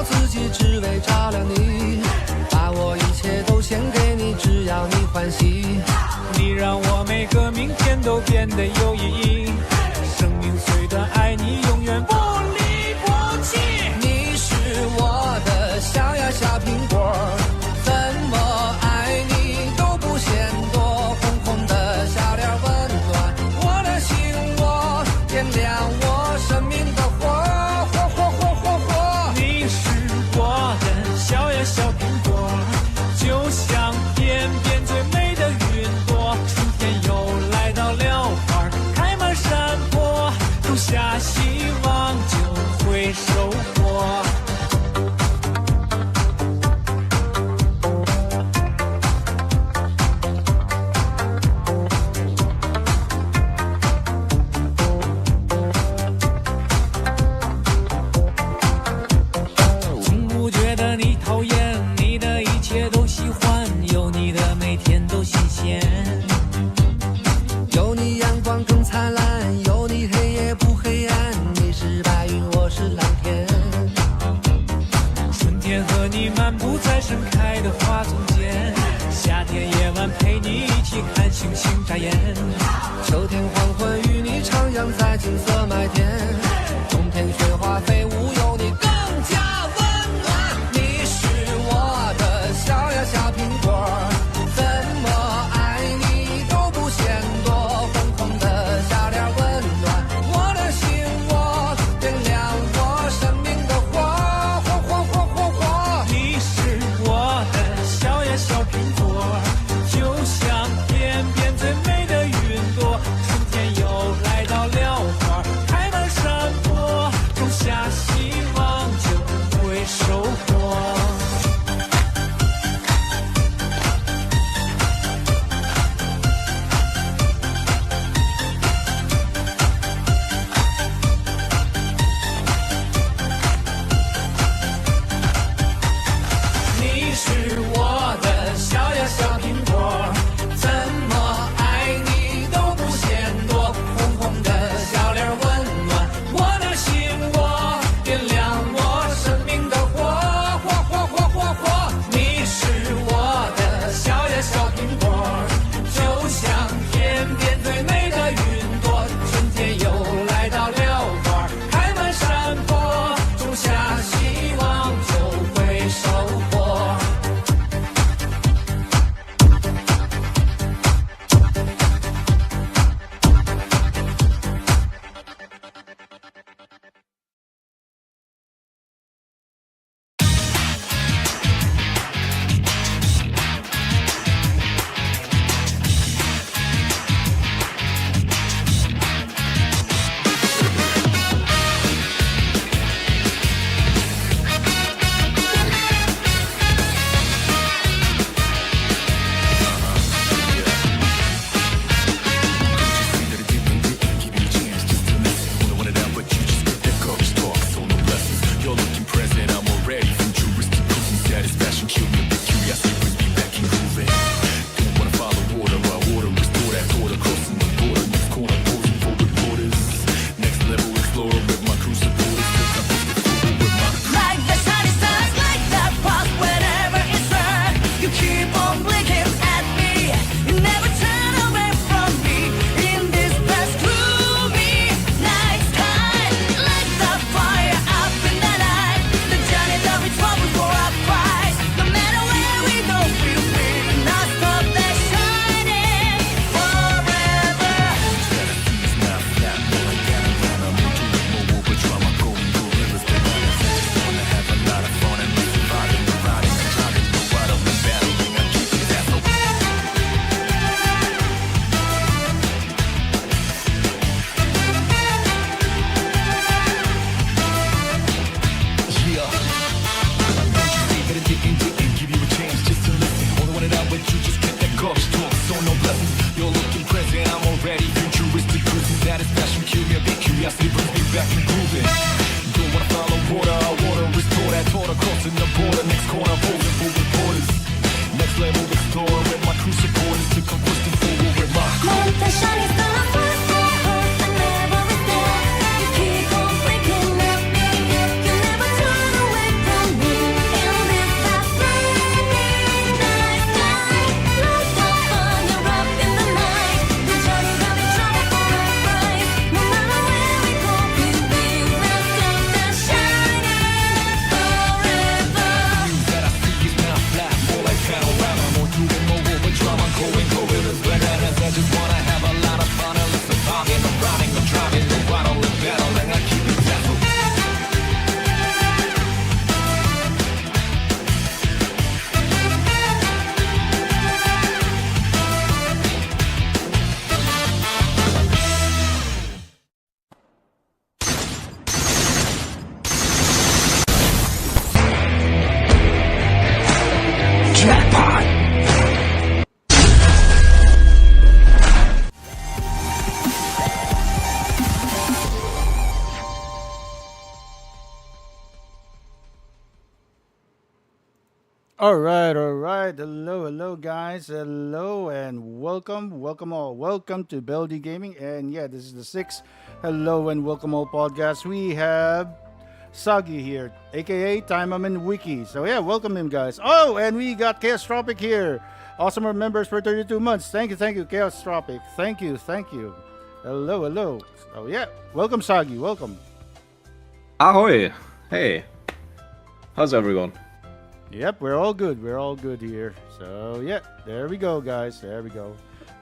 掉自己，只为照亮你，把我一切都献给你，只要你欢喜。你让我每个明天都变得有意义，生命虽短，爱你永远不离不弃。你是我的小呀小苹果，怎么爱你都不嫌多，红红的小脸温暖我的心窝，点亮我生命的火，火火火火火。你是我的小呀小苹果，就像天边最美的云朵，春天又来到了，花开满山坡，种下希望就会收获。从不觉得你讨厌，你的一切都喜欢，有你的每天都新鲜。有你阳光更灿烂，有你黑夜不黑暗，你是白云，我是蓝天。春天和你漫步在盛开的花丛间，夏天夜晚陪你一起看星星眨眼，秋天黄昏与你徜徉在金色麦田，冬天雪花飞舞有你更加温暖。你是我的小呀小苹果，怎么爱你都不嫌多，红红的小脸温暖我的心窝，点亮我生命的火，火火火火火。你是我的小呀小苹果，就像天边最美的云朵，春天又来到了，花开满山坡，种下希望就会收获。你是我的小呀小苹果，怎么爱你都不嫌多，红红的小脸温暖我的心窝，点亮我生命的火，火火火火火。你是我的小呀小苹果，就像天边最美的云朵，春天又来到了，花开满山坡，种下希望就会收获。All right, all right. Hello, hello, guys. Hello, and welcome all. Welcome to BellowD Gaming, and yeah, this is the sixth Hello and Welcome All podcast. We have Sagi here, aka TaimaninWiki. So yeah, welcome him, guys. Oh, and we got Chaos Tropic here. Awesome members for 32 months. Thank you, Chaos Tropic. Thank you. Hello, hello. Oh yeah, welcome, Sagi. Welcome. Ahoy! Hey, how's everyone? Yep, we're all good. We're all good here. So, yeah, there we go, guys. There we go.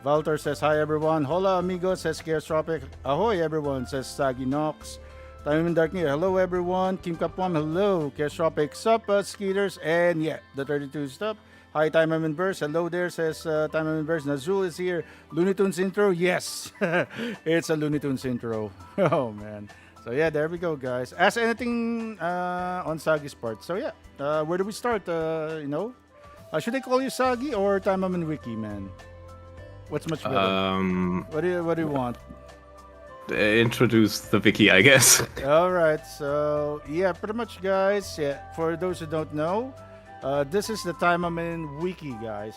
Walter says, hi, everyone. Hola, amigos, says Chaos Tropic. Ahoy, everyone, says Sagi Nox. Taimanin Dark Near, hello, everyone. Team Kapwam, hello. Chaos Tropic, sup, Skeeters. And, yeah, the 32 stop. Hi, TaimaninVerse. Hello there, says TaimaninVerse. Nazul is here. Looney Tunes intro? Yes. It's a Looney Tunes intro. Oh, man. So yeah, there we go, guys. Ask anything on Sagi's part. So yeah, where do we start? Should I call you Sagi or TaimaninWiki, man? What's much better? What do you want? Introduce the wiki, I guess. All right. So yeah, pretty much, guys. Yeah, for those who don't know, this is the TaimaninWiki, guys.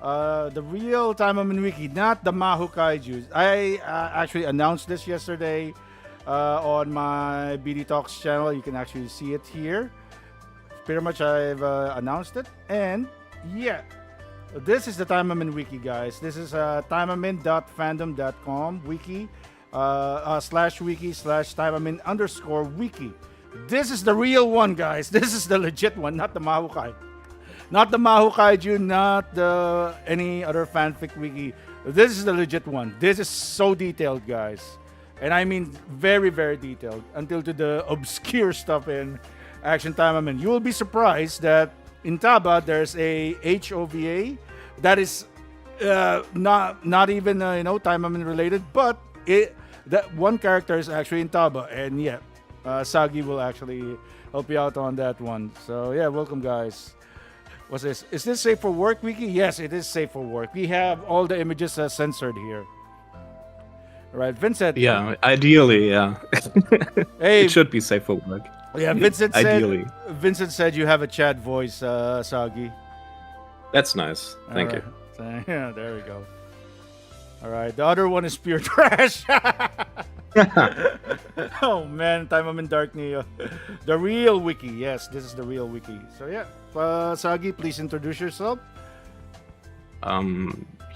The real TaimaninWiki, not the Mahu Kaiju. I actually announced this yesterday. On my BD Talks channel, you can actually see it here. Pretty much I've announced it. And yeah, this is the TaimaninWiki, guys. This is taimanin.fandom.com wiki /wiki/taimanin_wiki. This is the real one, guys. This is the legit one, not the Mahu Kaiju. Not the Mahu Kaiju, not the any other fanfic wiki. This is the legit one. This is so detailed, guys. And I mean very, very detailed until to the obscure stuff in Action Taimanin. You will be surprised that in Taba there's a HOVA that is not even Taimanin related, but that one character is actually in Taba, and yeah, Sagi will actually help you out on that one. So yeah, welcome, guys. What's this? Is this safe for work, Wiki? Yes, it is safe for work. We have all the images censored here. Right, Vincent. Yeah, ideally, yeah. Hey, it should be safe for work. Yeah, Vincent said. Ideally. Vincent said you have a chat voice, Sagi. That's nice. Thank you. So, yeah, there we go. All right, the other one is pure trash. Oh man, Taimanin Dark Neo. The real wiki. Yes, this is the real wiki. So yeah, Sagi, please introduce yourself.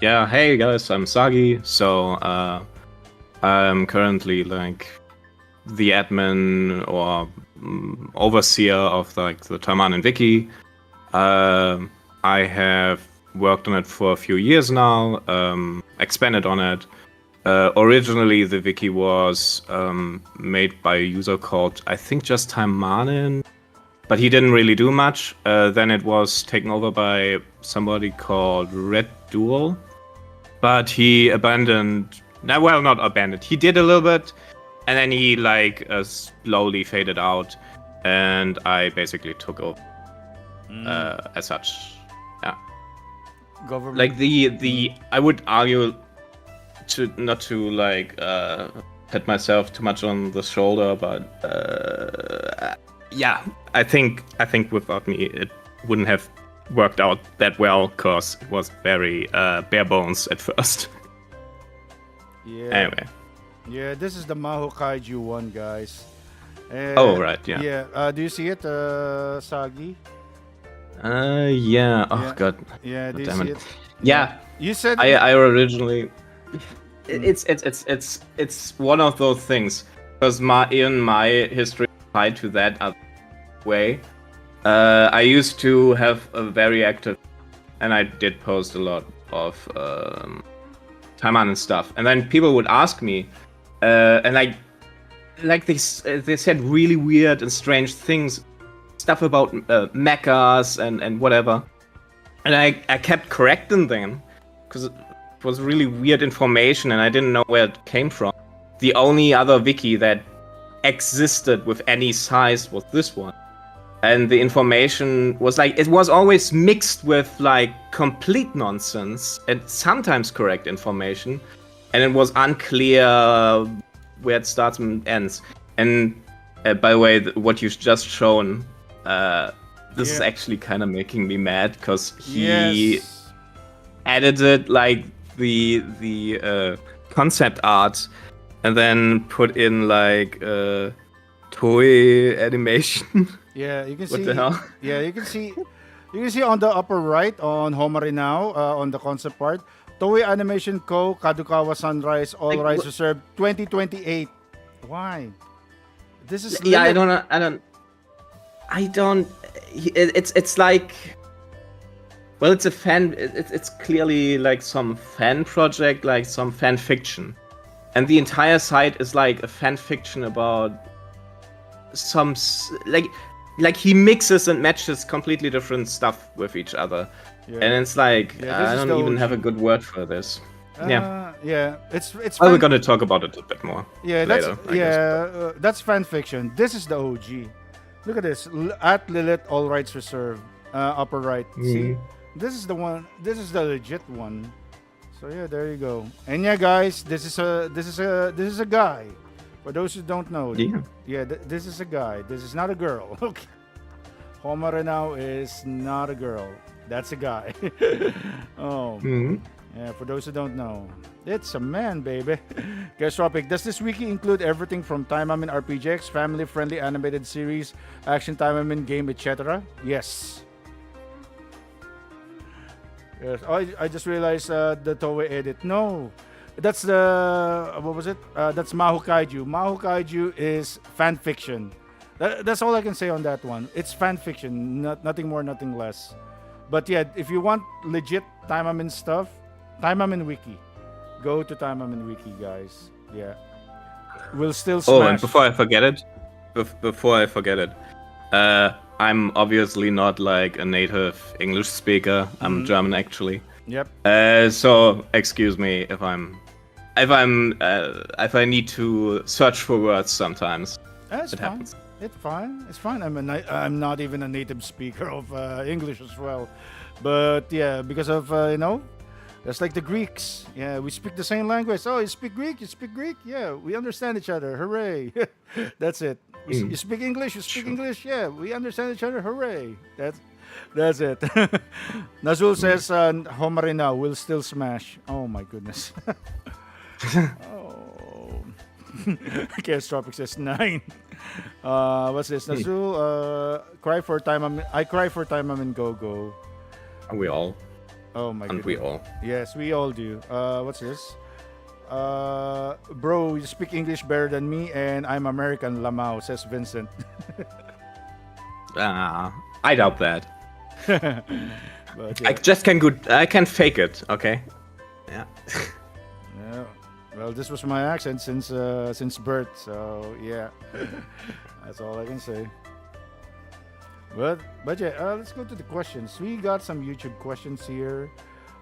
Yeah. Hey guys, I'm Sagi. So I'm currently like the admin or overseer of like the TaimaninWiki. I have worked on it for a few years now, expanded on it. Originally the wiki was made by a user called, I think, just Taimanin, but he didn't really do much. Then it was taken over by somebody called Red Duel, but he abandoned. Well, not abandoned. He did a little bit, and then he slowly faded out, and I basically took over as such. Yeah. Government. Like the I would argue to not to pat myself too much on the shoulder, but yeah, I think without me it wouldn't have worked out that well, because it was very bare bones at first. Yeah. Anyway. Yeah, this is the Mahu Kaiju one, guys. Oh right, yeah. Yeah. Do you see it, Sagi? Yeah. Oh yeah. god. Yeah. Do you damn see it. it? Yeah. You said I originally. It's one of those things, because my history tied to that other way. I used to have a very active, and I did post a lot of Taimanin stuff, and then people would ask me, and they said really weird and strange things, stuff about mechas and whatever, and I kept correcting them because it was really weird information and I didn't know where it came from. The only other wiki that existed with any size was this one. And the information was it was always mixed with complete nonsense and sometimes correct information. And it was unclear where it starts and ends. And by the way, what you've just shown this is Yeah. actually kind of making me mad because he Yes. edited like the concept art and then put in like toy animation. Yeah, you can What see. the hell? Yeah, you can see. You can see on the upper right on Homari now on the concept part. Toei Animation Co. Kadokawa Sunrise. All Like, rights wh- reserved. 2028. Why? This is Yeah, I Lilith. don't. It's like, well, it's a fan. It's clearly like some fan project, like some fan fiction, and the entire site is like a fan fiction about some like he mixes and matches completely different stuff with each other, Yeah. and it's like Yeah, this I is don't the even have a OG. good word for this. Yeah, Yeah. It's well, we're fan- gonna talk about it a bit more. Yeah, later, I guess. that's fan fiction. This is the OG. Look at this. At Lilith, all rights reserved. Upper right. See, this is the one. This is the legit one. So yeah, there you go. And yeah, guys, this is a guy. For those who don't know, this is a guy. This is not a girl. Okay. Homare now is not a girl. That's a guy. Oh. Yeah, for those who don't know, it's a man, baby. Guest topic: does this wiki include everything from Taimanin RPGX, family-friendly animated series, action Taimanin game, etc.? Yes. Yes. Oh, I just realized the Toei edit. No, that's the what was it? That's Mahu Kaiju. Mahu Kaiju is fan fiction. That's all I can say on that one. It's fan fiction, nothing more, nothing less. But yeah, if you want legit Taimanin stuff, TaimaninWiki. Go to TaimaninWiki, guys. Yeah. We'll still smash. Oh, and before I forget it, I'm obviously not like a native English speaker. I'm German actually. Yep. So excuse me if I need to search for words sometimes. That's It fine. happens. It's fine. It's fine. I'm not even a native speaker of English as well. But yeah, because of, that's like the Greeks. Yeah, we speak the same language. Oh, you speak Greek? You speak Greek? Yeah, we understand each other. Hooray. That's it. You speak English? You speak English? Yeah, we understand each other. Hooray. That's it. Nazul says, Homari now will still smash. Oh my goodness. Oh. Chaos Tropic says 9. What's this? Nazul, cry for time. I cry for Taimanin Go-Go. Are we all? Oh my And goodness. we all. Yes, we all do. What's this? Bro, you speak English better than me, and I'm American, Lamau, says Vincent. I doubt that. But, I can fake it. Okay. Yeah. yeah. Well, this was my accent since birth, so yeah, that's all I can say. But yeah, let's go to the questions. We got some YouTube questions here.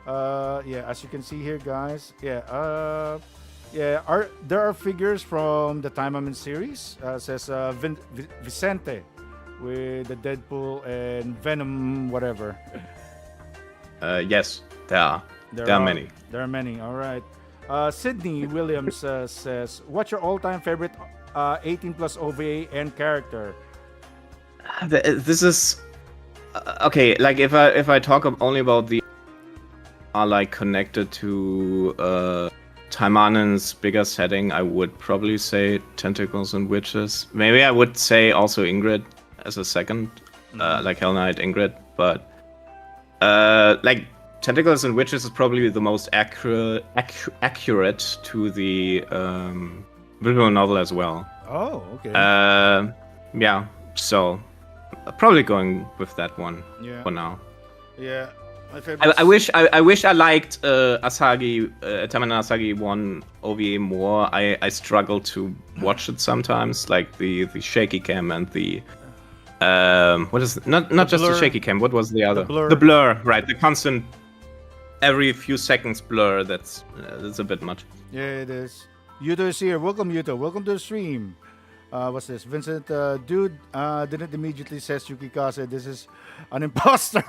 Yeah, as you can see here, guys. Yeah, there are figures from the Taimanin series. Says Vicente with the Deadpool and Venom, whatever. Yes, there are. There are many. There are many. All right. Sydney Williams says, "What's your all-time favorite 18+ OVA and character?" This is okay. Like if I talk only about the are like connected to Taimanin's bigger setting, I would probably say Tentacles and Witches. Maybe I would say also Ingrid as a second, like Hell Knight Ingrid. But like Tentacles and Witches is probably the most accurate to the visual novel as well. Oh, okay. Yeah. So probably going with that one for now. Yeah. My favorite. I wish I liked Asagi, Taimanin Asagi 1 OVA more. I struggle to watch it sometimes, like the shaky cam and the what is not just blur. the shaky cam. What was the other? blur. The blur, right? The constant every few seconds blur. That's a bit much. Yeah, it is. Yuto is here. Welcome, Yuto. Welcome to the stream. What's this? Vincent, dude, didn't immediately says Yukikase. This is an imposter.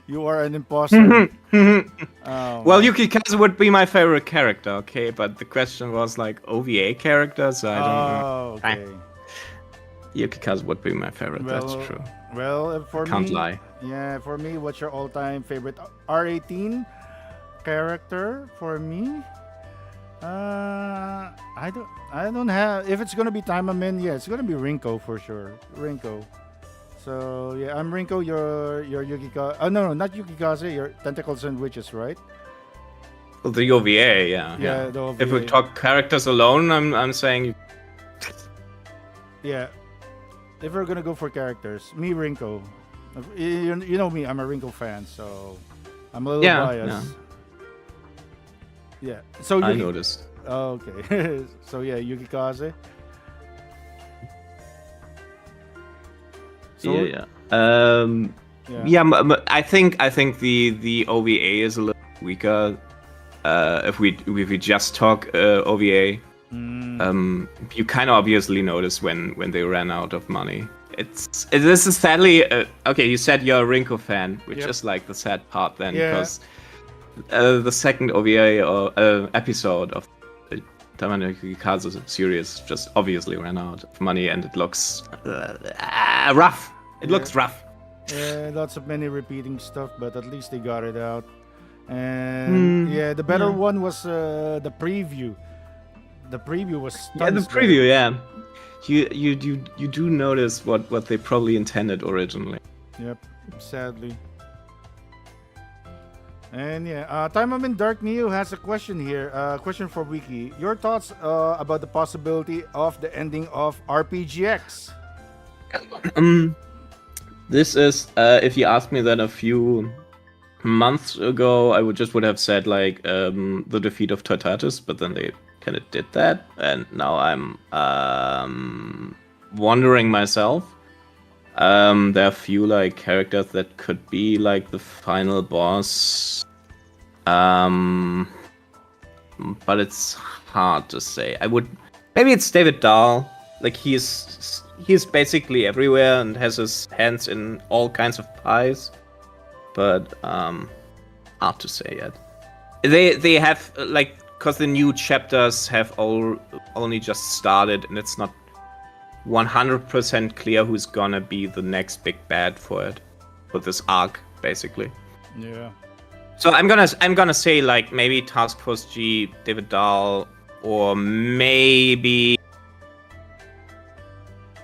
You are an imposter. Well, Yukikaze would be my favorite character, okay? But the question was like OVA characters. So I don't know. Oh, okay. Yukikaze would be my favorite. That's true. Well, for Can't me, lie. Yeah, for me, what's your all-time favorite R18 character? For me, I don't have. If it's gonna be Taimanin, yeah, it's gonna be Rinko for sure. Rinko. So yeah, I'm Rinko. You're Yukikaze. Oh no, not Yukikaze. You're Tentacles and Witches, right? Well, the OVA, yeah. Yeah, the OVA. If we talk characters alone, I'm saying. Yeah. If we're gonna go for characters, me Rinko. You know me, I'm a Rinko fan, so I'm a little biased. Yeah. So I noticed. Oh, okay. So yeah, Yukikaze. So, yeah. I think the OVA is a little weaker. If we just talk OVA, you kind of obviously notice when they ran out of money. This is sadly okay. You said you're a Rinko fan, which is like the sad part then, because the second OVA or episode of the TaimaninWiki series just obviously ran out of money, and it looks rough. It looks rough. Yeah, lots of many repeating stuff, but at least they got it out. And the better one was the preview. The preview was the preview, yeah. You do notice what they probably intended originally. Yep, sadly. And Taimanin Dark Neo has a question here. Question for Wiki. Your thoughts about the possibility of the ending of RPGX? This is if you asked me that a few months ago, I would have said like the defeat of Titatis, but then they kind of did that, and now I'm wondering myself. There are a few like characters that could be like the final boss, but it's hard to say. Maybe it's David Dahl. Like he's basically everywhere and has his hands in all kinds of pies, but hard to say yet. They have like. Because the new chapters have only just started, and it's not 100% clear who's gonna be the next big bad for this arc, basically. Yeah. So I'm gonna say like maybe Task Force G, David Dahl, or maybe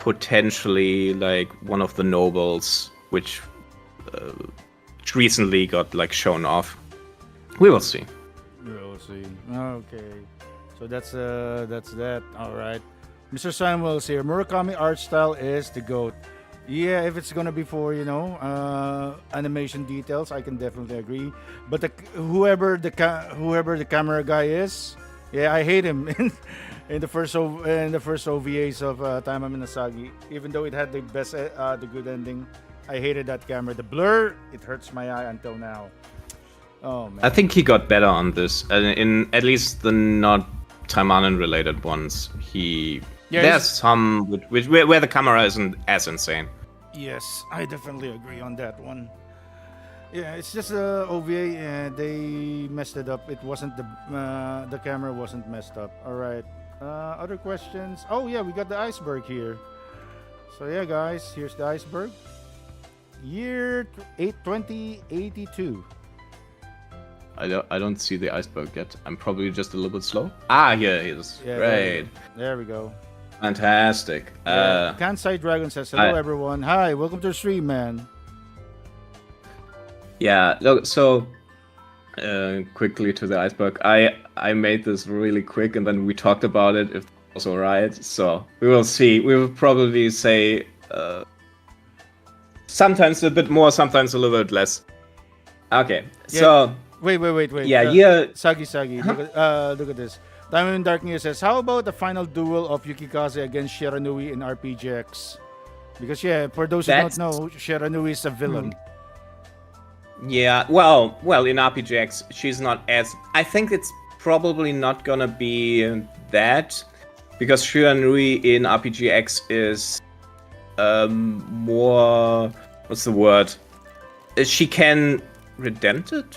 potentially like one of the nobles, which recently got like shown off. We will see. We'll see. Okay, so that's that. All right, Mr. Samuels here. Murakami art style is the GOAT. Yeah, if it's gonna be for animation details, I can definitely agree. But whoever the camera guy is, yeah, I hate him in the first OVAs of Taimanin Asagi. Even though it had the best the good ending, I hated that camera. The blur, it hurts my eye until now. Oh man. I think he got better on this. In at least the not Taimanin related ones, there's some where the camera isn't as insane. Yes, I definitely agree on that one. Yeah, it's just OVA, and they messed it up. It wasn't the camera wasn't messed up. All right. Other questions? Oh yeah, we got the iceberg here. So yeah, guys, here's the iceberg. Year 2082. I don't see the iceberg yet. I'm probably just a little bit slow. Ah, here he is. Yeah, great. There we go. Fantastic. Kansai Dragon says, hello everyone. Hi, welcome to the stream, man. Yeah, look, so quickly to the iceberg. I made this really quick, and then we talked about it, if it was alright. So we will see. We will probably say sometimes a bit more, sometimes a little bit less. Okay, so... Wait. Yeah, Sagi. Huh? Look at this. Taimanin Dark News says, how about the final duel of Yukikaze against Shiranui in RPGX? Because for those who don't know, Shiranui is a villain. Yeah, well, in RPGX, she's not as... I think it's probably not gonna be that, because Shiranui in RPGX is more... What's the word? She can... Redempted?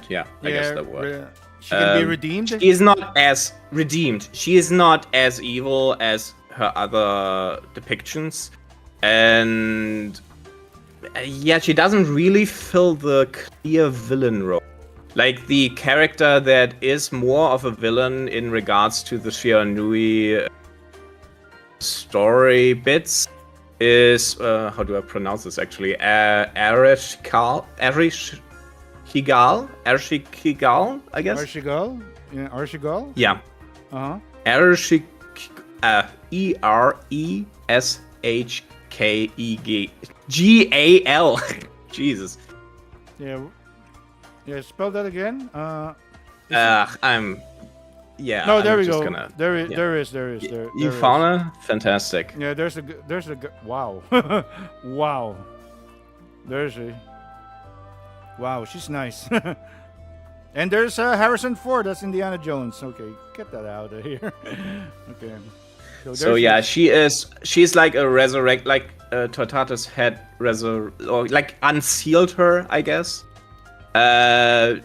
Yeah, I guess that word. She can be redeemed? She is not as redeemed. She is not as evil as her other depictions, and yeah, she doesn't really fill the clear villain role. Like the character that is more of a villain in regards to the Shiranui story bits is how do I pronounce this actually? Arishigal, I guess. Arshigal? Yeah, Arshigal? Yeah. Uh-huh. Ereshkegel. Gal. Jesus. Yeah. Yeah, spell that again. I'm. Yeah. No, there I'm we just go. Gonna, There is. yeah. There. You found her? Fantastic. Yeah, there's a. Wow. Wow. There's a. Wow, she's nice. And there's Harrison Ford. That's Indiana Jones. Okay, get that out of here. Okay. So yeah, she's like a resurrect, like Tortatus had or like unsealed her, I guess.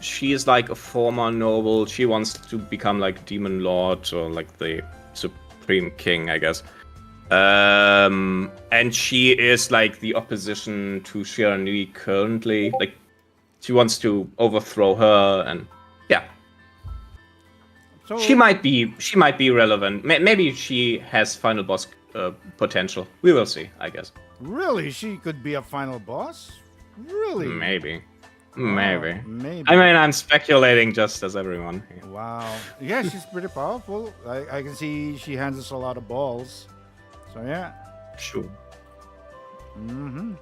She is like a former noble. She wants to become like demon lord or like the supreme king, I guess. And she is like the opposition to Shiranui currently. Like she wants to overthrow her, and yeah. So she might be relevant. Maybe she has final boss potential. We will see, I guess. Really, she could be a final boss. Really? Maybe. Maybe. I mean, I'm speculating just as everyone. Wow. Yeah, she's pretty powerful. I can see she handles a lot of balls. So yeah. Sure. Mm-hmm.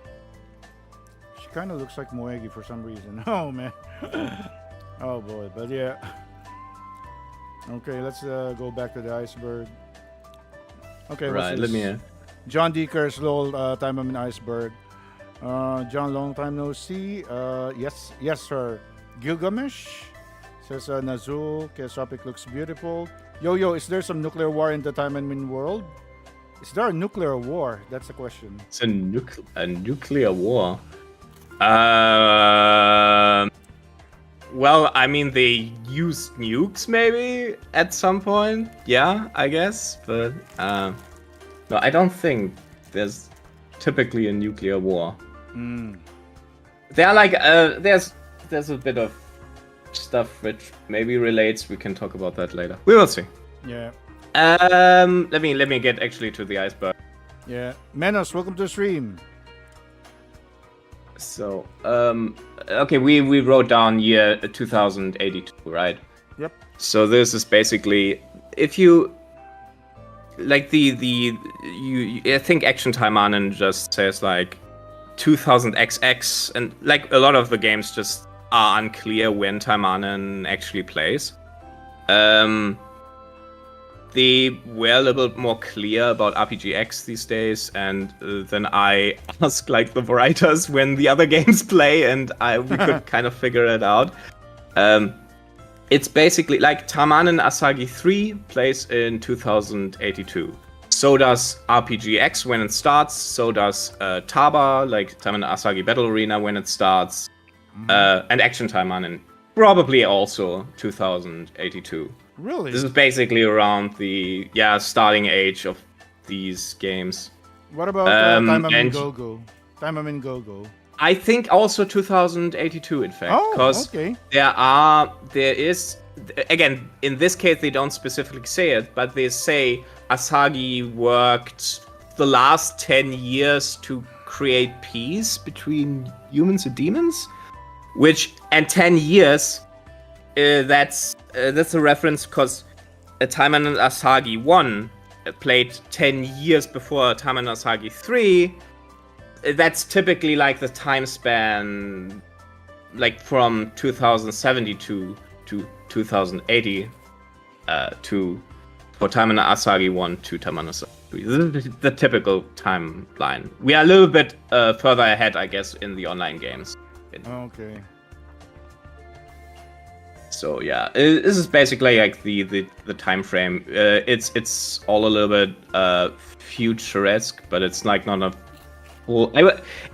She kind of looks like Moegi for some reason. Oh man. Oh boy. But yeah. Okay, let's go back to the iceberg. Okay. Right. Let me. John Deeker's little Taimanin iceberg. John, long time no see. Yes, sir. Gilgamesh says Nazul, Kesopic looks beautiful. Yo, is there some nuclear war in the Taimanin world? Is there a nuclear war? That's the question. It's a nuclear war. Well, I mean, they used nukes maybe at some point. Yeah, I guess. But no, I don't think there's typically a nuclear war. There are like there's a bit of stuff which maybe relates. We can talk about that later. We will see. Yeah. Let me get actually to the iceberg. Yeah. Menos, welcome to the stream. So okay, we wrote down year 2082, right? Yep. So this is basically if you like you I think Action Taimanin just says like 2000XX, and like a lot of the games just are unclear when Taimanin actually plays. They were a little bit more clear about RPGX these days, and then I ask like the writers when the other games play, and we could kind of figure it out. It's basically like Taimanin Asagi 3 plays in 2082. So does RPGX when it starts. So does Taba, like Taimanin Asagi Battle Arena when it starts. And Action Taimanin probably also 2082. Really? This is basically around the starting age of these games. What about Taimanin Go-Go? Taimanin Go-Go. I think also 2082, in fact. Oh, okay. There is, again, in this case, they don't specifically say it, but they say Asagi worked the last 10 years to create peace between humans and demons, and 10 years, that's a reference because Taimanin Asagi 1 played 10 years before Taimanin Asagi 3. That's typically like the time span, like from 2072 to 2080, for Taimanin Asagi 1 to Taimanin Asagi 3. This is the typical timeline. We are a little bit further ahead, I guess, in the online games. Okay. So yeah, this is basically like the time frame. It's all a little bit futuresque, but it's like not a full.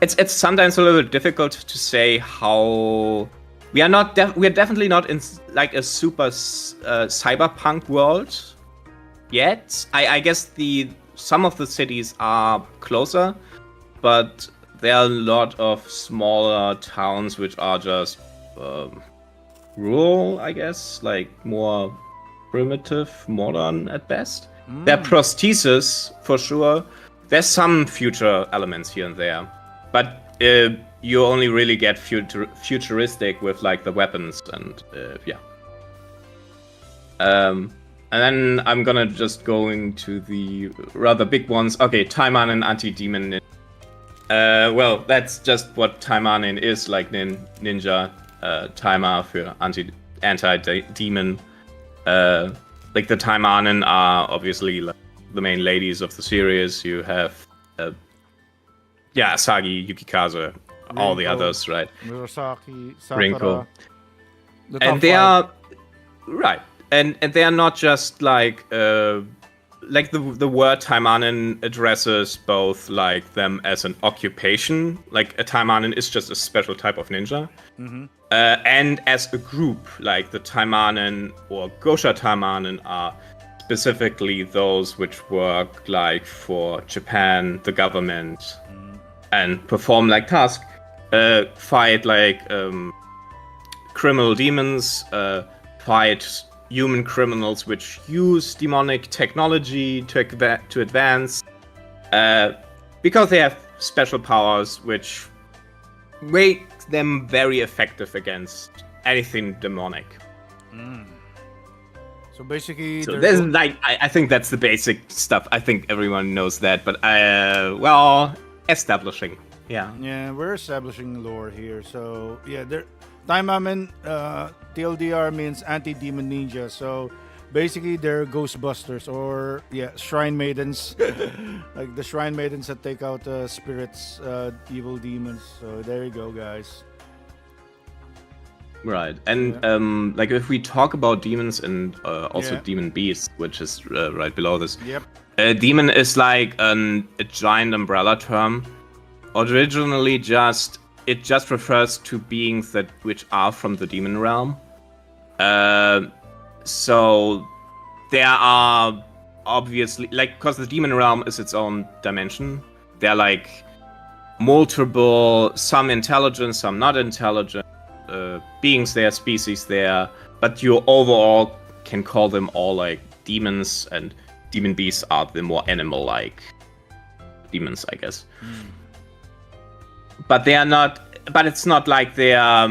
It's sometimes a little bit difficult to say how we are definitely not in like a super cyberpunk world yet. I guess the some of the cities are closer, but there are a lot of smaller towns which are just rural, I guess, like more primitive, modern at best. They're prostheses for sure. There's some future elements here and there, but you only really get futuristic with like the weapons and yeah. And then I'm gonna just go into the rather big ones. Okay, Taimanin anti-demon. Well, that's just what Taimanin is, like ninja. Taima for anti-demon. Like the Taimanin are obviously like the main ladies of the series. You have Asagi, Yukikaze, all the others, right? Murasaki, Rinko. Sakura. And they are right. And they are not just like the word Taimanin addresses both like them as an occupation, like a Taimanin is just a special type of ninja, and as a group, like the Taimanin or Gosha Taimanin are specifically those which work like for Japan, the government, and perform like tasks, fight like criminal demons, fight human criminals which use demonic technology to advance, because they have special powers which make them very effective against anything demonic. So basically, So there's like I think that's the basic stuff. I think everyone knows that, but well, establishing. Yeah, we're establishing lore here. So yeah, Taimanin TLDR means anti-demon ninja. So basically, they're Ghostbusters or shrine maidens, like the shrine maidens that take out spirits, evil demons. So there you go, guys. Right. And like if we talk about demons and also demon beasts, which is right below this. Yep. Demon is like a giant umbrella term. Originally, it just refers to beings which are from the demon realm. So there are obviously because the demon realm is its own dimension. They're like multiple, some intelligent, some not intelligent beings there, species there. But you overall can call them all like demons, and demon beasts are the more animal-like demons, I guess. But they are not. But it's not like they are.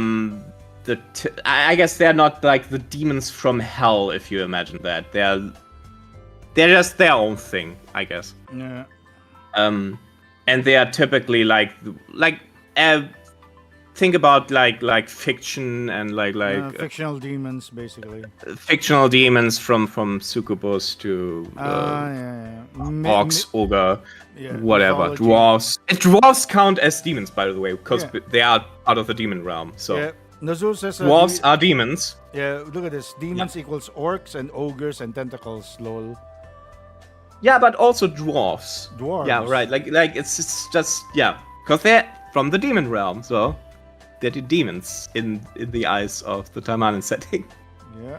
I guess they're not like the demons from hell, if you imagine that. They're just their own thing, I guess. Yeah. And they are typically think about like fiction and like fictional demons, basically. Fictional demons from succubus to orcs, ogre, whatever, mythology. dwarves. And dwarves count as demons, by the way, because they are out of the demon realm. So Nazul says dwarves are demons. Yeah, look at this. Demons equals orcs and ogres and tentacles. Lol. Yeah, but also dwarves. Dwarves. Yeah, right. Like it's just because they're from the demon realm, so they're the demons in the eyes of the Taimanin setting. Yeah.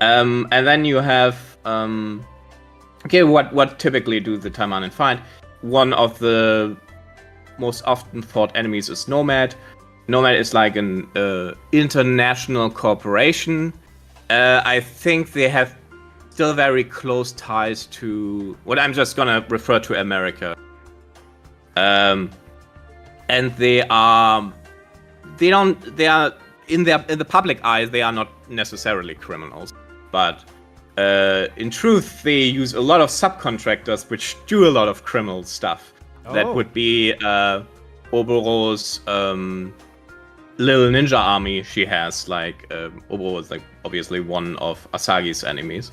And then you have what typically do the Taimanin find? One of the most often fought enemies is Nomad. Nomad is like an international corporation. I think they have still very close ties to what I'm just gonna refer to America. And they are in the public eye they are not necessarily criminals, but in truth they use a lot of subcontractors which do a lot of criminal stuff. That would be Obero's little ninja army she has. Like Obero is like obviously one of Asagi's enemies.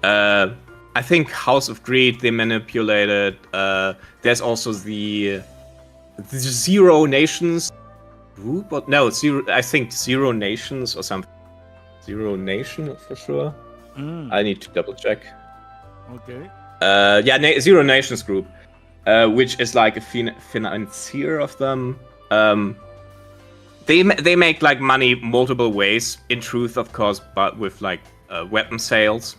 I think House of Greed they manipulated. There's also the Zero Nations group. No, I think Zero Nations or something. Zero Nation for sure. I need to double check. Okay. Zero Nations group, which is like a financier of them. They make like money multiple ways. In truth, of course, but with like weapon sales.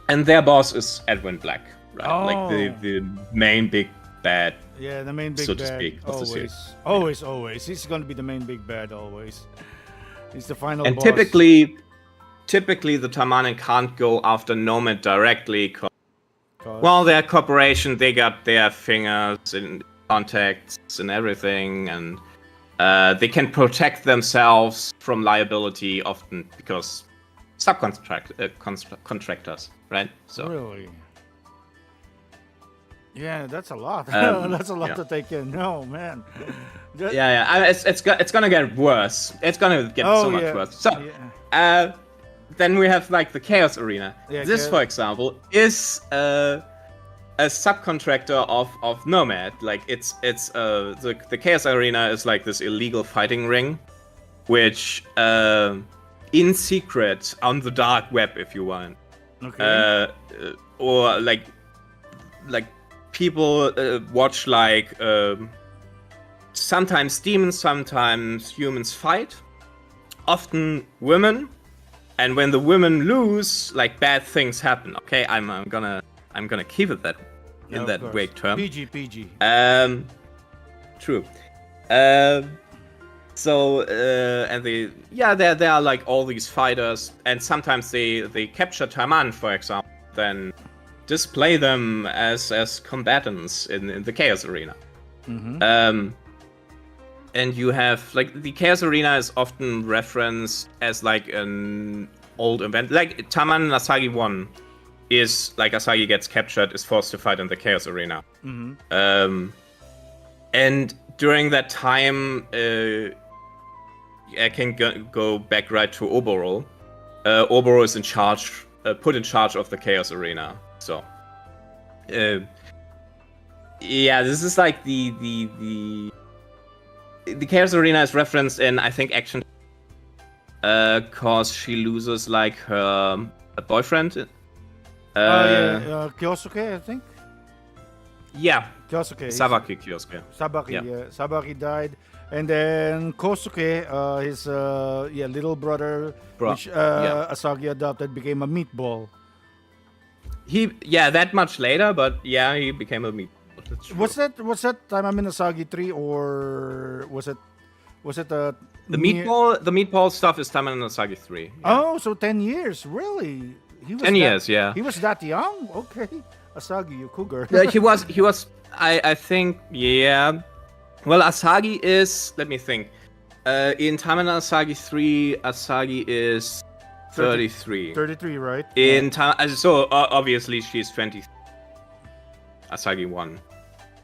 And their boss is Edwin Black, right? Oh. Like the main big bad. Yeah, the main big So bad. to speak, of the series. Always. He's going to be the main big bad always. He's the final And boss. typically the Taimanin can't go after Nomad directly. Well, their corporation, they got their fingers in contacts and everything, and they can protect themselves from liability often because contractors, right? So Really? Yeah, that's a lot. That's a lot yeah. to take in. No, man. it's gonna get worse. It's gonna get so much worse. So, then we have like the Chaos Arena. Yeah, This, for example, is a subcontractor of Nomad. Like it's the Chaos Arena is like this illegal fighting ring, which in secret on the dark web, if you want, or like people watch like sometimes demons, sometimes humans fight, often women, and when the women lose, like bad things happen. Okay, I'm gonna keep it that in that vague term. PG. True. So and there are like all these fighters, and sometimes they capture Taiman, for example, then display them as combatants in the Chaos Arena. Mm-hmm. And you have like the Chaos Arena is often referenced as like an old event, like Taimanin Asagi 1 is like Asagi gets captured, is forced to fight in the Chaos Arena. Mm-hmm. And during that time, I can go back right to Oboro. Oboro is in charge, put in charge of the Chaos Arena. So, this is like the Chaos Arena is referenced in, I think, Action, cause she loses like her boyfriend. Kyosuke, I think. Yeah. Kyosuke. Sabaki Kyosuke. Sabaki, Yeah. Sabaki died. And then Kosuke, his little brother, which Asagi adopted, became a meatball. That much later, but he became a meatball. Was that Taimanin Asagi 3 or was it the meatball stuff is Taimanin Asagi 3. Yeah. Oh, so 10 years, really? He was 10 years, yeah. He was that young? Okay. Asagi, you cougar. He was I think, yeah. Well, Asagi is, let me think. In Taimanin Asagi 3, Asagi is 33. 33, right? So obviously she's 20. Asagi 1.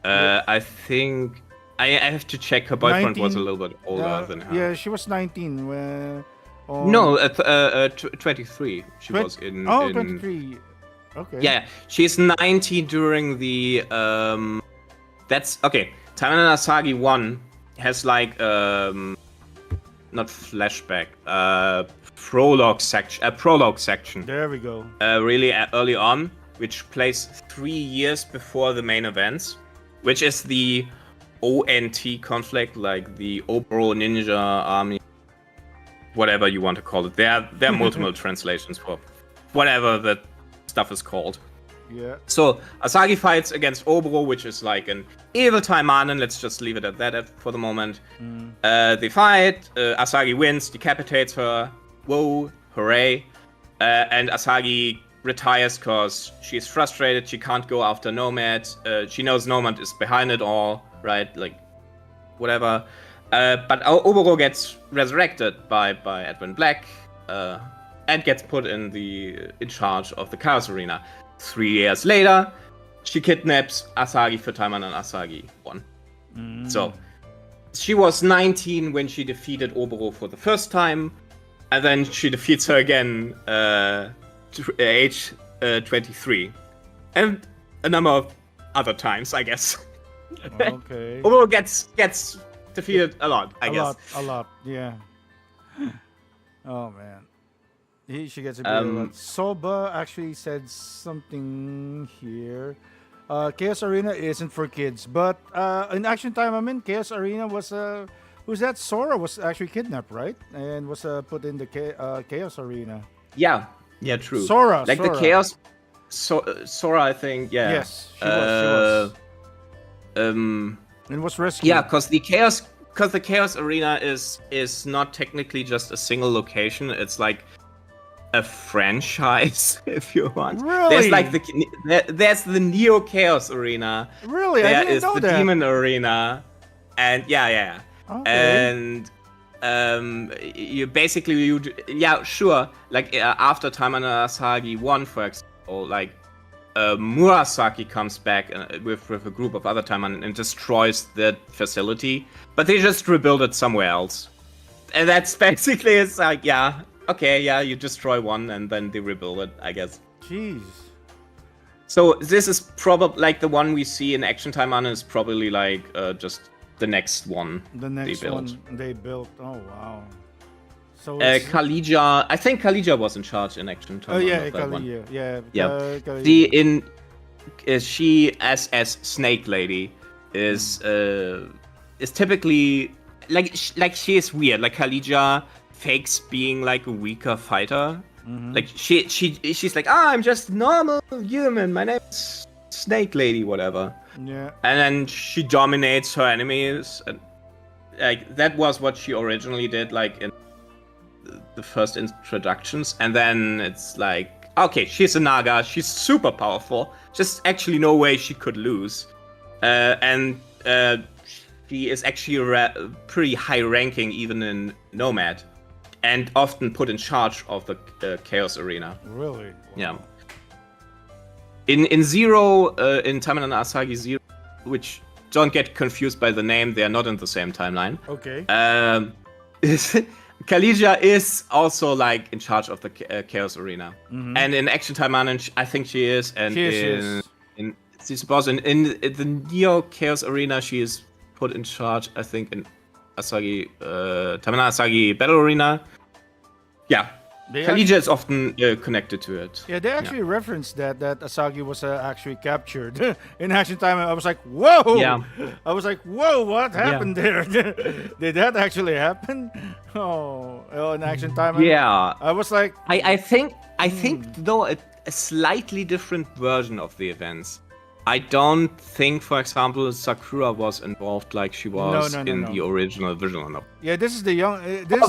I think I have to check. Her boyfriend 19, was a little bit older than her. Yeah, she was 19 when. No, 23. She was in. 23. Okay. Yeah, she's 19 during the. That's okay. Taimanin Asagi 1 has like not flashback, prologue section. There we go. Really early on, which plays 3 years before the main events, which is the ONT conflict, like the Oboro Ninja Army, whatever you want to call it. There are multiple translations for whatever that stuff is called. Yeah. So Asagi fights against Oboro, which is like an evil Taimanin. Let's just leave it at that for the moment. They fight. Asagi wins, decapitates her. Whoa, hooray! And Asagi retires because she's frustrated. She can't go after Nomad. She knows Nomad is behind it all, right? Like, whatever. But Oboro gets resurrected by Edwin Black and gets put in charge of the Chaos Arena. 3 years later, she kidnaps Asagi for Taimanin Asagi 1. So, she was 19 when she defeated Oboro for the first time, and then she defeats her again age 23. And a number of other times, I guess. Okay. Oboro gets defeated a lot, I guess. A lot, yeah. Oh, man. She gets a bit a lot. Soba actually said something here. Chaos Arena isn't for kids, but in Action Time, Chaos Arena was who's that? Sora was actually kidnapped, right? And was put in the Chaos Arena. Yeah, true. Sora. The Chaos. Sora, I think. Yeah. Yes, she was. Um. And was rescued. Yeah, because the chaos arena is not technically just a single location. It's like a franchise, if you want. Really? There's like there's the Neo Chaos Arena. Really? I There didn't is know the that. Demon Arena, and yeah. Okay. And you basically sure. Like after Taimanin Asagi 1, for example, like Murasaki comes back with a group of other Taimanin and destroys that facility, but they just rebuild it somewhere else. And that's basically, it's like, you destroy one and then they rebuild it, I guess. Jeez. So this is probably, like, the one we see in Action Taimanin is probably, like, just the next one The next they built. one they built. Oh, wow. So Khalija, I think Khalija was in charge in Action Taimanin. Oh, yeah, of that one. Khalija. Yeah. Khalija. She as Snake Lady is typically like she is weird. Like Khalija fakes being like a weaker fighter. Mhm. Like she's like, I'm just normal human. My name's Snake Lady, whatever. Yeah. And then she dominates her enemies. And, like, that was what she originally did, like in the first introductions. And then it's like, okay, she's a Naga. She's super powerful. Just actually no way she could lose. And she is actually pretty high ranking even in Nomad. And often put in charge of the Chaos Arena. Really? Wow. Yeah. In Zero, in Taimanin Asagi Zero, which don't get confused by the name, they are not in the same timeline. Okay. Khalija is also like in charge of the Chaos Arena, Mhm. and in Action Taimanin, I think she is, and She is. in the Neo Chaos Arena, she is put in charge, I think, in Asagi, Taimanin Asagi Battle Arena. Yeah. They Khalija is often connected to it. Yeah, they actually referenced that Asagi was actually captured in Action Time. I was like, whoa! Yeah. I was like, whoa! What happened there? Did that actually happen? Oh, in Action Time. Yeah. I was like, I think though a slightly different version of the events. I don't think, for example, Sakura was involved like she was No, in the original visual novel. yeah, this is the young.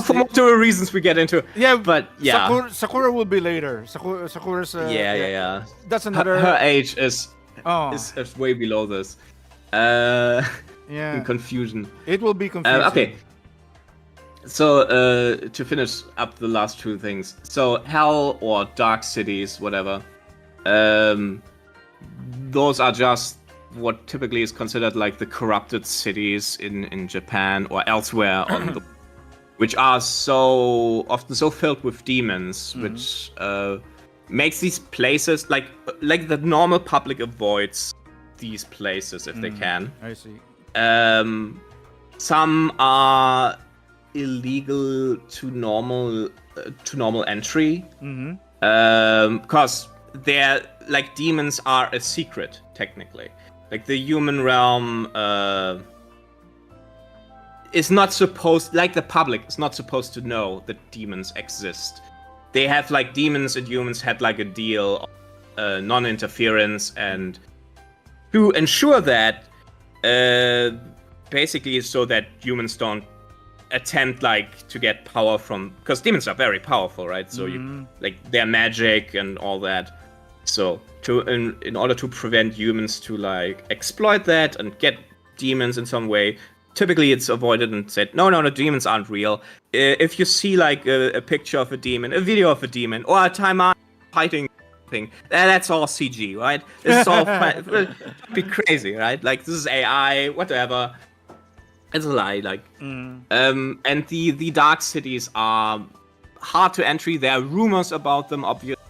For multiple reasons we get into. Yeah, but yeah. Sakura will be later. Sakura's. Yeah. That's another. Her age is Oh. is way below this. Yeah. In confusion. It will be confusing. Okay. So to finish up the last two things. So Hell or Dark Cities, whatever. Those are just what typically is considered like the corrupted cities in Japan or elsewhere on the, which are so often so filled with demons, which makes these places like the normal public avoids these places if they can. I see. Some are illegal to normal entry. Because they're like demons are a secret technically. Like the human realm is not supposed, like the public is not supposed to know that demons exist. They have like demons and humans had like a deal of non-interference, and to ensure that basically so that humans don't attempt like to get power from, because demons are very powerful, right? So you like their magic and all that. So to in order to prevent humans to like exploit that and get demons in some way, typically it's avoided and said, no, demons aren't real. If you see like a picture of a demon, a video of a demon, or a Taimanin fighting thing, that's all CG, right? This is all be crazy, right? Like this is AI, whatever. It's a lie, like. And the dark cities are hard to entry. There are rumors about them, obviously.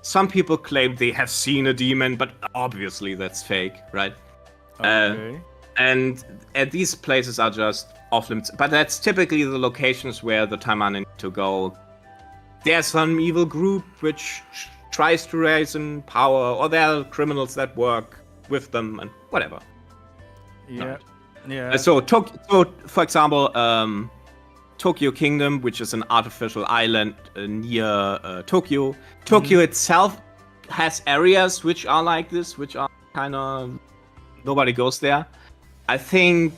Some people claim they have seen a demon, but obviously that's fake, right? Okay. And these places are just off limits. But that's typically the locations where the Taimanin need to go. There's some evil group which tries to raise in power, or there are criminals that work with them, and whatever. Yeah. Right. Yeah. So, for example, Tokyo Kingdom, which is an artificial island near Tokyo. Tokyo itself has areas which are like this, which are kind of nobody goes there. I think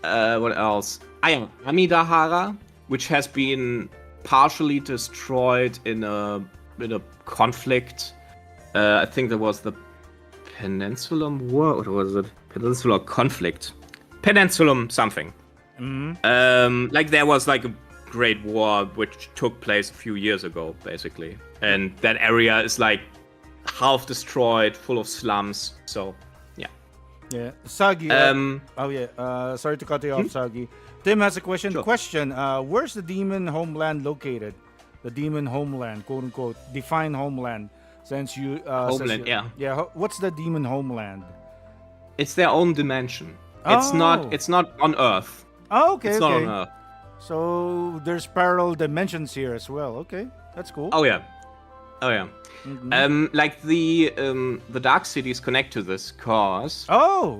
what else? Amidahara, which has been partially destroyed in a conflict. I think there was the Peninsular War, or was it Peninsular Conflict? Peninsular something. Like there was like a great war which took place a few years ago, basically, and that area is like half destroyed, full of slums. So, yeah. Yeah, Sagi. Sorry to cut you off, Sagi. Tim has a question. Sure. Question: where's the demon homeland located? The demon homeland, quote unquote, define homeland. Since you Homeland, yeah. What's the demon homeland? It's their own dimension. It's not on Earth. Oh, okay. It's not on Earth. So there's parallel dimensions here as well. Okay, that's cool. Oh yeah. Like the dark cities connect to this cause. Oh.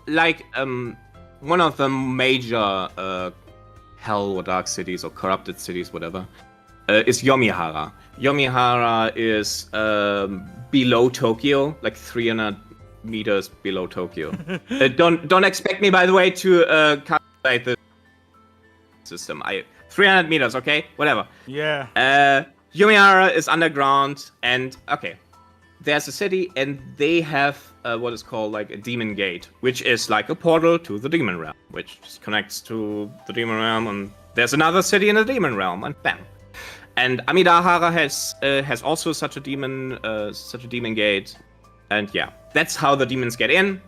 Like one of the major hell or dark cities or corrupted cities, whatever, is Yomihara. Yomihara is below Tokyo, like 300 meters below Tokyo. Don't expect me, by the way, to calculate the system. 300 meters, okay, whatever. Yeah. Yomihara is underground, and okay, there's a city, and they have what is called like a demon gate, which is like a portal to the demon realm, which just connects to the demon realm, and there's another city in the demon realm, and bam. And Amidahara has also such a demon gate, and yeah, that's how the demons get in,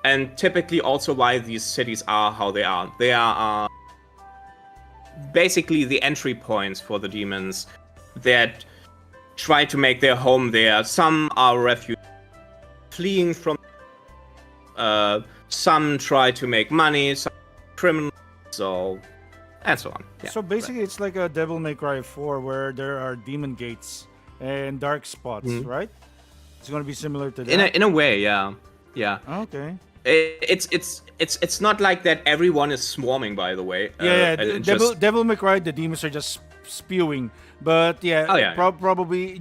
and typically also why these cities are how they are. They are basically the entry points for the demons that try to make their home there. Some are refugees fleeing from. Some try to make money. Some criminals. So. And so on. Yeah, so basically, it's like a Devil May Cry 4 where there are demon gates and dark spots, right? It's going to be similar to that. In a way, yeah. Okay. It's not like that. Everyone is swarming, by the way. Devil May Cry, the demons are just spewing, but probably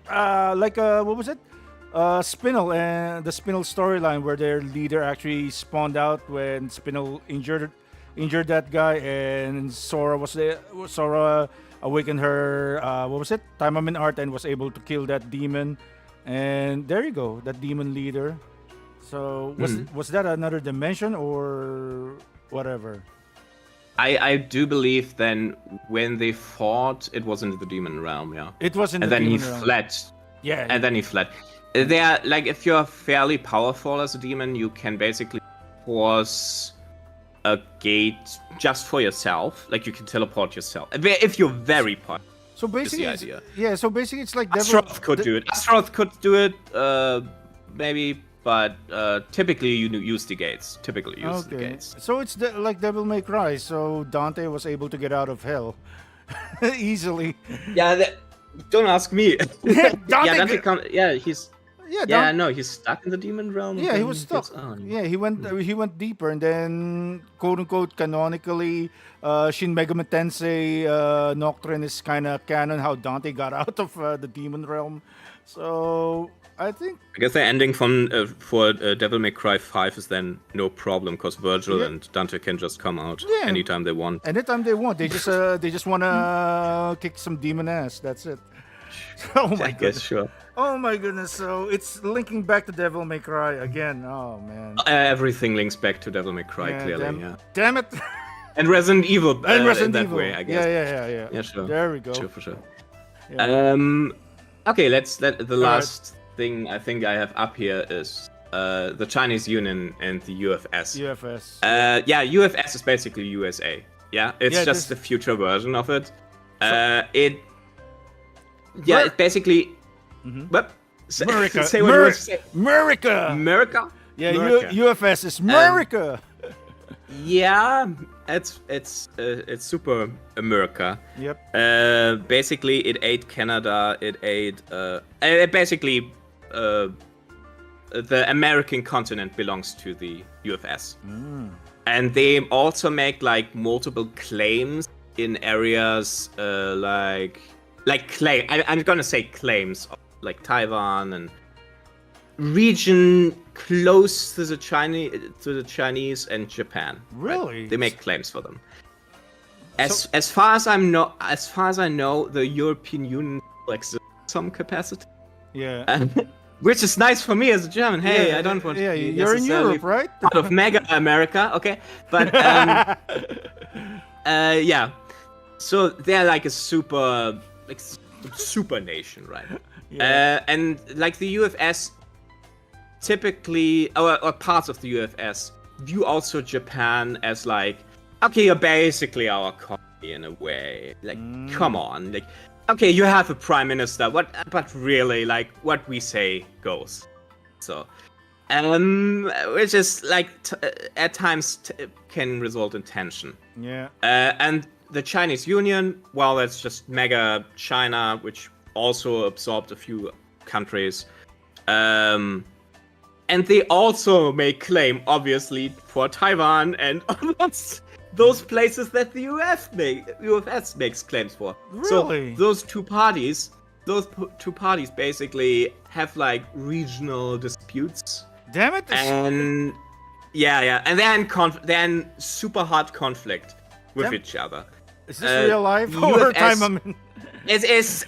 like what was it? Spinel and the Spinel storyline where their leader actually spawned out when Spinel injured that guy, and Sora awakened her Taimanin art and was able to kill that demon, and there you go, that demon leader. So was that another dimension or whatever? I do believe then when they fought, it was into the demon realm, yeah. It was in the demon realm. And then he fled. Yeah. And then he fled. There, like, if you're fairly powerful as a demon, you can basically force a gate just for yourself. Like, you can teleport yourself. If you're very powerful. So basically, the idea. Yeah, so basically it's like Astaroth could do it. Astaroth could do it, maybe, but typically you use the gates. The gates. So it's like Devil May Cry. So Dante was able to get out of hell easily. Yeah, don't ask me. Dante he's stuck in the demon realm. Yeah, he was stuck. Yeah, he went deeper, and then quote unquote canonically, Shin Megami Tensei Nocturne is kind of canon how Dante got out of the demon realm. So I guess the ending for Devil May Cry 5 is then no problem because Virgil and Dante can just come out anytime they want. Anytime they want, they just wanna kick some demon ass. That's it. Oh my goodness. Sure. Oh my goodness, so it's linking back to Devil May Cry again. Oh man. Everything links back to Devil May Cry, clearly, Damn it. And Resident Evil way, I guess. Yeah. Yeah, sure. There we go. Sure, for sure. Yeah. Okay, the last thing I think I have up here is the Chinese Union and the UFS. UFS is basically USA. Yeah, it's just the future version of it. It basically. But America. Say what you want to say. America. Yeah, UFS is America. Yeah, it's super America. Yep. Basically, it ate Canada. It ate. Basically, the American continent belongs to the UFS, and they also make like multiple claims in areas like claim. I'm gonna say claims. like Taiwan and region close to the Chinese and Japan. Really? Right? They make claims for them. As far as I know, the European Union exists some capacity. Yeah. Which is nice for me as a German. Hey, Yeah, I don't want to be you're in necessarily Europe, right? part of Mega America, okay? But yeah. So they're like a super nation, right? Yeah. And like the UFS typically, or parts of the UFS view also Japan as like, okay, you're basically our colony in a way. Like, come on, like, okay, you have a prime minister, but really, like, what we say goes. So, which is like at times can result in tension. Yeah. And the Chinese Union, well, that's just mega China, which also absorbed a few countries. And they also make claim, obviously, for Taiwan and those places that the UFS makes claims for. Really? So those two parties basically have like regional disputes. Damn it! And and they're in super hard conflict with each other. Is this real life or Taimanin? It's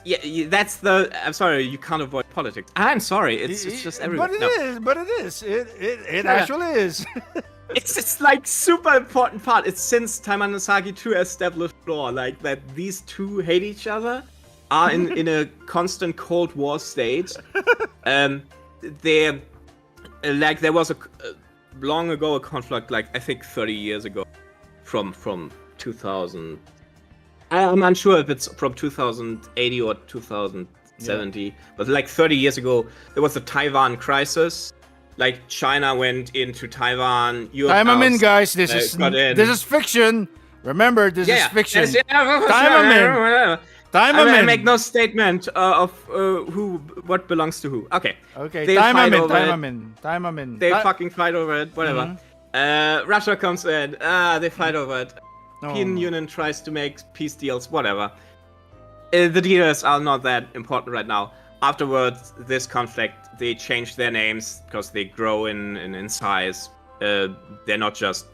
yeah, that's the. I'm sorry, you can't avoid politics. I'm sorry, it's just everywhere. But it is. It actually is. It's like super important part. It's since Taimanin and Sagi 2 established law, like that these two hate each other, are in a constant Cold War state. They like there was a long ago a conflict, like I think 30 years ago, from 2000. I'm unsure if it's from 2080 or 2070, but like 30 years ago, there was a Taiwan crisis. Like China went into Taiwan. Taimanin, guys, this is fiction. Remember, this is fiction. Taimanin. I make no statement of what belongs to who. Okay. Taimanin. They fucking fight over it. Whatever. Russia comes in. They fight over it. European Union tries to make peace deals, whatever. The deals are not that important right now. Afterwards, this conflict, they change their names because they grow in size. They're not just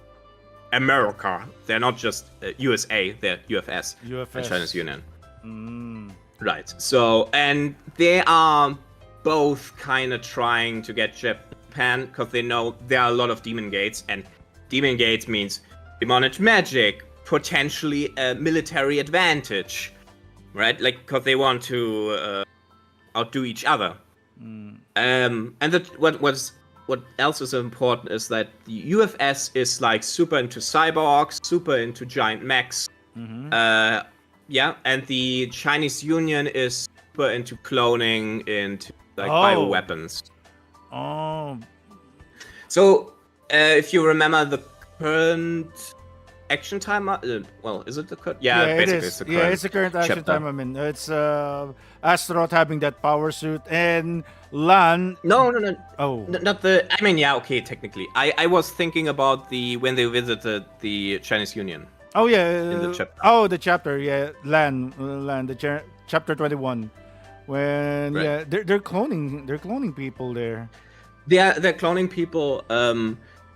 America. They're not just USA. They're UFS. And Chinese Union. Right. So, and they are both kind of trying to get Japan because they know there are a lot of demon gates, and demon gates means demonic magic, potentially a military advantage, right? Like, because they want to outdo each other. And what else is important is that the UFS is like super into cyborgs, super into giant mechs. And the Chinese Union is super into cloning, into like bioweapons. So, if you remember the current action time, well, is it the current? Yeah, basically it's the current. It's the current action time. I mean, it's Astaroth having that power suit and Lan. No. Oh, not the. I mean, yeah, okay, technically. I was thinking about when they visited the Chinese Union. Oh yeah. In the chapter. Oh, the chapter. Yeah, Lan. Chapter 21. When they're cloning people there. They're cloning people.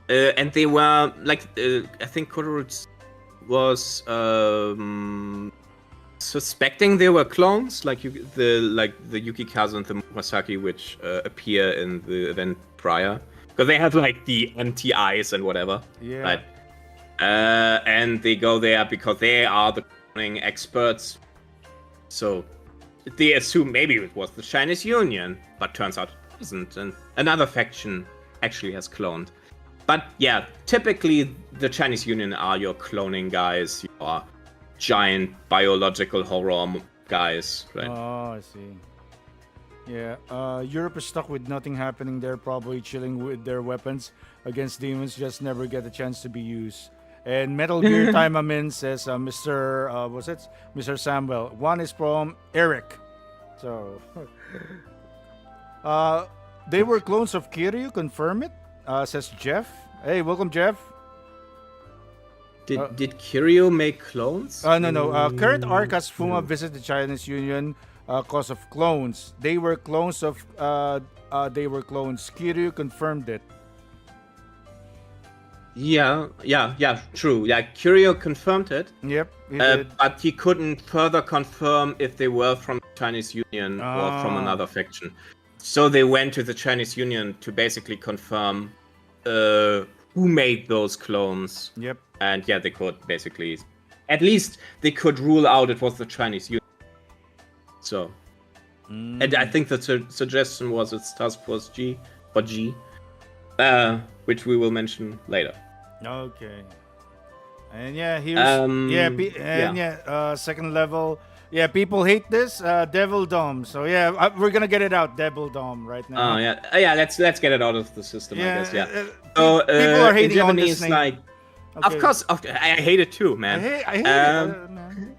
And they were like, I think Kodorutz was suspecting they were clones, like the Yukikazu and the Masaki, which appear in the event prior, because they have like the anti-eyes and whatever. Yeah. Right? And they go there because they are the cloning experts. So they assume maybe it was the Chinese Union, but turns out it wasn't, and another faction actually has cloned. But yeah, typically the Chinese Union are your cloning guys, your giant biological horror guys, right? Oh, I see. Yeah, Europe is stuck with nothing happening there, probably chilling with their weapons against demons, just never get a chance to be used. And Metal Gear Taimanin says, Mr. Samuel. One is from Eric. So, they were clones of Kiryu, confirm it? Says Jeff. Hey, welcome, Jeff. Did Kiryu make clones? No. Current arc as Fuuma visit the Chinese Union cause of clones. They were clones of. They were clones. Kiryu confirmed it. Yeah, true. Yeah, Curio confirmed it, Yep, he did. but he couldn't further confirm if they were from the Chinese Union or from another faction. So they went to the Chinese Union to basically confirm who made those clones. Yep. And yeah, they could basically, at least they could rule out it was the Chinese Union. So, and I think the suggestion was it's Task Force G, or G, which we will mention later. Okay. And yeah, here's second level. Yeah, people hate this Devil Dome. So yeah, we're gonna get it out, Devil Dome, right now. Oh yeah. Let's get it out of the system. Yeah, I guess. Yeah. So people are hating in on this Japanese, name. like, Okay. of course, I hate it too, man. I hate it, man.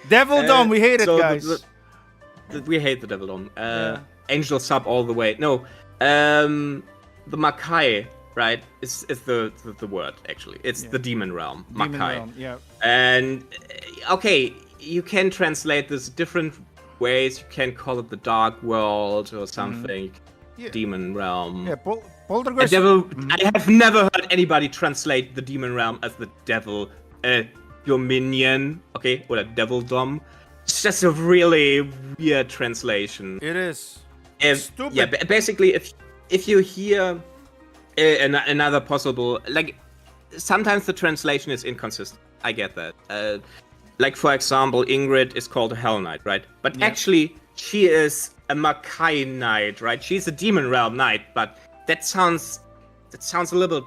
Devil Dome, we hate it, so guys. We hate the Devil Dome. Angel Sub all the way. No, the Makai, right? Is the word actually? It's the Demon Realm. Demon Makai. Realm, yeah. And okay, you can translate this different ways. You can call it the Dark World or something. Yeah. Demon Realm. Yeah, Poltergeist. I have never heard anybody translate the Demon Realm as the Devil Dominion, okay, or a Devil Dom. It's just a really weird translation. It is. Stupid. Yeah, basically, if you hear another possible, like, sometimes the translation is inconsistent. I get that. Like, for example, Ingrid is called a Hell Knight, right? But actually, she is a Makai Knight, right? She's a Demon Realm Knight, but that sounds a little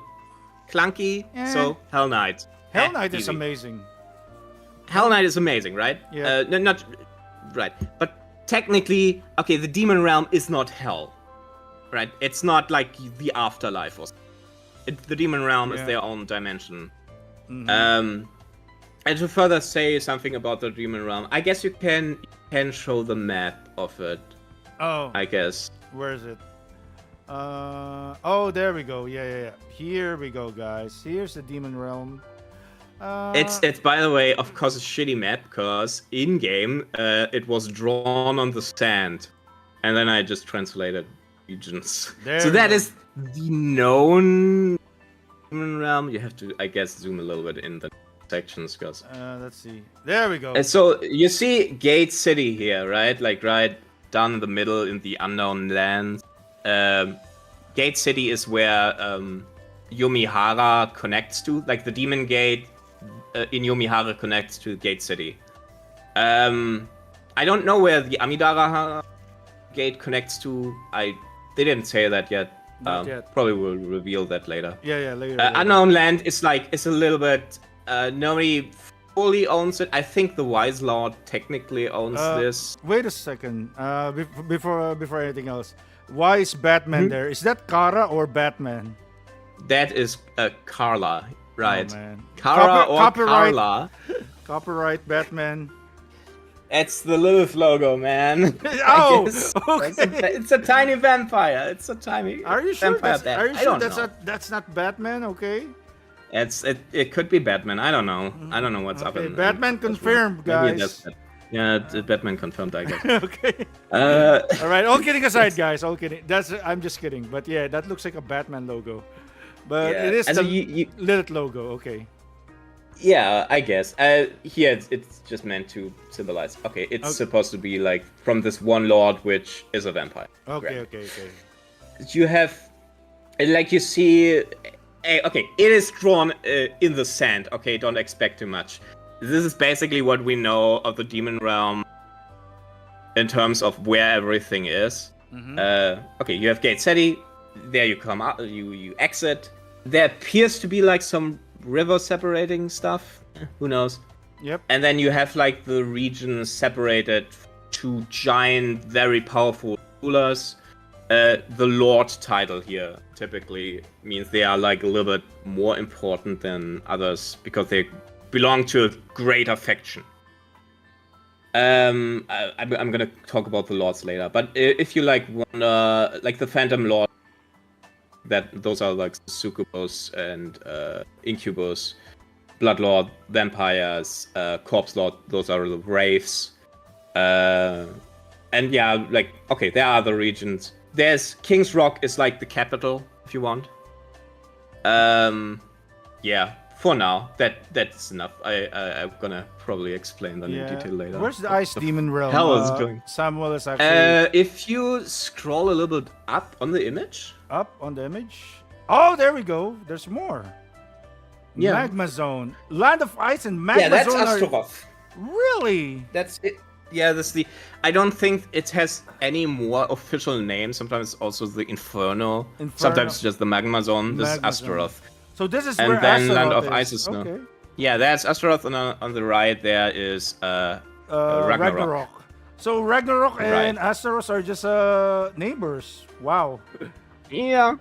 clunky. So Hell Knight. Hell Knight is easy. amazing. Hell Knight is amazing, right? Yeah. Not right, but technically, okay, the Demon Realm is not Hell, right? It's not like the afterlife or something. The Demon Realm is their own dimension. Mm-hmm. And to further say something about the Demon Realm, I guess you can show the map of it. Oh. I guess. Where is it? Oh, there we go. Yeah. Here we go, guys. Here's the Demon Realm. It's by the way, of course, a shitty map because in game it was drawn on the sand, and then I just translated regions. So that is the known Demon Realm. You have to, I guess, zoom a little bit in the sections because. Let's see. There we go. So you see Gate City here, right? Like right down in the middle in the unknown lands. Gate City is where Yomihara connects to, like the Demon Gate. In Yomihara connects to Gate City. I don't know where the Amidara Gate connects to. They didn't say that yet. Not yet. Probably will reveal that later. Yeah, later. Unknown Land is a little bit. Nobody fully owns it. I think the Wise Lord technically owns this. Wait a second. Before anything else, why is Batman there? Is that Kara or Batman? That is Carla. Right. Oh, man. Kara or copyright. Carla. Copyright Batman. It's the Lilith logo, man. Oh, okay. It's a tiny vampire. It's a tiny. Are you sure? Vampire That's not Batman? Okay. It could be Batman. I don't know. I don't know what's up. Batman confirmed, guys. Batman confirmed, I guess. Okay. All right. All kidding aside, guys. All kidding. I'm just kidding. But yeah, that looks like a Batman logo. But it is the Lilith logo. Okay. Yeah, I guess. Here it's just meant to symbolize. Okay, it's supposed to be like from this one lord, which is a vampire. Okay. You have, like you see, okay, it is drawn in the sand. Okay, don't expect too much. This is basically what we know of the Demon Realm in terms of where everything is. Okay, you have Gate City. There you come out. You exit. There appears to be like some river separating stuff. Who knows? Yep. And then you have like the region separated to giant, very powerful rulers. The Lord title here typically means they are like a little bit more important than others because they belong to a greater faction. I'm gonna talk about the lords later, but if you like wanna, like the Phantom Lord, those are like Succubus and Incubus, Blood Lord, Vampires, Corpse Lord, those are the Wraiths. And yeah, like, okay, there are other regions. There's King's Rock is like the capital, if you want. Yeah, for now, that's enough. I'm gonna probably explain that in detail later. Where's the Ice Demon Realm? Hell is going. Samuel is actually If you scroll a little bit up on the image. up on the image. Oh, there we go. There's more. Yeah. Magma Zone, Land of Ice, and Magma Yeah, that's Zone. Astaroth. Really? That's it. Yeah, that's the. I don't think it has any more official names. Sometimes also the Inferno. Sometimes just the Magma Zone. This is Magma Astaroth. So this is And where then Astaroth Land of is. Ice is no. Okay. Yeah, that's Astaroth, and on the right there is Ragnarok. So Ragnarok and Right. Astaroth are just neighbors. Wow. Yeah,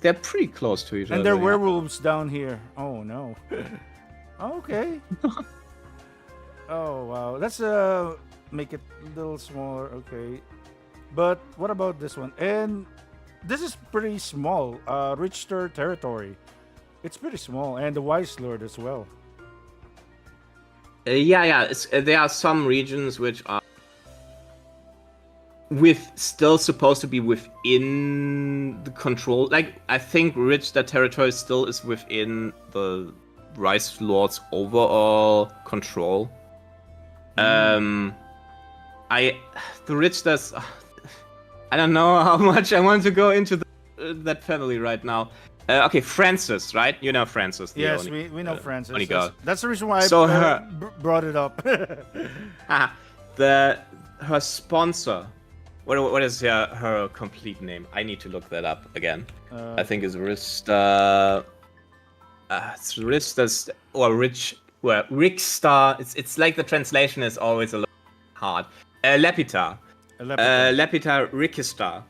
they're pretty close to each other. And they're yeah. werewolves down here. Oh no. Okay. Oh wow. Let's make it a little smaller. Okay. But what about this one? And this is pretty small. Richter territory. It's pretty small, and the Wise Lord as well. Yeah. There are some regions which are still supposed to be within the control. Like, I think Richter territory still is within the Rice Lord's overall control. The Richters. I don't know how much I want to go into that family right now. Okay, Francis, right? You know Francis. The Yes, only, we know Francis. only girl. That's the reason why So I brought it up. Her sponsor. What is her complete name? I need to look that up again. I think it's Rista. It's Rista or Rich. Well, Rickstar. It's like the translation is always a little hard. Lepita. Lepita Rikistar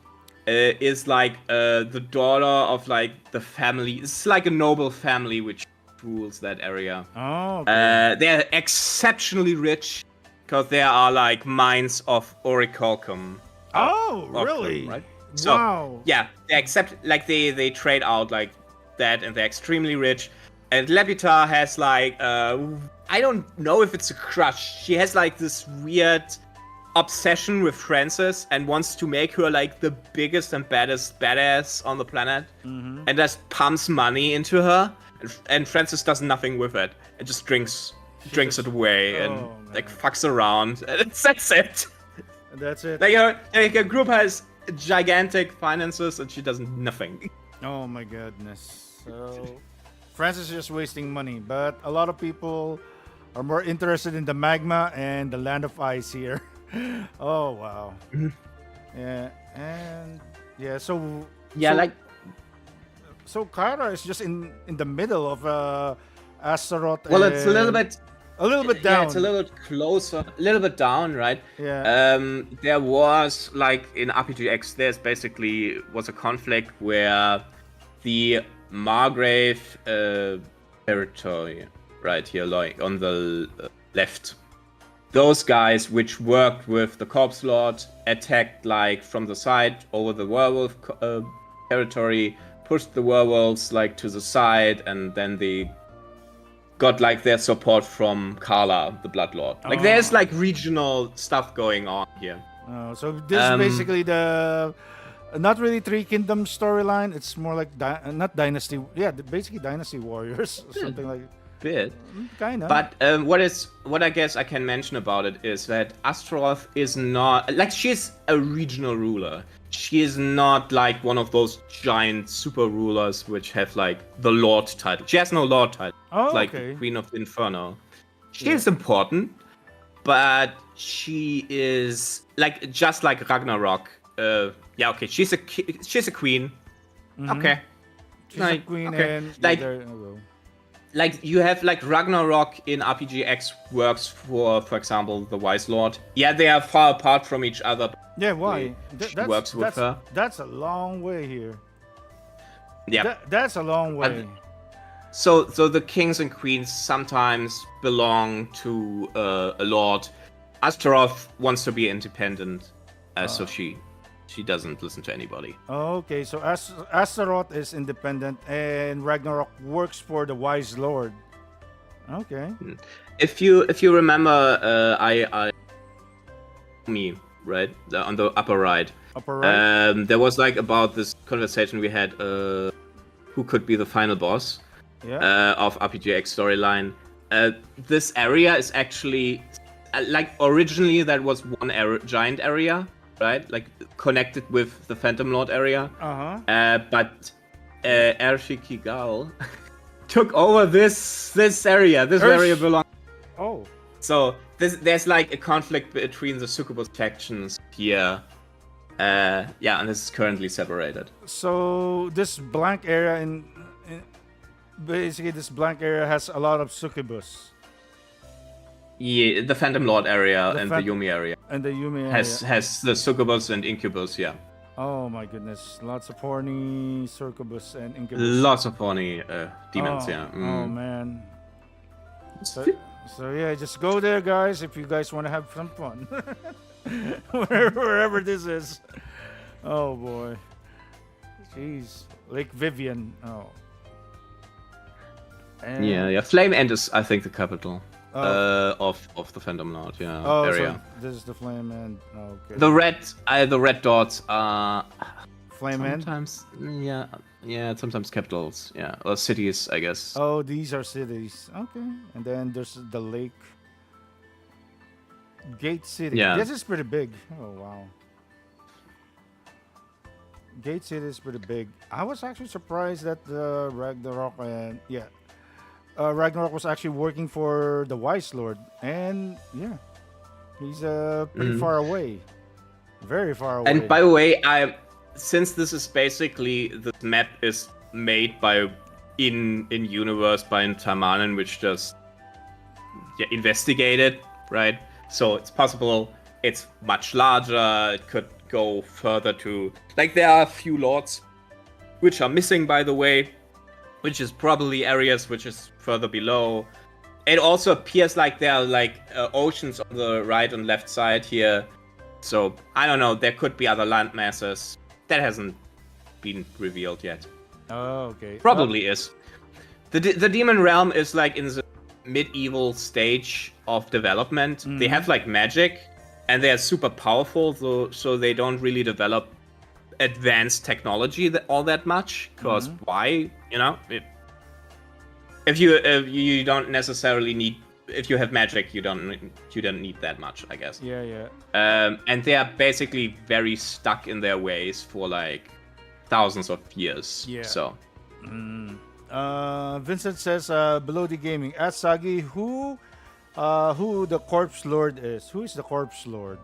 is like the daughter of like the family. It's like a noble family which rules that area. Oh. Okay. They're exceptionally rich because there are like mines of orichalcum. Oh, really? Right? So, Wow. yeah, they trade out like that, and they're extremely rich. And Lepita has like I don't know if it's a crush. She has like this weird obsession with Frances and wants to make her like the biggest and baddest badass on the planet, and just pumps money into her. And Frances does nothing with it. It just drinks it away and like fucks around. And that's it. That's it. Like her group has gigantic finances and she does nothing. Oh my goodness. So Francis is just wasting money, but a lot of people are more interested in the magma and the Land of Ice here. Oh wow. Yeah, and yeah, so Kyra is just in the middle of Astaroth. Well, it's a little bit down. Yeah, it's a little bit closer, a little bit down, right? Yeah. There was like in RPGX, was a conflict where the Margrave territory, right here, like on the left, those guys which worked with the Corpse Lord attacked like from the side over the werewolf territory, pushed the werewolves like to the side, and then they got like their support from Karla, the Blood Lord. Like there's like regional stuff going on here. So this is basically the not really Three Kingdoms storyline. It's more like not Dynasty. Yeah, basically Dynasty Warriors, something like. Bit. Kind of. But what I guess I can mention about it is that Astaroth is not like, she's a regional ruler. She is not like one of those giant super rulers which have like the Lord title. She has no Lord title. Like the Queen of the Inferno. She is important, but she is like just like Ragnarok. She's a queen. Okay. She's a queen, and like you have like Ragnarok in RPGX works for example, the Wise Lord. Yeah, they are far apart from each other. Yeah, why? Works with her. That's a long way here. Yeah, that's a long way. So the kings and queens sometimes belong to a lord. Astaroth wants to be independent, so she doesn't listen to anybody. Okay, so Astaroth is independent, and Ragnarok works for the Wise Lord. Okay. If you remember, me, right? On the upper right. Upper right. There was like about this conversation we had. Who could be the final boss? Yeah. Of RPGX storyline. This area is actually like originally that was one giant area, right? Like connected with the Phantom Lord area. But Ershkigal took over this area. This area belongs. Oh. So there's like a conflict between the Succubus factions here. And this is currently separated. So this blank area basically this blank area has a lot of succubus. Yeah, the Phantom Lord area and the Yumi area. And the Yumi area has the Succubus and Incubus, yeah. Oh my goodness. Lots of horny succubus and incubus. Lots of horny demons, yeah. Oh man. So yeah, just go there, guys, if you guys want to have some fun. Wherever this is. Oh boy. Jeez. Lake Vivian. Oh. And Yeah. Flame End is, I think, the capital of the Phantom Lord, area. So this is the Flame End. Okay. The red dots are Flame End? sometimes, sometimes capitals, or cities, I guess. Oh, these are cities. Okay. And then there's the lake. Gate City. Yeah. This is pretty big. Oh wow. Gate City is pretty big. I was actually surprised that the Ragnarok Ragnarok was actually working for the Wise Lord, and he's pretty far away, very far away. And by the way, since this is basically the map is made in universe by Taimanin, which just investigated, right? So it's possible it's much larger. It could go further to there are a few lords which are missing, by the way, which is probably areas which is further below. It also appears like there are oceans on the right and left side here. So I don't know. There could be other land masses that hasn't been revealed yet. Oh, okay. Probably is. The demon realm is in the medieval stage of development. They have magic, and they are super powerful, so they don't really develop advanced technology all that much. Because why? If you don't necessarily need, if you have magic, you don't need that much, I guess. Yeah. And they are basically very stuck in their ways for thousands of years. Yeah. So. Vincent says, BellowD Gaming, ask Sagi who the Corpse Lord is. Who is the Corpse Lord?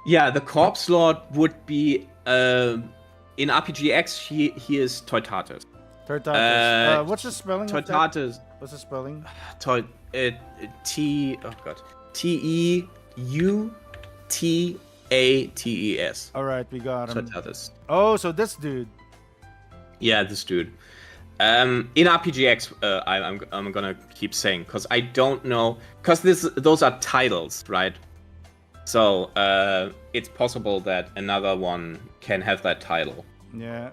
Yeah, the Corpse Lord would be in RPGX. He is Teutatis. Teutatis. What's the spelling? Teutatis. What's the spelling? Teuttates. All right, we got him. Teutatis. Oh, so this dude. Yeah, this dude. In RPGX, I'm gonna keep saying, because I don't know, because those are titles, right? So it's possible that another one can have that title. Yeah,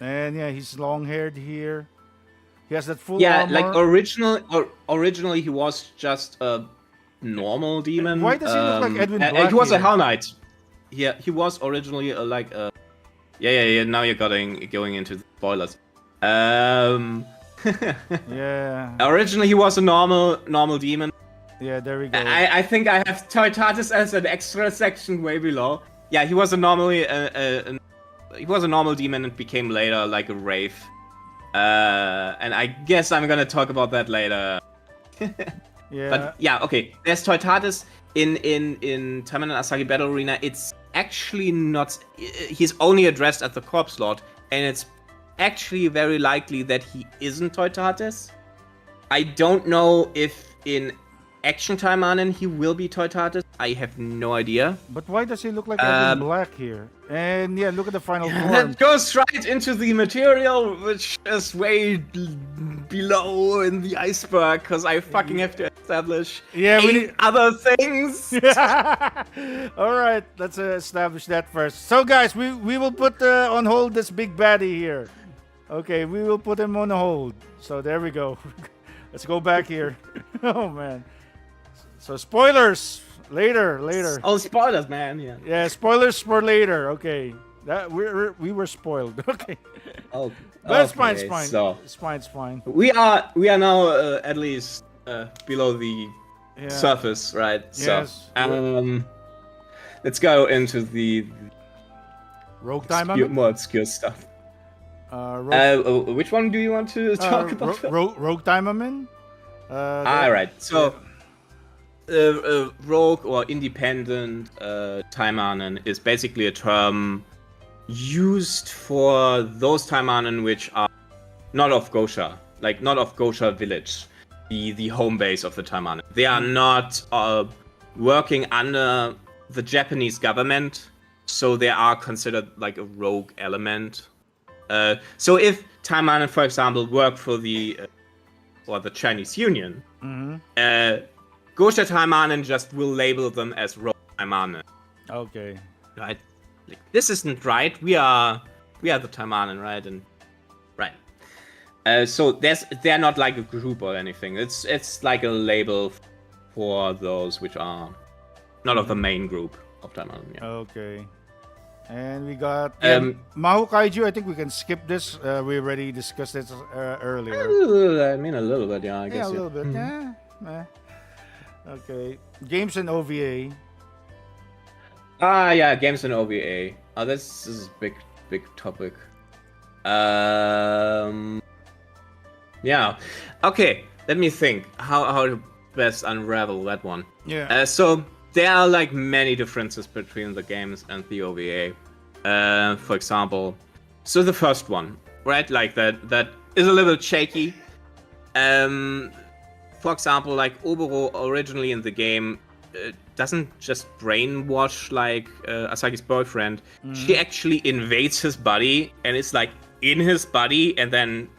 and he's long-haired here. He has that full armor. Originally he was just a normal demon. Why does he look like Edwin? And he was a Hell Knight. Yeah, he was originally Now you're going into the spoilers. Originally he was a normal demon. Yeah, there we go. I think I have Teutatis as an extra section way below. Yeah, he was he was a normal demon and became later a wraith. And I guess I'm gonna talk about that later. Yeah. But okay. There's Teutatis in Taimanin Asagi Battle Arena. It's actually not. He's only addressed as the Corpse Lord, and it's actually very likely that he isn't Teutatis. I don't know if in Action Taimanin he will be Teutatis. I have no idea. But why does he look like Edwin Black here? And look at the final form. That goes right into the material, which is way below in the iceberg, because I fucking have to establish we need other things. All right, let's establish that first. So guys, we will put on hold this big baddie here. Okay, we will put him on hold. So there we go. Let's go back here. Oh man. So spoilers later. Oh, spoilers, man. Yeah. Yeah, spoilers for later. Okay, that we were spoiled. Okay, Oh, but it's fine. It's okay, fine. So It's fine. It's fine. we are now at least below the Yeah. surface, right? Yes. So let's go into the Rogue Taimanin. more obscure stuff. Which one do you want to talk about? Rogue Taimanin. All right. So, rogue or independent Taimanin is basically a term used for those Taimanin which are not of Gosha, like not of Gosha village, the home base of the Taimanin. They are not working under the Japanese government, so they are considered like a rogue element. So if Taimanin, for example, work for the Chinese Union, Gosha Taimanin just will label them as rogue Taimanin. Okay. Right? Like, this isn't right. We are the Taimanin, right? And right. So they're not like a group or anything. It's like a label for those which are not of the main group of Taimanin. Yeah. Okay. And we got Mahu Kaiju. I think we can skip this. We already discussed this earlier. I mean, a little bit, yeah. I guess. Yeah, a little bit. Yeah. Okay. Games and OVA. Yeah, games and OVA. Oh, this is a big topic. Yeah. Okay, let me think. How to best unravel that one. Yeah. So there are like many differences between the games and the OVA. For example, so the first one, right? Like that is a little shaky. For example, like Oboro originally in the game doesn't just brainwash like Asagi's boyfriend. She actually invades his body and is like in his body and then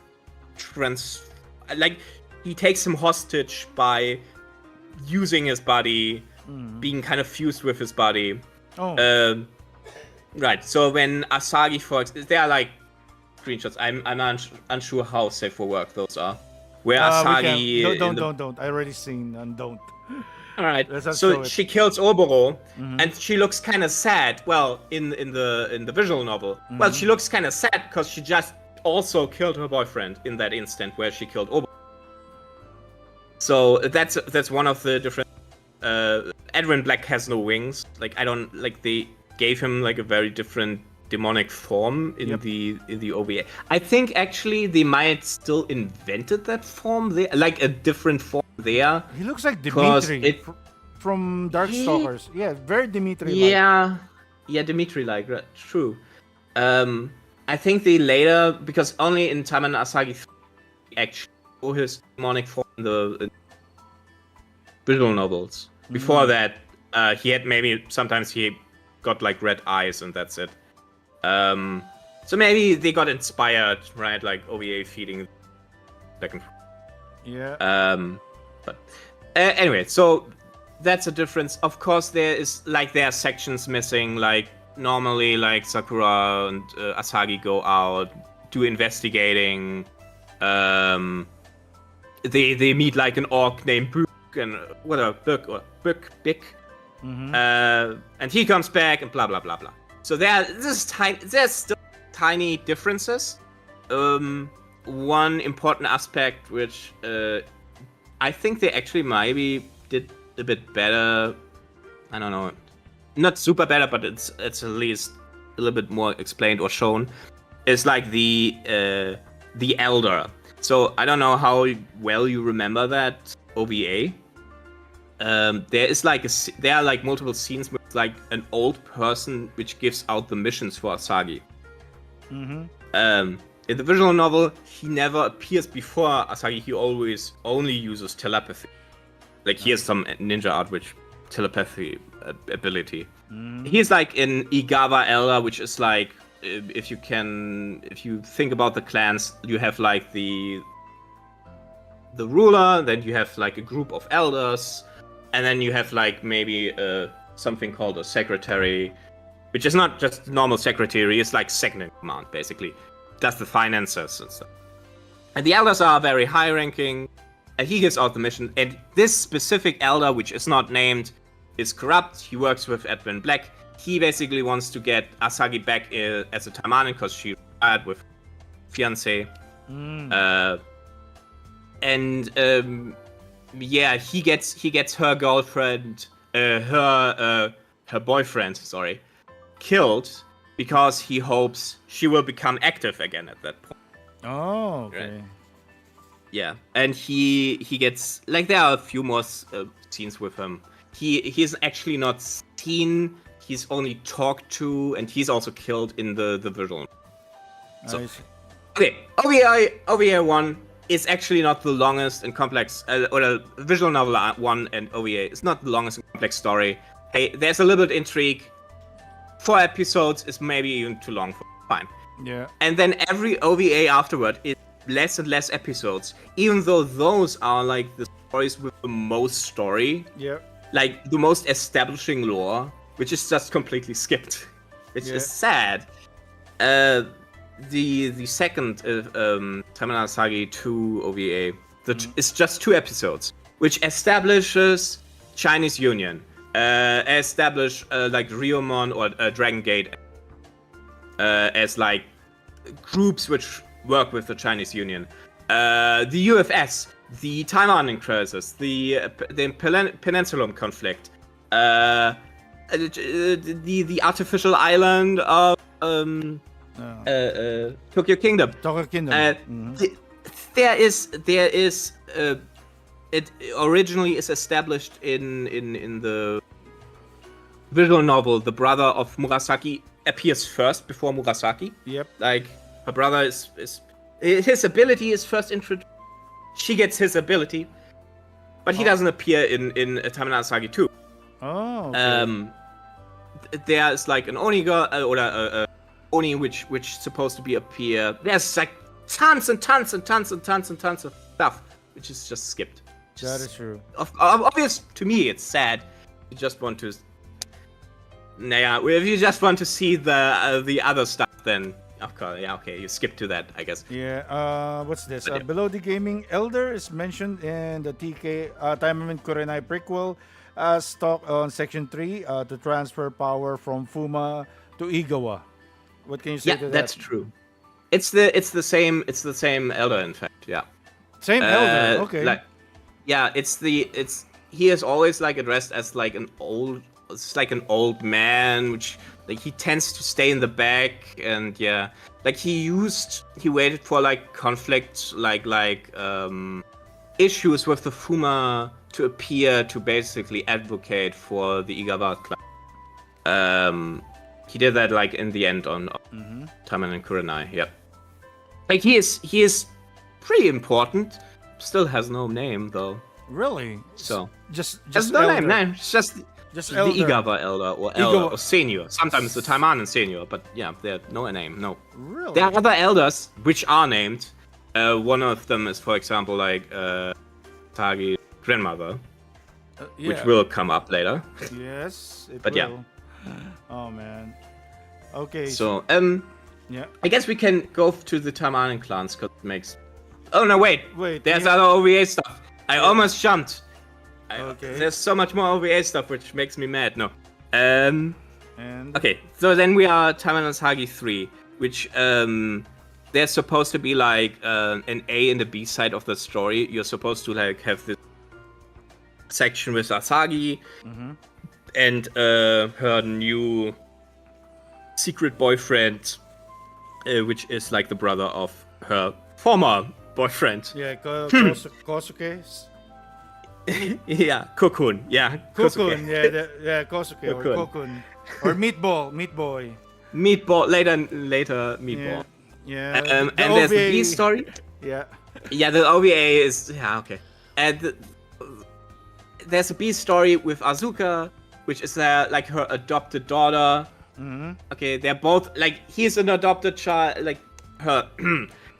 he takes him hostage by using his body, being kind of fused with his body. Right. So when Asagi, for example, they are like screenshots. I'm unsure how safe for work those are. Where Asagi don't. I already seen and don't. All right. So she kills Oboro, and she looks kind of sad. Well, in the visual novel, well, she looks kind of sad because she just also killed her boyfriend in that instant where she killed Oboro. So that's one of the different. Edwin Black has no wings. Like they gave him like a very different demonic form in the OVA. I think actually they might still invented that form there, like a different form there. He looks like Dimitri from Darkstalkers. Yeah, very Dimitri-like. Yeah, Dimitri-like. Right, true. I think they later, because only in Taimanin Asagi actually saw his demonic form in the visual novels. Before that, he had sometimes he got like red eyes and that's it. So maybe they got inspired, right? Like OVA feeding back and forth. Yeah. But anyway, so that's a difference. Of course, there are sections missing. Like normally, like Sakura and Asagi go out, do investigating. They meet like an orc named Book and Bick. And he comes back and blah blah blah blah. So there's still tiny differences. One important aspect which I think they actually maybe did a bit better. I don't know, not super better, but it's at least a little bit more explained or shown. Is like the elder. So I don't know how well you remember that OVA. There are like multiple scenes with like an old person which gives out the missions for Asagi. In the visual novel, he never appears before Asagi. He always only uses telepathy. Like he has some ninja art which telepathy ability. He's like in Igawa Elder, which is like if you think about the clans, you have like the ruler, then you have like a group of elders. And then you have like maybe something called a secretary, which is not just normal secretary, it's like second in command, basically. Does the finances and stuff. And the elders are very high ranking, he gives out the mission, and this specific elder, which is not named, is corrupt. He works with Edwin Black. He basically wants to get Asagi back as a Taimanin because she retired with fiance. He gets her girlfriend, her boyfriend, sorry, killed because he hopes she will become active again at that point. Oh, okay. Right. Yeah, and he gets, like, there are a few more scenes with him. He's actually not seen. He's only talked to, and he's also killed in the visual. So, okay, OVA 1 is actually not the longest and complex, or the visual novel 1 and OVA is not the longest and complex story. Hey, there's a little bit intrigue. 4 episodes is maybe even too long for fine. Yeah. And then every OVA afterward is less and less episodes, even though those are like the stories with the most story. Yeah. Like the most establishing lore, which is just completely skipped, which is sad. The second Taimanin Sagi 2 OVA is just 2 episodes, which establishes Chinese Union, establish like Ryomon or Dragon Gate as like groups which work with the Chinese Union. The UFS, the Taimanin crisis, the Peninsular conflict, the artificial island of Tokyo Kingdom. Tokyo Kingdom. It originally is established in the visual novel. The brother of Murasaki appears first before Murasaki. Yep. Like, her brother is his ability is first introduced. She gets his ability, but he doesn't appear in Taimanin Sagi 2. Oh. Okay. There is like an Oni girl or a Oni which supposed to be appear. There's like tons and tons and tons and tons and tons of stuff which is just skipped. That is true. Obvious to me, it's sad. You just want to. If you just want to see the other stuff, then okay, you skip to that, I guess. Yeah. What's this? BellowD Gaming Elder is mentioned in the TK Taimanin Kurenai prequel as talk on Section 3 to transfer power from Fuuma to Igawa. What can you say to that? Yeah, that's true. It's the same elder, in fact. Yeah. Same elder. Okay. He is always like addressed as like an old man, which like he tends to stay in the back, and like he waited for like conflict, like issues with the Fuuma to appear to basically advocate for the Igawa clan. He did that like in the end on Taimanin Kurenai. Yep. Like he is pretty important. Still has no name though. Really? So just no elder. name. It's just the Igawa elder or senior. Sometimes the Taimanin senior, but yeah, there's no name. No. Really? There are other elders which are named. One of them is, for example, like Sagi's grandmother, which will come up later. Yes, it but will. Yeah. Oh man. Okay. So yeah. I guess we can go to the Taimanin clans because it makes. Oh no! Wait. There's yeah. other OVA stuff. I almost jumped. Okay. There's so much more OVA stuff which makes me mad. No. And Okay. So then we are Taimanin Sagi 3, which there's supposed to be like an A and a B side of the story. You're supposed to like have this section with Asagi and her new secret boyfriend, which is like the brother of her former boyfriend. Yeah, Kosuke. Yeah, Kokun. Yeah, Kokun. Yeah, Kosuke or Kokun or Meat Boy. Meatball later Meatball. Yeah. And there's the B story. Yeah. Yeah, the OVA is okay. And there's a B story with Asuka, which is like her adopted daughter. Okay, they're both like he's an adopted child. Like her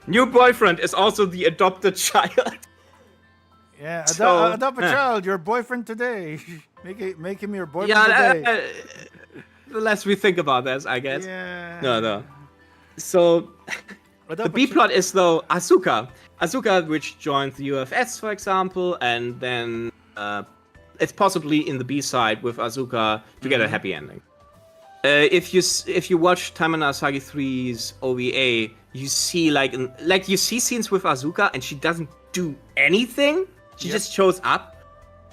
new boyfriend is also the adopted child. Yeah, So, adopt a child, your boyfriend today. Make him your boyfriend today. The less we think about this, I guess. Yeah. No. So The B plot is though Asuka, which joined the UFS, for example, and then it's possibly in the B side with Asuka to get a happy ending. If you watch Taimanin Asagi 3's OVA, you see like you see scenes with Asuka and she doesn't do anything. She just shows up,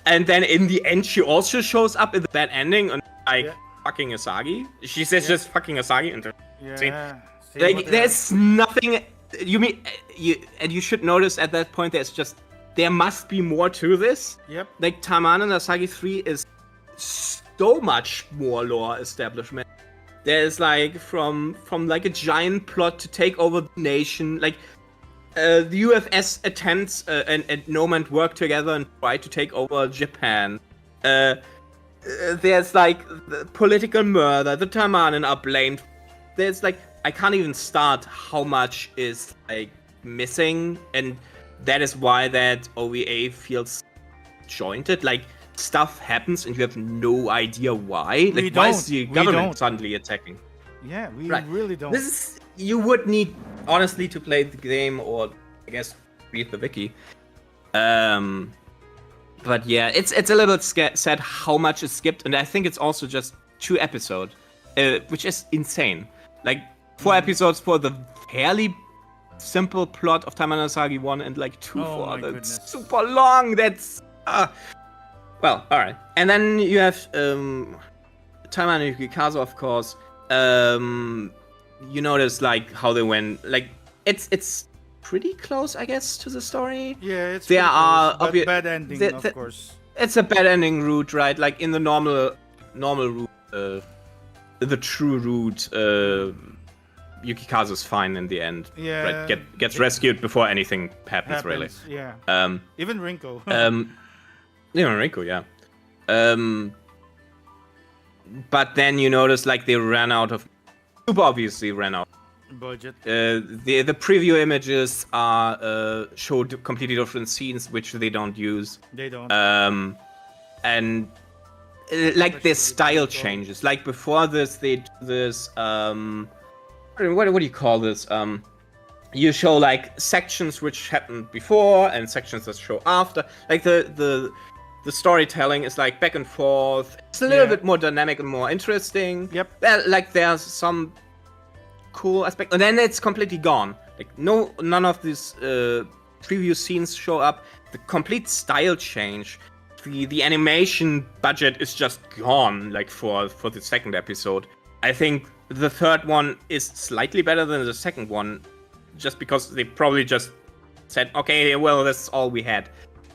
and then in the end she also shows up in the bad ending and fucking Asagi. She says just fucking Asagi and like there's nothing. You should notice at that point there must be more to this. Yep. Like Taimanin Asagi 3 is so much more lore establishment. There's like from like a giant plot to take over the nation. Like the UFS attempts and Nomad work together and try to take over Japan. There's like the political murder. The Taimanin are blamed. There's like I can't even start how much is like missing, and that is why that OVA feels jointed. Like stuff happens and you have no idea why. Like why is the government suddenly attacking? Yeah, we really don't. You would need honestly to play the game or I guess read the wiki. But yeah, it's a little bit sad how much is skipped, and I think it's also just 2 episodes, which is insane. Like 4 episodes for the fairly simple plot of Taimanin Asagi 1 and like 2 for the super long. That's well, alright. And then you have TaimaninWiki, of course. You notice like how they went like it's pretty close, I guess, to the story. Yeah, it's there are bad ending, of course. It's a bad ending route, right? Like in the normal route, the true route, Yukikazu's fine in the end. Yeah. Right? Gets rescued before anything happens, really. Yeah. Even Rinko. Even Rinko, yeah. But then you notice like they ran out of super obviously ran out budget. The preview images are showed completely different scenes which they don't use. They don't. And like their style changes. Like before this, they do this. What do you call this? You show like sections which happened before and sections that show after. Like the storytelling is like back and forth. It's a little bit more dynamic and more interesting. Yep. Like there's some cool aspect, and then it's completely gone. Like none of these preview scenes show up. The complete style change. The animation budget is just gone. Like for the second episode, I think the third one is slightly better than the second one, just because they probably just said, okay, well, that's all we had.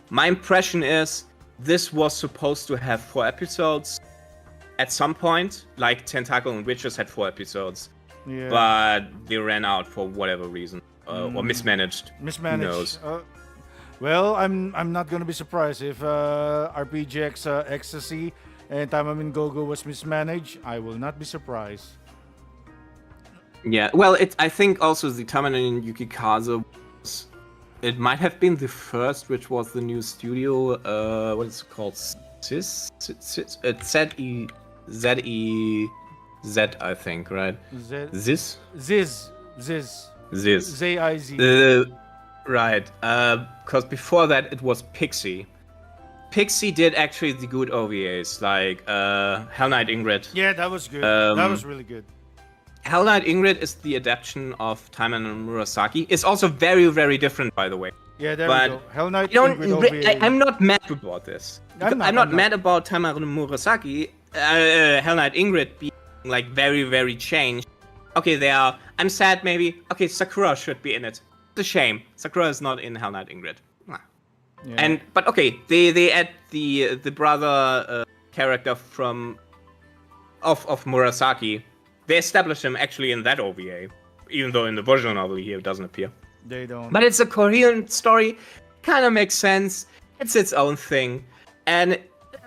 My impression is this was supposed to have 4 episodes at some point, like Tentacle and Witches had 4 episodes. Yeah. But they ran out for whatever reason, or mismanaged. Mismanaged. Who knows? Well, I'm not gonna be surprised if RPGX Ecstasy and Taimanin Gogo was mismanaged. I will not be surprised. Yeah, well, I think also the Taimanin Yukikazu, it might have been the first, which was the new studio. What is it called? It's Z, I think, right? Ziz. Z-I-Z. Right. Because before that, it was Pixie. Pixie did actually the good OVAs, like Hell Knight Ingrid. Yeah, that was good. That was really good. Hell Knight Ingrid is the adaptation of Taimanin Murasaki. It's also very, very different, by the way. Yeah, there we go. Hell Knight Ingrid OVA. I'm not mad about this. I'm not mad about Taimanin Murasaki. Hell Knight Ingrid being like very, very changed. Okay, I'm sad maybe. Okay, Sakura should be in it. It's a shame. Sakura is not in Hell Knight Ingrid. Yeah. But okay, they add the brother character of Murasaki. They establish him actually in that OVA, even though in the visual novel he doesn't appear. They don't. But it's a coherent story. Kind of makes sense. It's its own thing, and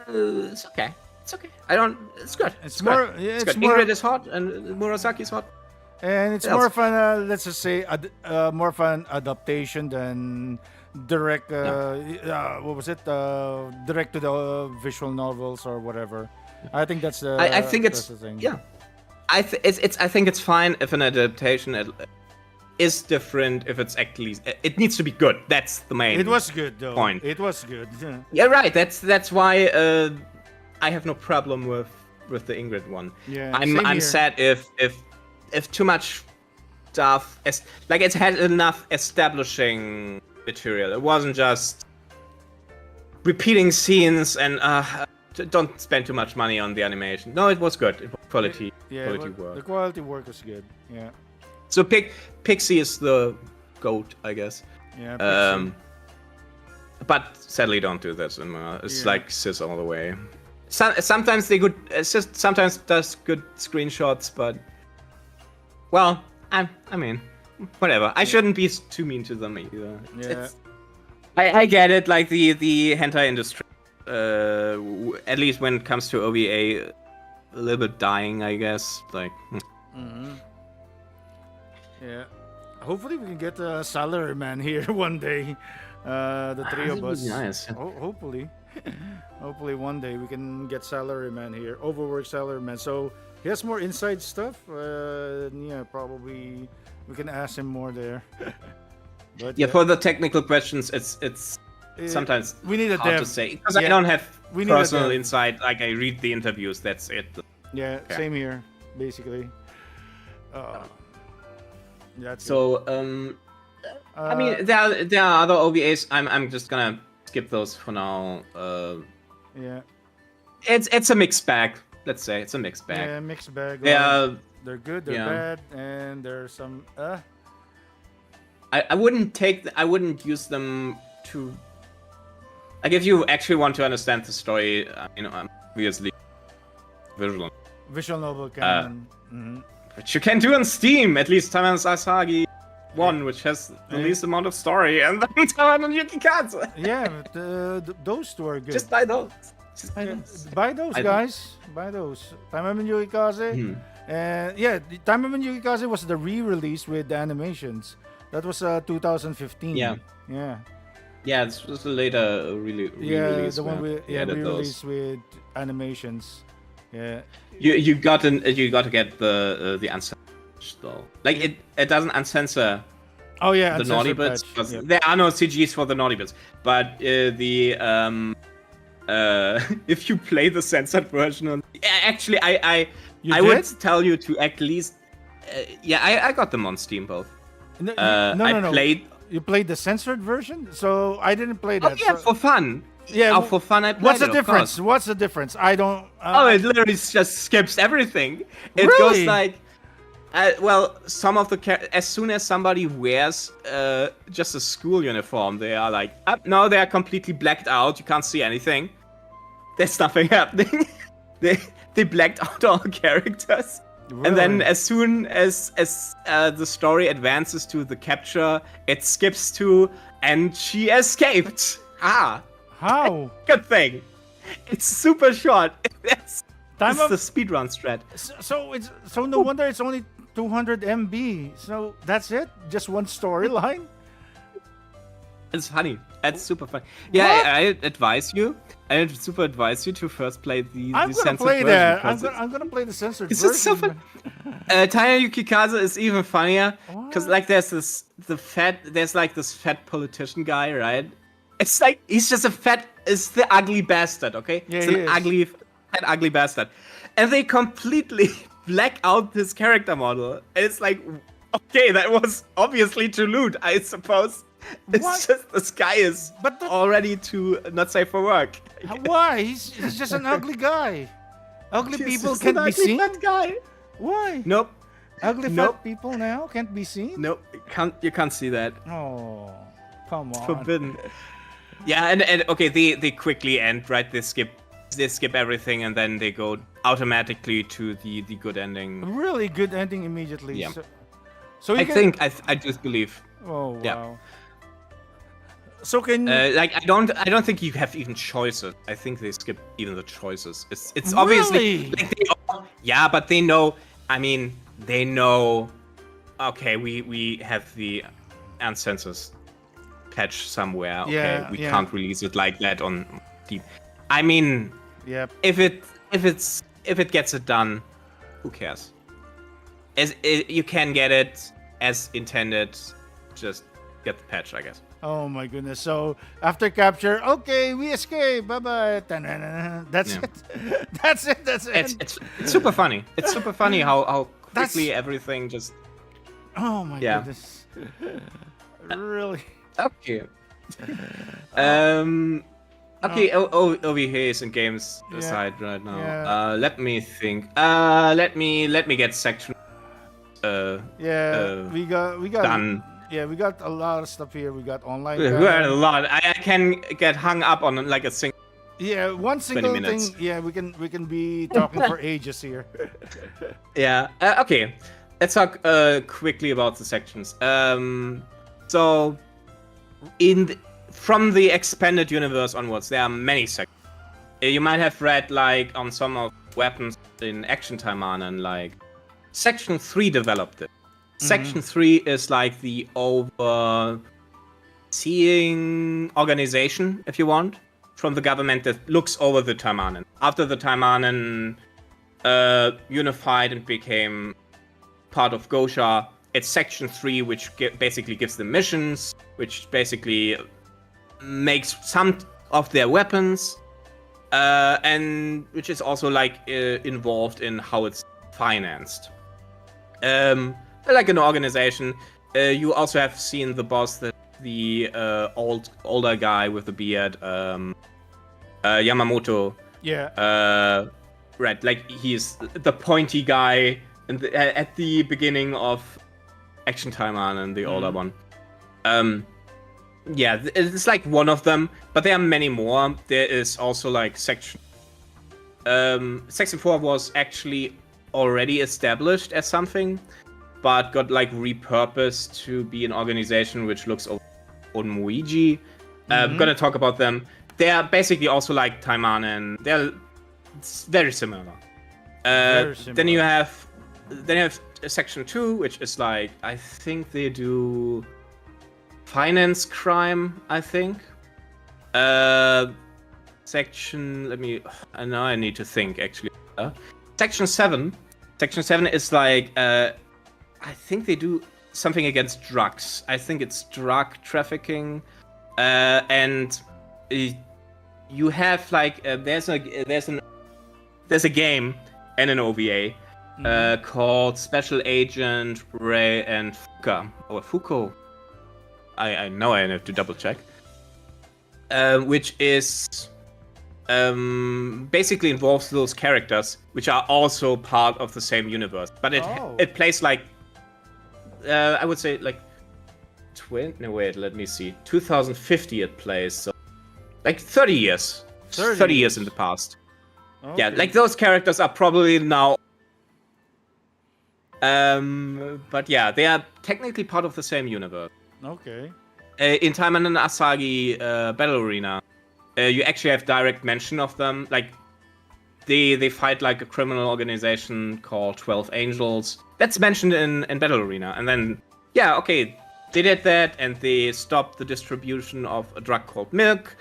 it's okay. It's okay. It's good. It's good. It's good. Ingrid is hot, and Murasaki is hot. And it's more of an, let's just say, more of an adaptation than direct. What was it? Direct to the visual novels or whatever. I think that's the. I think it's the thing. Yeah. I think it's fine if an adaptation is different if it's actually. It needs to be good. That's the main. It was good though. Point. It was good. Yeah. Yeah, right. That's why I have no problem with the Ingrid one. Yeah, I'm same here. sad if too much stuff like it had enough establishing material. It wasn't just repeating scenes and don't spend too much money on the animation. No, it was good. It was quality work. The quality work was good. Yeah. So Pixie is the goat, I guess. Yeah. Pixie. But sadly, don't do this. It's like cis all the way. Sometimes they good. Sometimes does good screenshots, but well, I mean, whatever. I shouldn't be too mean to them either. Yeah. I get it. Like the hentai industry, at least when it comes to OVA, a little bit dying, I guess. Like. Mm-hmm. Yeah. Hopefully we can get a Salaryman here one day. The three of us. Nice. Hopefully. Hopefully one day we can get Salaryman here. Overworked Salaryman. So he has more inside stuff. Yeah, probably we can ask him more there. But yeah, for the technical questions, it's sometimes we need a hard dev. to say because I don't have We need a personal dev. insight. Like I read the interviews, that's it. Yeah, same here, basically. That's So I mean, there are other OVAs. I'm just gonna skip those for now. yeah. It's a mixed bag. Let's say it's a mixed bag. Yeah, mixed bag. Yeah. They're good, they're bad, and there's some. I wouldn't use them to. Like if you actually want to understand the story, obviously Visual novel canon. which you can do on Steam. At least Taiman's Asagi 1, which has the least amount of story, and then TaimaninWiki Kaze. Yeah, but those two are good. Just buy those. Buy those, guys. Buy those. TaimaninWiki Kaze. And yeah, TaimaninWiki Kaze was the re-release with the animations. That was 2015. Yeah. Yeah. Yeah, this was a later re-release. The one with re-release those. with animations. Yeah. You got to get the uncensored though. Like it doesn't uncensor. Oh yeah, the naughty uncensored bits. patch. Because Yep. there are no CGs for the naughty bits, but if you play the censored version, actually I would tell you to at least. I got them on Steam both. No. Played. You played the censored version, so I didn't play that. Oh yeah, for fun. Yeah, for fun. I played what's the it, of difference? course. What's the difference? I don't. It literally just skips everything. It Really? goes like, some of the as soon as somebody wears just a school uniform, they are like, now they are completely blacked out. You can't see anything. There's nothing happening. they blacked out all characters. Really? And then as soon as the story advances to the capture, it skips to, and she escaped. How? Good thing. It's super short. It's the speedrun strat. So no wonder it's only 200 MB. So that's it? Just one storyline? It's funny. It's super fun. Yeah, I advise you. I super advise you to first play the I'm gonna censored play version. that. because I'm gonna play the censored It's version. just so fun. TaimaninWiki Kaze is even funnier because like there's this fat politician guy, right? It's like he's just it's the ugly bastard, okay? Yeah, it's he an is. ugly bastard. And they completely black out his character model. And it's like, okay, that was obviously to loot, I suppose. It's What? just this guy is already too not safe for work. Why? He's just an ugly guy. Ugly He's people just an can't be ugly seen? fat guy. Why? Nope. Ugly Nope. fat people now can't be seen? Nope. You can't see that. Oh, come on. Forbidden. Yeah, and okay, they quickly end, right? They skip everything and then they go automatically to the good ending. Really good ending immediately. Yeah. So you I can... think I just believe. Oh wow. Yeah. So can I don't think you have even choices. I think they skip even the choices. It's obviously Really? like but they know. I mean, they know. Okay, we have the uncensored patch somewhere. Okay, Yeah, we yeah. can't release it like that on Steam. I mean, Yep. if it gets it done, who cares? You can get it as intended. Just get the patch, I guess. Oh my goodness. So after capture, okay, we escape. Bye bye. That's Yeah. it. That's it. That's it. It's super funny. It's super funny how That's- quickly everything just. Oh my Yeah. goodness. Really? Okay. Okay. OVAs and games Yeah. aside right now. Yeah. Let me think. Let me get section. Yeah. we got Done. Yeah, we got a lot of stuff here. We got online. We got a lot. I can get hung up on like a single. Yeah, one single thing. minutes. Yeah, we can be talking for ages here. Yeah. Okay. Let's talk quickly about the sections. So, from the expanded universe onwards, there are many sections. You might have read like on some of weapons in Action Taimanin, like Section 3 developed it. Section 3 is like the overseeing organization, if you want, from the government that looks over the Taimanin. After the Taimanin unified and became part of Gosha, it's Section 3, which basically gives them missions, which basically makes some of their weapons, and which is also like involved in how it's financed. Like an organization. You also have seen the boss, the older guy with the beard, Yamamoto. Yeah. Right, like he's the pointy guy at the beginning of Action Taimanin, the older one. Yeah, it's like one of them, but there are many more. There is also like Section 4 was actually already established as something, but got like repurposed to be an organization which looks on Muiji. I'm gonna talk about them. They are basically also like Taimanin. They're very similar. Then you have Section 2, which is like, I think they do finance crime, I think. Section, now I need to think actually. Section 7 is like, I think they do something against drugs. I think it's drug trafficking, and you have like there's a game and an OVA called Special Agent Ray and Fuko. I know I have to double check. Which is basically involves those characters, which are also part of the same universe, but it plays like I would say like 2050 it plays, so like 30 years. 30 years in the past. Okay. Yeah, like those characters are probably now but yeah, they are technically part of the same universe. Okay. In Taimanin Asagi Battle Arena, you actually have direct mention of them. Like they fight like a criminal organization called 12 Angels. That's mentioned in Battle Arena. And then, yeah, okay, they did that and they stopped the distribution of a drug called milk.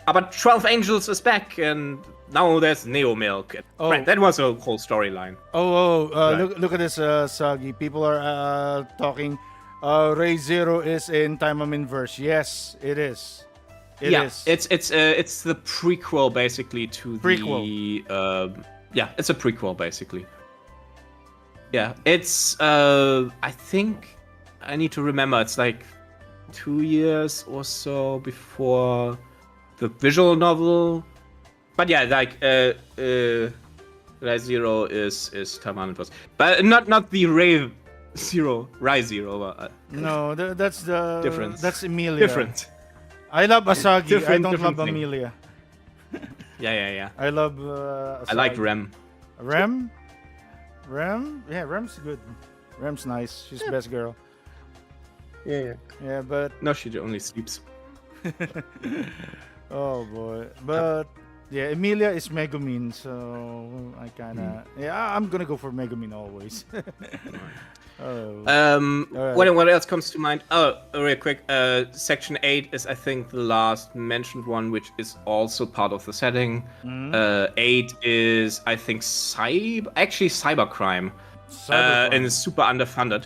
But 12 Angels is back and now there's Neo Milk. Oh. Right, that was a whole storyline. Right. Look at this, Sagi. People are talking. Ray Zero is in TaimaninVerse. Yes, it is. It is. It's the prequel basically to the it's a prequel basically. Yeah, it's I think I need to remember, it's like 2 years or so before the visual novel. But yeah, like Ray Zero is TaimaninVerse. But not the Ray Zero. No, that's the difference. That's Emilia. Different. I love Asagi. I don't love thing. Amelia. Yeah. I love Asagi. I like Rem. Rem? Yeah, Rem's good. Rem's nice. She's the best girl. Yeah. Yeah, but No, she only sleeps. oh boy. But yeah, Emilia is Megumin, so I kinda I'm gonna go for Megumin always. Right. What else comes to mind? Oh, real quick. Section 8 is, I think, the last mentioned one, which is also part of the setting. 8 is, I think, cybercrime. And is super underfunded.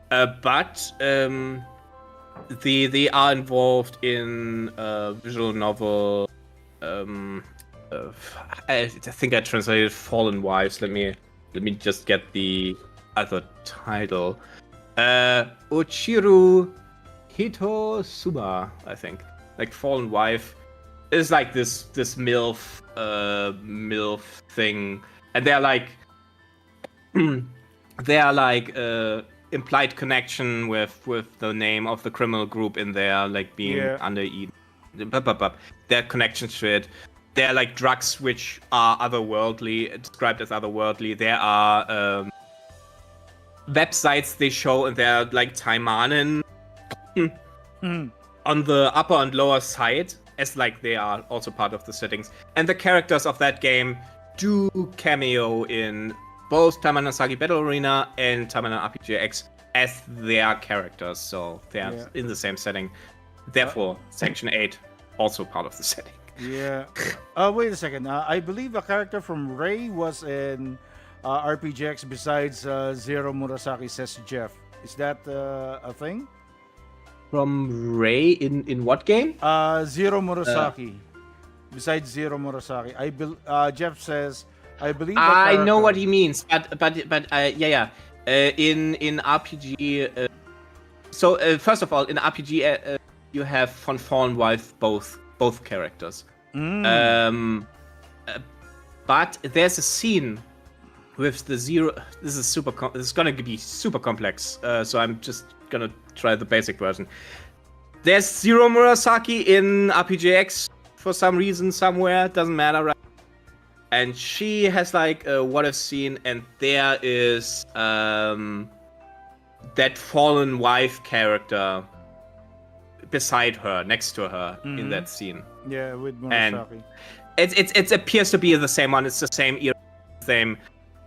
But they are involved in visual novel. I think I translated Fallen Wives. Let me just get the other title. Ochiru Hitosuba, I think. Like Fallen Wife is like this MILF thing, and they're like implied connection with the name of the criminal group in there, like being under Eden. Their connection to it. They're like drugs which are otherworldly, described as otherworldly. There are websites they show, and they're like Taimanin on the upper and lower side, as like they are also part of the settings. And the characters of that game do cameo in both Taimanin Asagi Battle Arena and Taimanin RPGX as their characters, so they're in the same setting. Therefore, Section 8 also part of the setting. Yeah. Wait a second. I believe a character from Ray was in RPGX besides Zero Murasaki, says Jeff. Is that a thing? From Ray in what game? Zero Murasaki. Besides Zero Murasaki, Jeff says, I believe. I know what he means, but yeah. In RPG, so first of all, in RPG, you have von Fallen Wife both characters. But there's a scene with the Zero. This is gonna be super complex. So I'm just gonna try the basic version. There's Zero Murasaki in RPGX for some reason somewhere. Doesn't matter, right? And she has like a what if scene, and there is that Fallen Wife character beside her, next to her in that scene. Yeah, with Murasaki. And it appears to be the same one. It's the same era, same.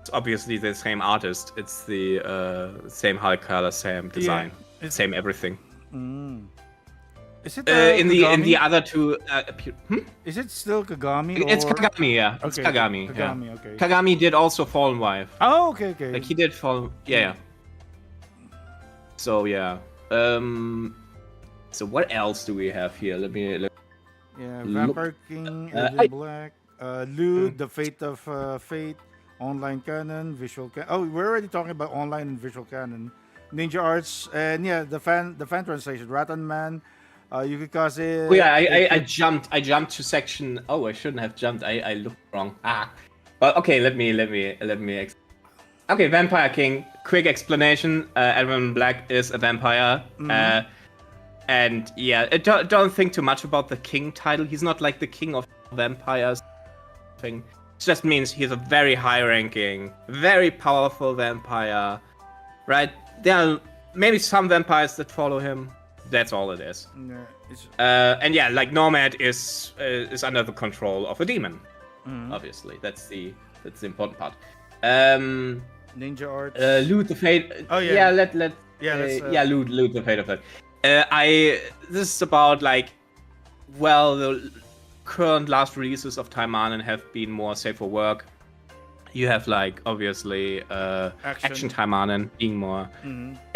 It's obviously the same artist. It's the same hull color, same design, same everything. Is it in the other two? Is it still Kagami? It's Kagami, yeah. It's okay, Kagami. Kagami, yeah. okay. Kagami did also Fallen Wife. Oh, okay. Like he did Fallen, yeah. So yeah. So what else do we have here? Let me. Yeah, Vampire King, Edwin Black, Lude, The Fate of Fate, Online Canon, Visual Canon. Oh, we're already talking about online and Visual Canon. Ninja Arts, and yeah, the fan translation, Rattan Man, Yukikaze. Oh yeah, I jumped to section. Oh, I shouldn't have jumped. I looked wrong. But okay, let me. Okay, Vampire King. Quick explanation. Edwin Black is a vampire. And yeah, don't think too much about the king title. He's not like the king of vampires thing. It just means he's a very high-ranking, very powerful vampire, right? There are maybe some vampires that follow him. That's all it is. And yeah, like Nomad is under the control of a demon. Obviously, that's the important part. Ninja Arts. Loot the Fate. Oh yeah. Loot the Fate of that. This is about like, well, the current last releases of Taimanin have been more safe for work. You have like obviously action Taimanin being more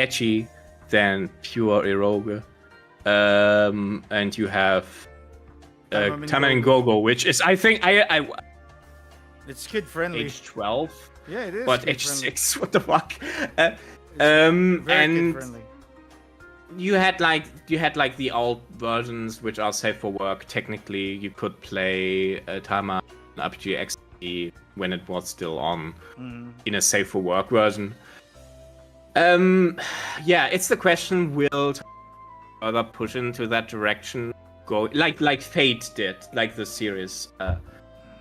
edgy than pure eroge, and you have Taimanin Go-Go, which is I think it's kid friendly. Age 12. Yeah, it is. But age 6. What the fuck? Very and kid-friendly. you had like the old versions which are safe for work. Technically, you could play Taimanin RPGX when it was still on in a safe for work version. Yeah, it's the question: will further push into that direction? Go like Fate did, like the series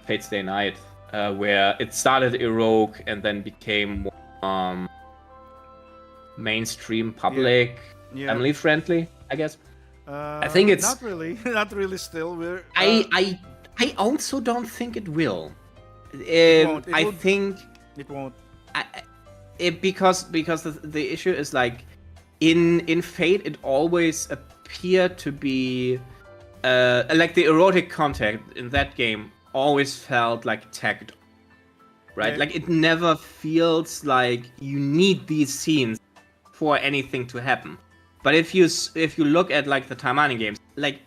Fate Stay Night, where it started eroge and then became more mainstream public. Yeah. Family friendly, I guess. I think it's not really. Not really. Still, we're. I also don't think it will. I think it won't. Because the issue is like in Fate, it always appeared to be like the erotic content in that game always felt like tagged, right? Yeah. Like it never feels like you need these scenes for anything to happen. But if you look at like the Taimanin games, like,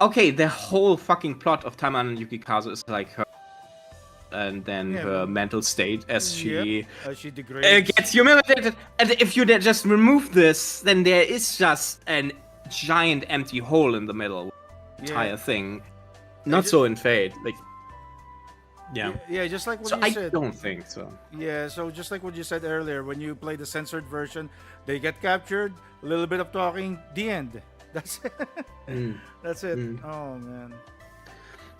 okay, the whole fucking plot of Taimanin Yukikazu is like her, and then her mental state as she degrades, gets humiliated. And if you just remove this, then there is just an giant empty hole in the middle. Entire thing, not so in Fate, like. Yeah, just like what so you said. I don't think so. Yeah, so just like what you said earlier, when you play the censored version, they get captured, a little bit of talking, the end. That's it. That's it. Oh man.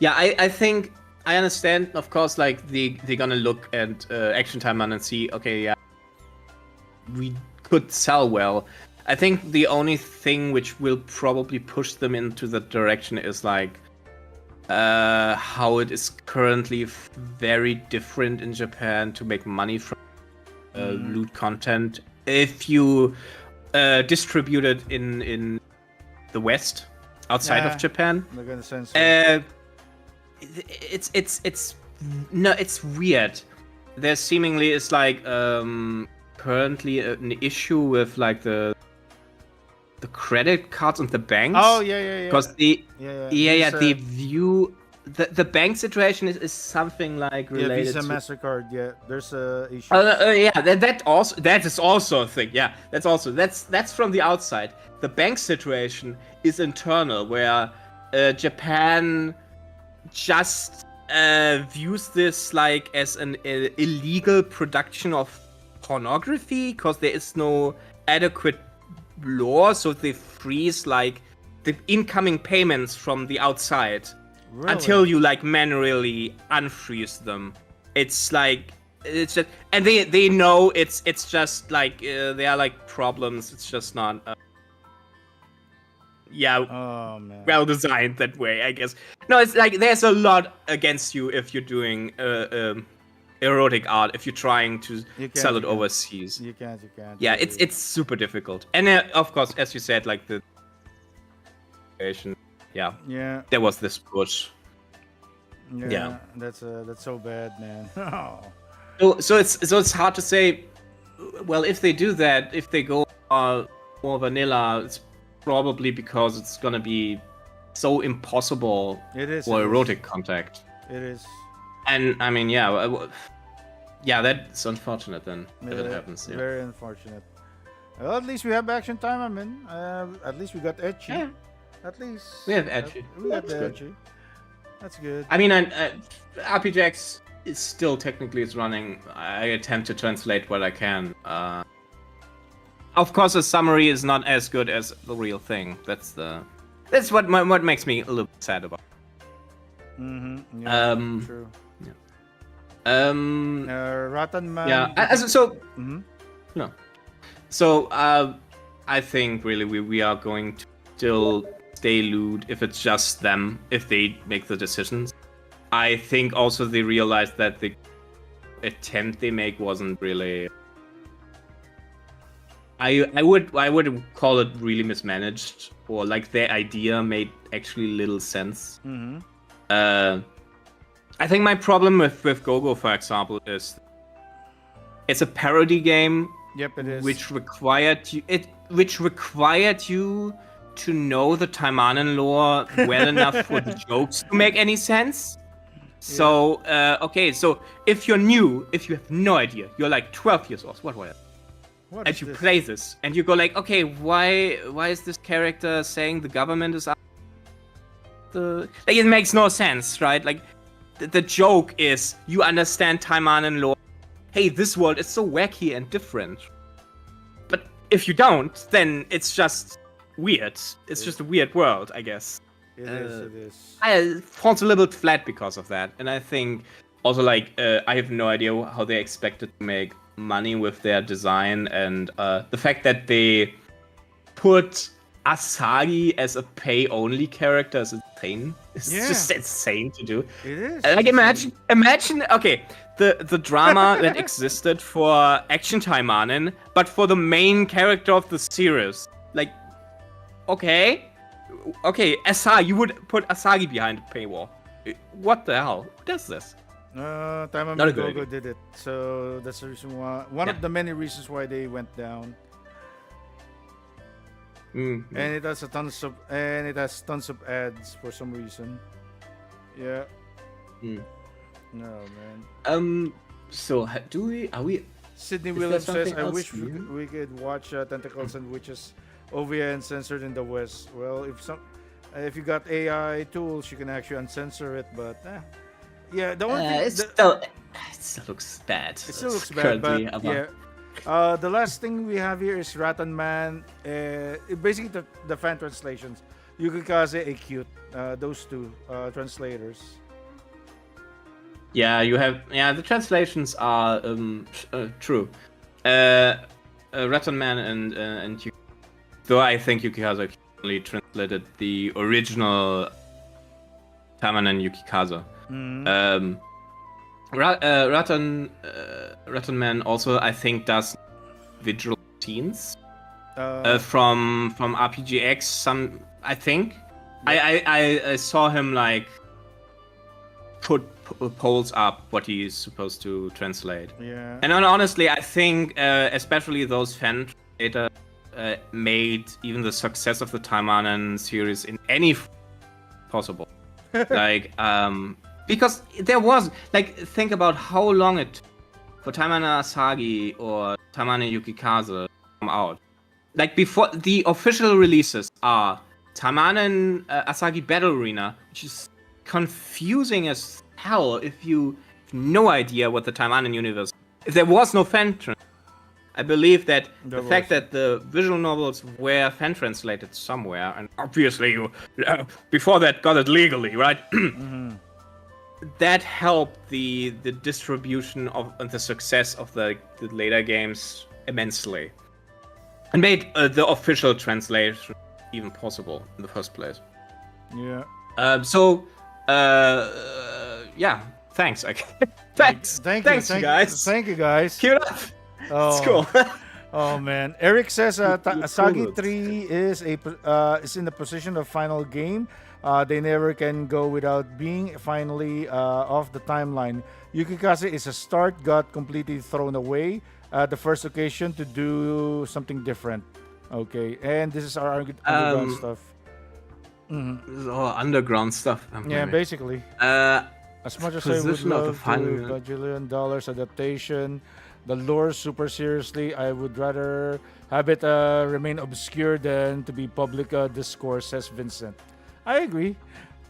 Yeah, I think I understand. Of course, like they're gonna look at Action Taiman and see, okay, yeah, we could sell well. I think the only thing which will probably push them into that direction is like how it is currently very different in Japan to make money from loot content. If you distribute it in the West, outside of Japan, they're gonna censor. It's weird. There seemingly is like currently an issue with like the credit cards and the banks. Oh yeah. Because they view view the bank situation is something like related Visa, to MasterCard. Yeah, there's a issue. that is also a thing. Yeah, that's from the outside. The bank situation is internal, where Japan just views this like as an illegal production of pornography because there is no adequate law, so they freeze like the incoming payments from the outside until you like manually unfreeze them. It's like just, and they know it's just like there are like problems. It's just not well designed that way, I guess. No, it's like there's a lot against you if you're doing erotic art, if you're trying to sell it overseas. You can't. Yeah, it's super difficult. And of course, as you said, like the situation, there was this push. Yeah. That's so bad, man. So it's hard to say. Well, if they do that, if they go more vanilla, it's probably because it's gonna be so impossible for erotic contact. It is. And I mean, that's unfortunate then if it happens. Yeah. Very unfortunate. Well, at least we have action time. I mean, at least we got ecchi. Yeah. At least we have ecchi. We got the ecchi. That's good. I mean, RPGX is still technically running. I attempt to translate what I can. Of course, the summary is not as good as the real thing. That's what makes me a little sad about. Yeah, true. Rattan Man. No. So I think really we are going to still stay lewd if it's just them, if they make the decisions. I think also they realized that the attempt they make wasn't really. I would call it really mismanaged, or like their idea made actually little sense. I think my problem with Go-Go, for example, is it's a parody game. Yep, it is. Which required you to know the Taimanin lore well enough for the jokes to make any sense. So so if you're new, if you have no idea, you're like 12 years old, whatever. And you play this, and you go like, okay, why is this character saying the government is up? Like, it makes no sense, right? Like, the joke is you understand Taimanin lore. Hey, this world is so wacky and different. But if you don't, then it's just weird. It's just a weird world, I guess. It is. It falls a little bit flat because of that, and I think also like I have no idea how they expected to make money with their design, and the fact that they put Asagi as a pay-only character is insane. It's just insane to do. It is. Like imagine. Okay, the drama that existed for Action Taimanin, but for the main character of the series. Like, okay, Asagi, you would put Asagi behind a paywall. What the hell? Who does this? Taimanin Go-Go did it, so that's the reason why. One of the many reasons why they went down. Mm-hmm. and it has tons of ads for some reason. Yeah. Mm. No, man. So are we? Sydney Is there Williams says, something "I else wish new? we could watch Tentacles and Witches OVA uncensored in the West." Well, if you got AI tools, you can actually uncensor it. But yeah, the only thing It still looks bad. it still looks bad. Currently But about- yeah, the last thing we have here is Rattan Man. Basically, the fan translations. Yukikaze Acute. Those two translators. Yeah, you have. Yeah, the translations are true. Rattan Man and though I think Yukikaze only translated the original Taimanin Yukikaze. Mm-hmm. Rattan Man also I think does visual scenes from RPGX. Some I think I saw him like put polls up what he's supposed to translate. Yeah. And honestly, I think especially those fan creators made even the success of the Taimanin series in any possible. Like, because there was, like, think about how long it took for Taimanin Asagi or Taimanin Yukikaze to come out. Like, before, the official releases are Taimanin Asagi Battle Arena, which is confusing as hell if you have no idea what the Taimanin universe. If there was no fan I believe that the fact that the visual novels were fan translated somewhere, and obviously you before that got it legally, right? That helped the distribution of and the success of the later games immensely, and made the official translation even possible in the first place. Yeah. Yeah. Thanks. Thanks. Thanks, you guys. Thank you, guys. Keep it up. Oh. It's cool. Oh man, Eric says Asagi 3 is in the position of final game. They never can go without being finally off the timeline. Yukikaze is a start, got completely thrown away at the first occasion to do something different. Okay, and this is our underground stuff. This is all underground stuff. Yeah, basically. As much as I would Position of the love final- to $1 billion adaptation, the lore super seriously, I would rather have it remain obscure than to be public discourse, says Vincent. I agree.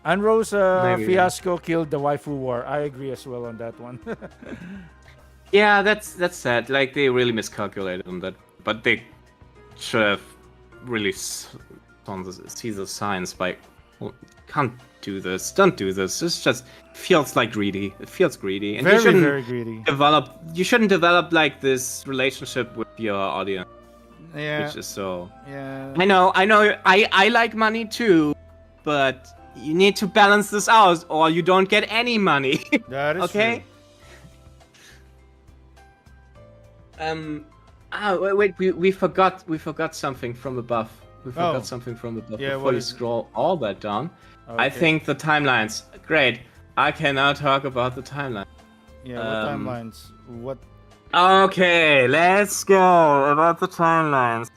Anro's fiasco killed the waifu war. I agree as well on that one. Yeah, that's sad. Like, they really miscalculated on that, but they should have really see the signs by. Well, can't do this. Don't do this. This just feels like greedy. It feels greedy, and very, you shouldn't very greedy. You shouldn't develop like this relationship with your audience, Yeah. which is so. Yeah. I know. I like money too, but you need to balance this out, or you don't get any money. That is okay. true. Wait. We forgot something from above. We forgot Oh. something from above Yeah, before what you is it? scroll all that down. I Okay. think the timelines. Great. I can now talk about the timeline. Yeah, what timelines? What? Okay, let's go about the timelines.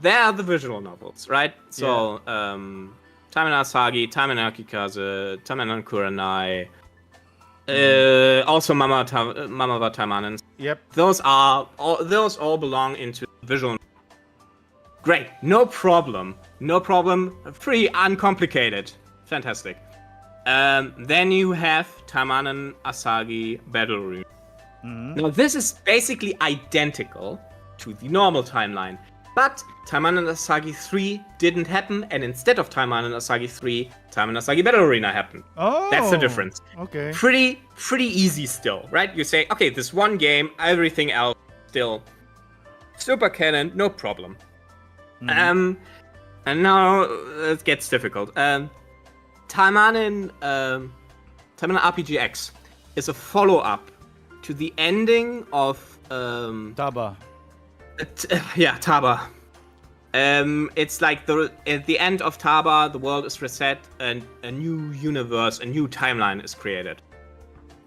There are the visual novels, right? So, Taimanin Asagi, Taimanin Akikaze, Taimanin Kuranai, also Mama wa Taimanin. Yep. Those all belong into visual. Great, no problem. Free, uncomplicated, fantastic. Then you have Taimanin Asagi Battle Arena. Now this is basically identical to the normal timeline, but Taimanin Asagi 3 didn't happen, and instead of Taimanin Asagi 3, Taimanin Asagi Battle Arena happened. Oh. That's the difference. Okay. Pretty easy still, right? You say, okay, this one game, everything else still super canon, no problem. And now it gets difficult. Taimanin RPGX is a follow-up to the ending of Taba. Taba. It's like at the end of Taba, the world is reset and a new universe, a new timeline is created.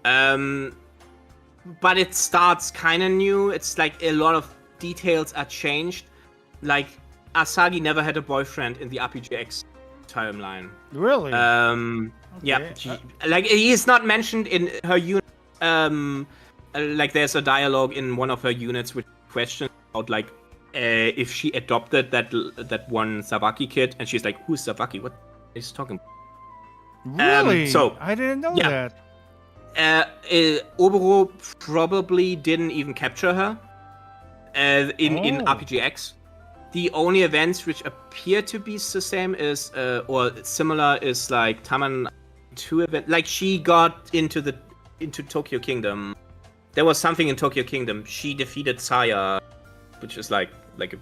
But it starts kind of new. It's like a lot of details are changed. Like Asagi never had a boyfriend in the RPGX timeline. Really? Yeah, like he's not mentioned in her unit. Like there's a dialogue in one of her units which questions about like if she adopted that one Savaki kid, and she's like, "Who's Savaki? What is he talking about?" Really? So I didn't know yeah. that. Oboro probably didn't even capture her in RPGX. The only events which appear to be the same is or similar is like Taimanin 2 event. Like she got into Tokyo Kingdom. There was something in Tokyo Kingdom. She defeated Saya, which is like a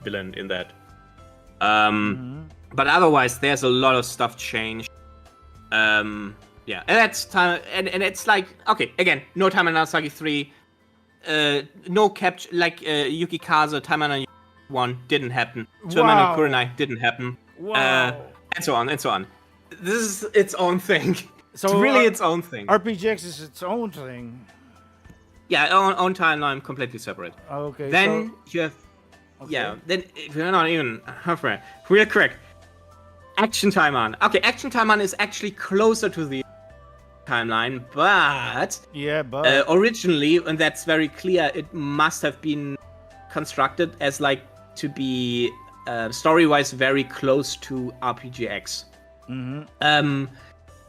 villain in that. But otherwise, there's a lot of stuff changed. Yeah, and that's time, and it's like okay, again, no Taimanin Asagi 3, no capture like Yukikaze Taimanin 1 didn't happen. Taimanin Kurenai didn't happen. Wow. And so on and so on. This is its own thing. So it's really its own thing. RPGX is its own thing. Yeah, own timeline, completely separate. Okay. Then you have, yeah. Then we're not even halfway. Real quick. Action Taimanin. Okay, Action Taimanin is actually closer to the timeline, but originally, and that's very clear, it must have been constructed as like to be story-wise very close to RPGX.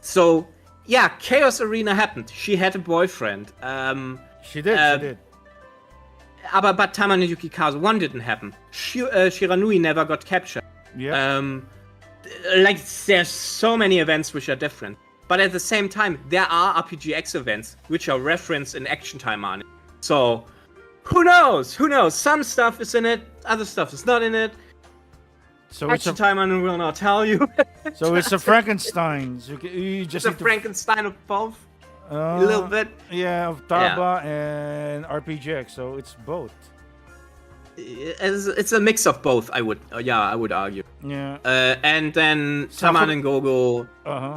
So yeah, Chaos Arena happened. She had a boyfriend. She did. But Taimanin Yukikaze 1 didn't happen. Shiranui never got captured. Yeah. Like there's so many events which are different. But at the same time, there are RPGX events which are referenced in Action Taimanin. So who knows? Who knows? Some stuff is in it, other stuff is not in it. So Action Taimanin will not tell you. So it's a Frankenstein. So you just it's a Frankenstein of both. A little bit. Yeah, of Taba and RPGX. So it's both. It's a mix of both. I would argue. Yeah. And then Taimanin Gogo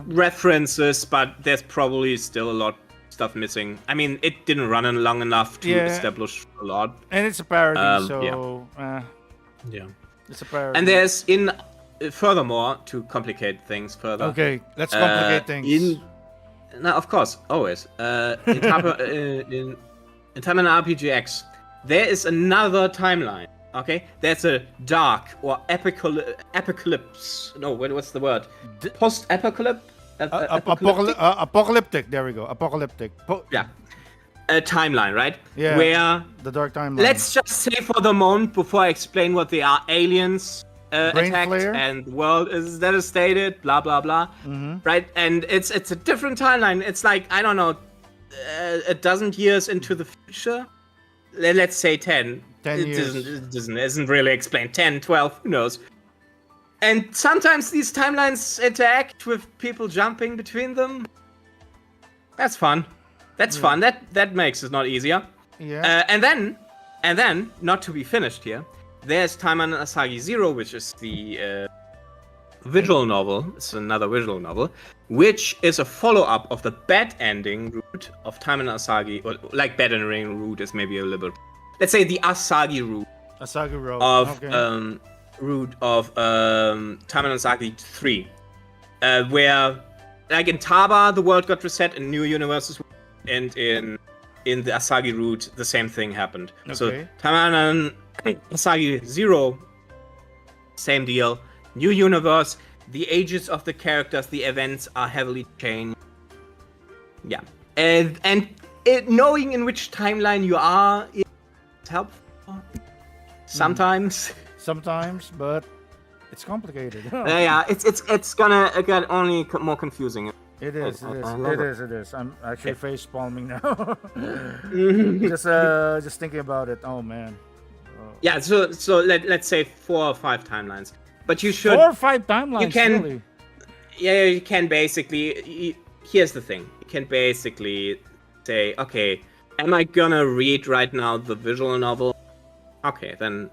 references, but there's probably still a lot of stuff missing. I mean, it didn't run long enough to establish a lot. And it's a parody, yeah. It's a parody. And there's furthermore, to complicate things further. Okay, let's complicate things. No, of course, always. In Taimanin RPGX, there is another timeline. Okay, there's a dark or apocalypse. No, what's the word? Post-apocalypse. Apocalyptic. There we go. Apocalyptic. A timeline, right? Yeah. Where the dark timeline. Let's just say for the moment, before I explain what they are, aliens attacked flare? and the world is devastated. Blah blah blah. Right, and it's a different timeline. It's like I don't know, a dozen years into the future. Let's say 10. 10 years. It isn't really explained. 10, 12, who knows? And sometimes these timelines interact with people jumping between them. That's fun. That's fun. That makes it not easier. Yeah. And then, not to be finished here, there's Taimanin Asagi 0, which is the visual novel. It's another visual novel, which is a follow-up of the bad ending route of Taimanin Asagi, or like bad ending route is maybe a little, let's say the Asagi route. Asagi route. Route of Taimanin Asagi 3, where like in Taba the world got reset in new universes, and in the Asagi route the same thing happened. Okay. So Taimanin Asagi 0, same deal. New universe, the ages of the characters, the events are heavily changed. Yeah, and knowing in which timeline you are is helpful. Sometimes. Sometimes, but it's complicated. Yeah, it's gonna get only more confusing. It is. I'm actually face palming now. Just thinking about it. Oh man. Yeah, so let's say 4 or 5 timelines. But you should 4 or 5 timelines. You can, really? Yeah, you can basically. Here's the thing. You can basically say, okay, am I gonna read right now the visual novel? Okay, then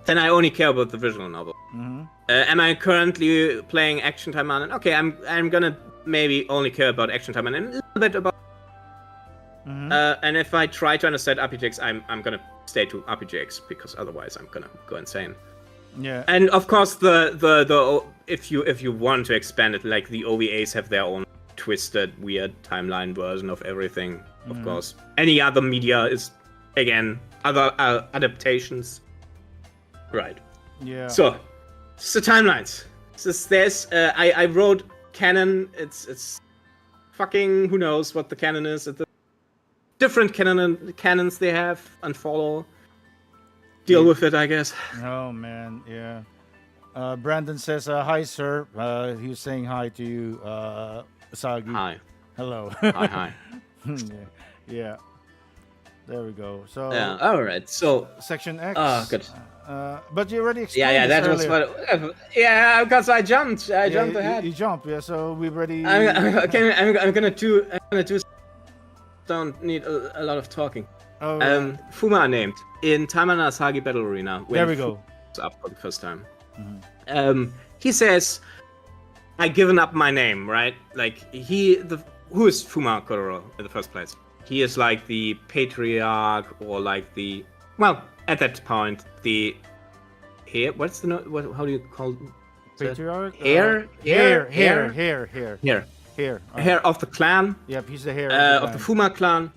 I only care about the visual novel. Am I currently playing Action Taimanin? Okay, I'm gonna maybe only care about Action Taimanin, a little bit about. And if I try to understand RPGX, I'm gonna stay to RPGX because otherwise I'm gonna go insane. Yeah. And of course, the if you want to expand it, like the OVAs have their own twisted, weird timeline version of everything. Of course, any other media is again other adaptations. Right. Yeah. So timelines. There's I wrote Canon. It's fucking who knows what the canon is. It's the different canons they have and follow. Deal with it, I guess. Oh man, yeah. Brandon says, "Hi, sir." He's saying hi to you, Sagi. Hi. Hello. Hi. Yeah. There we go. So. Yeah. All right. So. Section X. Oh, good. But you already explained. Yeah. That was what. Yeah, because I jumped. I jumped ahead. You jumped. Yeah. So we've already. I'm gonna do. Don't need a lot of talking. Oh, Fuuma named in Taimanin Asagi Battle Arena. When there we go. Up for the first time. He says, "I given up my name." Right? Like who is Fuuma Kodoro in the first place? He is like the patriarch, or like at that point the hair. What's the how do you call it? Patriarch. Hair of the clan. Yep, he's the hair of the Fuuma clan.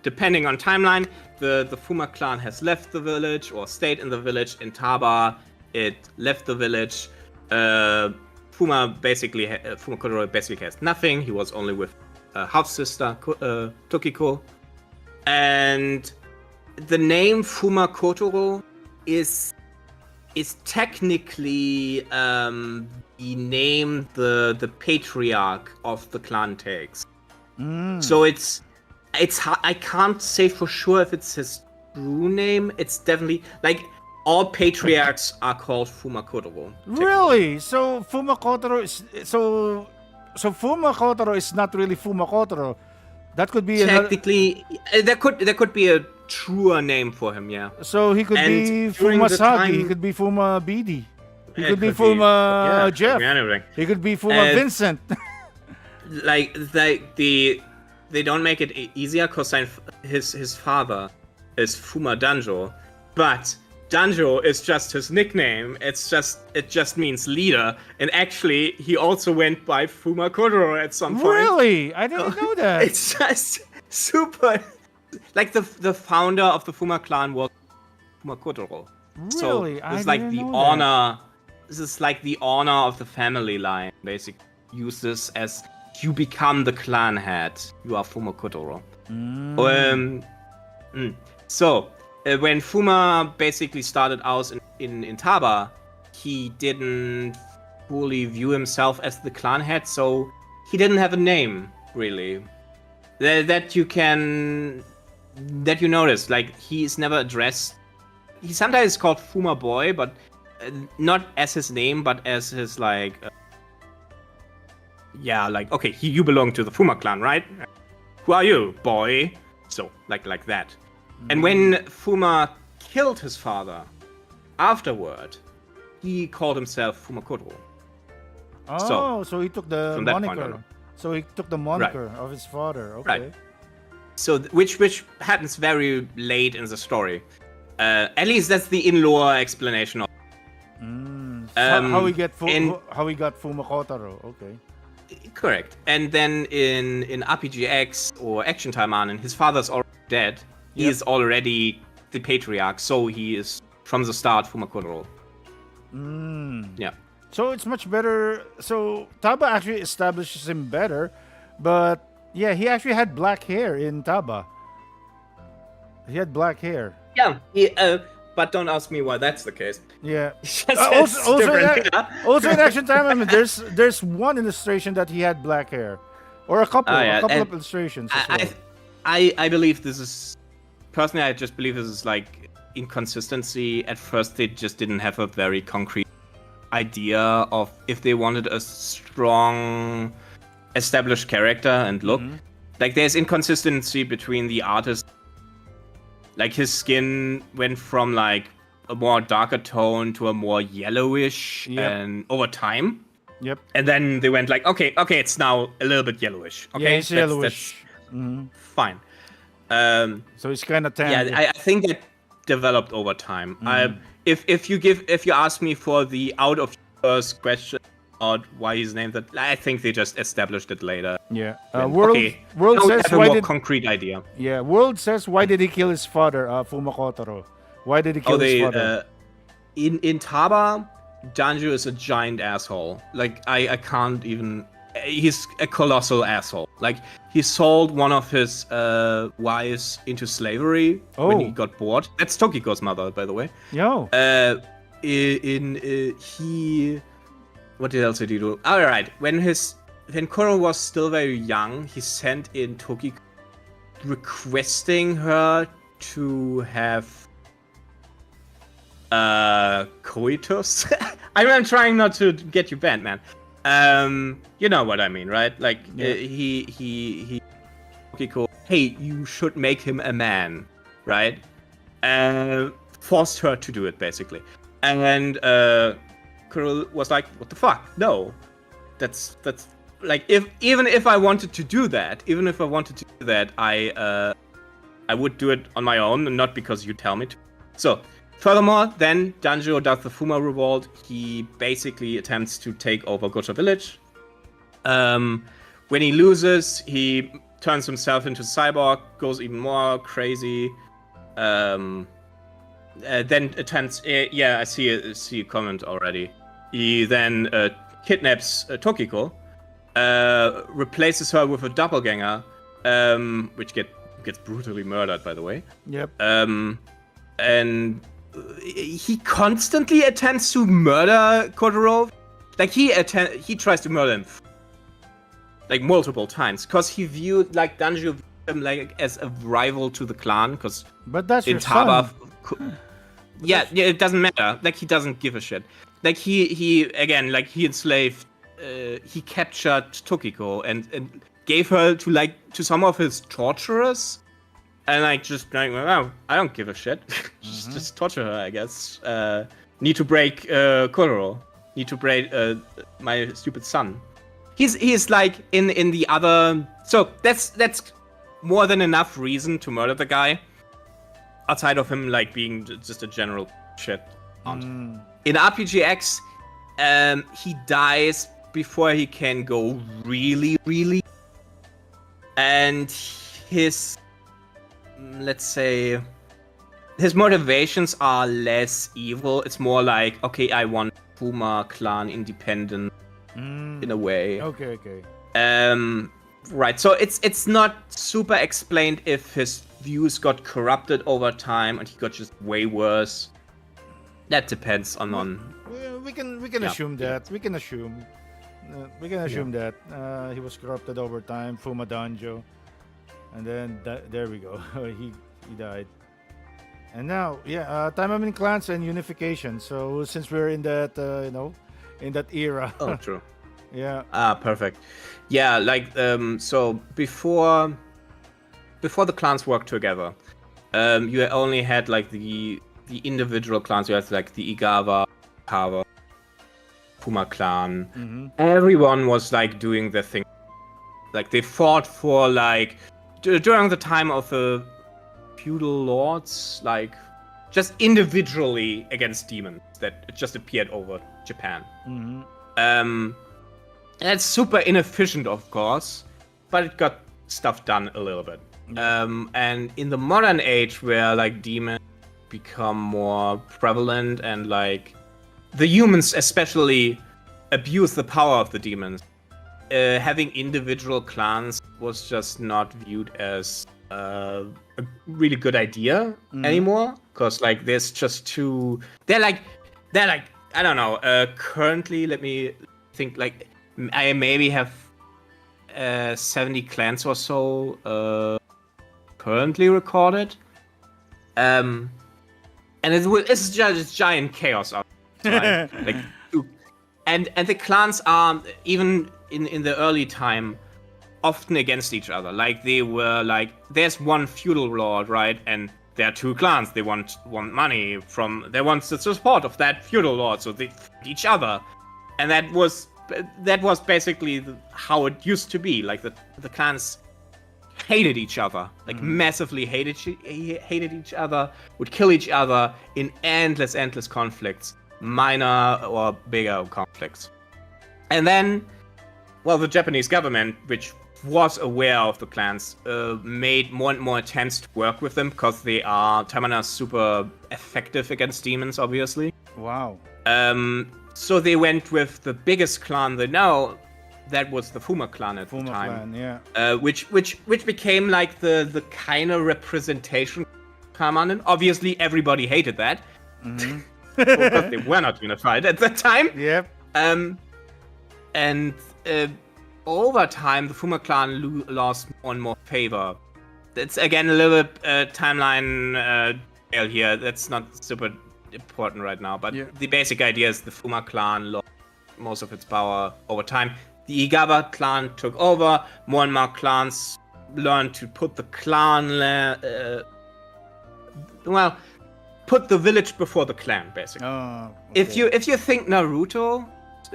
Depending on timeline, the Fuuma clan has left the village or stayed in the village. In Taba, it left the village. Fuuma Kodoro basically has nothing. He was only with half sister Tokiko, and the name Fuuma Kodoro is technically the name the patriarch of the clan takes. So it's I can't say for sure if it's his true name. It's definitely like all patriarchs are called Fuuma Kodoro. Really? So Fuuma Kodoro is so Fuuma Kodoro is not really Fuuma Kodoro. That could be technically there could be a truer name for him, yeah. So he could be Fuuma Sagi, he could be Fuuma BD, he could be Fuuma Jeff, he could be Fuuma Vincent. They don't make it easier because his father is Fuuma Danjo, but Danjo is just his nickname. It just means leader, and actually he also went by Fuuma Kodoro at some point. Really? I didn't know that. It's just super. Like the founder of the Fuuma clan was Fuuma Kodoro. Really? So it's like the honor. This is like the honor of the family line. Basically, use this as you become the clan head. You are Fuuma Kodoro. So when Fuuma basically started out in Taba, he didn't fully view himself as the clan head, so he didn't have a name really. That you notice, like he's never addressed. He sometimes is called Fuuma Boy, but not as his name, but as his okay, you belong to the Fuuma clan, right? Who are you, boy? So like that. And when Fuuma killed his father, afterward, he called himself Fuuma Kodoro. So he took the moniker. So he took the moniker of his father. Okay. Right. So which happens very late in the story. At least that's the in-lore explanation of. How he got Fuuma Kodoro. Okay. Correct. And then in RPGX or Action Taimanin, his father's already dead. He is already the patriarch, so he is from the start Fuuma Kodoro. Yeah. So it's much better. So Taba actually establishes him better, but yeah, he actually had black hair in Taba. He had black hair. Yeah. But don't ask me why that's the case. Yeah. Also in Action Time, I mean, there's one illustration that he had black hair, or a couple of illustrations. As well. I believe this is personally. I just believe this is like inconsistency. At first, they just didn't have a very concrete idea of if they wanted a strong, established character and look. Like there's inconsistency between the artist. Like his skin went from like a more darker tone to a more yellowish, and over time. Yep. And then they went like, okay, it's now a little bit yellowish. Okay, yeah, it's yellowish. That's fine. So it's kind of tan. Yeah, I think that developed over time. If you ask me for the out of first question about why he's named that, I think they just established it later. Yeah. World says have a why more did concrete idea. Yeah, World says why did he kill his father, Fuuma Kotaro? Why did he kill his father? In Taba, Danjo is a giant asshole. Like I can't even. He's a colossal asshole. Like he sold one of his wives into slavery when he got bored. That's Tokiko's mother, by the way. Yo. What else did he do? All right, when Koro was still very young, he sent in Tokiko requesting her to have coitus. I'm trying not to get you banned, man. You know what I mean, right? Like he Tokiko, hey, you should make him a man, right? Forced her to do it basically, and Kuro was like, what the fuck? No, that's like even if I wanted to do that, I would do it on my own and not because you tell me to. So. Furthermore, then Danjo does the Fuuma Revolt. He basically attempts to take over Gocha Village. When he loses, he turns himself into cyborg, goes even more crazy. Then attempts. I see a comment already. He then kidnaps Tokiko, replaces her with a doppelganger, which gets brutally murdered, by the way. Yep. And he constantly attempts to murder Kotaro. Like he tries to murder him like multiple times because he viewed like Danjo him like as a rival to the clan. Because but that's your Taba, son. Yeah, it doesn't matter. Like he doesn't give a shit. Like he enslaved. He captured Tokiko and gave her to some of his torturers. And well, I don't give a shit. Just torture her, I guess. Need to break Kotaro. Need to break my stupid son. He's like in the other. So that's more than enough reason to murder the guy. Outside of him like being just a general shit. In RPGX, he dies before he can go really, really. And his, let's say, his motivations are less evil. It's more like, okay, I want Fuuma clan independent in a way. Okay. Right. So it's not super explained if his views got corrupted over time and he got just way worse. That depends on. We can assume that. We can assume that he was corrupted over time. Fuuma Danjo. And then there we go. he died. And now, Taimanin clans and unification. So since we're in that, in that era. Oh, true. Yeah. Perfect. Yeah, like so before the clans worked together, you only had like the individual clans. You had like the Igawa, Kawa, Fuuma clan. Mm-hmm. Everyone was like doing their thing. Like they fought for like during the time of the feudal lords, like just individually against demons that just appeared over Japan. Mm-hmm. And it's super inefficient, of course, but it got stuff done a little bit. And in the modern age, where like demons become more prevalent and like the humans especially abuse the power of the demons, having individual clans was just not viewed as a really good idea anymore. Because like there's just too they're like I don't know. Currently, let me think. Like I maybe have 70 clans or so currently recorded, and it's just giant chaos out there, right? Like, and the clans are even in the early time often against each other. Like they were like, there's one feudal lord, right, and there are two clans. They want money they want the support of that feudal lord, so they fight each other, and that was basically how it used to be. Like the clans hated each other, like massively hated each other, would kill each other in endless conflicts, minor or bigger conflicts. And then, well, the Japanese government, which was aware of the clans, made more and more attempts to work with them because Taimanin are super effective against demons, obviously. Wow. So they went with the biggest clan they know. That was the Fuuma clan at the time. Clan, yeah. Which became like the kind of representation of Taimanin. Obviously, everybody hated that. Because they were not unified at that time. Yep. And over time, the Fuuma clan lost more and more favor. That's again a little bit timeline detail here. That's not super important right now. But the basic idea is the Fuuma clan lost most of its power over time. The Igawa clan took over. More and more clans learned to put the clan, put the village before the clan, basically. Oh, okay. If you think Naruto,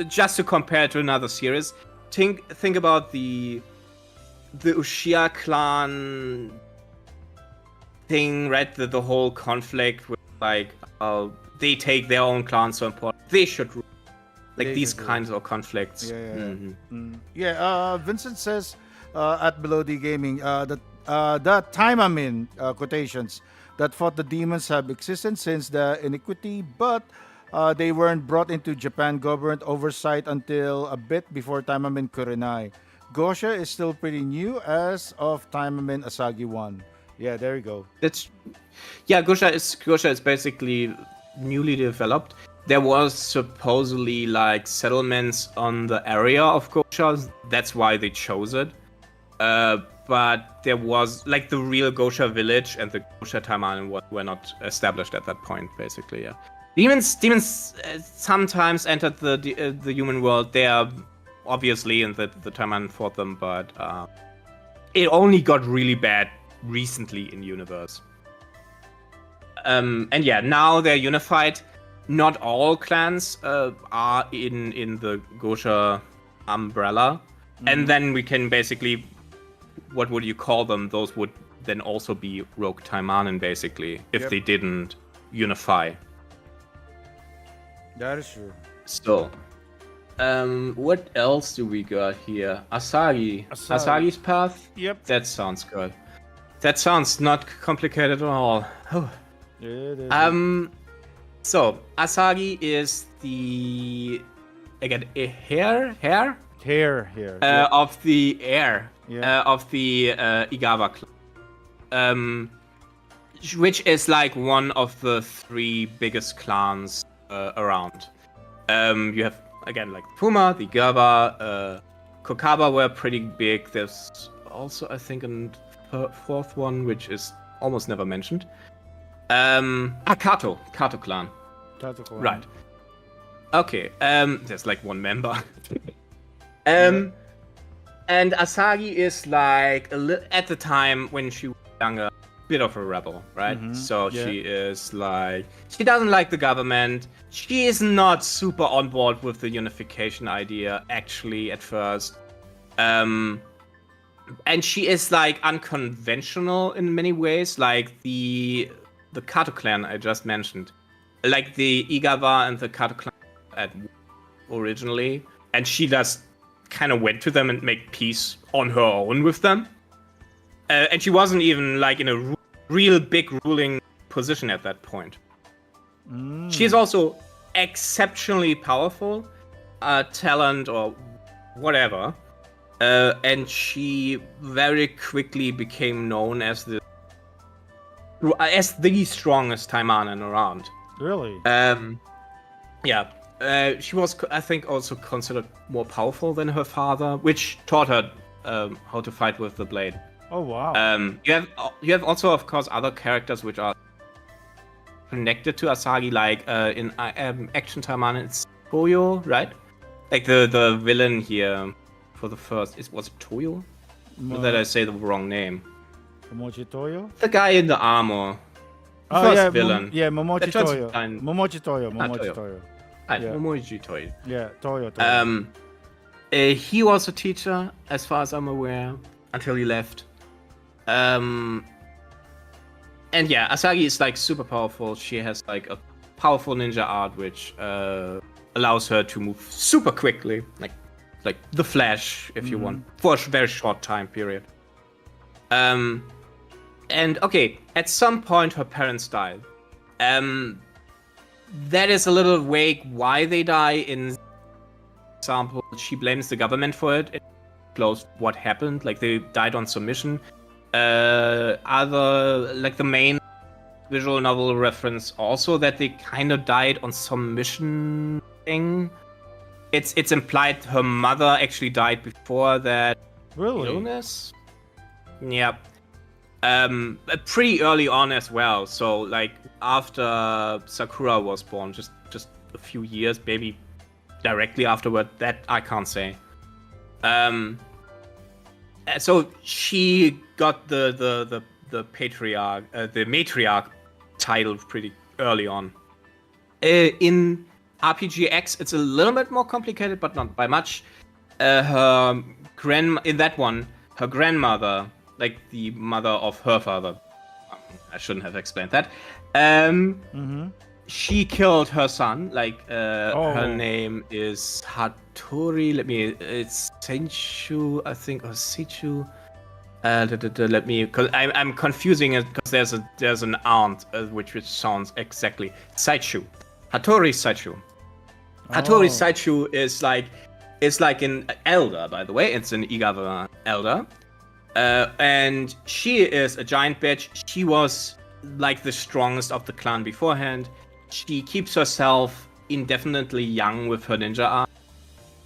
just to compare it to another series, think about the Uchiha clan thing, right? The whole conflict with like they take their own clan so important. They should rule. Like these kinds of conflicts. Vincent says at BellowD Gaming that the Taimanin quotations that fought the demons have existed since the iniquity, but they weren't brought into Japan government oversight until a bit before Taimanin Kurenai. Gosha is still pretty new as of Taimanin Asagi 1. Yeah, there you go. Gosha is basically newly developed. There was supposedly like settlements on the area of Gosha. That's why they chose it. But there was like the real Gosha village and the Gosha Taimanin were not established at that point. Basically, yeah. Demons sometimes entered the human world. They are obviously, and the Taimanin fought them, but it only got really bad recently in universe. And yeah, now they're unified. Not all clans are in the Gosha umbrella. And then we can basically, what would you call them? Those would then also be rogue Taimanin, basically, if they didn't unify. That is true. So, what else do we got here? Asagi's path? Yep. That sounds good. That sounds not complicated at all. It is. So, Asagi is the heir of the heir of the Igawa clan, which is like one of the three biggest clans around. You have again like Fuuma, the Igawa, Kokaba were pretty big. There's also I think a fourth one which is almost never mentioned. Kato clan. Right. Okay. There's like one member. And Asagi is like at the time when she was younger, a bit of a rebel, right? So she is like she doesn't like the government. She is not super on board with the unification idea actually at first. And she is like unconventional in many ways, like the Kato clan I just mentioned. Like the Igawa and the Kato clan originally, and she just kind of went to them and made peace on her own with them. And she wasn't even like in a real big ruling position at that point. She is also exceptionally powerful, talent or whatever, and she very quickly became known as the strongest Taimanin around. Really? She was, I think, also considered more powerful than her father, which taught her how to fight with the blade. Oh wow. You have also, of course, other characters which are connected to Asagi, like in Action Taimanin, it's Toyo, right? Like the villain here for the first was it Toyo? Or did I say the wrong name? Momochi Toyo? The guy in the armor. First villain. Momochi Toyo. Toyo. Momochi Toyo. Momochi Toyo. Yeah, Toyo. He was a teacher, as far as I'm aware, until he left. And yeah, Asagi is like super powerful. She has like a powerful ninja art which allows her to move super quickly, like the Flash, if you want, for a very short time period. And okay, at some point her parents died. That is a little vague why they die. In example, she blames the government for it. It closed what happened, like they died on submission. Other, like the main visual novel reference also that they kind of died on some mission thing. It's implied her mother actually died before that illness. Yeah. Pretty early on as well. So like after Sakura was born, just a few years, maybe directly afterward. That I can't say. So she got the patriarch, the matriarch title pretty early on. In RPGX, it's a little bit more complicated, but not by much. Her grandmother, like the mother of her father, I shouldn't have explained that. She killed her son. Like her name is Hattori. It's Senchu, I think, or Sichu. Let me. Cause I'm confusing it because there's an aunt which sounds exactly Saichu. Hattori Saichu. Hattori Saichu is like an elder, by the way. It's an Igawa elder. And she is a giant bitch. She was like the strongest of the clan beforehand. She keeps herself indefinitely young with her ninja art.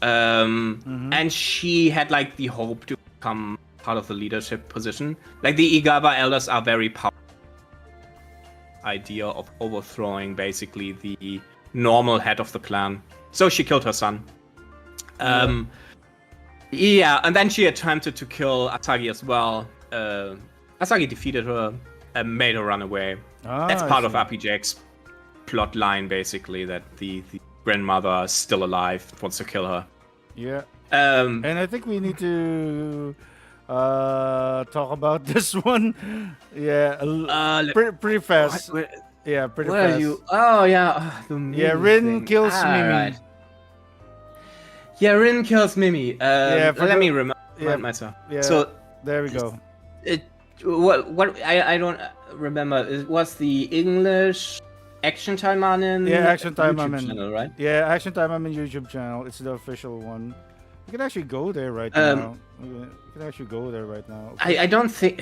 And she had like the hope to become part of the leadership position. Like the Igawa elders are very powerful. Idea of overthrowing basically the normal head of the clan. So she killed her son. Yeah, and then she attempted to kill Asagi as well. Asagi defeated her and made her run away. That's part of RPGX plot line, basically, that the grandmother is still alive, wants to kill her. Yeah. And I think we need to talk about this one. Yeah, pretty fast. Yeah, pretty where fast. Are you? Oh, yeah. Rin kills Mimi. Right. Yeah, Rin kills Mimi. Let me remind myself. Yeah, so there we go. What I don't remember. It was the English Action Taimanin. Yeah, Action Taimanin YouTube channel, right? Yeah, Action Taimanin YouTube channel. It's the official one. You can actually go there right now. You can actually go there right now. Okay. I don't think.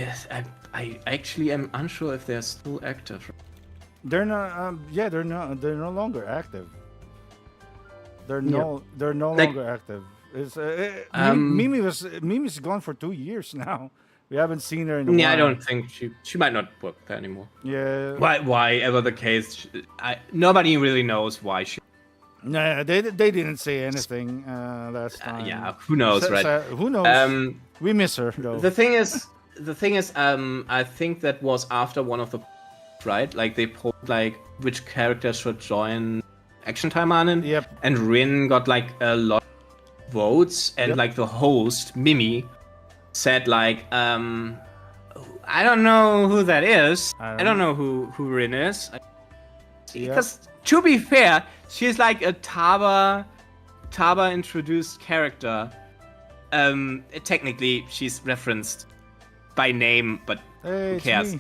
I actually am unsure if they're still active. They're not. Yeah, they're not. They're no longer active. They're no longer active. It's Mimi's gone for 2 years now. We haven't seen her in a while. Yeah, I don't think she might not work there anymore. Yeah. Why ever the case? Nobody really knows why she. Nah, they didn't say anything last time. Yeah, who knows, right? Who knows? We miss her though. The thing is, I think that was after one of the, right? Like they pulled like which character should join Action Taimanin. Yep. And Rin got like a lot of votes, and like the host Mimi said like, I don't know who that is. I don't know who Rin is. Because to be fair, she's like a Taba introduced character. Technically, she's referenced by name, but who cares?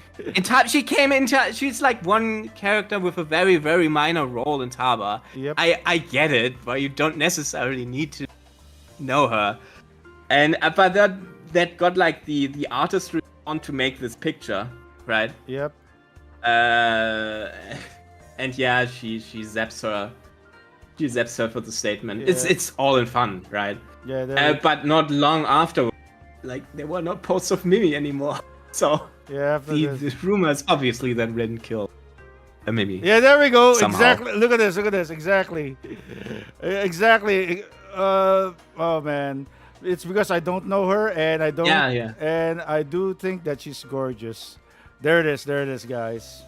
She came into. She's like one character with a very, very minor role in Taba. Yep. I get it, but you don't necessarily need to know her. And but that got like the artist on to make this picture, right? Yep. And yeah, she zaps her. She zaps her for the statement. Yeah. It's all in fun, right? Yeah. But not long after, like there were not posts of Mimi anymore. So yeah, the rumor is obviously that Rin killed a Mimi. Yeah, there we go. Somehow. Exactly. Look at this. Exactly. Oh man, it's because I don't know her, and I don't. Yeah. And I do think that she's gorgeous. There it is, guys.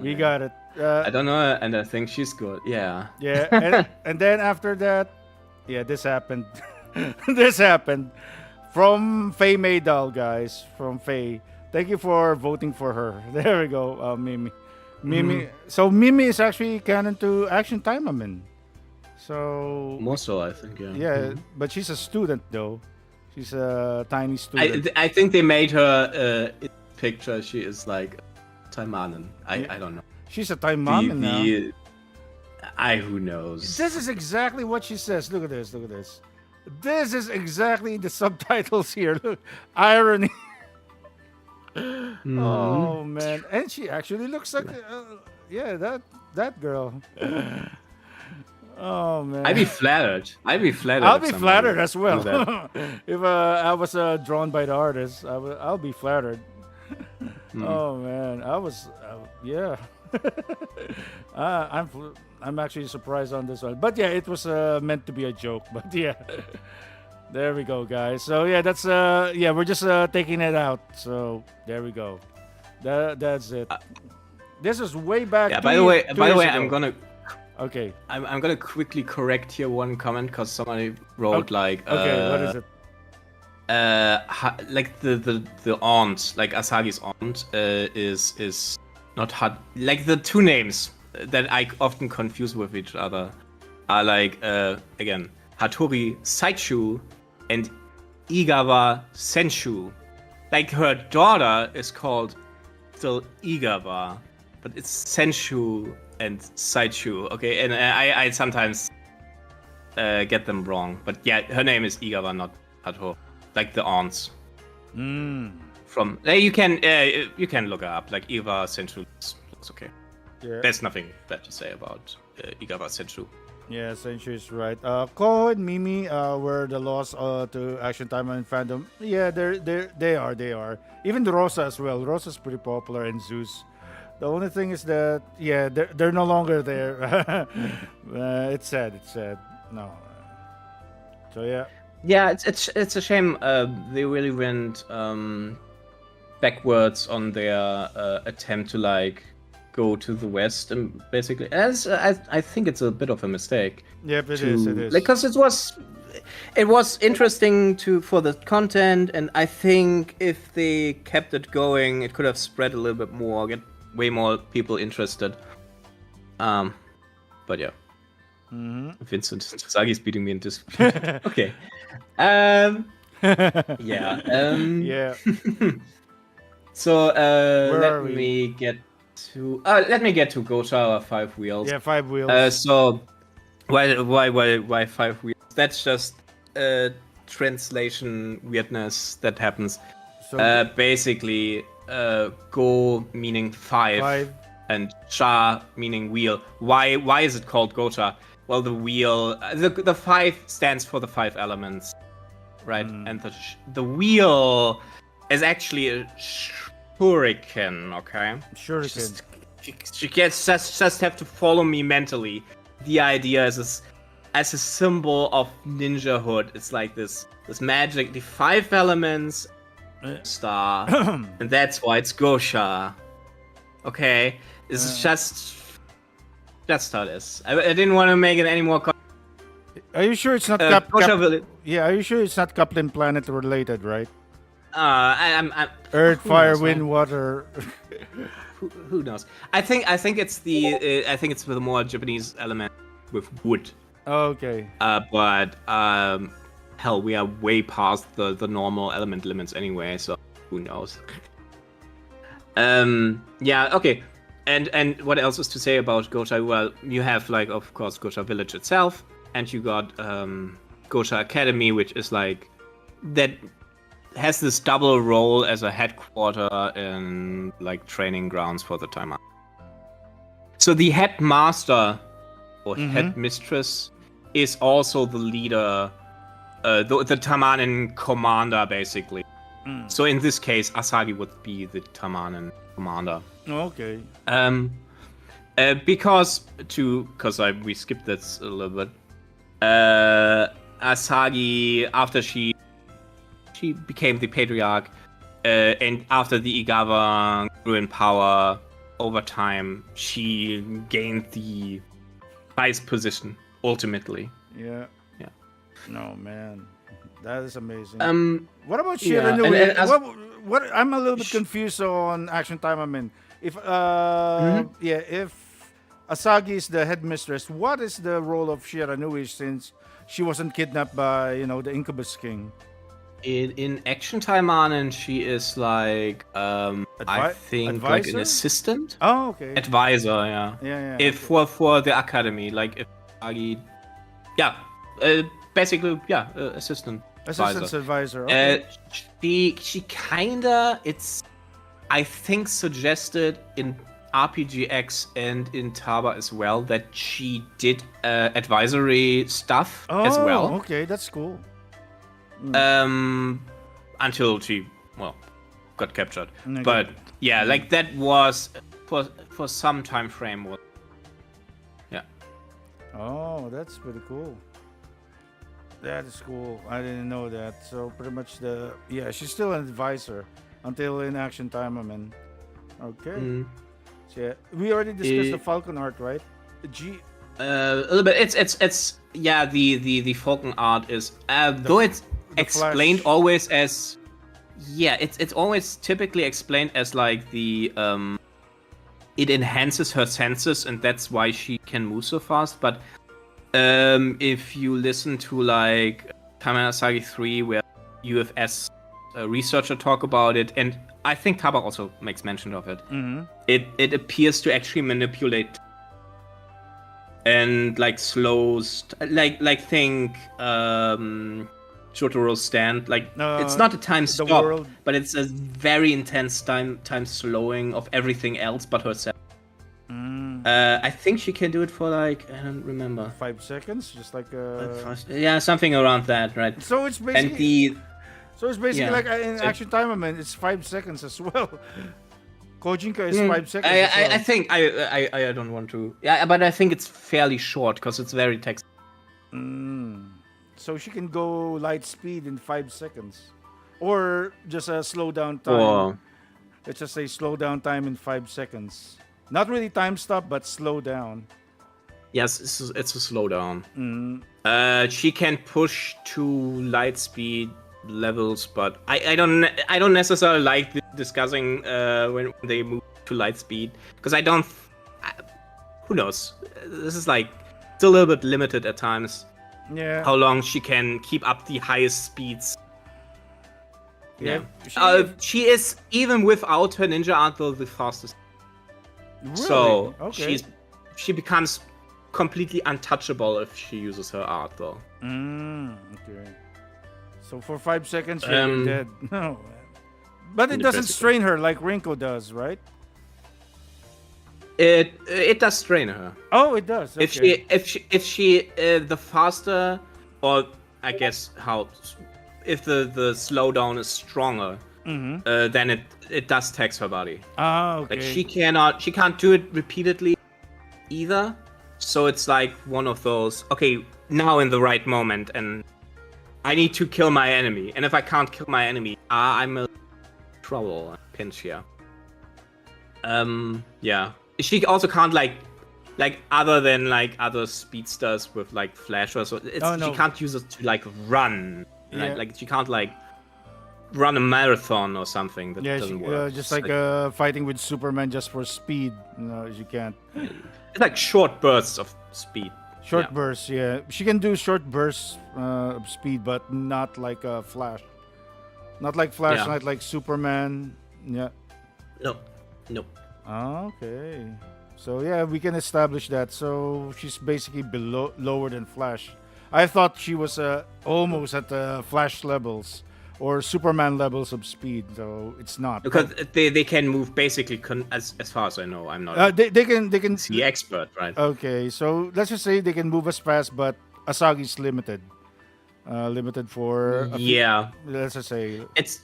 We got it. I don't know her, and I think she's good. Yeah. Yeah, and then after that, yeah, this happened. This happened. From Faye Maydal, guys. From Faye. Thank you for voting for her. There we go, Mimi. Mimi. So Mimi is actually canon to Action Taimanin. So More so, I think. Yeah. yeah, but she's a student though. She's a tiny student. I think they made her in the picture. She is like Taimanin. I don't know. She's a Taimanin now. Who knows? This is exactly what she says. Look at this. Look at this. This is exactly the subtitles here. Look, irony. Oh man, and she actually looks like, yeah, that girl. Oh man, I'd be flattered. I'll be flattered as well. If I was drawn by the artist, I'll be flattered. Oh man, yeah. I'm actually surprised on this one, but yeah, it was meant to be a joke. But yeah, there we go, guys. So yeah, that's we're just taking it out. So there we go. That's it. This is way back. Yeah. By the way, I'm gonna. Okay. I'm gonna quickly correct here one comment because somebody wrote like. Okay. What is it? Like the aunt, like Asagi's aunt, is not like the two names that I often confuse with each other are like again Hattori Saichu and Igawa Senshu. Like her daughter is called still Igawa, but it's Senshu and Saichu. Okay, and I sometimes get them wrong, but yeah, her name is Igawa, not Hattori. Like the aunts. From you can look her up. Like Igawa Senshu looks okay. Yeah. There's nothing bad to say about Igawa Senshu. Yeah, Senshu is right. Ko and Mimi were the loss to Action Taimanin fandom. Yeah, they are. Even the Rosa as well. Rosa's pretty popular, and Zeus. The only thing is that they're no longer there. It's sad. No. So yeah. Yeah, it's a shame. They really went backwards on their attempt to like go to the West, and basically, as I think it's a bit of a mistake. Yep, it is. Because it was interesting for the content, and I think if they kept it going, it could have spread a little bit more, get way more people interested. But yeah. Vincent Sagi's beating me in this. Okay. Yeah. Yeah. So let me get to Gotcha 5 wheels. Yeah, 5 wheels. So why 5 wheels? That's just translation weirdness that happens. So basically, Go meaning 5 and Cha meaning wheel. Why is it called Gotcha? Well, the wheel, the 5 stands for the 5 elements, right? And the wheel is actually a shuriken, okay? Shuriken. You just have to follow me mentally. The idea is as a symbol of ninjahood. It's like this magic, the 5 elements, star, and that's why it's Gosha. Okay, this is just how it is. I didn't want to make it any more. Are you sure it's not Yeah, are you sure it's not Kaplan planet related, right? I'm Earth, fire, wind, water. Who knows? I think it's the more Japanese element with wood. Okay. But hell, we are way past the normal element limits anyway, so who knows? Yeah. Okay. And what else is to say about Gotcha? Well, you have like, of course, Gotcha Village itself, and you got Goa Academy, which is like that has this double role as a headquarter and like training grounds for the Taimanin. So the headmaster or headmistress is also the leader, the Taimanin commander, basically. So in this case, Asagi would be the Taimanin commander. Okay. Because we skipped this a little bit. Asagi, after she became the patriarch, and after the Igawa grew in power over time, she gained the vice position ultimately. Yeah. Yeah. No, man. That is amazing. What about yeah, Shiranui? and as- What? I'm a little bit confused on Action Taimanin. If if Asagi is the headmistress, what is the role of Shiranui since she wasn't kidnapped by the Incubus King? In Action Taimanin, she is like I think like an advisor? assistant, Oh, okay. advisor. Yeah. Yeah. If for the academy, like if Sagi, yeah, basically assistant. Assistant advisor. Okay. She kinda I think suggested in RPGX and in Taba as well that she did advisory stuff as well. Okay, that's cool. Until she got captured. Okay. But yeah, like that was for some time frame. Yeah. Oh, that's pretty cool. That is cool. I didn't know that. So pretty much she's still an advisor until in Action Taimanin. Okay. So, yeah, we already discussed the Falcon art, right? A little bit. It's the Falcon art is though it's explained Flash. always as it's always typically explained as like the it enhances her senses and that's why she can move so fast. But if you listen to like Asagi 3 where UFS researcher talk about it, and I think Taba also makes mention of it, it appears to actually manipulate and like slows think Jotaro's stand, like it's not a time stop, but it's a very intense time slowing of everything else but herself. I think she can do it for like, I don't remember, 5 seconds, just like something around that, right? So it's basically like in So- Action Taimanin, it's 5 seconds as well. Kojinka is 5 seconds. as well. I think I don't want to, but I think it's fairly short because it's very text. So she can go light speed in 5 seconds, or just a slow down time. Or Let's just say slow down time in 5 seconds. Not really time stop, but slow down. yes, it's a slowdown. She can push to light speed levels, but I don't necessarily like discussing when they move to light speed because who knows? This is like it's a little bit limited at times. Yeah. How long she can keep up the highest speeds. Yeah. She is, even without her ninja art, though, the fastest. Really? So Okay. she becomes completely untouchable if she uses her art, though. Okay. So for 5 seconds, you're dead. No. But it doesn't Basically. strain her like Rinko does, right? It does strain her. Oh, it does. Okay. If she the faster, or I guess if the slowdown is stronger, then it does tax her body. Okay. Like she can't do it repeatedly either. So it's like one of those, okay, now in the right moment, and I need to kill my enemy. And if I can't kill my enemy, I'm in trouble, pinch here. Yeah. She also can't like other than like other speedsters with like flashers. So she can't use it to like run. Right? Yeah. Like she can't like run a marathon or something. That doesn't work. just like fighting with Superman just for speed. No, you can't. It's like short bursts of speed. Short bursts, yeah. She can do short bursts of speed, but not like Flash. Not like Flash, Yeah. not like Superman. Yeah. No. Okay. So yeah, we can establish that. So she's basically lower than Flash. I thought she was almost at the Flash levels or Superman levels of speed. So it's not. Because they can move basically as far as I know. I'm not they can the expert, right? Okay, so let's just say they can move as fast, but Asagi's limited. Limited for let's just say It's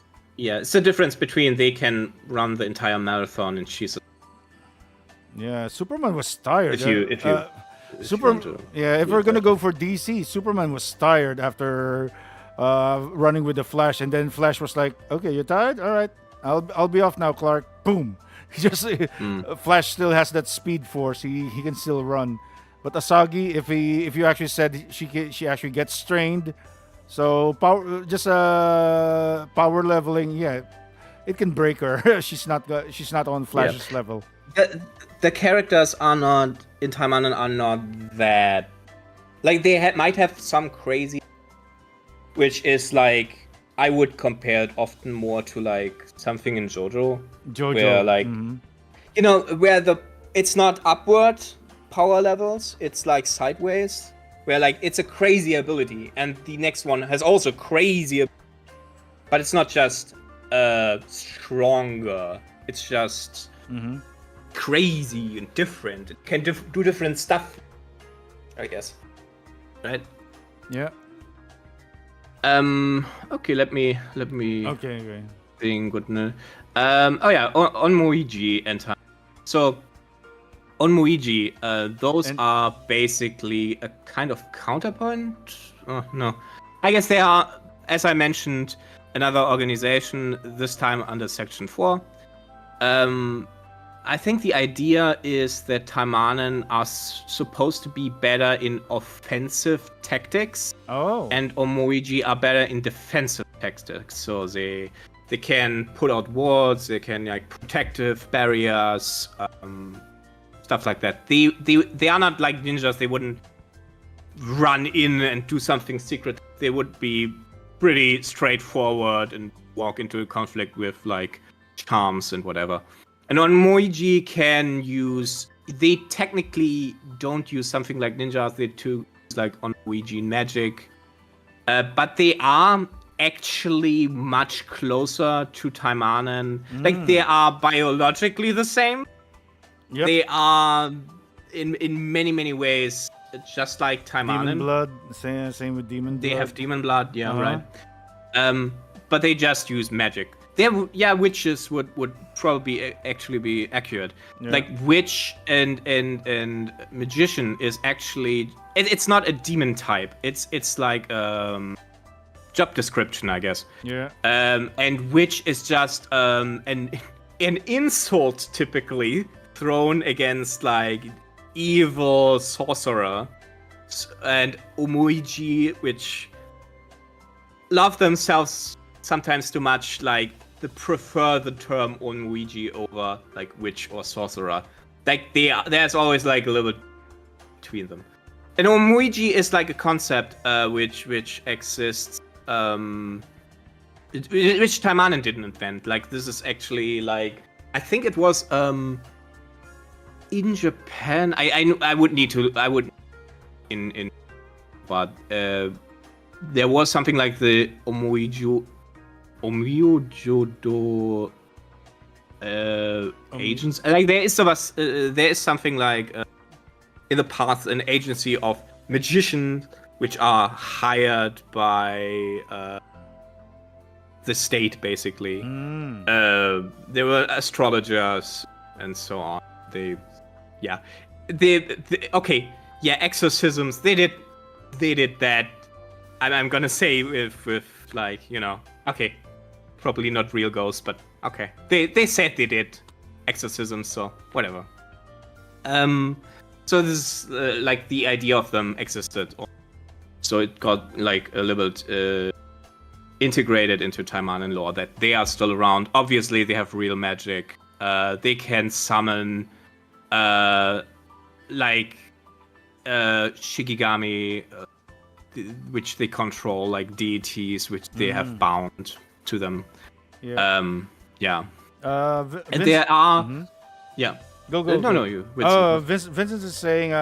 the difference between they can run the entire marathon and she's Superman was tired. if you want to. If we're gonna go for DC, Superman was tired after running with the Flash, and then Flash was like, "Okay, you're tired. All right, I'll be off now, Clark." Boom. He just Flash still has that speed force. He can still run. But Asagi, if you actually said she actually gets strained So power, just power leveling. Yeah, it can break her. She's not on Flash's level. The characters are not in Taimanin are not that like they might have some crazy, which is like I would compare it often more to like something in JoJo, where like you know where it's not upward power levels, it's like sideways, where like it's a crazy ability, and the next one has also crazy, but it's not just stronger. It's just crazy and different. It can do different stuff, I guess. Right? Yeah. Okay. Let me. Okay. Think good. Oh yeah. On Muiji and time. So on Muiji, those are basically a kind of counterpoint. Oh, no, I guess they are, as I mentioned, another organization. This time under Section 4. I think the idea is that Taimanin are supposed to be better in offensive tactics. Oh. And Omoiji are better in defensive tactics. So they can put out wards, they can like protective barriers, stuff like that. They are not like ninjas. They wouldn't run in and do something secret. They would be pretty straightforward and walk into a conflict with like charms and whatever. And on Muiji they technically don't use something like ninjas, they use like on Muiji magic. But they are actually much closer to Taimanin. Like they are biologically the same. Yep. They are in many, many ways just like Taimanin. Demon blood, same with demon blood. They have demon blood, right. But they just use magic. Witches would probably actually be accurate. Yeah. Like witch and magician is actually it's not a demon type. It's like job description, I guess. Yeah. And witch is just an insult typically thrown against like evil sorcerer, and Omuiji, which love themselves sometimes too much, like they prefer the term Omuiji over like witch or sorcerer. Like there's always like a little bit between them. And Omuiji is like a concept which exists, which Taimanin didn't invent. Like this is actually like I think it was in Japan. I would need to but there was something like the Omyojodo agents. Like there is something like in the past an agency of magicians which are hired by the state basically. There were astrologers and so on. Exorcisms. They did that. I'm gonna say with like, you know, okay, probably not real ghosts, but okay. They said they did exorcisms, so whatever. So this is like the idea of them existed. So it got like a little bit integrated into Taimanin lore that they are still around. Obviously, they have real magic. They can summon Shikigami, which they control, like deities, which they have bound to them. Yeah. And there are. Go. No, you. Vincent is saying,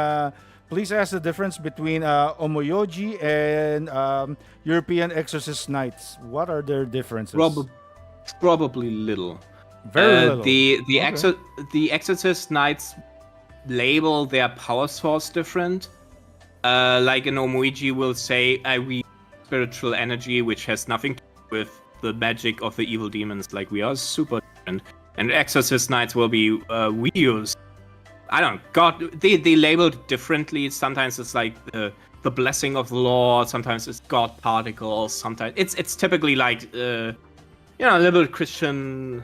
please ask the difference between Omoyoji and European Exorcist Knights. What are their differences? Probably little. Very little. The Exorcist Knights label their power source different. Like an Omuiji will say, we spiritual energy, which has nothing to do with the magic of the evil demons. Like we are super different. And Exorcist Knights will be we use. I don't know, God. They label it differently. Sometimes it's like the blessing of the Lord. Sometimes it's God particles. Sometimes it's typically like a little Christianity.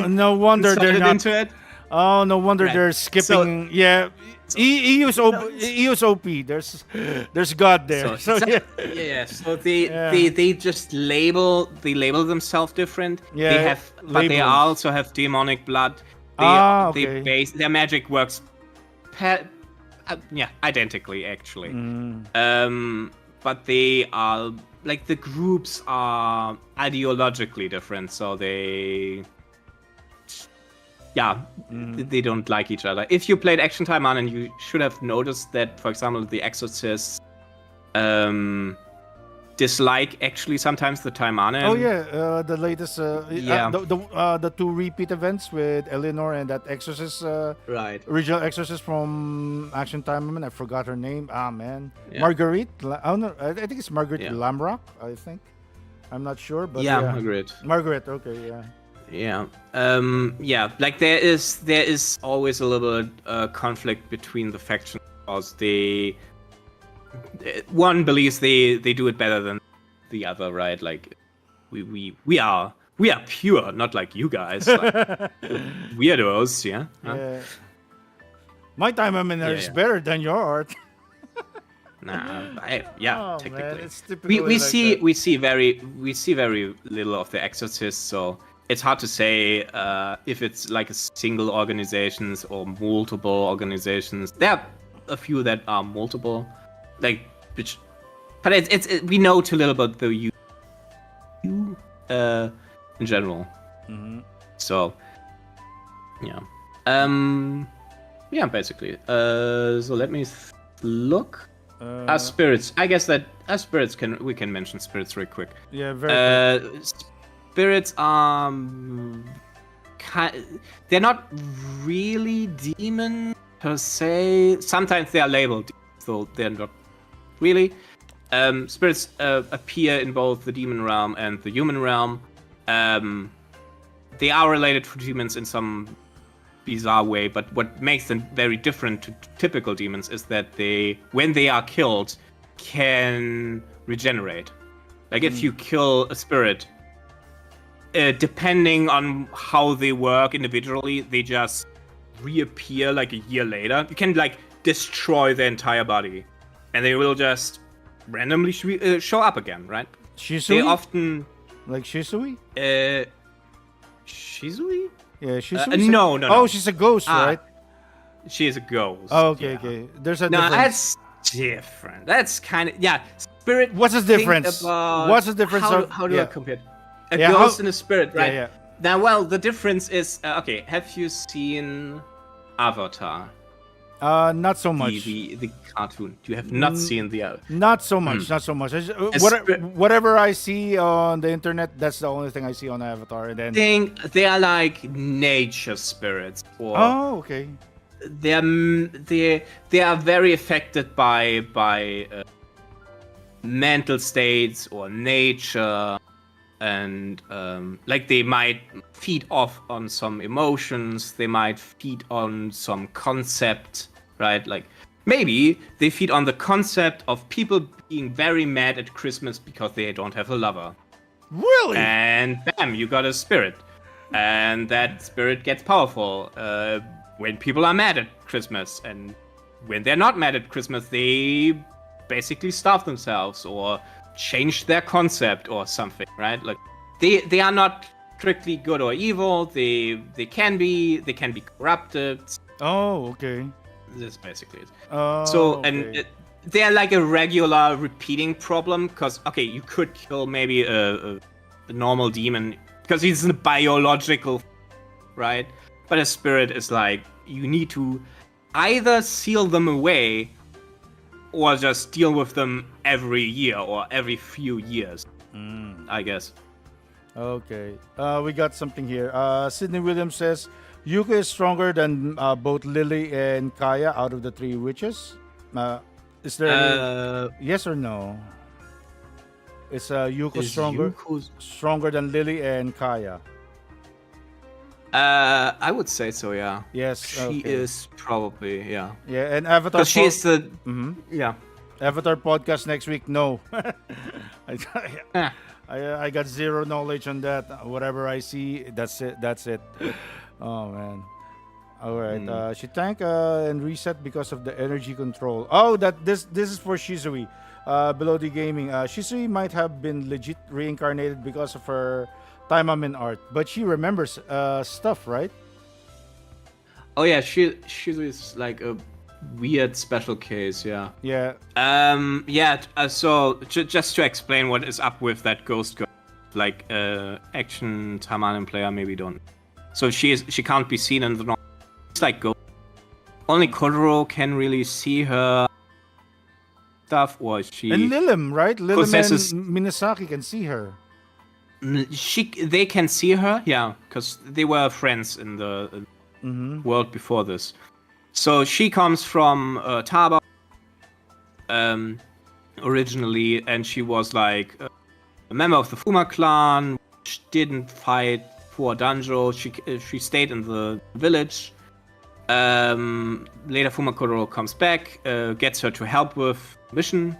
No wonder they're not into it. Oh, no wonder Right. they're skipping. Yeah, EU's OP. There's God there. So, yeah. Yeah. So they Yeah. they just label themselves different. Yeah, They have, but they labels. also have demonic blood. Okay. Their magic works, identically actually. But they are like the groups are ideologically different, so they they don't like each other. If you played Action Taimanin, you should have noticed that, for example, the Exorcists dislike actually sometimes the Taimanin. Oh yeah, the latest. Yeah. The two repeat events with Eleanor and that Exorcist. Right. Original Exorcist from Action Time. I forgot her name. Ah man, Yeah. Marguerite. Oh no, I think it's Margaret Yeah. Lamrock. I think. I'm not sure, but Yeah, Margaret. Margaret. Okay, yeah. Yeah. Like there is always a little conflict between the factions because one believes they do it better than the other, right? Like we are pure, not like you guys, like, weirdos, yeah. Yeah. My time is yeah. better than your art. Yeah, Oh, technically. man, it's typically we like see that. we see very little of the Exorcists, so it's hard to say if it's like a single organizations or multiple organizations. There are a few that are multiple, like but it's we know too little about the U in general. So yeah, basically. So let me look. Spirits. I guess that we can mention spirits real quick. Yeah, very. Spirits they're not really demon per se. Sometimes they are labeled, so they're not really. Spirits appear in both the demon realm and the human realm. They are related to demons in some bizarre way, but what makes them very different to typical demons is that they, when they are killed, can regenerate. Like if you kill a spirit, depending on how they work individually, they just reappear like a year later. You can like destroy the entire body, and they will just randomly show up again, right? Shisui? They often Like Shisui? Shizui? Yeah, Shisui. No. Oh, she's a ghost, right? She is a ghost. Oh, okay, yeah. okay. There's a No, difference. that's different. That's kind of spirit. What's the think difference? about What's the difference? How do I compare it? A Yeah, ghost and a spirit, right? Yeah. Now, well, the difference is okay. Have you seen Avatar? Not so much. The cartoon. You have not seen the. Not so much. Not so much. Whatever I see on the internet, that's the only thing I see on Avatar. And then. Think they are like nature spirits, or Oh, okay. they are very affected by mental states or nature, and like they might feed off on some emotions, they might feed on some concept, right? Like maybe they feed on the concept of people being very mad at Christmas because they don't have a lover. Really? And bam, you got a spirit. And that spirit gets powerful when people are mad at Christmas. And when they're not mad at Christmas, they basically starve themselves or change their concept or something, right? Like they are not strictly good or evil. They can be corrupted. Oh, okay. This is basically it. Oh, So, okay. and they're like a regular repeating problem, because, okay, you could kill maybe a normal demon, because he's a biological, right? But a spirit is like, you need to either seal them away, or just deal with them every year, or every few years, I guess. Okay. We got something here. Sydney Williams says, Yuka is stronger than both Lily and Kaya out of the three witches. Is there any... yes or no? Is Yuko Is stronger than Lily and Kaya? I would say so, yeah. Yes. She okay. is probably, yeah. Yeah, and Avatar. Because she is the, yeah. Avatar podcast next week. No. Ah. I got zero knowledge on that. Whatever I see, that's it. Oh man. All right. She tanked and reset because of the energy control. Oh, this is for Shizui. BellowD Gaming. Shizui might have been legit reincarnated because of her Taimanin art, but she remembers stuff, right? Oh yeah, she's like a weird special case. Yeah. Yeah. So just to explain what is up with that ghost girl, like action Taimanin player maybe don't. So she can't be seen in the normal. It's like ghost. Only Kodoro can really see her stuff, or she. And Lilim, right? Lilim possesses- and Minasaki can see her. They can see her, yeah, because they were friends in the world before this. So she comes from Taba originally, and she was like a member of the Fuuma clan, which didn't fight for Danjo. She stayed in the village. Later, Fuuma Kodoro comes back, gets her to help with mission,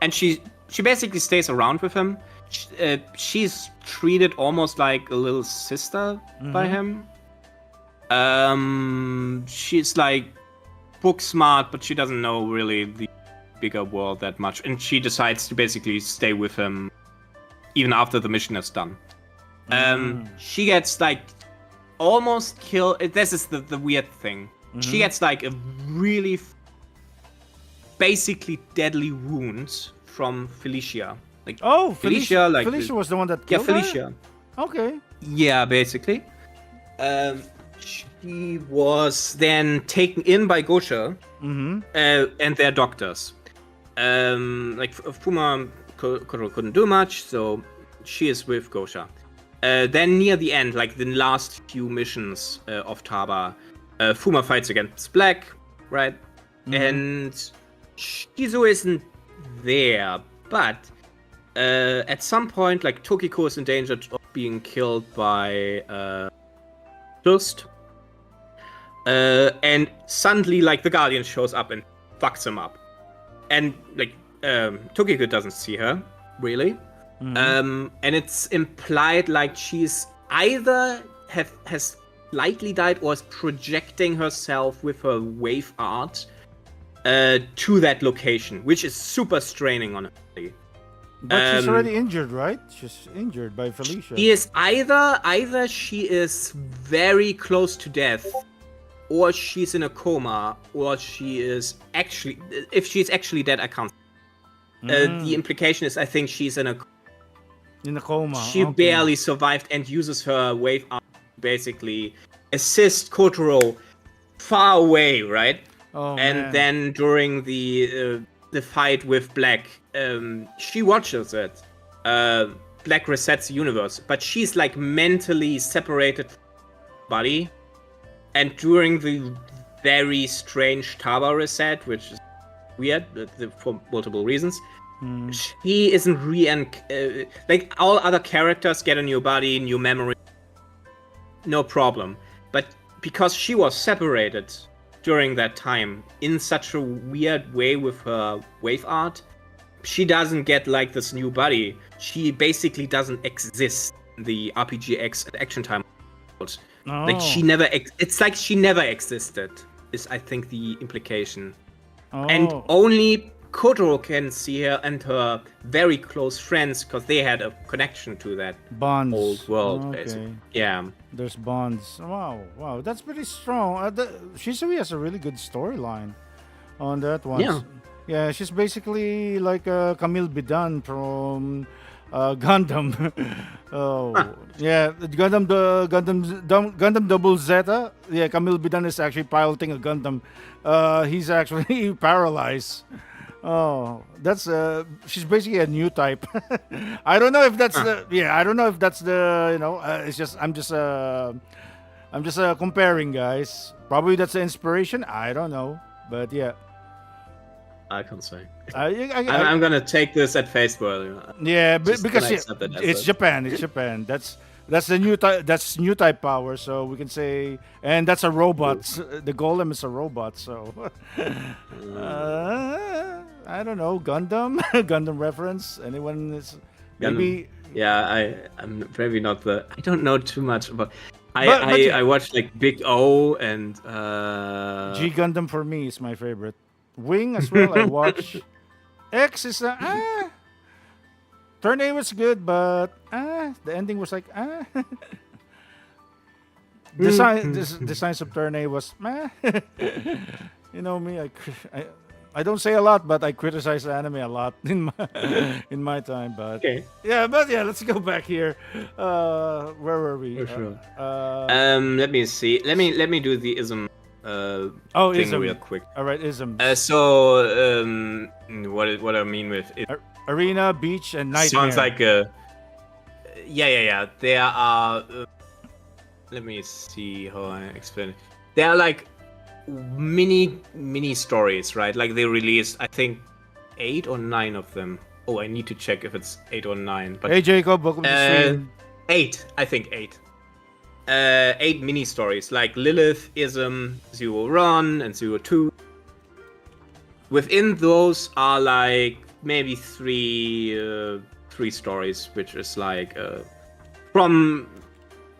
and she basically stays around with him. She's treated almost like a little sister by him. She's like book smart, but she doesn't know really the bigger world that much, and she decides to basically stay with him even after the mission is done. She gets like almost killed. This is the weird thing. She gets like a really basically deadly wound from Felicia. Like, Oh, Felicia, like Felicia was the one that yeah, killed her? Felicia. Okay. Yeah, basically. She was then taken in by Gosha and their doctors. Like Fuuma couldn't do much, so she is with Gosha. Then near the end, like the last few missions of Taba, Fuuma fights against Black, right? And Shizu isn't there, but at some point, like Tokiko is in danger of being killed by Durst. And suddenly, like, the Guardian shows up and fucks him up. And, like, Tokiko doesn't see her, really. And it's implied, like, she's either has slightly died or is projecting herself with her wave art to that location, which is super straining on her body. But she's already injured, right? She's injured by Felicia. She is either she is very close to death, or she's in a coma, or she is actually. If she's actually dead, I can't. The implication is, I think she's in a coma. She barely survived and uses her wave arm to basically assist Kotaro far away, right? Oh, and man. then during the fight with Black, she watches it. Black resets the universe, but she's like mentally separated from her body. And during the very strange Taba reset, which is weird for multiple reasons, she isn't like all other characters get a new body, new memory, no problem. But because she was separated during that time in such a weird way with her wave art, she doesn't get like this new body. She basically doesn't exist in the RPGX and Action Time world. Oh. Like she never. It's like she never existed. Is I think the implication. And only Kotaro can see her and her very close friends because they had a connection to that bonds. old world. Okay. Basically. Yeah. There's bonds. Wow, that's pretty strong. Shizui has a really good storyline on that one. Yeah, she's basically like Camille Bidan from Gundam. Yeah, Gundam Double Zeta. Yeah, Camille Bidan is actually piloting a Gundam. He's actually paralyzed. Oh, that's she's basically a new type. I don't know if that's I don't know if that's the it's just I'm just comparing, guys. Probably that's the inspiration. I don't know, but yeah. I can't say. I'm gonna take this at face value. Yeah, because it's Japan. It's Japan. That's the new type. That's new type power. So we can say, and that's a robot. The golem is a robot. So I don't know. Gundam, Gundam reference. Anyone is maybe. Yeah, I'm maybe not the. I don't know too much about. I watched like Big O and G Gundam for me is my favorite. Wing as well. I watch. X is Turn A was good, but the ending was like Designs of Turn A was You know me, I don't say a lot, but I criticize the anime a lot in my time. But okay. Let's go back here. Where were we? For sure. Let me see. Let me do the ism thing ism. real quick. All right, ism. What I mean with it Arena, beach, and nightmare. sounds like a There are. Let me see how I explain it. There are like mini stories, right? Like they released, I think, 8 or 9 of them. Oh, I need to check if it's 8 or 9. But hey Jacob, welcome to the stream. 8, I think 8. 8 mini stories like Lilith, Ism, Zero Run, and Zero 2. Within those are like maybe three stories, which is like from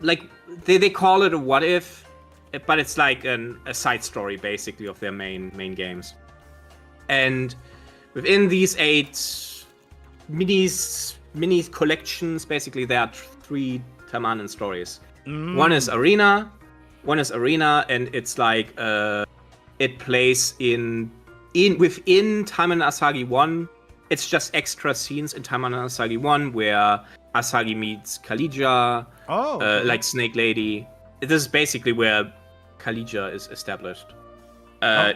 like they call it a what if, but it's like a side story basically of their main games. And within these 8 mini collections, basically there are 3 Taimanin stories. One is Arena, and it's like it plays within Taimanin Asagi 1. It's just extra scenes in Taimanin Asagi 1 where Asagi meets Kalija, like Snake Lady. This is basically where Kalija is established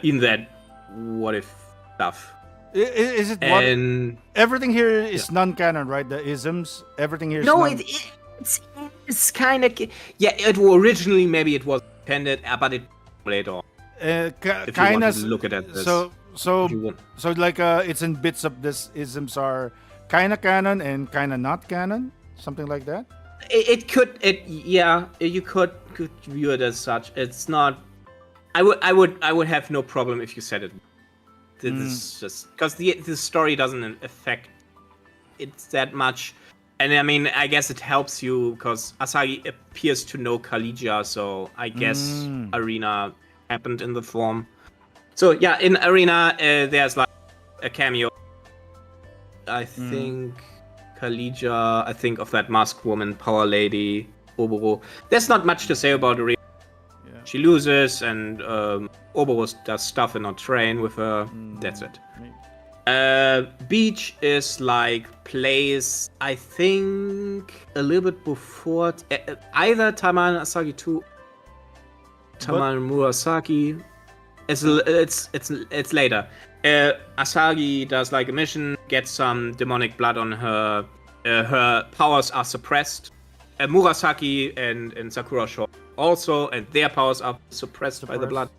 in that what if stuff. Is it and everything here is non-canon, right? The isms, everything here is it's kind of it originally maybe it was intended, but it later on. If you want to look at it, so like it's in bits of this isms are kind of canon and kind of not canon, something like that. You could view it as such. It's not. I would have no problem if you said it. This is just because the story doesn't affect it that much. And I mean, I guess it helps you because Asagi appears to know Kalija, so I guess Arena happened in the form. So yeah, in Arena, there's like a cameo. I think Kalija, I think of that masked woman, Power Lady, Oboro. There's not much to say about Arena. Yeah. She loses, and Oboro does stuff in her train with her. That's it. Beach is like plays, I think, a little bit before either Taimanin Asagi 2, Taimanin Murasaki. It's later. Asagi does like a mission, gets some demonic blood on her. Her powers are suppressed. Murasaki and Sakura Shore also, and their powers are suppressed by the blood.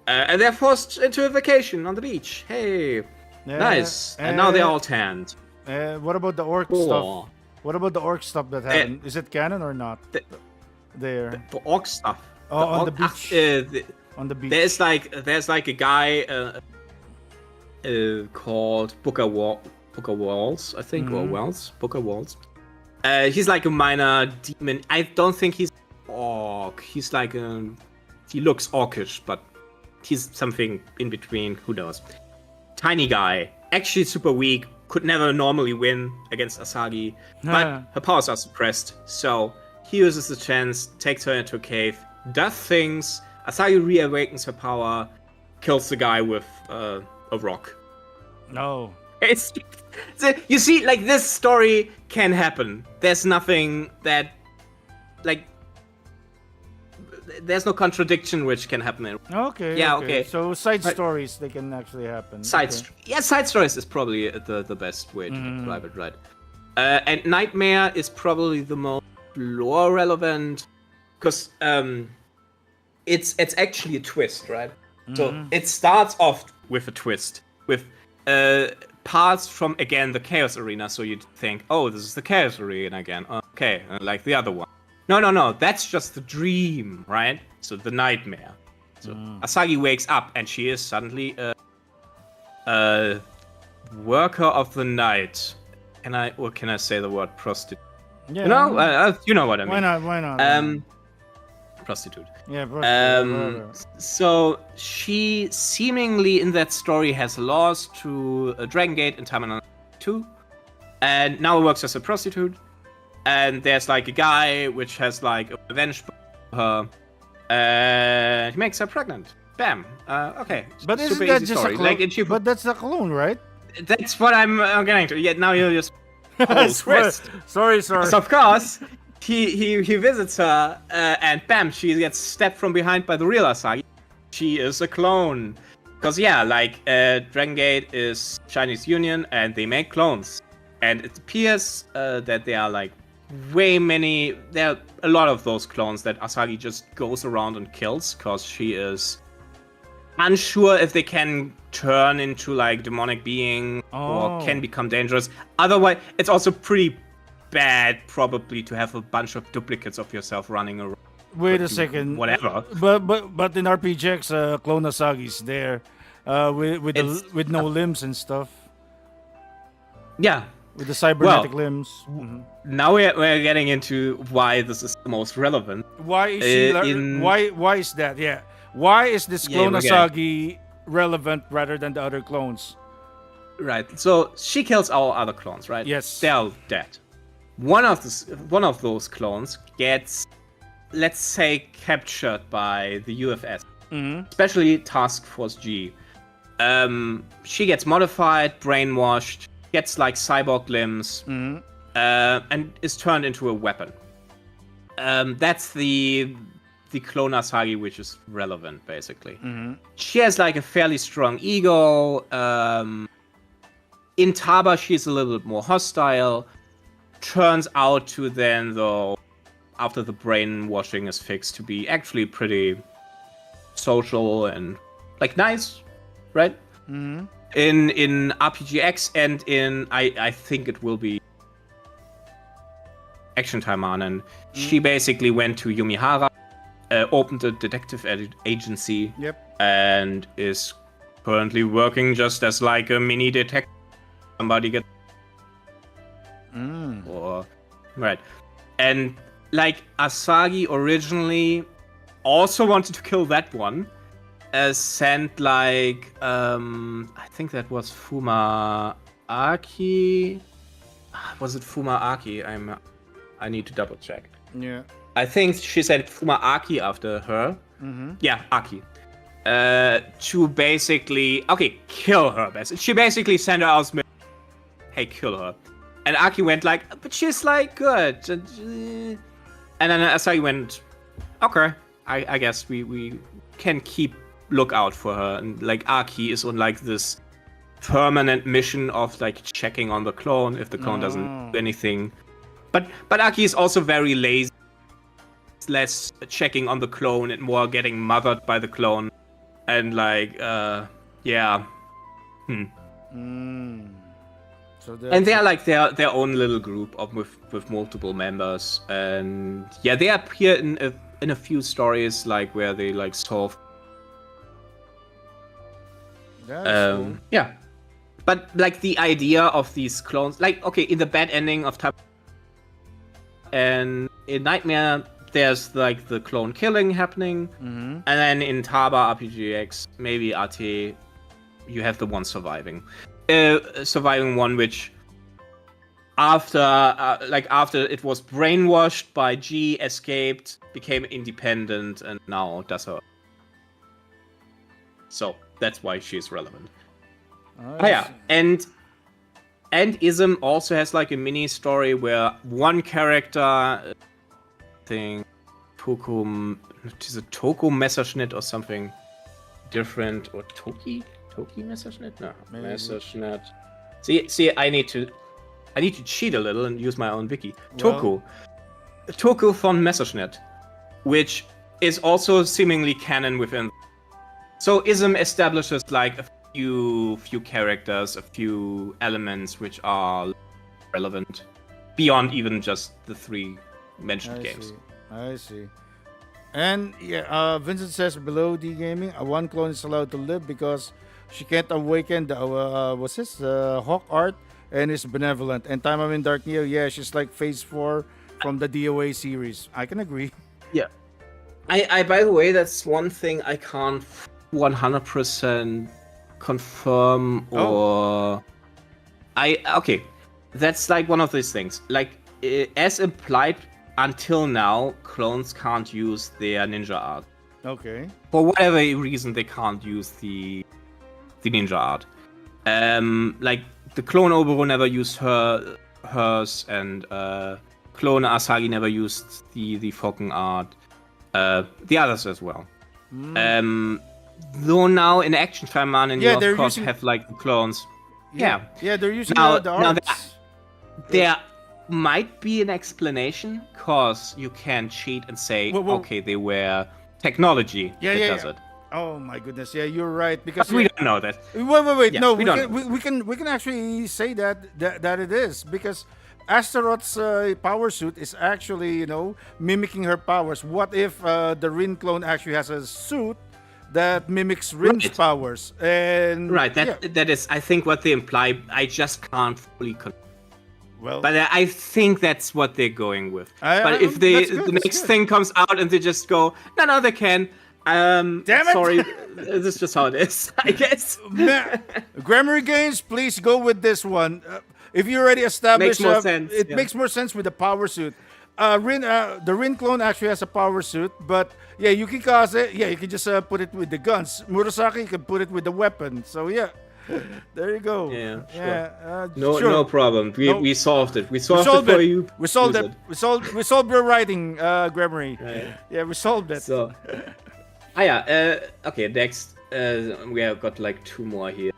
And they're forced into a vacation on the beach. Hey. Nice. And now they're all tanned. What about the orc stuff? What about the orc stuff that happened? Is it canon or not? The orc stuff. On the beach. On the beach. There's like a guy called Booker Walls, I think, or Wells. Booker Walls. He's like a minor demon. I don't think he's orc. He's like he looks orcish, but he's something in between. Who knows? Tiny guy, actually super weak, could never normally win against Asagi, but her powers are suppressed, so he uses the chance, takes her into a cave, does things, Asagi reawakens her power, kills the guy with a rock. No. You see, like, this story can happen. There's nothing that, like, there's no contradiction which can happen. Okay. So side stories, they can actually happen. Side stories is probably the best way to describe it, right? And Nightmare is probably the most lore relevant because it's actually a twist, right? So it starts off with a twist with parts from again the Chaos Arena. So you'd think, oh, this is the Chaos Arena again. Okay, like the other one. No, that's just the dream, right? So the nightmare. So Asagi wakes up and she is suddenly a worker of the night. Can I say the word prostitute? Yeah. You know what I mean. Why not? prostitute. Yeah, So she seemingly in that story has lost to Dragon Gate and Taimanin 2, and now works as a prostitute. And there's like a guy which has like a revenge for her, and he makes her pregnant. Bam. Okay. But isn't super that easy just story. a clone? Like, and she, But that's the clone, right? that's what I'm getting to. Yeah, now you're just twist. Sorry. So of course, he visits her, and bam, she gets stabbed from behind by the real Asagi. She is a clone. Because Dragon Gate is Chinese Union, and they make clones. And it appears that there are like there are a lot of those clones that Asagi just goes around and kills, because she is unsure if they can turn into like demonic being or can become dangerous. Otherwise, it's also pretty bad probably to have a bunch of duplicates of yourself running around. Wait a second. Whatever. But in RPGX, clone Asagi's there, with no limbs and stuff. Yeah. With the cybernetic limbs. Mm-hmm. Now we're getting into why this is the most relevant. Why is she? Why is that? Yeah. Why is this clone Asagi relevant rather than the other clones? Right. So she kills our other clones, right? Yes. They're all dead. One of those clones gets, let's say, captured by the UFS, especially Task Force G. She gets modified, brainwashed, gets like cyborg limbs, and is turned into a weapon. That's the clone Asagi, which is relevant, basically. She has like a fairly strong ego. In Taba, she's a little bit more hostile. Turns out to then, though, after the brainwashing is fixed, to be actually pretty social and like nice, right? In RPGX and in I think it will be Action Taimanin, she basically went to Yumihara, opened a detective agency, and is currently working just as like a mini detective. Somebody get right, and like Asagi originally also wanted to kill that one. Sent like I think that was Fuuma Aki. Was it Fuuma Aki? I need to double check. Yeah. I think she sent Fuuma Aki after her. Yeah, Aki. To basically kill her. She basically sent her out. Hey, kill her. And Aki went like, but she's like good. And then Asagi went, okay, I guess we can keep look out for her. And like Aki is on like this permanent mission of like checking on the clone if the clone doesn't do anything. But Aki is also very lazy. It's less checking on the clone and more getting mothered by the clone. And like So and they are like their own little group with multiple members, and yeah, they appear in a few stories like where they like solve. Cool. Yeah, but like the idea of these clones, like in the bad ending of Type and in Nightmare, there's like the clone killing happening, and then in Taba RPGX, maybe AT, you have the one surviving. Surviving one which after it was brainwashed by G, escaped, became independent, and now does her. So that's why she's relevant. And Ism also has like a mini story where one character thing Toku Messerschnitt or something different, or Toki Messerschnitt? No, maybe. Messerschnitt. See, I need to cheat a little and use my own wiki. Toku von Messerschnitt, which is also seemingly canon within. So Ism establishes like a few characters, a few elements which are relevant beyond even just the three mentioned games. I see. And yeah, Vincent says BellowD Gaming, one clone is allowed to live because she can't awaken the Hawk art and is benevolent. And Taimanin Dark Neo, yeah, she's like phase 4 from the DOA series. I can agree. Yeah. I by the way, that's one thing I can't 100% confirm or okay. That's like one of these things. Like as implied until now, clones can't use their ninja art. Okay. For whatever reason, they can't use the ninja art. Like the clone Oboro never used hers, and clone Asagi never used the Falcon art. The others as well. Though now in Action Taimanin, you of course have like the clones. Yeah, they're using Now- the now arts. there might be an explanation, cause you can cheat and say, Whoa. okay, they were technology that does it. Oh my goodness! Yeah, you're right. Because But we don't know that. Wait. Yeah, No, we we don't can we can actually say that it is because Astaroth's power suit is actually mimicking her powers. What if the Rin clone actually has a suit that mimics Rin's Right. powers? And Right, yeah, that is, I think, what they imply. I just can't fully well, but I think that's what they're going with. I- But if that's good, the that's next good. thing comes out and they just go, no, they can. Damn it! Sorry, this is just how it is, I guess. Grammar Games, please go with this one. If you already established, Makes more sense, it yeah. makes more sense with the power suit. The Rin clone actually has a power suit, but yeah, Yukikaze, you can just put it with the guns. Murasaki, you can put it with the weapon. So yeah, there you go. Yeah, sure. Yeah, No, sure. no problem. No. We solved it. We We solved, solved it for it. you. We solved Use it. We solved your writing, Grammary. Right. Yeah, we solved it. So, okay. Next, we have got like two more here.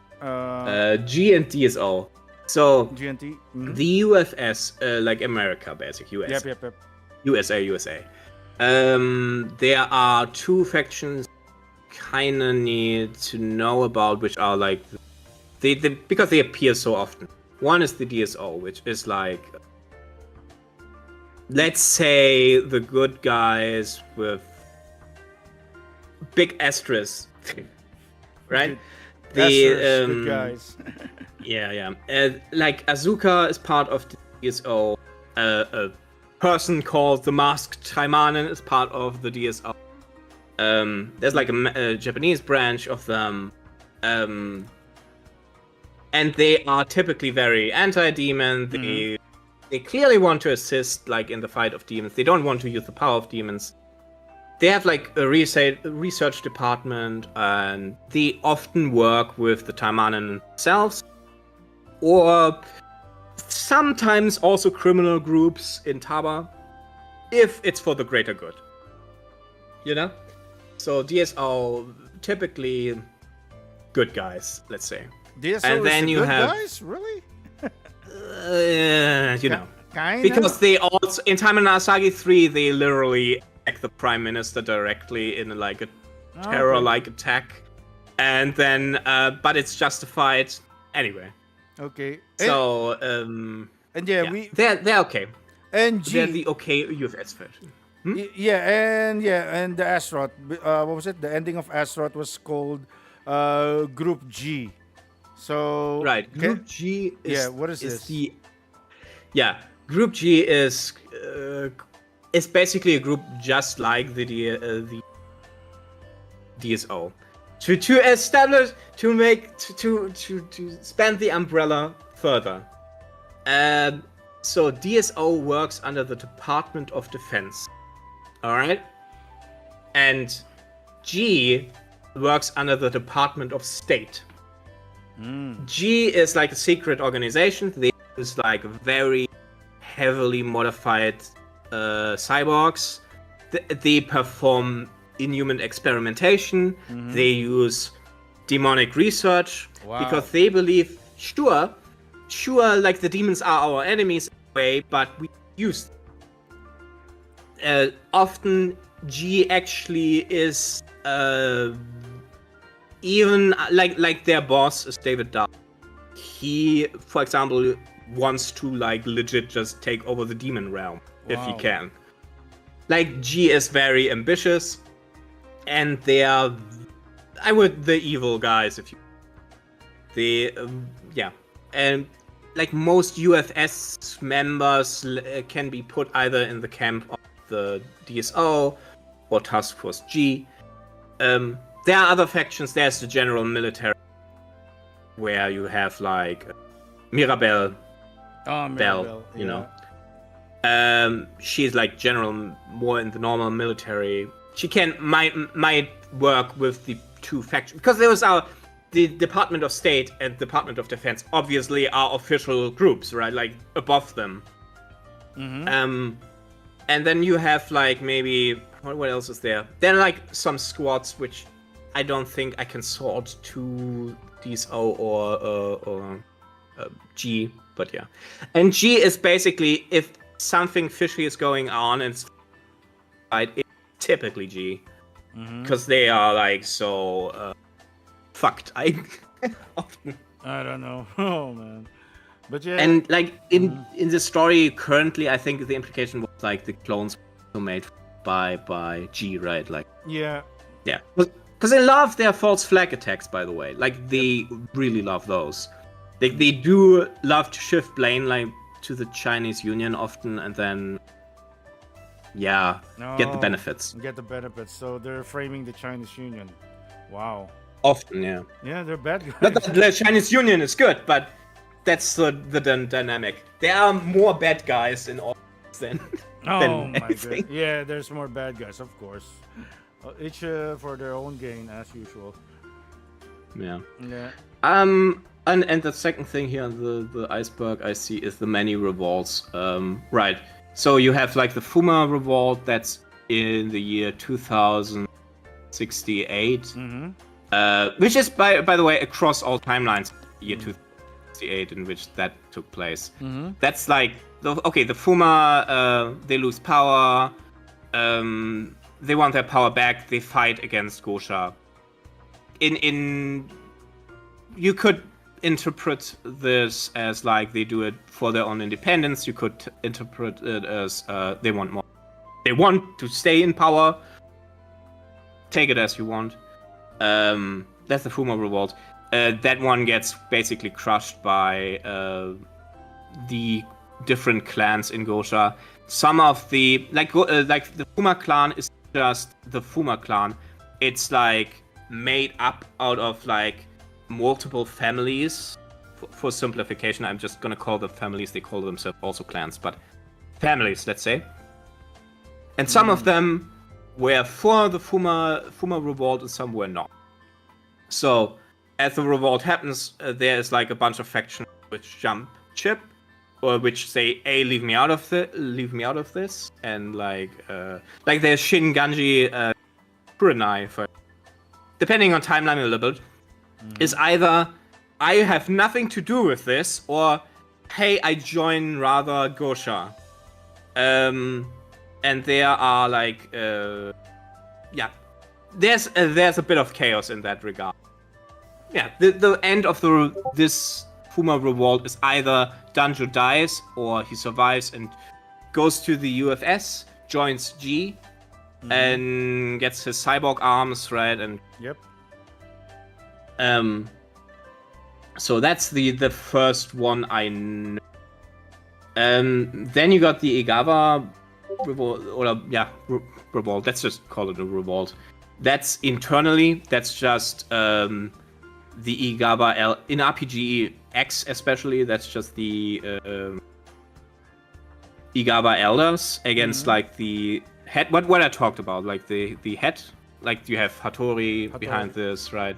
G and DSO. So GNT. Mhm. the UFS, like America, basic US. Yep. USA. There are two factions kind of need to know about, which are like they because they appear so often. One is the DSO, which is like, let's say, the good guys with big asterisk, right? Asterisk, good guys. Yeah. Like Azuka is part of the DSO. A person called the Masked Taimanin is part of the DSO. There's like a Japanese branch of them. And they are typically very anti-demon. They clearly want to assist, like, in the fight of demons. They don't want to use the power of demons. They have like a research department, and they often work with the Taimanin themselves, or sometimes also criminal groups in Taba, if it's for the greater good. You know? So DSO, typically good guys, let's say. DSO And is then the you good have- guys, really? You know. Kind Because they also, in Taimanin Asagi 3, they literally attack the Prime Minister directly in like a terror-like attack. And then, but it's justified anyway. Okay. So, and yeah, yeah. They're okay. and G. They're the okay UFS version. And the Astaroth. What was it? The ending of Astaroth was called Group G. So Right. okay. Group G is, what is this? Group G is basically a group just like the DSO. To establish, to span the umbrella further. So DSO works under the Department of Defense. Alright? And G works under the Department of State. G is like a secret organization. They use like very heavily modified cyborgs. They perform inhuman experimentation. They use demonic research because they believe, sure, like the demons are our enemies in a way, but we use them. Often G actually is even like their boss is David Dahl. He, for example, wants to like legit just take over the demon realm if he can. Like G is very ambitious, and they are, the evil guys, if you. And like most UFS members can be put either in the camp of the DSO or Task Force G. There are other factions. There's the general military, where you have like Mirabelle, Belle, you know. She's like general, more in the normal military. She might work with the two factions, because those are the Department of State and Department of Defense. Obviously, are official groups, right? Like above them. And then you have like maybe what else is there? There are like some squads which I don't think I can sort to these O or G, but yeah. And G is basically if something fishy is going on, and it's right, it's typically G, because they are like so fucked. I don't know. Oh man. But yeah. And like in the story currently, I think the implication was like the clones were made by G, right? Like yeah. Because they love their false flag attacks, by the way. Like they really love those. They do love to shift blame like to the Chinese Union often, and then get the benefits. Get the benefits. So they're framing the Chinese Union. Wow. Often, yeah. Yeah, they're bad guys. Not that the Chinese Union is good, but that's the dynamic. There are more bad guys in all than my anything. god. Yeah, there's more bad guys, of course. Each for their own gain, as usual. Yeah. Yeah. And the second thing here on the iceberg I see is the many revolts. Right. So you have like the Fuuma revolt that's in the year 2068, which is by the way across all timelines. Year 2068 in which that took place. That's like the Fuuma. They lose power. They want their power back. They fight against Gosha. You could interpret this as like they do it for their own independence. You could interpret it as they want more. They want to stay in power. Take it as you want. That's the Fuuma revolt. That one gets basically crushed by the different clans in Gosha. Some of the like the Fuuma clan is just the Fuuma clan. It's like made up out of like multiple families. For simplification, I'm just gonna call them families. They call themselves also clans, but families, let's say. And some of them were for the Fuuma revolt, and some were not. So, as the revolt happens, there is like a bunch of factions which jump ship, or which say, "Hey, leave me out of this," and like there's Shinganji Kurenai, for depending on timeline a little bit, is either I have nothing to do with this, or hey, I join rather Gosha. And there are like there's a bit of chaos in that regard. Yeah, the end of this Fuuma revolt is either Danjo dies or he survives and goes to the UFS, joins G, and gets his cyborg arms, right? And so that's the first one I know. Then you got the Igawa revolt, revolt. Let's just call it a revolt. That's internally. That's just the Igawa in RPGX especially. That's just the Igawa elders against like the head. What I talked about, like the head. Like you have Hattori behind this, right?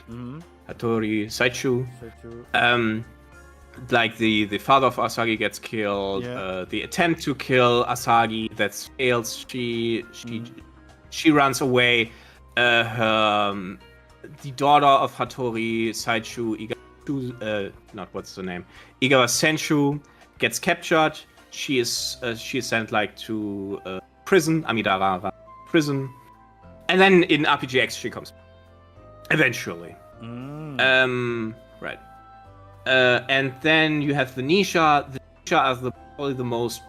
Hattori, Saichu. Like the father of Asagi gets killed. The attempt to kill Asagi that fails. She runs away. The daughter of Hattori, Saichu, Igawa Senshu gets captured. She is sent like to prison, Amidara prison, and then in RPGX she comes eventually. Right. And then you have the Nisha. The Nisha are probably the most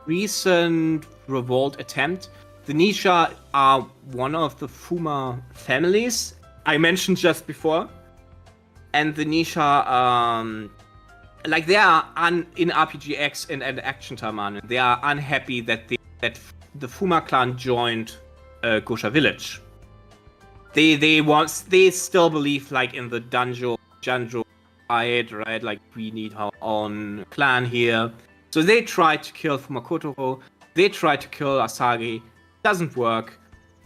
recent revolt attempt. The Nisha are one of the Fuuma families I mentioned just before. And the Nisha, like they are in RPGX and Action Taimanin, they are unhappy that the Fuuma clan joined Gosha village. They still believe like in the Janjo fight, right? Like we need our own clan here. So they try to kill Fumakotoro. They try to kill Asagi. Doesn't work.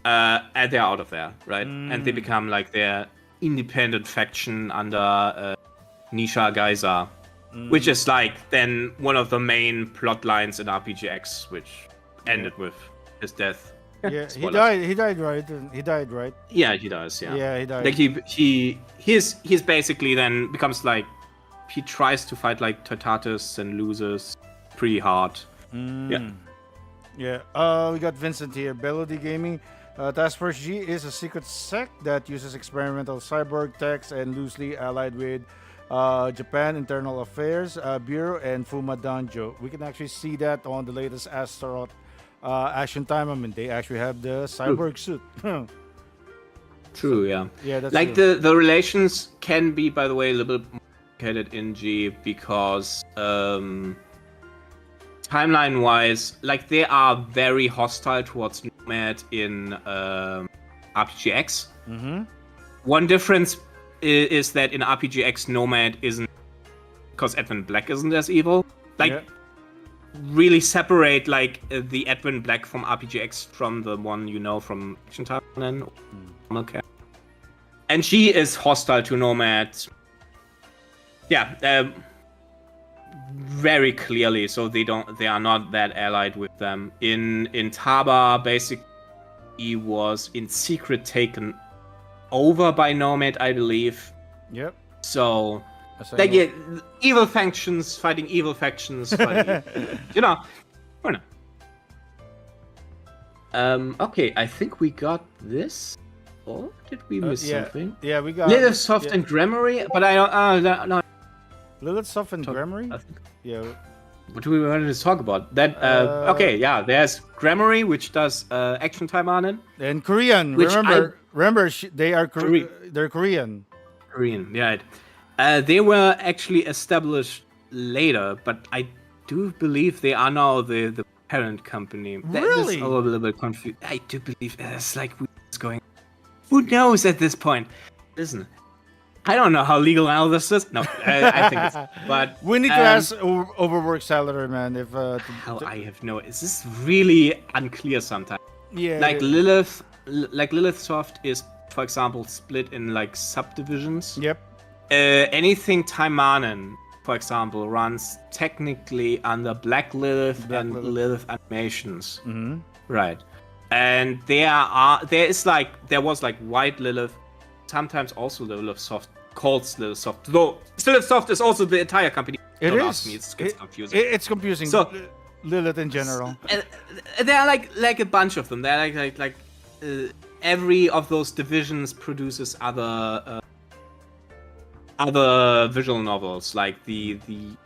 And they're out of there, right? And they become like their independent faction under Nisha Geyser, which is like then one of the main plot lines in RPGX, which ended with his death. Yeah, he died. He died, right? He died, right? Yeah, he does. Yeah. Yeah, he died. Like he's basically then becomes like he tries to fight like Totatus and loses pretty hard. Yeah. Yeah. We got Vincent here. BellowD Gaming. Task Force G is a secret sect that uses experimental cyborg techs and loosely allied with Japan Internal Affairs Bureau and Fuuma Danjo. We can actually see that on the latest Astaroth Action Taimanin. They actually have the cyborg suit. True, yeah. Yeah, that's like true. the relations can be, by the way, a little bit more complicated in G because timeline-wise, like they are very hostile towards Nomad in RPGX. One difference is that in RPGX, Nomad isn't, because Edwin Black isn't as evil. Like, really separate like the Edwin Black from RPGX from the one you know from Action Taimanin. Okay. And she is hostile to Nomad. Yeah, very clearly. So they are not that allied with them. In Taba, basically, he was in secret taken over by Nomad, I believe. Yep. So. Like evil factions fighting evil factions, you know. Okay, I think we got this. Or did we miss something? Yeah, we got Lilith Soft and Grammary, but I don't. No. Lilith Soft and Grammary. Yeah. What do we want to talk about? That okay, yeah. There's Grammary, which does Action Taimanin, and Korean. Remember, they're Korean. Korean, yeah. They were actually established later, but I do believe they are now the parent company. Really? That is a little bit confused. I do believe it's like what's going. Who knows at this point? Listen, I don't know how legal all this is. No, I think it's. But we need to ask Overworked Salary Man if. I have no. This is really unclear sometimes. Yeah. Like Lilith Soft is, for example, split in like subdivisions. Yep. Anything Taimanin, for example, runs technically under Black Lilith and Lilith Animations. Mm-hmm. Right. And there was like White Lilith, sometimes also the Lilith Soft, called Lilith Soft. Though Lilith Soft is also the entire company. Don't ask me, it's confusing. It's confusing. So Lilith in general. There are like a bunch of them. They're like every of those divisions produces other visual novels. Like the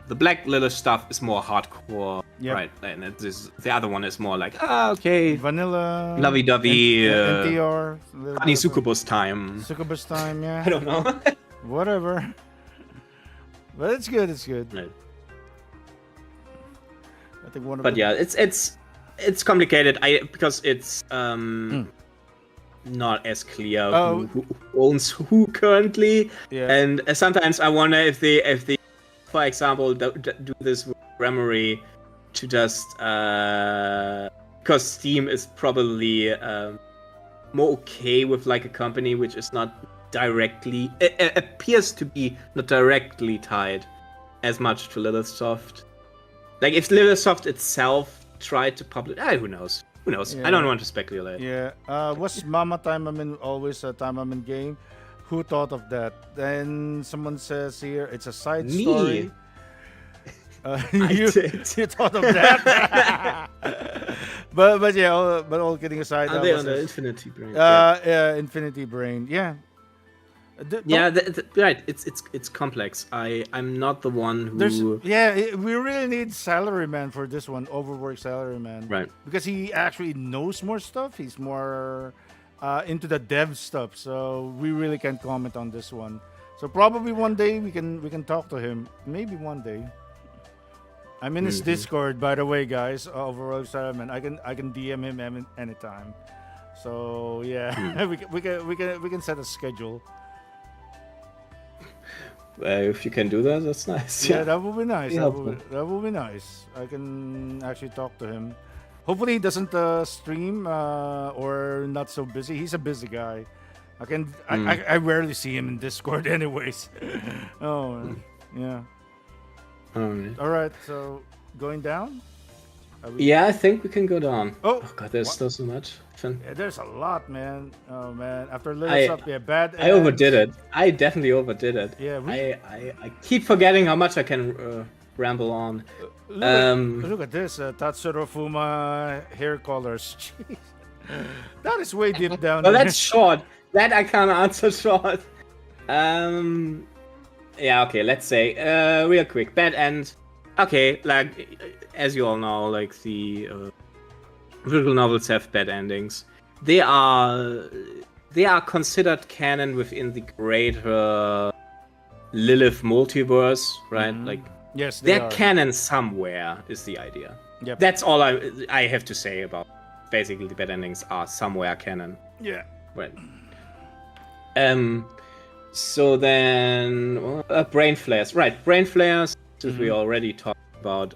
Black Lilith stuff is more hardcore, right? And the other one is more like okay, vanilla, lovey-dovey, NTR, funny succubus time. Succubus time, yeah. I don't know. Whatever. But it's good. It's good. Right. I think one of. But yeah, it's complicated. Because it's not as clear who owns who currently, and sometimes I wonder if they for example do this with Grammary to just because Steam is probably more okay with like a company which is not directly appears to be not directly tied as much to Lilith Soft. Like if Lilith Soft itself tried to publish, who knows. Who knows? Yeah. I don't want to speculate. Yeah. Was Mama Taimanin always a Taimanin game? Who thought of that? Then someone says here it's a side story. You thought of that? but yeah. But all kidding aside, Are they on the Infinity Brain? Infinity Brain. Yeah. Right. It's complex. I'm not the one who. We really need Salaryman for this one. Overworked Salaryman. Right. Because he actually knows more stuff. He's more into the dev stuff. So we really can't comment on this one. So probably one day we can talk to him. Maybe one day. I'm in his Discord, by the way, guys. Overworked Salaryman. I can DM him anytime. So yeah, we can set a schedule. If you can do that, that's nice. Yeah, that would be nice. Be That would be nice. I can actually talk to him. Hopefully, he doesn't stream or not so busy. He's a busy guy. I rarely see him in Discord, anyways. Oh, yeah. All right, so going down. Yeah, I think we can go down. Oh God, there's still so much. Yeah, there's a lot, man. Oh man, after Little Up, yeah, bad. I overdid it. I definitely overdid it. Yeah, I keep forgetting how much I can ramble on. Look at this, Tatsuro Fuuma hair colors. Jeez. That is way deep down. Well, there. that's short. That I can't answer short. Yeah, okay, let's say real quick. Bad end. Okay, like as you all know, like the visual novels have bad endings. They are considered canon within the greater Lilith multiverse, right? Like yes, they're canon somewhere is the idea. Yep. That's all I have to say about basically the bad endings are somewhere canon. Yeah. Right. So then brain flares. Right, brain flares, since we already talked about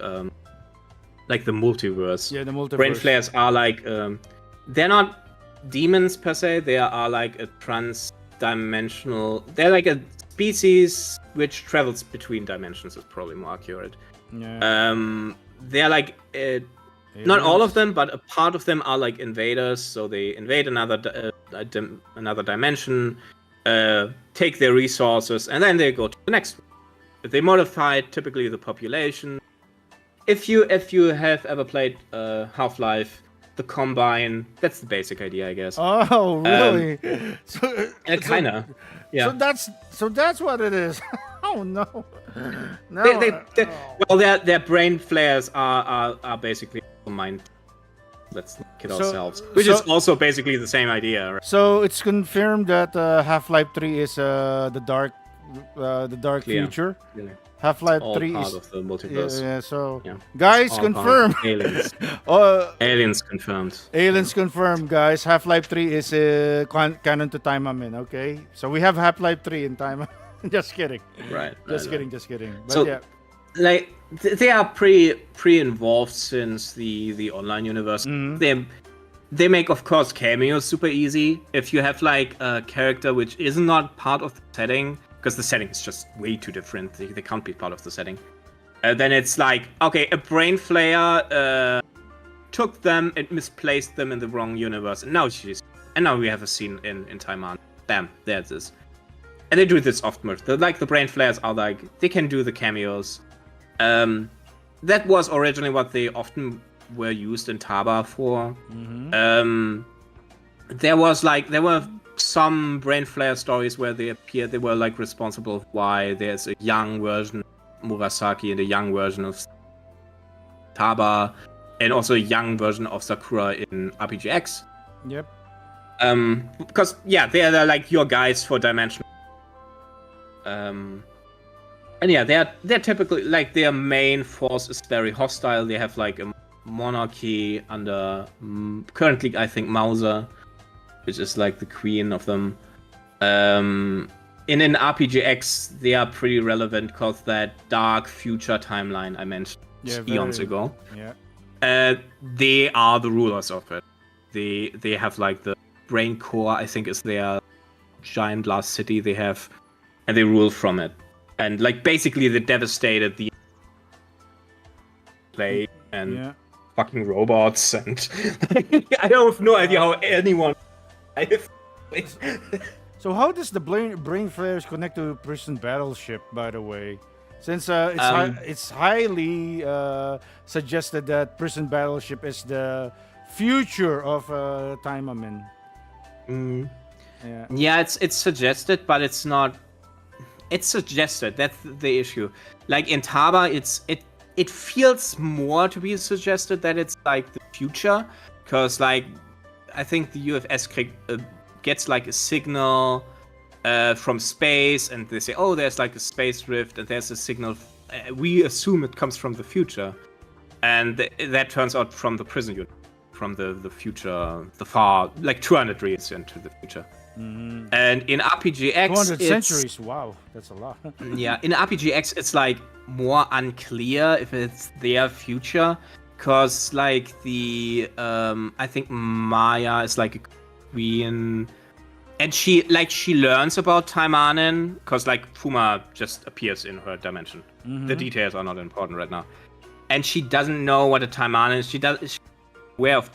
like the multiverse. Yeah, the multiverse. Brain flares are like they're not demons per se, they are like a trans-dimensional, they're like a species which travels between dimensions is probably more accurate. Yeah. They're like not all of them, but a part of them are like invaders, so they invade another dimension, take their resources, and then they go to the next one. They modify typically the population. If you have ever played Half-Life, the Combine, that's the basic idea, I guess. Oh, really? Kinda. Yeah. So that's what it is. Oh no. No. Well, their brain flares are basically mind. Let's kid ourselves. Which is also basically the same idea, right? So it's confirmed that Half-Life 3 is the dark future. Yeah. Half-Life All 3 part is of the multiverse. Yeah, so Yeah. guys, All confirm. part of aliens. Aliens confirmed. Aliens confirmed, guys. Half-Life 3 is canon to Taimanin, okay? So we have Half-Life 3 in Taimanin. Just kidding. Right. Just kidding. But So, yeah. Like they are pre-involved since the online universe. They make, of course, cameos super easy. If you have like a character which is not part of the setting, because the setting is just way too different, they can't be part of the setting. Then it's like, okay, a brain flare took them and misplaced them in the wrong universe, and now we have a scene in Taimanin. Bam, there it is. And they do this often. The brain flares are like, they can do the cameos. That was originally what they often were used in Taba for. There were some brain flare stories where they appeared. They were like responsible why there's a young version of Murasaki and a young version of Taba, and also a young version of Sakura in RPGX. Yep. Because they're like your guys for dimension. And yeah, they're typically like their main force is very hostile. They have like a monarchy under currently I think Mauser, which is like the queen of them. In RPGX they are pretty relevant because that dark future timeline I mentioned eons ago. Yeah. They are the rulers of it. They have like the brain core, I think, is their giant last city they have, and they rule from it. And like basically they devastated the play and fucking robots and I have no idea how anyone. So how does the brain flares connect to Prison Battleship, by the way? Since it's highly suggested that Prison Battleship is the future of Taimanin. Yeah, it's suggested, but it's not. It's suggested. That's the issue. Like in Taba, it feels more to be suggested that it's like the future, because like I think the UFS gets like a signal from space, and they say, oh, there's like a space rift, and there's a signal. We assume it comes from the future, and that turns out from the prison unit. from the future, the far, like 200 years into the future. And in RPGX, 200 centuries. Wow, that's a lot. yeah, in RPGX, it's like more unclear if it's their future, because like the I think Maya is like a queen, and she learns about Taimanin, because like Fuuma just appears in her dimension. The details are not important right now, and she doesn't know what a Taimanin is. She's aware of.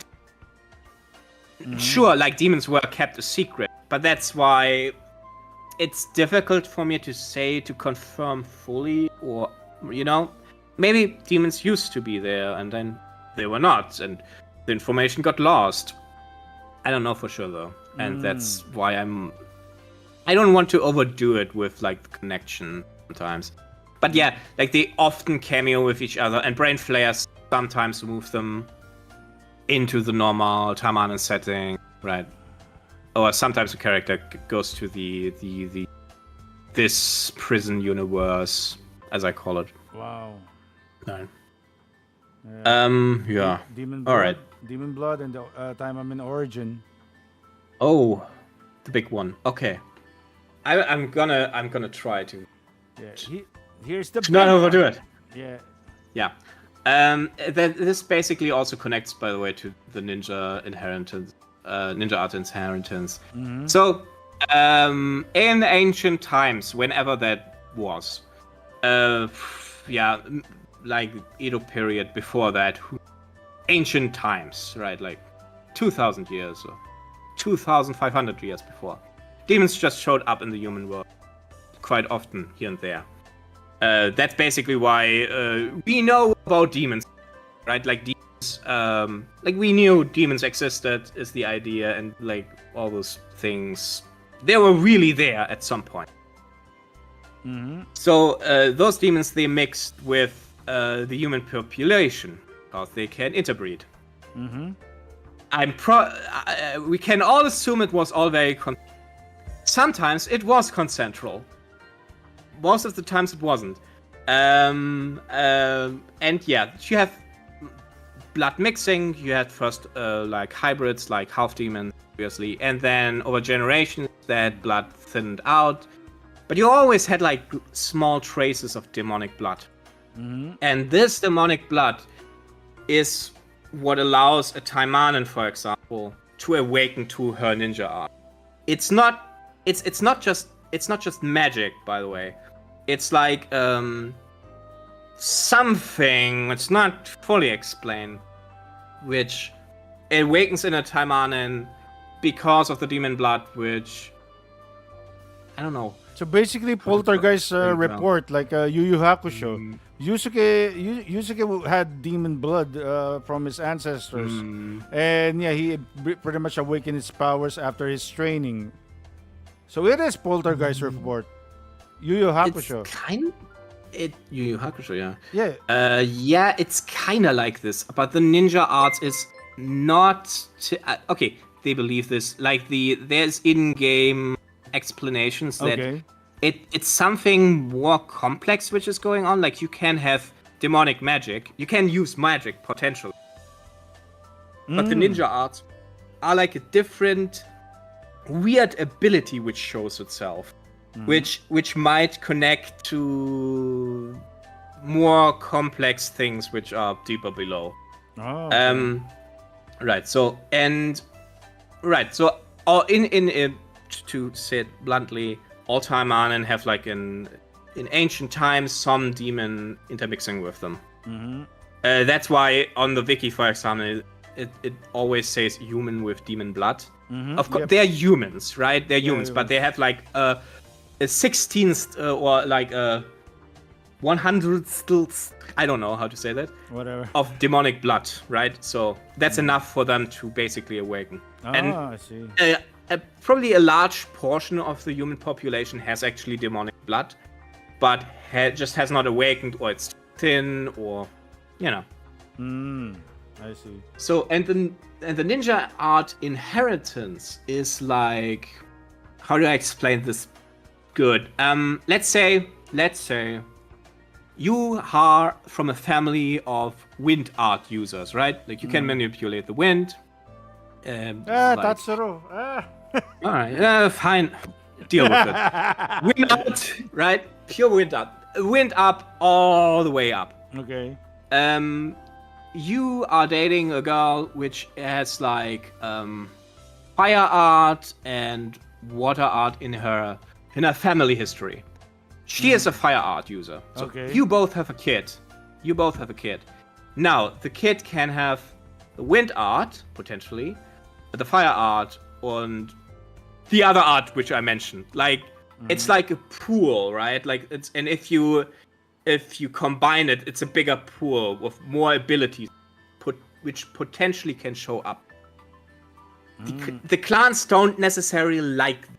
Sure, like demons were kept a secret, but that's why it's difficult for me to confirm fully, or maybe demons used to be there and then they were not, and the information got lost. I don't know for sure though, and that's why I don't want to overdo it with like the connection sometimes. But yeah, like they often cameo with each other, and brain flares sometimes move them into the normal Taimanin setting, right? Or sometimes the character goes to this prison universe, as I call it. Wow. No. Yeah. Demon blood, all right. Demon blood and the Taimanin origin. Oh, the big one. Okay. I'm gonna try to. Yeah. Here's the. Not overdo it. Yeah. Yeah. This basically also connects, by the way, to the ninja inheritance, ninja art inheritance. So, in ancient times, whenever that was, like Edo period before that, ancient times, right? Like 2,000 years or 2,500 years before, demons just showed up in the human world quite often here and there. That's basically why we know about demons, right? Like demons, like we knew demons existed is the idea, and like all those things, they were really there at some point. So those demons, they mixed with the human population because they can interbreed. We can all assume it was all very. Sometimes it was consensual. Most of the times it wasn't. And yeah, you have blood mixing. You had first like hybrids, like half demons, obviously, and then over generations that blood thinned out. But you always had like small traces of demonic blood. And this demonic blood is what allows a Taimanin, for example, to awaken to her ninja art. It's not just magic, by the way. It's like something, it's not fully explained, which awakens in a Taimanin because of the demon blood, which I don't know. So basically, Poltergeist report, like Yu Yu Hakusho. Yusuke had demon blood from his ancestors, and yeah, he pretty much awakened his powers after his training. So it is Poltergeist report. Yu Yu Hakusho. Yu Yu Hakusho, yeah. Yeah. Yeah, it's kind of like this, but the ninja arts is not. Okay, they believe this. Like there's in-game explanations that it's something more complex which is going on. Like you can have demonic magic, you can use magic potentially, but the ninja arts are like a different weird ability which shows itself, which might connect to more complex things which are deeper below. To say it bluntly, all Taimanin have like in ancient times some demon intermixing with them. That's why on the wiki, for example, it always says human with demon blood. Of course, they're humans, right? They're humans, but they have like a 16th or like a 100th, I don't know how to say that. Whatever. Of demonic blood, right? So that's enough for them to basically awaken. I see. Probably a large portion of the human population has actually demonic blood, but just has not awakened, or it's thin, or I see. So and the ninja art inheritance is like, how do I explain this? Good. Let's say you are from a family of wind art users, right? Like you can manipulate the wind. Tatsuro. All right, fine. Deal with it. Wind art, right? Pure wind art. Wind up all the way up. Okay. You are dating a girl which has like fire art and water art in her family history. She is a fire art user. So Okay. you both have a kid. Now, the kid can have the wind art, potentially, the fire art, and the other art which I mentioned. Like, it's like a pool, right? Like, and if you combine it, it's a bigger pool with more abilities, which potentially can show up. The clans don't necessarily like.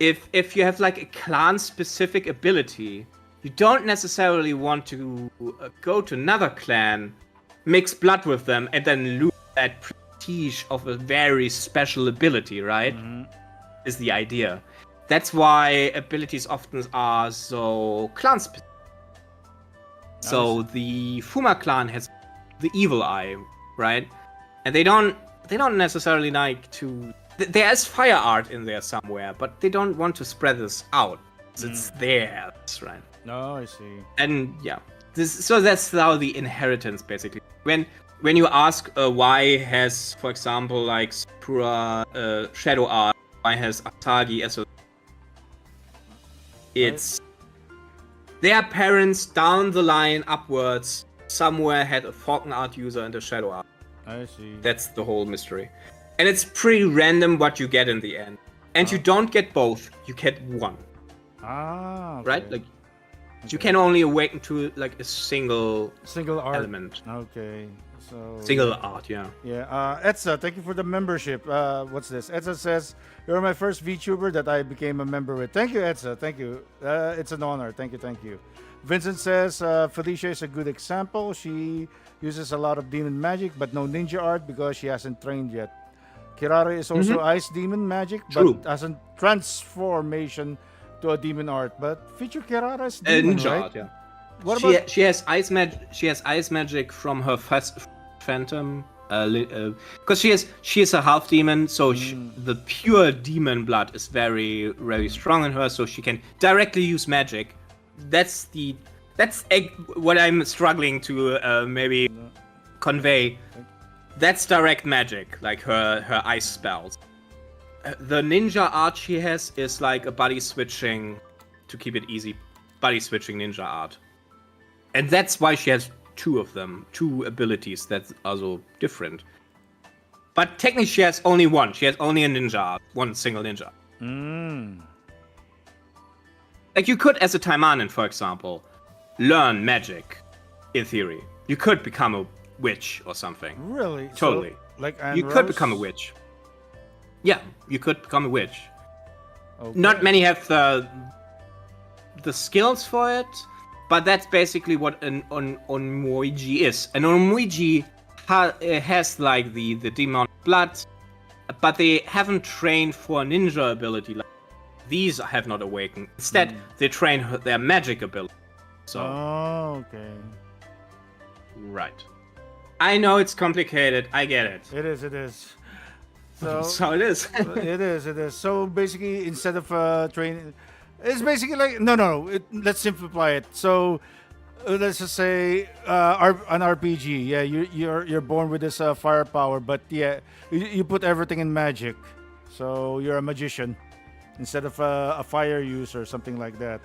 If you have like a clan-specific ability, you don't necessarily want to go to another clan, mix blood with them, and then lose that prestige of a very special ability, right? Is the idea. That's why abilities often are so clan-specific. So the Fuuma clan has the evil eye, right? And they don't necessarily like to. There's fire art in there somewhere, but they don't want to spread this out. It's theirs, right? No, I see. And yeah, so that's how the inheritance basically. When you ask why has, for example, like Sakura shadow art, why has Asagi as a, it's their parents down the line upwards somewhere had a Falcon art user and a shadow art. I see. That's the whole mystery. And it's pretty random what you get in the end. And you don't get both, you get one. Okay. Right? Like you can only awaken to like a single art element. Okay. So Single art, yeah. Yeah. Etza, thank you for the membership. What's this? Etza says, "You're my first VTuber that I became a member with." Thank you, Etza. Thank you. It's an honor. Thank you. Vincent says, Felicia is a good example. She uses a lot of demon magic, but no ninja art because she hasn't trained yet. Kirara is also ice demon magic, True. but hasn't transformation to a demon art. But feature Kirara's demon, ninja right? art, yeah. What about She has ice magic. She has ice magic from her phantom, because she is a half demon. So the pure demon blood is very very strong in her. So she can directly use magic. That's what I'm struggling to maybe convey. That's direct magic, like her ice spells. The ninja art she has is like a body switching, to keep it easy, body switching ninja art. And that's why she has two of them, two abilities that are so different. But technically she has only one. She has only a ninja art, one single ninja. Like you could, as a Taimanin, for example, learn magic, in theory. You could become a witch or something. Really? Totally. So, like you could become a witch. Yeah, you could become a witch. Okay. Not many have the skills for it, but that's basically what an Onmuiji is. An Onmuiji has like the demon blood, but they haven't trained for a ninja ability. Like, these have not awakened. Instead, they train their magic ability. So. Oh, okay. Right. I know it's complicated. I get it. It is. So, So it is. it is. So basically, instead of training, it's basically like no. Let's simplify it. So let's just say an RPG. Yeah, you're born with this firepower, but yeah, you put everything in magic. So you're a magician instead of a fire user, something like that.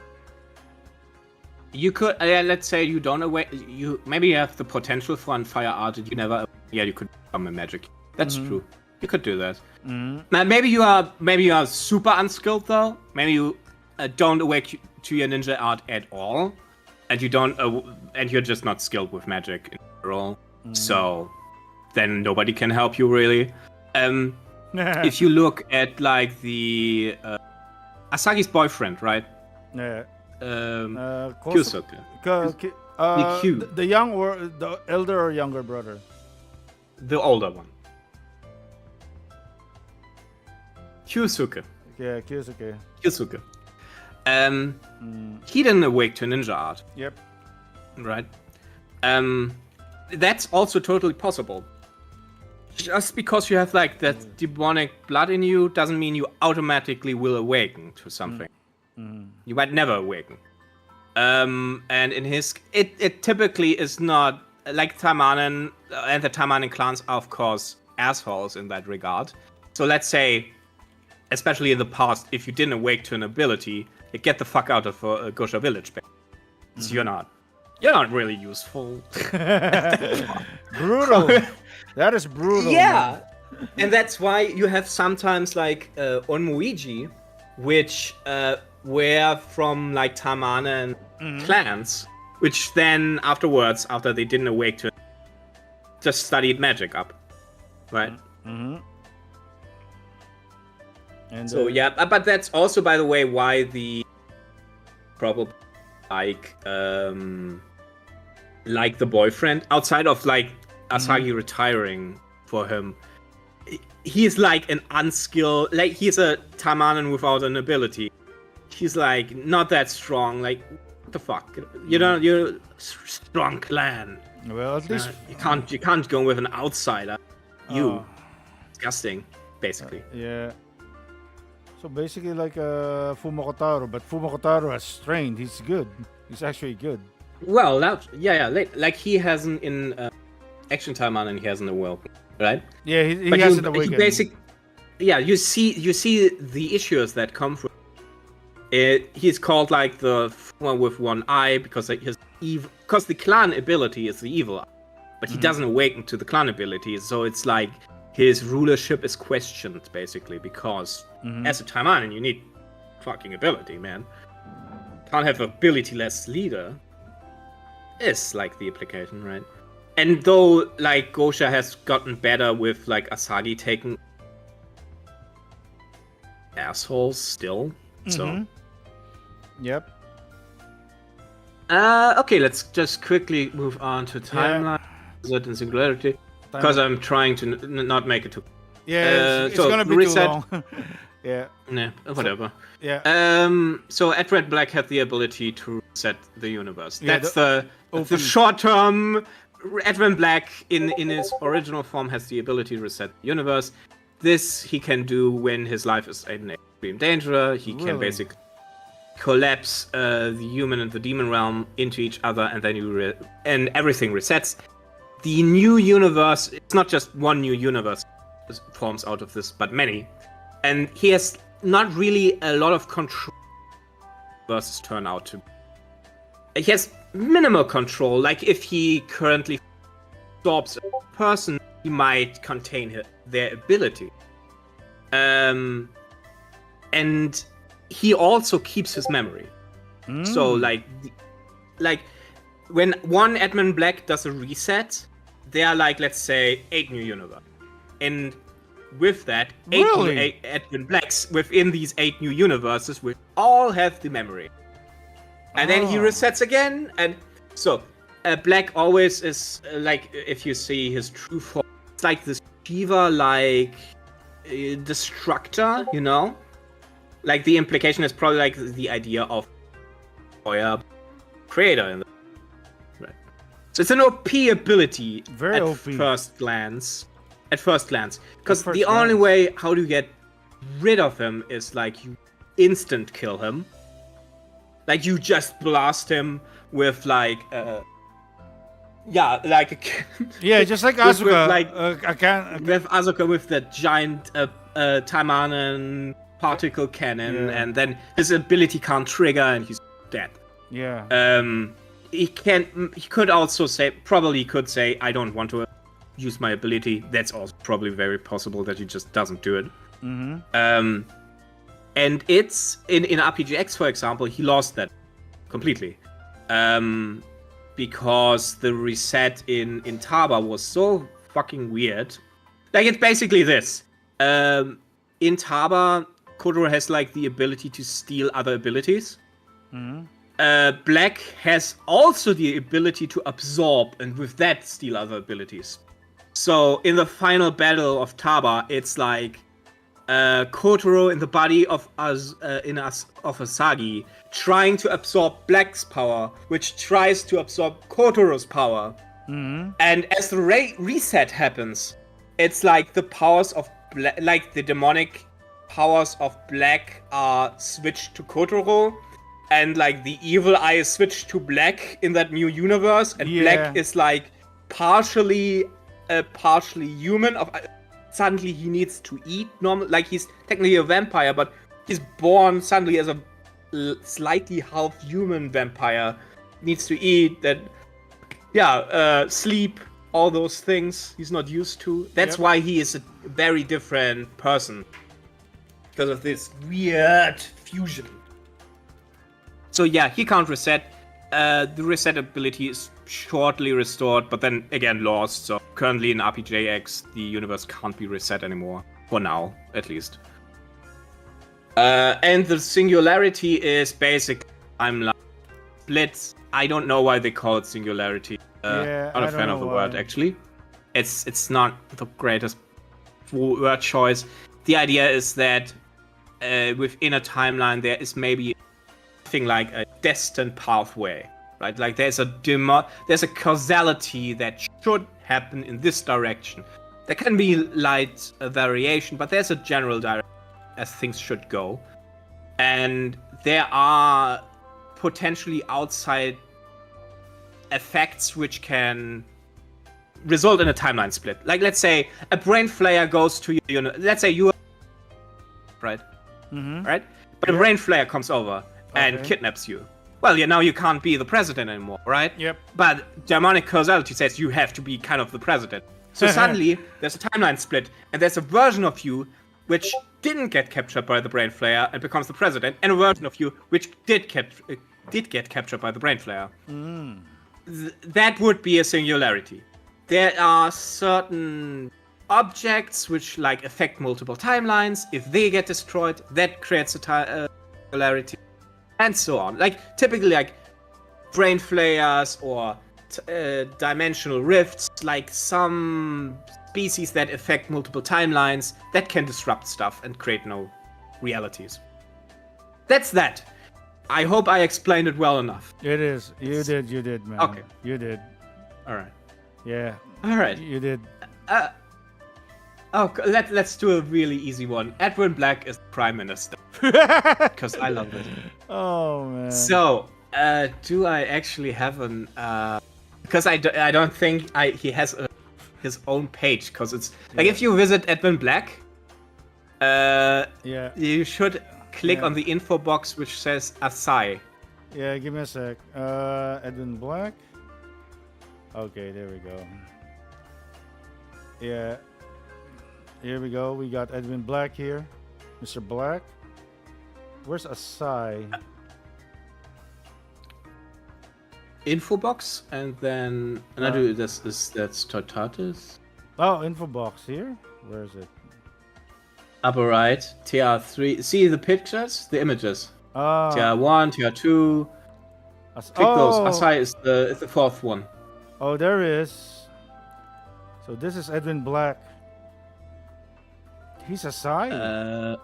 You could, let's say you don't you maybe have the potential for a fire art that you never. Yeah, you could become a magic. That's true. You could do that. Now, maybe you are super unskilled though. Maybe you don't awake to your ninja art at all, and you don't, and you're just not skilled with magic in general. So then nobody can help you really. If you look at like the Asagi's boyfriend, right? Yeah. Kyusuke. The young or the elder or younger brother? The older one. Kyusuke. Yeah, Kyusuke. He didn't awake to ninja art. Yep. right? That's also totally possible. Just because you have like that demonic blood in you doesn't mean you automatically will awaken to something. You might never awaken. And in his, it typically is not like Taimanin, and the Taimanin clans are of course assholes in that regard. So let's say, especially in the past, if you didn't awake to an ability, you get the fuck out of Gosha village. So you're not really useful. Brutal. That is brutal. Yeah, and that's why you have sometimes like Onmuiji, which were from like Taimanin clans, which then afterwards, after they didn't awake to it, just studied magic up, right? And So yeah, but that's also, by the way, why the probably like the boyfriend outside of like Asagi retiring for him. He's like an unskilled, like he's a Taimanin without an ability. He's like not that strong. Like what the fuck? You know, you're a strong clan. well, at least You can't go with an outsider. Disgusting, basically. yeah. So basically, like Fuuma Kotaro, but Fuuma Kotaro has strained. He's good. He's actually good. Well, like he hasn't in Action Taimanin, he hasn't awoken, right? Yeah, he But hasn't awakened. you see the issues that come from it. He's called like the one with one eye because like because the clan ability is the evil eye, but he doesn't awaken to the clan ability, so it's like his rulership is questioned basically because as a Taimanin you need fucking ability, man. Can't have ability-less leader. Is like the implication, right? And though like Gosha has gotten better with like Asagi taking assholes still. So Yep. okay, let's just quickly move on to timeline and singularity because I'm trying to not make it too. Yeah, it's so gonna be reset. too long. Yeah. Nah, whatever. Yeah. So Edwin Black had the ability to reset the universe. Yeah, That's the short-term. Edwin Black in his original form has the ability to reset the universe. This he can do when his life is in extreme danger. He can Really? basically collapse the human and the demon realm into each other, and then and everything resets. The new universe, it's not just one new universe forms out of this, but many. And he has not really a lot of control versus turn out to. He has minimal control. Like if he currently stops a person, he might contain their ability. And he also keeps his memory. So like when one Edmund Black does a reset, there are like, let's say, 8 new universe. And with that, 8 Really? new Edmund Blacks within these 8 new universes will all have the memory. And then he resets again, and so Black always is like, if you see his true form, it's like this Shiva like destructor, you know? Like the implication is probably like the idea of creator in the right. So it's an OP ability Very at OP. first glance. Because first the only glance. way how to get rid of him is like you instant kill him. Like you just blast him with like yeah, like Yeah, just like with Asuka. like I can't. with Asuka with that giant Taimanin particle cannon, Yeah. and then his ability can't trigger and he's dead. Yeah. He could also say, probably could say, I don't want to use my ability. That's also probably very possible that he just doesn't do it. And it's in RPGX, for example, he lost that completely. Because the reset in Taba was so fucking weird. Like, it's basically this. In Taba, Kodoro has like the ability to steal other abilities. Black has also the ability to absorb and with that steal other abilities. So in the final battle of Taba, it's like Kotaro in the body of Asagi, trying to absorb Black's power, which tries to absorb Kotaro's power. Mm-hmm. And as the reset happens, it's like the powers of like the demonic powers of Black are switched to Kotaro, and like the evil eye is switched to Black in that new universe, and Black is like partially human. Suddenly he needs to eat normal, like he's technically a vampire, but he's born suddenly as a slightly half human vampire. Needs to eat, sleep, all those things he's not used to. That's why he is a very different person, because of this weird fusion. So yeah, he can't reset. The reset ability is shortly restored, but then again lost. So currently in RPGX, the universe can't be reset anymore. For now, at least. And the singularity is basic timeline splits. I don't know why they call it singularity. Not a fan of the word, actually. It's not the greatest word choice. The idea is that within a timeline, there is maybe something like a destined pathway, right? Like there's a causality that should happen in this direction. There can be light variation, but there's a general direction as things should go. And there are potentially outside effects which can result in a timeline split. Like, let's say a brain flare goes to you. Let's say you, right? Mm-hmm. Right? But a brain flare comes over and kidnaps you. Well, now you can't be the president anymore, right? Yep. But demonic causality says you have to be kind of the president. So suddenly there's a timeline split, and there's a version of you which didn't get captured by the brain flare and becomes the president, and a version of you which did get captured by the brain flare. That would be a singularity. There are certain objects which like affect multiple timelines. If they get destroyed, that creates a singularity, and so on. Like typically, like brain flares or dimensional rifts, like some species that affect multiple timelines, that can disrupt stuff and create no realities. That's that. I hope I explained it well enough. It is. You did, man. Okay. You did. All right. Yeah. All right. You did. Let's do a really easy one. Edwin Black is the Prime Minister. Because I love it. Oh, man. So, do I actually have an... because I don't think he has his own page, because it's... Like, if you visit Edwin Black, you should click on the info box which says Asai. Yeah, give me a sec. Edwin Black. Okay, there we go. Yeah. Here we go. We got Edwin Black here. Mr. Black. Where's Asai? Info box, and then another that's Tortatus. Oh, info box here. Where is it? Upper right, TR3. See the pictures, the images. TR1, TR2. Click those. Asai is the fourth one. Oh, there is. So this is Edwin Black. He's Asai.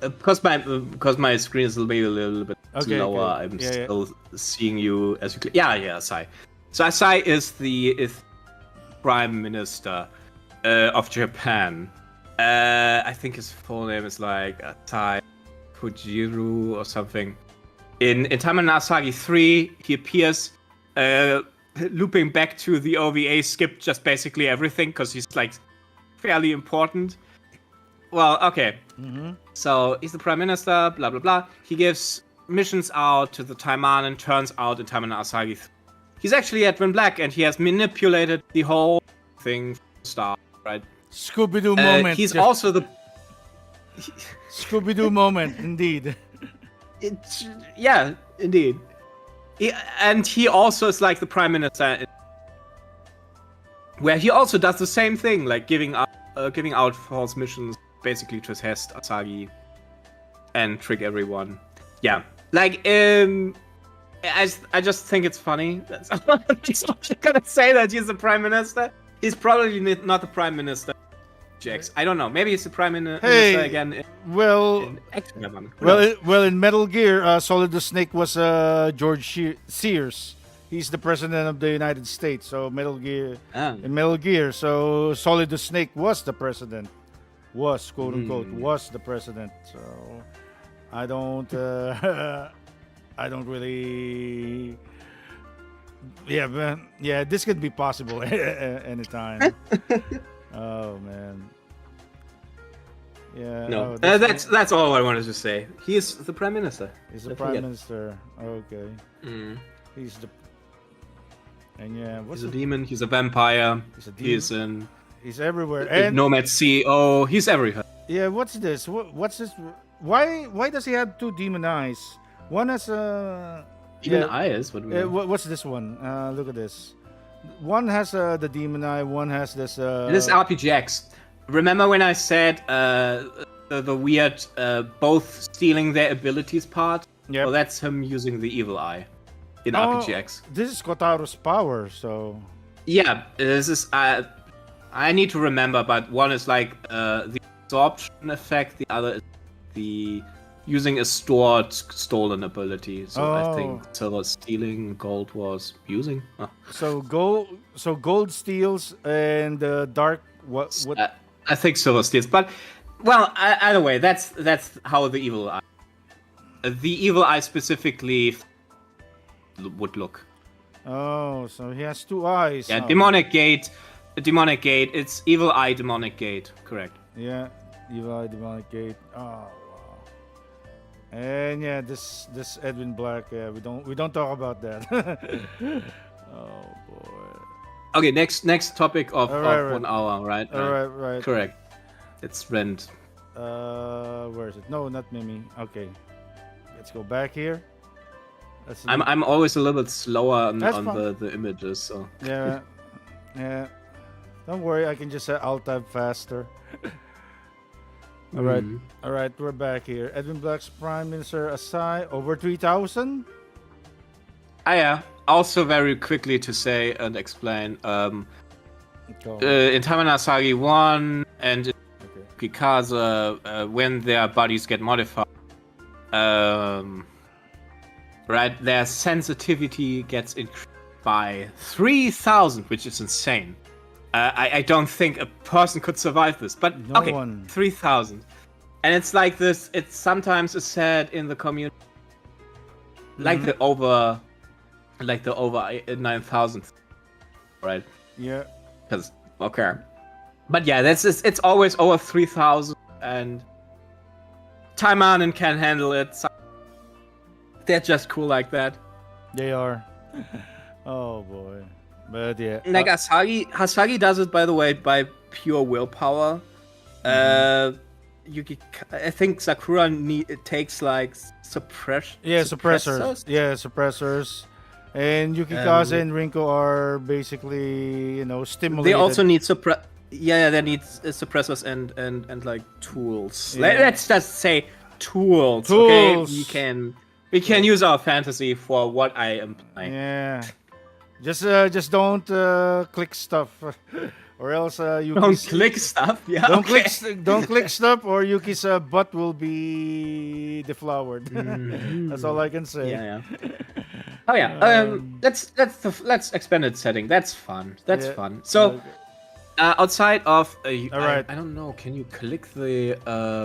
Because my screen is maybe a little bit slower. Okay. I'm still seeing you as you click. Yeah, Asai. So Asai is the Prime Minister of Japan. I think his full name is like Asai Kojiru or something. In Taimanin Asagi 3, he appears looping back to the OVA, skipped just basically everything because he's like fairly important. Well, okay. Mm-hmm. So he's the Prime Minister, blah blah blah. He gives missions out to the Taimanin, turns out in Taimanin Asagi 3. He's actually Edwin Black, and he has manipulated the whole thing from the start, right? Scooby-Doo moment. He's also the... Scooby-Doo moment, indeed. Yeah, indeed. And he also is like the Prime Minister, where he also does the same thing, like giving out false missions, basically to test Asagi and trick everyone. Yeah, like I just think it's funny. I'm just gonna say that he's the Prime Minister. He's probably not the Prime Minister. RPGX. I don't know. Maybe it's the Prime Minister Hey, again. well, Actually, well, in Metal Gear, Solid the Snake was George Sears. He's the president of the United States. So Metal Gear, in Metal Gear, so Solid the Snake was the president. Was, quote unquote, was the president. So I don't I don't really. Yeah, this could be possible anytime. Oh man. Yeah. No, oh, that's all I wanted to say. He is the Prime Minister. He's the Prime Minister. Okay. He's the. And yeah, he's a demon. He's a vampire. He's He's everywhere. And Nomad CEO. He's everywhere. Yeah. What's this? What's this? Why does he have two demon eyes? One has demon eyes. What's this one? Look at this. One has the demon eye. One has this. This is RPGX. Remember when I said the weird both stealing their abilities part? Yeah. Well, that's him using the evil eye in RPGX. This is Kotaro's power, so. Yeah, this is. I need to remember, but one is like the absorption effect. The other is the using a stolen ability. So I think silver stealing, gold was using. Oh. So gold steals and dark what? I think silver steals, but well, either way, that's how the evil eye specifically would look. Oh, so he has two eyes. Yeah, demonic gate. It's evil eye, demonic gate. Correct. Yeah, evil eye, demonic gate. Oh wow. And yeah, this Edwin Black. Yeah, we don't talk about that. Oh boy. Okay, next topic of right. 1 hour, right? Right. Correct. It's Rent. Where is it? No, not Mimi. Okay, let's go back here. I'm always a little bit slower on the images, so. Yeah. Don't worry, I can just alt tab faster. All right, we're back here. Edwin Black's Prime Minister Asai, over 3,000. Yeah. Also, very quickly to say and explain. In Taimanin Asagi 1 and in Pikaza, when their bodies get modified, right, their sensitivity gets increased by 3,000, which is insane. I don't think a person could survive this, but No okay, one. 3,000. And it's like this, it sometimes is said in the community, like the over 9,000, right? Yeah. Because, okay. But yeah, it's always over 3,000, and Taimanin can handle it. So they're just cool like that. They are. Oh boy. But yeah. Like Asagi does it, by the way, by pure willpower. Yuki, I think Sakura takes like suppressors. Suppressors. And Yukikaze and Rinko are basically, stimulated. They also need they need suppressors and like tools. Yeah. Let's just say tools. Okay, we can use our fantasy for what I am playing. Yeah. Just don't click stuff, or else Yuki's... Don't click stuff. Yeah. Don't click stuff, or Yuki's butt will be deflowered. That's all I can say. Yeah. Oh yeah. Let's expanded setting. That's fun. Fun. So, outside of I don't know. Can you click the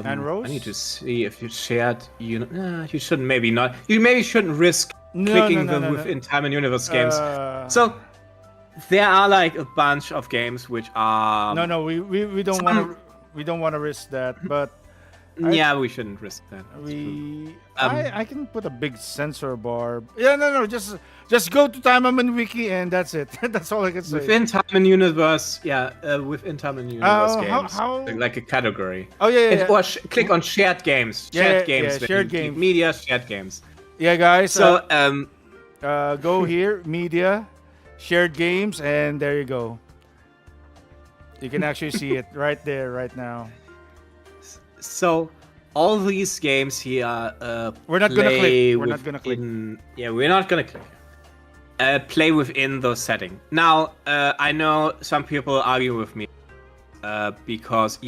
and rows? I need to see if you shared. You shouldn't. Maybe not. You maybe shouldn't risk clicking them within Time and Universe games. So there are like a bunch of games which are. We don't want to risk that, but. We shouldn't risk that. I can put a big sensor bar. Yeah, just go to TaimaninWiki and that's it. That's all I can say. Within Time and Universe, within Time and Universe games, like a category. Oh yeah. Or click on shared games. Shared games. Media, shared games. Yeah, guys. So go here, media, shared games, and there you go. You can actually see it right there, right now. So, all these games here, we're not gonna click. We're not gonna click. Play within the setting. Now, I know some people argue with me. because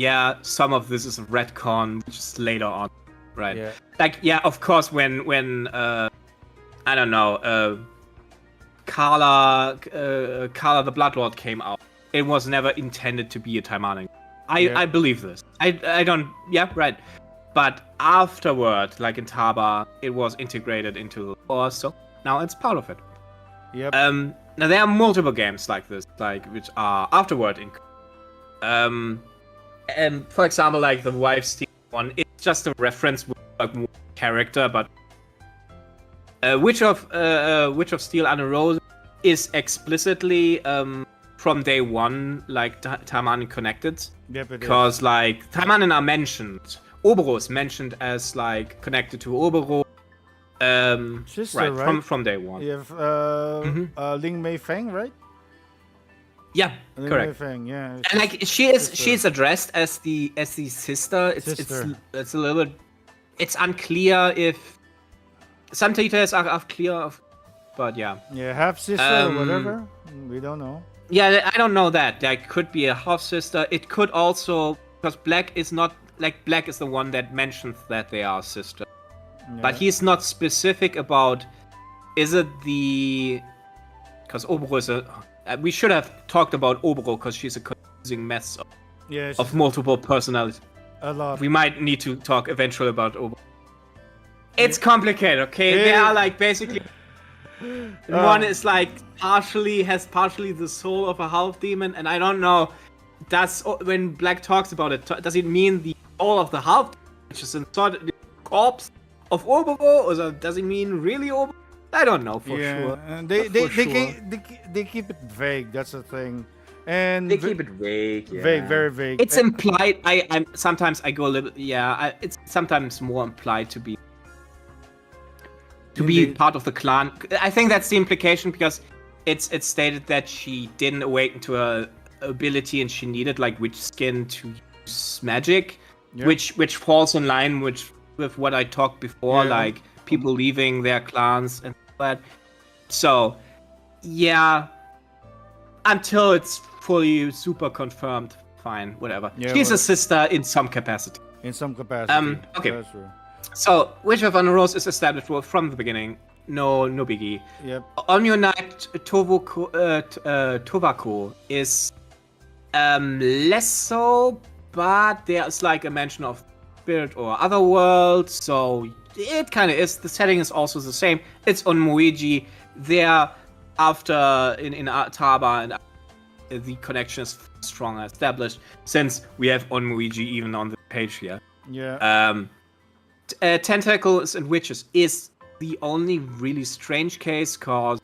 some of this is a retcon, which is later on, right? Yeah. Like of course when I don't know, Kala the Bloodlord came out, it was never intended to be a Taimanin. I believe this. I don't. Yeah, right. But afterward, like in Taba, it was integrated into the lore, so now it's part of it. Yep. Now there are multiple games like this, like which are afterward. And for example, like the Wife Steal one, it's just a reference with like one character, but Witch of Steel and a Rose is explicitly from day one like Taimanin connected. Yep, it because is. like Taimanin are mentioned. Oboro is mentioned as like connected to Oboro. Sister, right? From day one. You have Ling Mei Feng, right? Yeah, Ling correct. Mei Feng, yeah. And like she's addressed as the sister. It's a little bit. It's unclear if some details are clear, but yeah. Yeah, half sister or whatever. We don't know. Yeah, I don't know that. That could be a half sister. It could also because Black is the one that mentions that they are sister. Yeah. But he's not specific about is it the because Oboro is a we should have talked about Oboro because she's a confusing mess of multiple personalities. A lot. We might need to talk eventually about Oboro. It's complicated, okay? They are like basically one is like partially the soul of a half demon, and I don't know. When Black talks about it, does it mean the soul of the half, which is inside the corpse of Oboro, or does it mean really Oboro? I don't know for sure. And they keep it vague. That's the thing, and they keep it vague. Yeah. Vague, very vague. It's implied. I'm sometimes I go a little. Yeah, it's sometimes more implied to be part of the clan. I think that's the implication because it's stated that she didn't awaken to her ability and she needed like witch skin to use magic, which falls in line with what I talked before, like people leaving their clans and that. So, yeah, until it's fully super confirmed, fine, whatever. Yeah, she's a sister in some capacity. In some capacity. Okay. That's true. So, Witch of Honor Rose is established from the beginning. No biggie. Yep. Omnionite Tovako is less so, but there's like a mention of spirit or other world, so it kind of is. The setting is also the same. It's on Muiji. There, after in Taba, and the connection is stronger established since we have on Muiji even on the page here. Yeah. Tentacles and Witches is the only really strange case, cause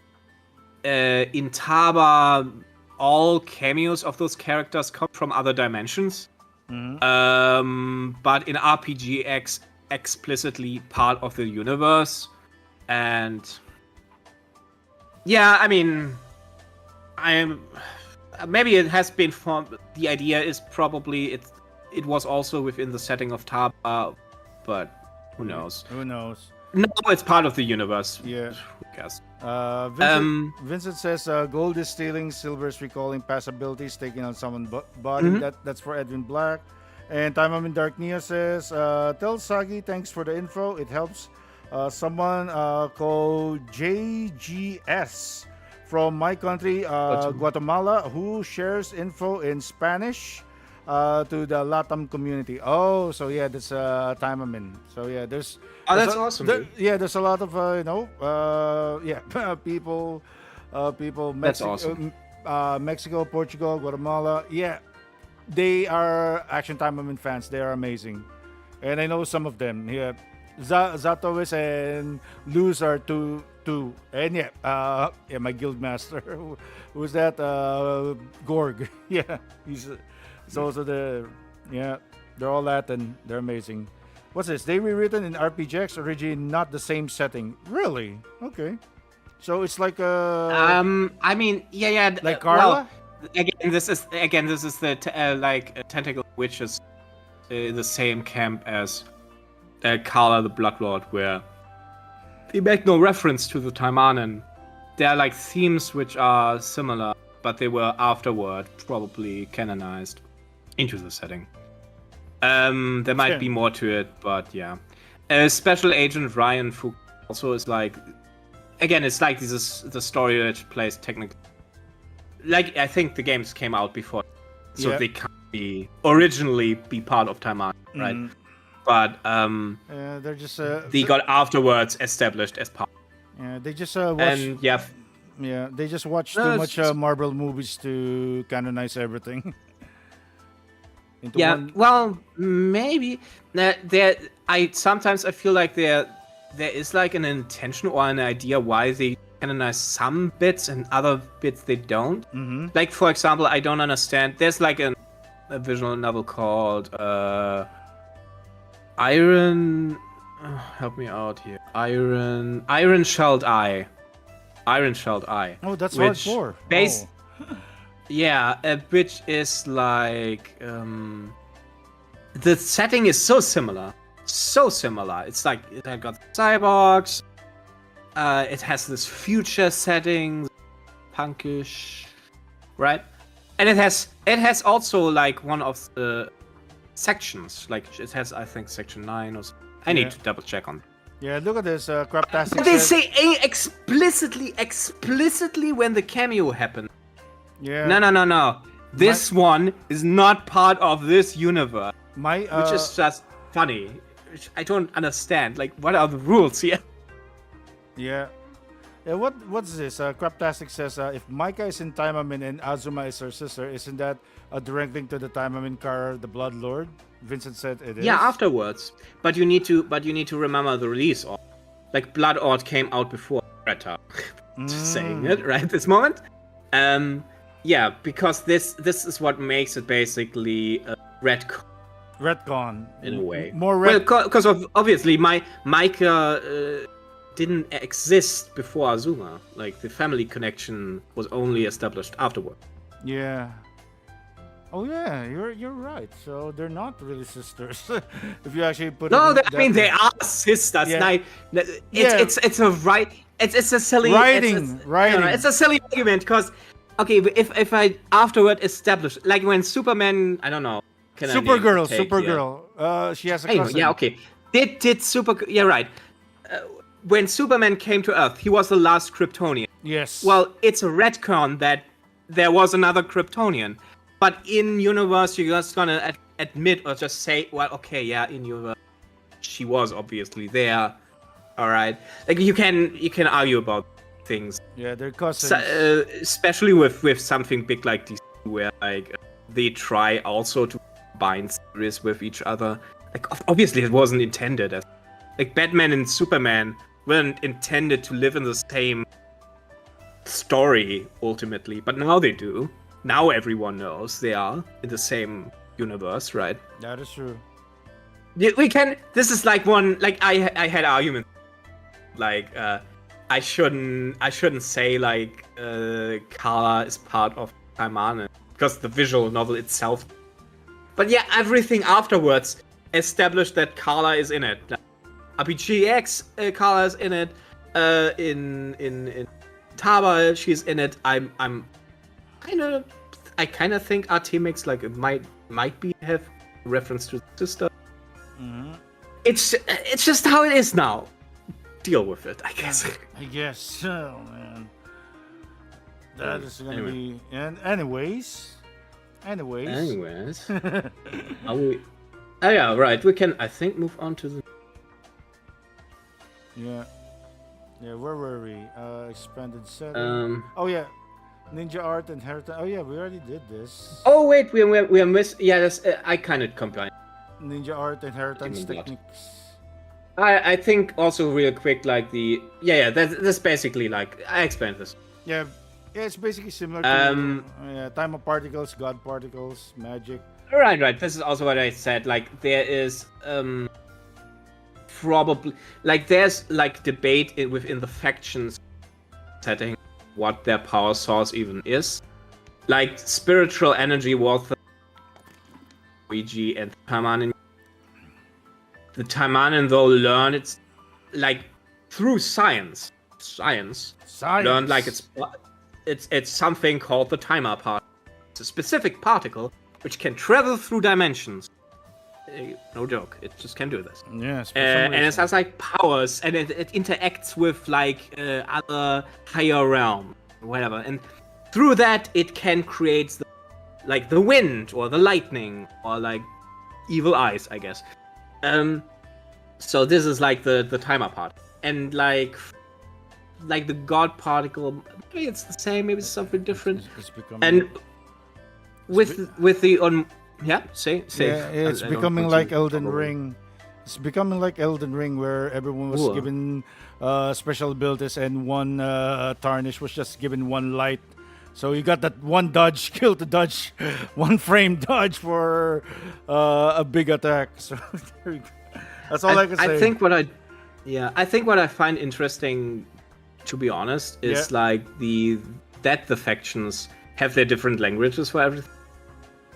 in Taba, all cameos of those characters come from other dimensions. Mm-hmm. But in RPGX, explicitly part of the universe, and yeah, I mean, maybe it has been formed. The idea is probably it was also within the setting of Taba, but who knows? Who knows? No, it's part of the universe. Yeah. I guess. Vincent says gold is stealing, silver is recalling, past abilities taking on someone's body. Mm-hmm. That's for Edwin Black. And Taimanin Dark Nia says, tell Sagi thanks for the info. It helps. Someone called JGS from my country, Guatemala, who shares info in Spanish to the LATAM community. Oh, so yeah, that's Taimanin. So yeah, there's awesome. There's a lot of people, That's awesome. Mexico, Portugal, Guatemala. Yeah, they are Action Taimanin fans. They are amazing, and I know some of them. Yeah, Zatois and Luz are two, and my guild master. Who's that? Gorg. Yeah, he's also there. Yeah, they're all Latin. They're amazing. What's this? They rewritten in RPGX, originally not the same setting. Really? Okay. So it's like I mean, yeah. Like Carla. Well, this is the Tentacle Witches, the same camp as Carla the Bloodlord, where they make no reference to the Taimanin. There are like themes which are similar, but they were afterward probably canonized into the setting. There might be more to it, but yeah. Special Agent Ryan Fuchs also is like, again, it's like the story which plays technically. Like, I think the games came out before, so they can't originally be part of Taimanin, right? But they're just they got afterwards established as part. Yeah, they just watched. And they just watched too much Marvel movies to canonize everything. Well, maybe sometimes I feel like there is like an intention or an idea why they canonize some bits and other bits they don't. Like, for example, I don't understand. There's like a visual novel called Iron. Help me out here. Iron Shelled Eye. Oh, that's hardcore. Yeah, which is like the setting is so similar. It's like it got cyborgs. It has this future setting, punkish, right? And it has also like one of the sections. Like it has, I think, section 9 or something. I need to double check on. Yeah, look at this. Craptastic. But they say explicitly when the cameo happened. Yeah. No. This one is not part of this universe. Which is just funny. Which I don't understand. Like, what are the rules here? Yeah. What's this? Craptastic says, if Micah is in Taimanin and Azuma is her sister, isn't that a direct link to the Taimanin character, the Blood Lord? Vincent said it is. Yeah, afterwards. But you need to remember the release of. Like, Blood Ord came out before Greta. Just saying it right this moment. Yeah, because this is what makes it basically a retcon in a way. More because obviously Micah didn't exist before Azuma. Like, the family connection was only established afterward. Yeah. Oh yeah, you're right. So they're not really sisters. If you actually put they are sisters. Yeah. Like, it's a right. It's a silly writing. It's a silly argument because if I afterward establish, like when Superman, I don't know. Supergirl. She has a cousin. Yeah, okay. Did Super? Yeah, right. When Superman came to Earth, he was the last Kryptonian. Yes. Well, it's a retcon that there was another Kryptonian. But in universe, you're just gonna admit or just say, well, okay, yeah, in universe, she was obviously there. All right, like you can argue about things. Yeah, they're cousins. So, especially with something big like DC, where like they try also to bind series with each other. Like obviously, it wasn't intended as like Batman and Superman weren't intended to live in the same story ultimately, but now they do. Now everyone knows they are in the same universe, right? That is true. We can. This is like one. Like I had arguments. Like I shouldn't say like Carla is part of Taimanin because the visual novel itself. But yeah, everything afterwards established that Carla is in it. Like, RPGX Carla is in it. In Taba she's in it. I kind of think RTMX like it might be have reference to the sister. Mm-hmm. It's just how it is now. Deal with it, I guess. I guess. Oh man, that is gonna be. And anyways. Are we? Oh yeah, right. We can, I think, move on to the. Yeah. Where were we? Expanded setting. Oh yeah. Ninja art and inheritance. Oh yeah, we already did this. Oh wait, we are missing. Yeah, that's I kind of combined. Ninja art inheritance techniques. I think also real quick like the that's basically like I explained this. Yeah, it's basically similar to time of particles, god particles, magic. Right. This is also what I said. Like there is probably like there's like debate within the factions setting what their power source even is. Like spiritual energy was the Wiki and Taimanin. The Taimanin though learned it's like through science learned like it's something called the Taima particle. It's a specific particle which can travel through dimensions. No joke, it just can do this. Yes. And it has like powers, and it interacts with like other higher realms, whatever. And through that, it can create the wind or the lightning or like evil eyes, I guess. So this is like the timer part, and like the god particle, maybe it's the same, maybe it's something different. It's becoming, and with the on. Yeah, say. yeah, it's becoming like Elden Ring. It's becoming like Elden Ring, where everyone was given special abilities, and one tarnish was just given one light. So you got that one dodge, kill to dodge, one frame dodge for a big attack. So there you go. That's all I can say. I think what I find interesting, to be honest, is like the factions have their different languages for everything.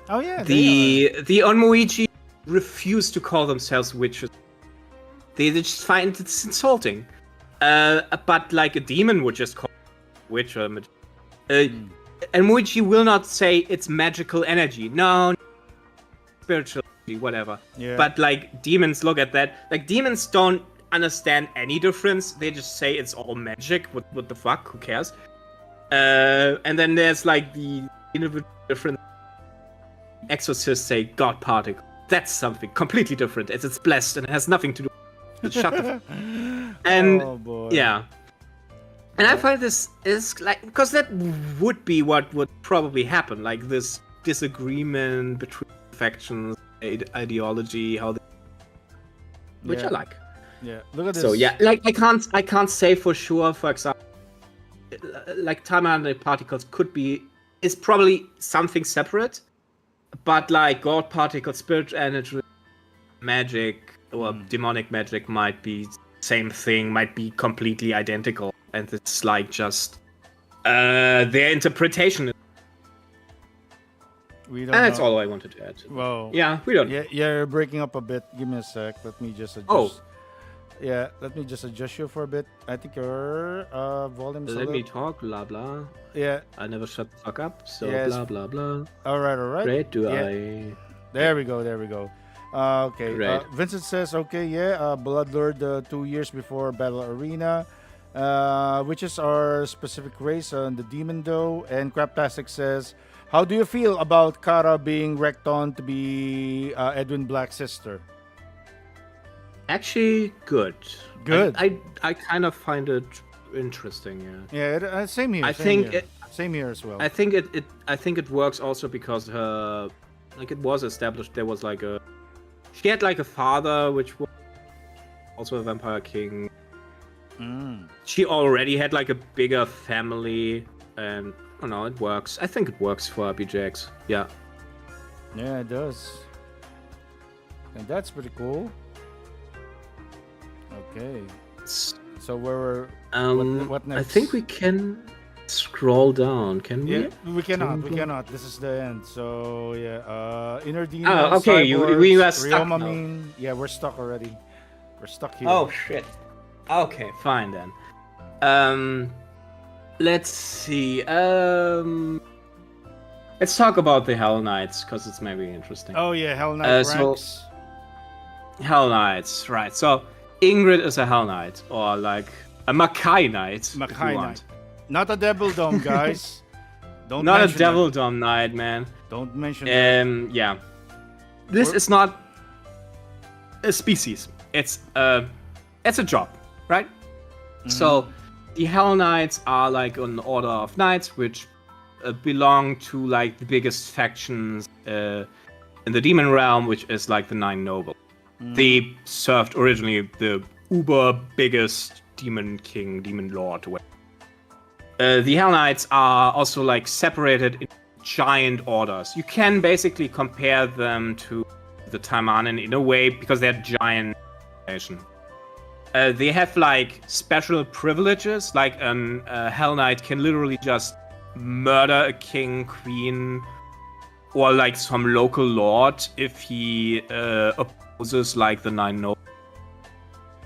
Oh yeah. The Onmuiji refuse to call themselves witches. They just find it's insulting. But like a demon would just call witch or and Muichi will not say it's magical energy. No, spiritual energy, whatever. Yeah. But like demons look at that. Like demons don't understand any difference. They just say it's all magic. What the fuck? Who cares? And then there's like the individual different. Exorcists say God particle. That's something completely different. It's blessed and it has nothing to do with shut the fuck. And oh boy. Yeah. And I find this is like, because that would be what would probably happen, like this disagreement between factions, ideology, how they, which I like. Yeah, look at this. So yeah, like I can't say for sure. For example, like Taimanin particles is probably something separate, but like God particles, spiritual energy, magic, or demonic magic might be same thing, might be completely identical, and it's like just their interpretation. We don't And that's know. all I wanted to add. Well, Yeah, we don't. yeah, you're breaking up a bit. Give me a sec. Let me just adjust. Oh. Yeah, let me just adjust you for a bit. I think your volume's a Let me little... talk, blah blah. Yeah. I never shut the fuck up, so Yes. blah blah blah. All right. Great, Yeah. There we go. Okay. Right. Vincent says, okay, Bloodlord 2 years before Battle Arena. Witches are specific race on the Demon Doe. And Craptastic says, how do you feel about Kara being wrecked on to be Edwin Black's sister? Actually, good. Good. I kind of find it interesting. Yeah. Yeah, same here. I same think here. Same here as well. I think it works also because her, like, it was established there was like she had like a father which was also a vampire king. She already had like a bigger family, and I don't know, it works. I think it works for RPGX. Yeah. Yeah, it does. And that's pretty cool. Okay. So where were what next? I think we can scroll down. Can we? Yeah, we cannot. We Can we? cannot. This is the end. So Inner Demon. Oh, okay, we are stuck now. Ryomamine. Yeah, we're stuck already. We're stuck here. Oh shit. Okay, fine then. Let's see. Let's talk about the Hell Knights because it's maybe interesting. Oh yeah, Hell Knight so- ranks. Hell Knights, right? So Ingrid is a Hell Knight, or like a Makai Knight. if you Makai want. Knight. Not a Devil Dome, guys. Don't Not a mention Devil that. Dome Knight, man. Don't mention that. Yeah. This is not a species. It's a job, right? So the Hell Knights are like an order of knights which belong to like the biggest factions in the demon realm, which is like the Nine Nobles. They served originally the uber biggest demon king, demon lord. The Hell Knights are also like separated in giant orders. You can basically compare them to the Taimanin in a way because they're giant nation. They have like special privileges, like a Hell Knight can literally just murder a king, queen, or like some local lord if he opposes like the Nine Nobles.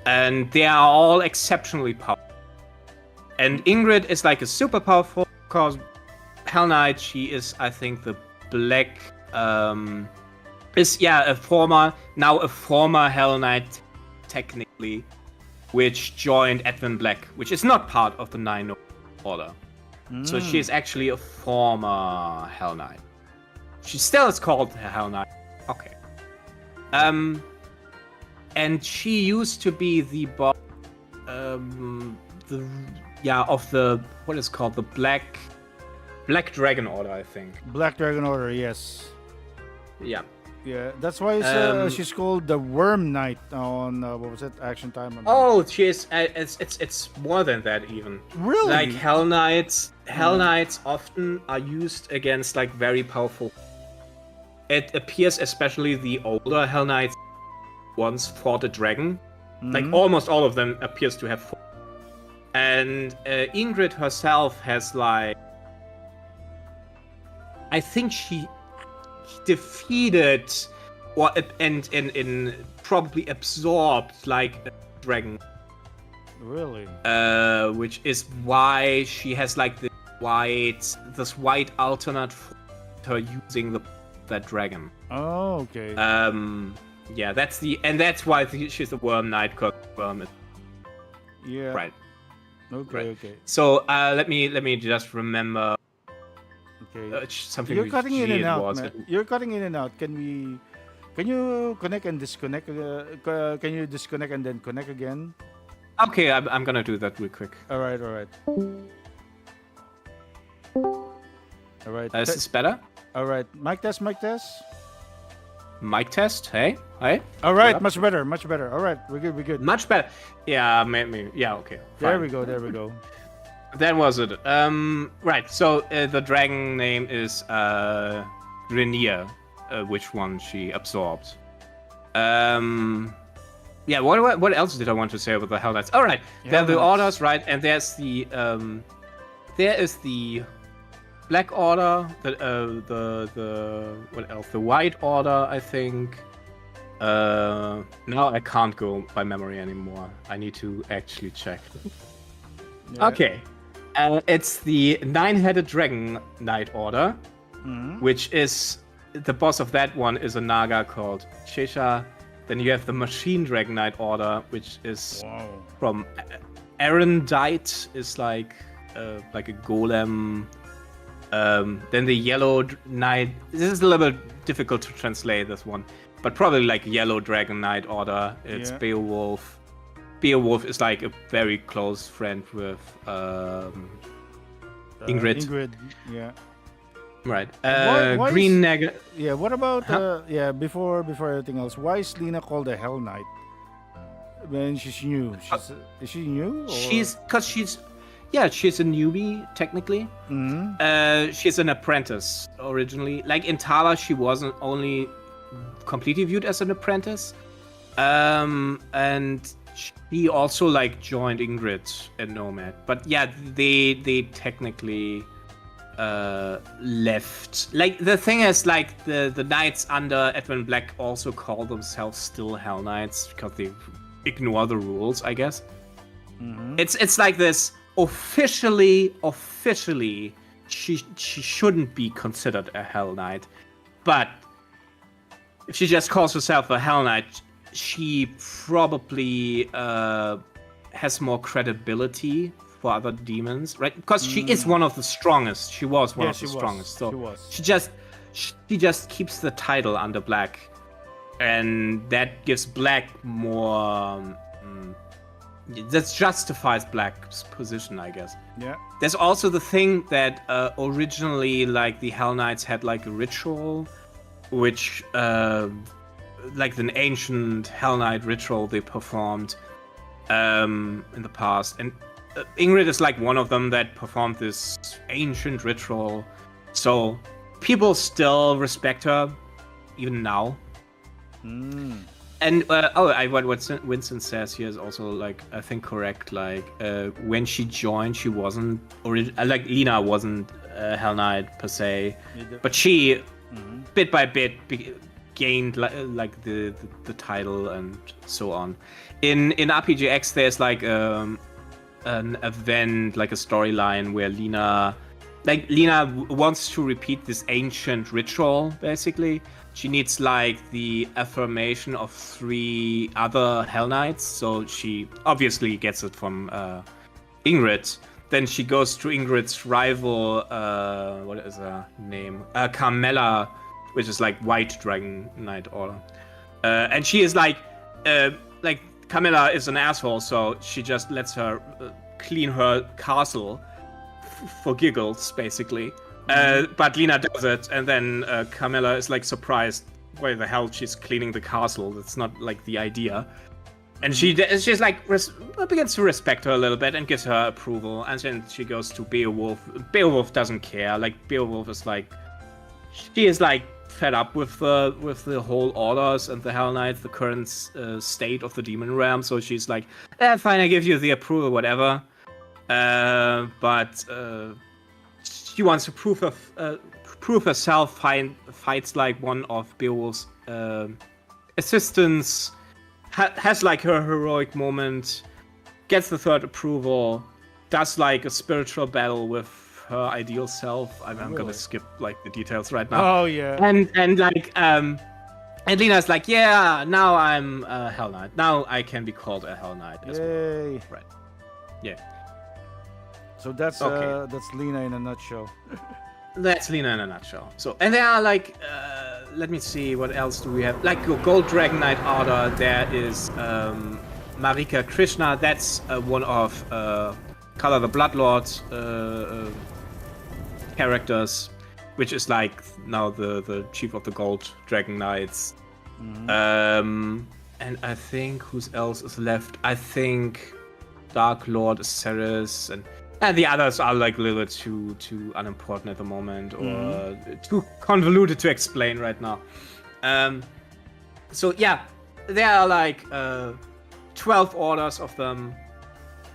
And they are all exceptionally powerful. And Ingrid is like a super powerful, because Hell Knight, she is, I think, the black is a former Hell Knight, technically, which joined Edwin Black, which is not part of the Nine Order. So she is actually a former Hell Knight. She still is called Hell Knight. Okay. And she used to be the boss, of the what is called the Black Dragon Order, I think. Black Dragon Order, yes. Yeah. Yeah, that's why she's called the Worm Knight on what was it? Action Time. Oh, she is. It's more than that even. Really? Like Hell Knights often are used against like very powerful. It appears especially the older Hell Knights once fought a dragon. Like almost all of them appears to have fought. And Ingrid herself has like, I think she defeated and probably absorbed like a dragon. Really? Which is why she has like this white alternate for her using that dragon. Oh, okay. Yeah, that's why she's the Worm Knight, because Worm is yeah. right. Okay, Right. okay. So let me just remember Okay. something. You're which cutting in and out, was. man. You're cutting in and out. Can you connect and disconnect? Can you disconnect and then connect again? Okay, I'm gonna do that real quick. All right. All right. Is this better? All right. Mic test. Mic test. Hey. All right. Much better. All right. We're good. Much better. Yeah, maybe. Yeah. Okay. There fine. we go. That was it. Right. So the dragon name is Grenier, which one she absorbed. Yeah. What else did I want to say about the Hell Knights? All right. There are the orders, right? And there is the Black Order, the what else? The White Order, I think. Now I can't go by memory anymore. I need to actually check. Yeah. Okay. It's the Nine-Headed Dragon Knight Order, which is the boss of that one is a Naga called Shesha. Then you have the Machine Dragon Knight Order, which is from Arendite, is like a golem. Then the Yellow Knight. This is a little bit difficult to translate this one, but probably like Yellow Dragon Knight Order. It's Beowulf. Beowulf is like a very close friend with Ingrid. Yeah. Right. Why Green Nag. Yeah. What about before everything else? Why is Lena called a Hell Knight? When she's new, is she new? Or? She's a newbie technically. She's an apprentice originally. Like in Tala, she wasn't only completely viewed as an apprentice, and she also like joined Ingrid and Nomad. But yeah, they technically left. Like the thing is, like the knights under Edwin Black also call themselves still Hell Knights because they ignore the rules, I guess. It's like this. Officially, she shouldn't be considered a Hell Knight, but if she just calls herself a Hell Knight, she probably has more credibility for other demons, right? Because she is one of the strongest. She was one of the strongest. So she just keeps the title under Black, and that gives Black more. That justifies Black's position, I guess. Yeah. There's also the thing that originally, like, the Hell Knights had, like, a ritual, which, like, an ancient Hell Knight ritual they performed in the past. And Ingrid is, like, one of them that performed this ancient ritual. So people still respect her, even now. And what Winston says here is also like I think correct. Like when she joined, she wasn't like Lena wasn't a Hell Knight per se, but she bit by bit gained like the title and so on. In RPGX, there's like an event, like a storyline where Lena like Lena wants to repeat this ancient ritual. Basically, she needs like the affirmation of 3 other Hell Knights. So she obviously gets it from Ingrid. Then she goes to Ingrid's rival. What is her name? Carmella, which is like White Dragon Knight Order. And she is like Carmella is an asshole, so she just lets her clean her castle for giggles, basically. But Lena does it, and then Carmella is like surprised why the hell she's cleaning the castle. That's not like the idea. And she's like begins to respect her a little bit and gives her approval. And then she goes to Beowulf. Beowulf doesn't care. Like Beowulf is like, she is like fed up with the whole orders and the Hell Knights, the current state of the demon realm. So she's like, fine, I give you the approval, whatever. But she wants to prove herself. Fights like one of Beowulf's assistants. Has like her heroic moment. Gets the 3rd approval. Does like a spiritual battle with her ideal self. I'm gonna skip like the details right now. Oh yeah. And like and Lena's like, yeah, now I'm a Hell Knight. Now I can be called a Hell Knight as Yay. well. Right. Yeah. So that's Lena in a nutshell. That's Lena in a nutshell. So, and there are like, let me see, what else do we have? Like Gold Dragon Knight Order, there is Marika Krishna. That's one of Color the Bloodlord characters, which is like now the chief of the Gold Dragon Knights. And I think who's else is left? I think Dark Lord is Ceres, and the others are like a little bit too unimportant at the moment, or too convoluted to explain right now. So yeah, there are like 12 orders of them.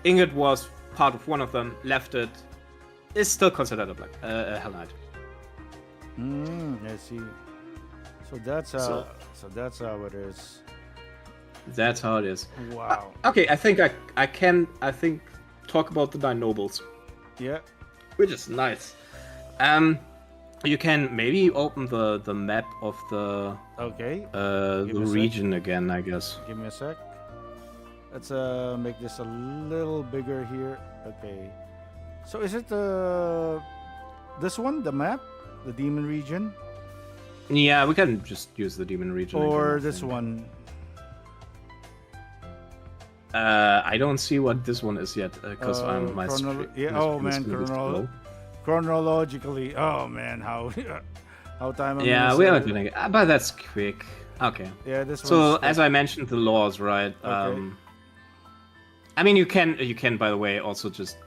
Ingrid was part of one of them, left it. Is still considered a Hell Knight. I see. So that's how. So that's how it is. That's how it is. Wow. Okay, I think I can talk about the 9 nobles. Yeah. Which is nice. You can maybe open the map of the the region again, I guess. Give me a sec. Let's make this a little bigger here. Okay. So is it this one, the map, the demon region, Yeah, we can just use the demon region. or again, I this think. one? I don't see what this one is yet because I'm my chronologically. Oh man, how time? Yeah, we are doing it, but that's quick. Okay. Yeah, this one. So as I mentioned, the laws, right? Okay. I mean, you can by the way also just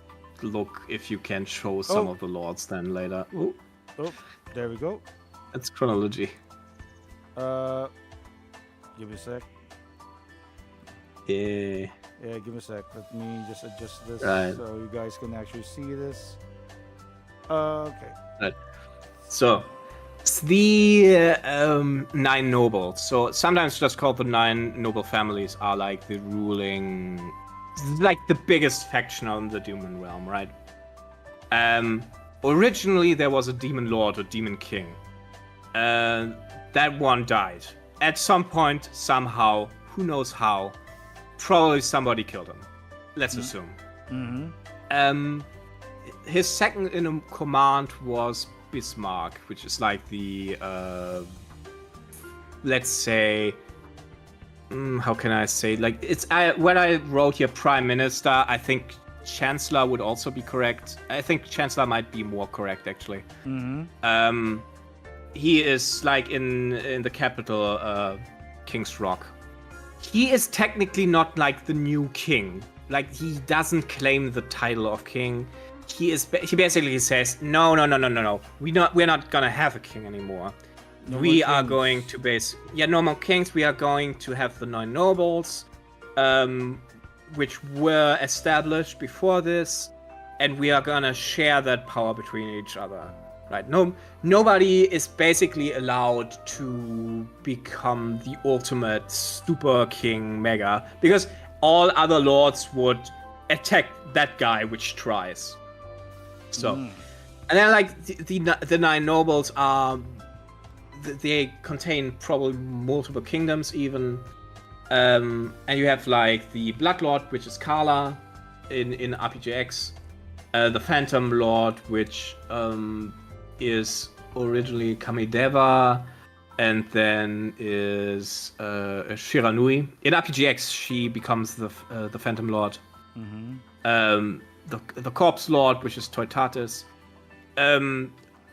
look if you can show some of the lords then later. Ooh. Oh, there we go. That's chronology. Give me a sec. Yeah. Yeah, give me a sec. Let me just adjust this Right. so you guys can actually see this. Okay. Right. So, it's the 9 nobles. So sometimes just called the 9 noble families are like the ruling, like the biggest faction on the demon realm, right? Originally there was a demon lord or demon king. That one died. At some point, somehow, who knows how, probably somebody killed him. Let's assume. Mm-hmm. His second in command was Bismarck, which is like the, let's say, how can I say? Like it's when I wrote here Prime Minister, I think Chancellor would also be correct. I think Chancellor might be more correct actually. Mm-hmm. He is like in the capital, King's Rock. He is technically not like the new king. Like he doesn't claim the title of king. He basically says no. We're not gonna have a king anymore. We are going to no more kings. We are going to have the 9 nobles, which were established before this, and we are gonna share that power between each other. Right? Nobody is basically allowed to become the ultimate super king mega because all other lords would attack that guy which tries. So, And then like the nine nobles are, they contain probably multiple kingdoms even. And you have like the Blood Lord, which is Kala in RPGX. The Phantom Lord, which is originally Kamideva, and then is Shiranui. In RPGX, she becomes the Phantom Lord. The Corpse Lord, which is Toitatis.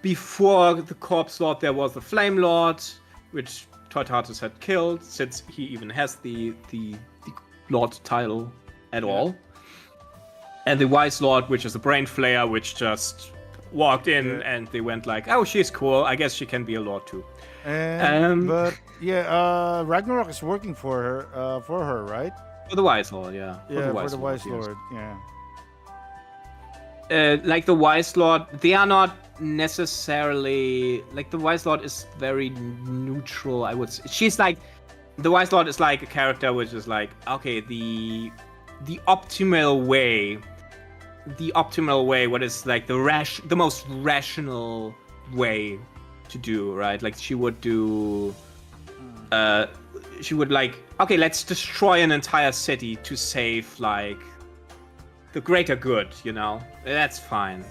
Before the Corpse Lord, there was the Flame Lord, which Toitatis had killed, since he even has the Lord title at all. And the Wise Lord, which is a Brain Flayer, which just walked in and they went like, oh, she's cool. I guess she can be a Lord too. But yeah, Ragnarok is working for her, right? For the Wise Lord, yeah. Yeah, for the Wise Lord, yeah. Like the Wise Lord, they are not necessarily like the Wise Lord is very neutral. I would say she's like the Wise Lord is like a character which is like okay, the optimal way, what is like the most rational way to do, right? Like she would do, she would like okay, let's destroy an entire city to save like the greater good, you know? That's fine.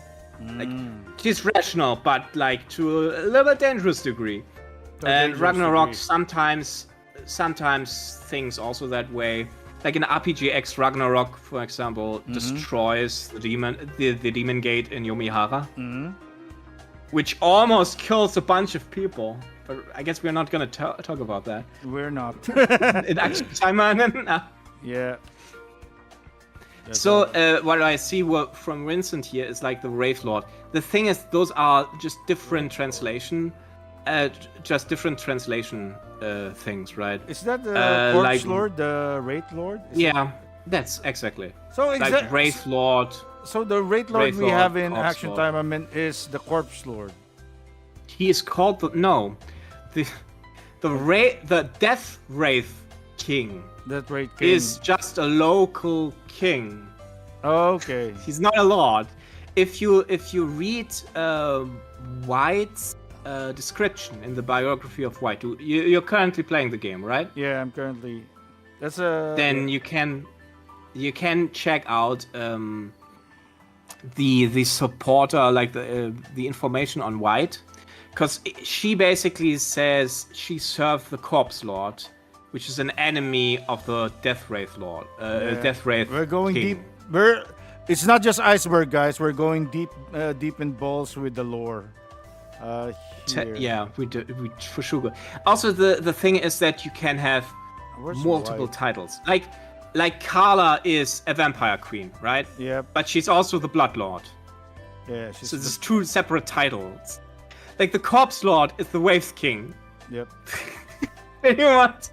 Like she's rational, but like to a little bit dangerous degree. And Ragnarok sometimes things also that way. Like in RPGX, Ragnarok, for example, destroys the demon gate in Yomihara, which almost kills a bunch of people. But I guess we're not gonna talk about that. We're not. It actually Taimanin. Yeah. So what I see from Vincent here is like the Wraith Lord. The thing is, those are just different translation, things, right? Is that the Corpse Lord, the Wraith Lord? That's exactly. So like Wraith Lord. So the Wraith Lord we have in Action Taimanin is the Corpse Lord. He is called the Death Wraith King. That Wraith King is just a local king. Okay. He's not a lord. If you read White's description in the biography of White, you're currently playing the game, right? Yeah, I'm currently. Then you can check out the supporter, like the information on White, because she basically says she served the Corpse Lord, which is an enemy of the Death Wraith Lord. Death Wraith. We're going King. deep. It's not just iceberg, guys. We're going deep in balls with the lore. Yeah, we for sure. Also, the thing is that you can have multiple titles. Like Kala is a vampire queen, right? Yeah. But she's also the Blood Lord. Yeah. So there's two separate titles. Like the Corpse Lord is the Waves King. Yep. You know what?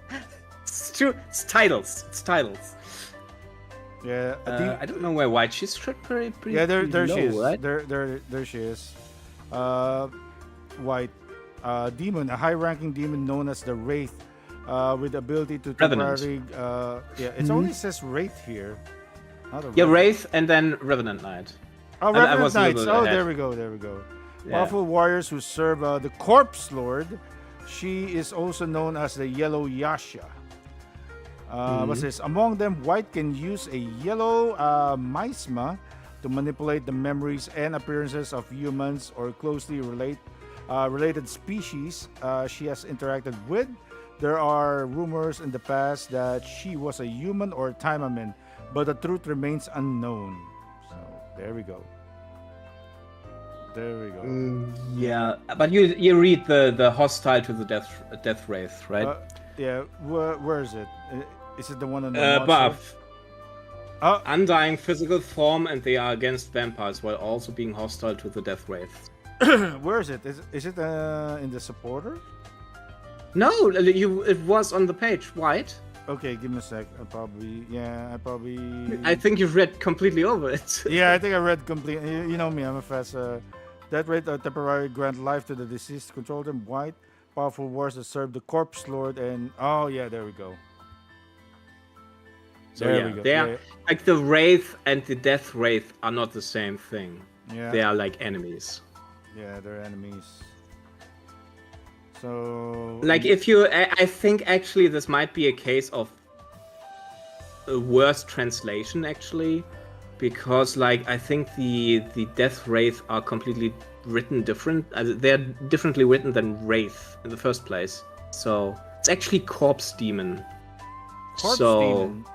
It's titles. Yeah. I don't know where White. She's pretty. Yeah, there low, she is. Right? There she is. White. Demon, a high-ranking demon known as the Wraith, with the ability to temporarily. It only says Wraith here. Wraith and then Revenant Knight. Oh, Revenant Knights. Oh, there we go. Yeah. Powerful warriors who serve the Corpse Lord. She is also known as the Yellow Yasha. What's this? Among them, White can use a yellow miasma to manipulate the memories and appearances of humans or closely related species she has interacted with. There are rumors in the past that she was a human or Taimanin, but the truth remains unknown. So there we go. Yeah, but you read the hostile to the death wraith, right? Yeah. Where is it? Is it the one on the above? Undying physical form, and they are against vampires while also being hostile to the death wraith. Where is it? Is it in the supporter? No, it was on the page. White. Okay, give me a sec. I think you've read completely over it. Yeah, I think I read completely. You know me, I'm a fast. That rate temporarily grant life to the deceased. Control them. White. Powerful warriors that serve the Corpse Lord and there we go. So they are like the Wraith and the Death Wraith are not the same thing. Yeah. They are like enemies. Yeah, they're enemies. So Like if you, I think actually this might be a case of a worse translation actually, because like I think the Death Wraith are completely written different. They're differently written than Wraith in the first place. So it's actually Corpse Demon. Corpse so Demon.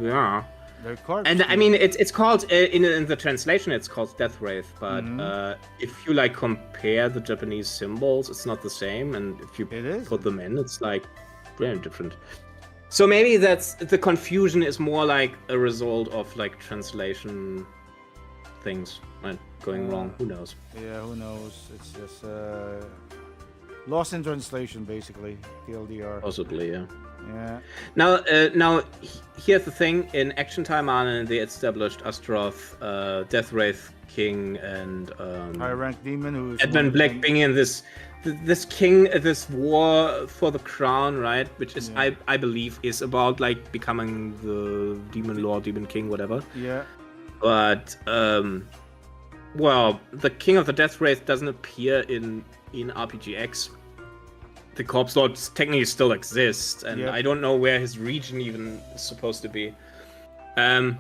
yeah. They're corpse And I mean, it's called in the translation, it's called Death Wraith. But if you like compare the Japanese symbols, it's not the same. And if you put them in, it's like very different. So maybe that's the confusion is more like a result of like translation things going wrong. Who knows? Yeah, who knows? It's just lost in translation, basically. TLDR. Possibly, yeah. Yeah. Now, here's the thing. In Action Taimanin, they established Astaroth, Death Wraith King, and High rank demon who's Edwin Black being in this king, this war for the crown, right? Which is, I believe, is about like becoming the demon lord, demon king, whatever. Yeah. But well, the King of the Death Wraith doesn't appear in RPGX. The Corpse Lord technically still exists, and I don't know where his region even is supposed to be. Yeah,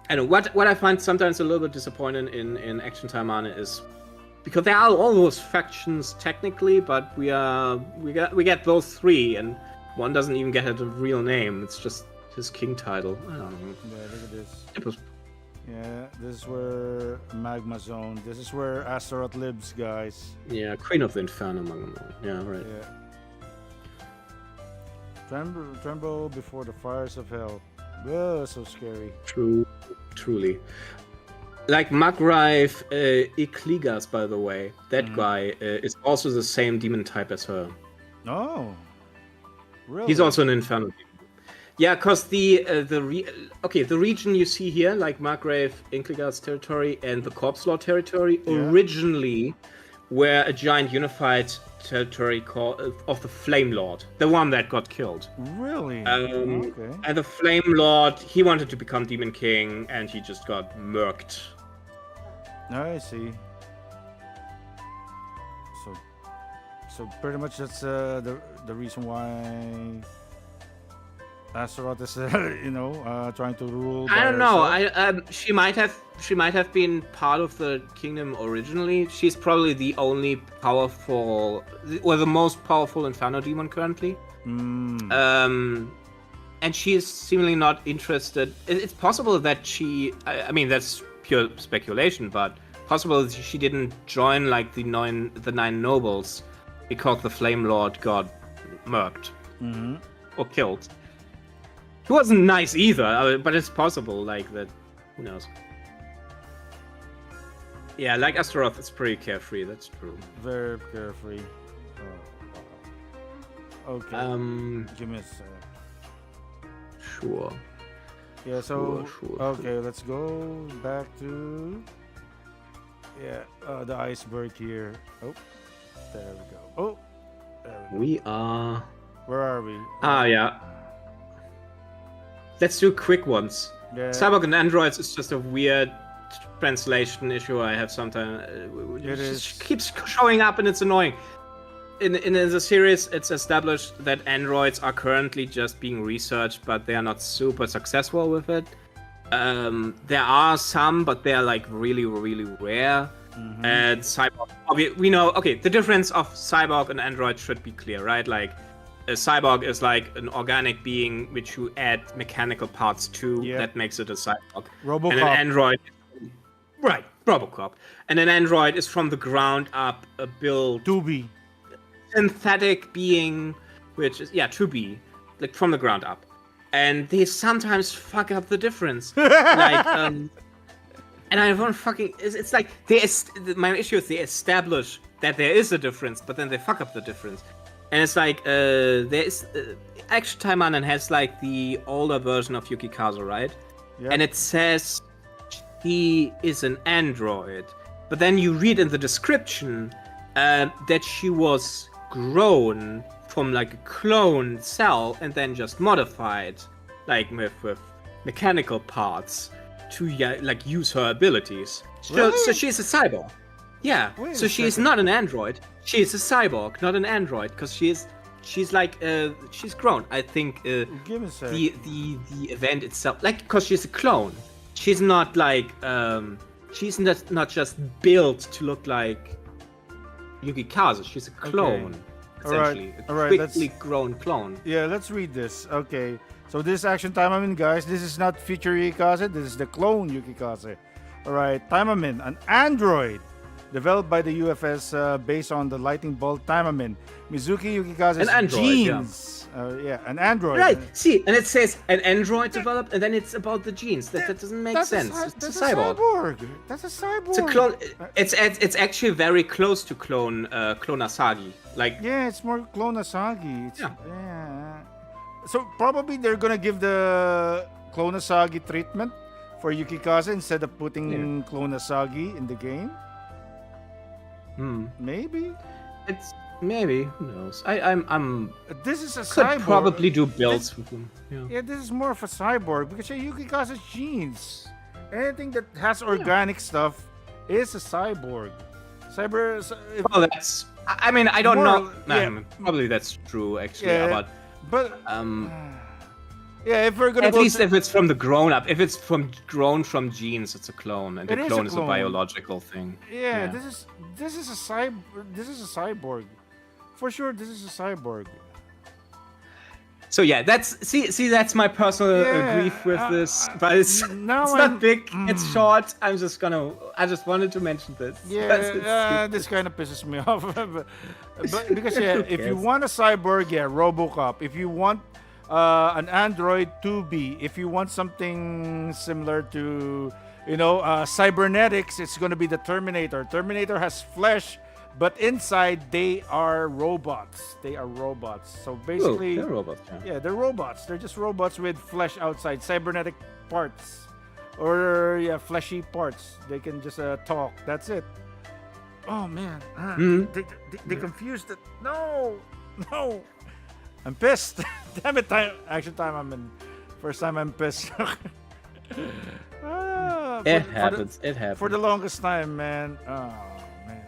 I know what I find sometimes a little bit disappointing in Action Taimanin is because there are all those factions technically, but we get those three, and one doesn't even get a real name. It's just his king title. I don't know. Yeah, look at this. Yeah, this is where Magma Zone. This is where Astaroth lives, guys. Yeah, Queen of the Inferno. Yeah, right. Yeah. Tremble before the fires of hell. Whoa, so scary. Truly. Like Magrive Ikligas, by the way. That guy is also the same demon type as her. Oh, really? He's also an Inferno demon. Yeah, because the region you see here, like Margrave, Inklegar's territory, and the Corpse Lord territory, originally were a giant unified territory of the Flame Lord, the one that got killed. Really? Okay. And the Flame Lord, he wanted to become Demon King, and he just got murked. I see. So pretty much that's the reason why Astaroth is, trying to rule. I don't know. She might have been part of the kingdom originally. She's probably the only powerful, or the most powerful Inferno demon currently. And she is seemingly not interested. It's possible that she. I mean, that's pure speculation, but possible that she didn't join like the nine nobles because the Flame Lord got murked or killed. He wasn't nice either, but it's possible, like, that, who knows. Yeah, like Astaroth, it's pretty carefree, that's true. Very carefree. Okay. Give me a sec. Sure. Yeah, so, sure. Let's go back to, the iceberg here. Oh, there we go. Oh, there we go. We are... Where are we? Yeah. Let's do quick ones. Yeah. Cyborg and Androids is just a weird translation issue I have sometimes. It just keeps showing up and it's annoying. In the series, it's established that androids are currently just being researched, but they are not super successful with it. There are some, but they're like really, really rare. And Cyborg, we know, the difference of Cyborg and Android should be clear, right? Like, a cyborg is like an organic being which you add mechanical parts to. That makes it a cyborg. Robocop. And an android, right? Robocop. And an android is from the ground up a build. To be synthetic being, which is to be like from the ground up. And they sometimes fuck up the difference. Like, and I don't fucking. It's like my issue is they establish that there is a difference, but then they fuck up the difference. And it's like, there is... Action Taimanin has, like, the older version of Yukikazu, right? Yep. And it says he is an android. But then you read in the description that she was grown from, like, a clone cell and then just modified, like, with mechanical parts to, like, use her abilities. So she's a cyborg. Yeah. Wait so a she's second. not an android. She's a cyborg, not an android, because she's like she's grown. I think Give me a sec. the event itself, like, because she's a clone. She's not like she's not just built to look like Yukikaze. She's a clone, essentially. All right, A quickly grown clone. Yeah, let's read this. Okay. So this action Taimanin, guys, this is not future Yukikaze, this is the clone Yukikaze. Alright, Taimanin, an android developed by the UFS based on the lightning bolt Taimanin. Mizuki Yukikaze's An android, genes. An android. Right. See, and it says an android developed, and then it's about the genes. That doesn't make sense. It's a cyborg. That's a cyborg. It's a clone. It's actually very close to clone Asagi. Like, Yeah, it's more clone Asagi. Yeah. So probably they're gonna give the clone Asagi treatment for Yukikaze instead of putting clone Asagi in the game. Maybe. it's maybe, who knows? I'm This is a could cyborg. probably do builds with them. Yeah. Yeah, this is more of a cyborg because Yukikaze's genes. Anything that has organic stuff is a cyborg. Well, that's. I mean, I don't More- know. yeah. Probably that's true, actually. Yeah, But but yeah, if we're gonna at go least to- if it's from the grown up, if it's grown from genes, it's a clone, and It the is a clone is a clone. biological thing. yeah, this is a cyborg. For sure, this is a cyborg. So yeah, that's that's my personal Yeah, grief with this, but it's now it's I'm- not big, it's short. I just wanted to mention this. That's- it's Yeah, stupid. this kind of pisses me off. but because if you cares? want a cyborg, yeah, RoboCop. If you want an android 2B, if you want something similar to, cybernetics, it's going to be the Terminator. Terminator has flesh, but inside they are robots. They are robots. So basically, they're robots, yeah. yeah, they're robots. They're just robots with flesh outside, cybernetic parts, or fleshy parts. They can just talk. That's it. Oh man, they confused it. No. I'm pissed. Damn it! Action time. First time I'm pissed. It happens. For the longest time, man. Oh man.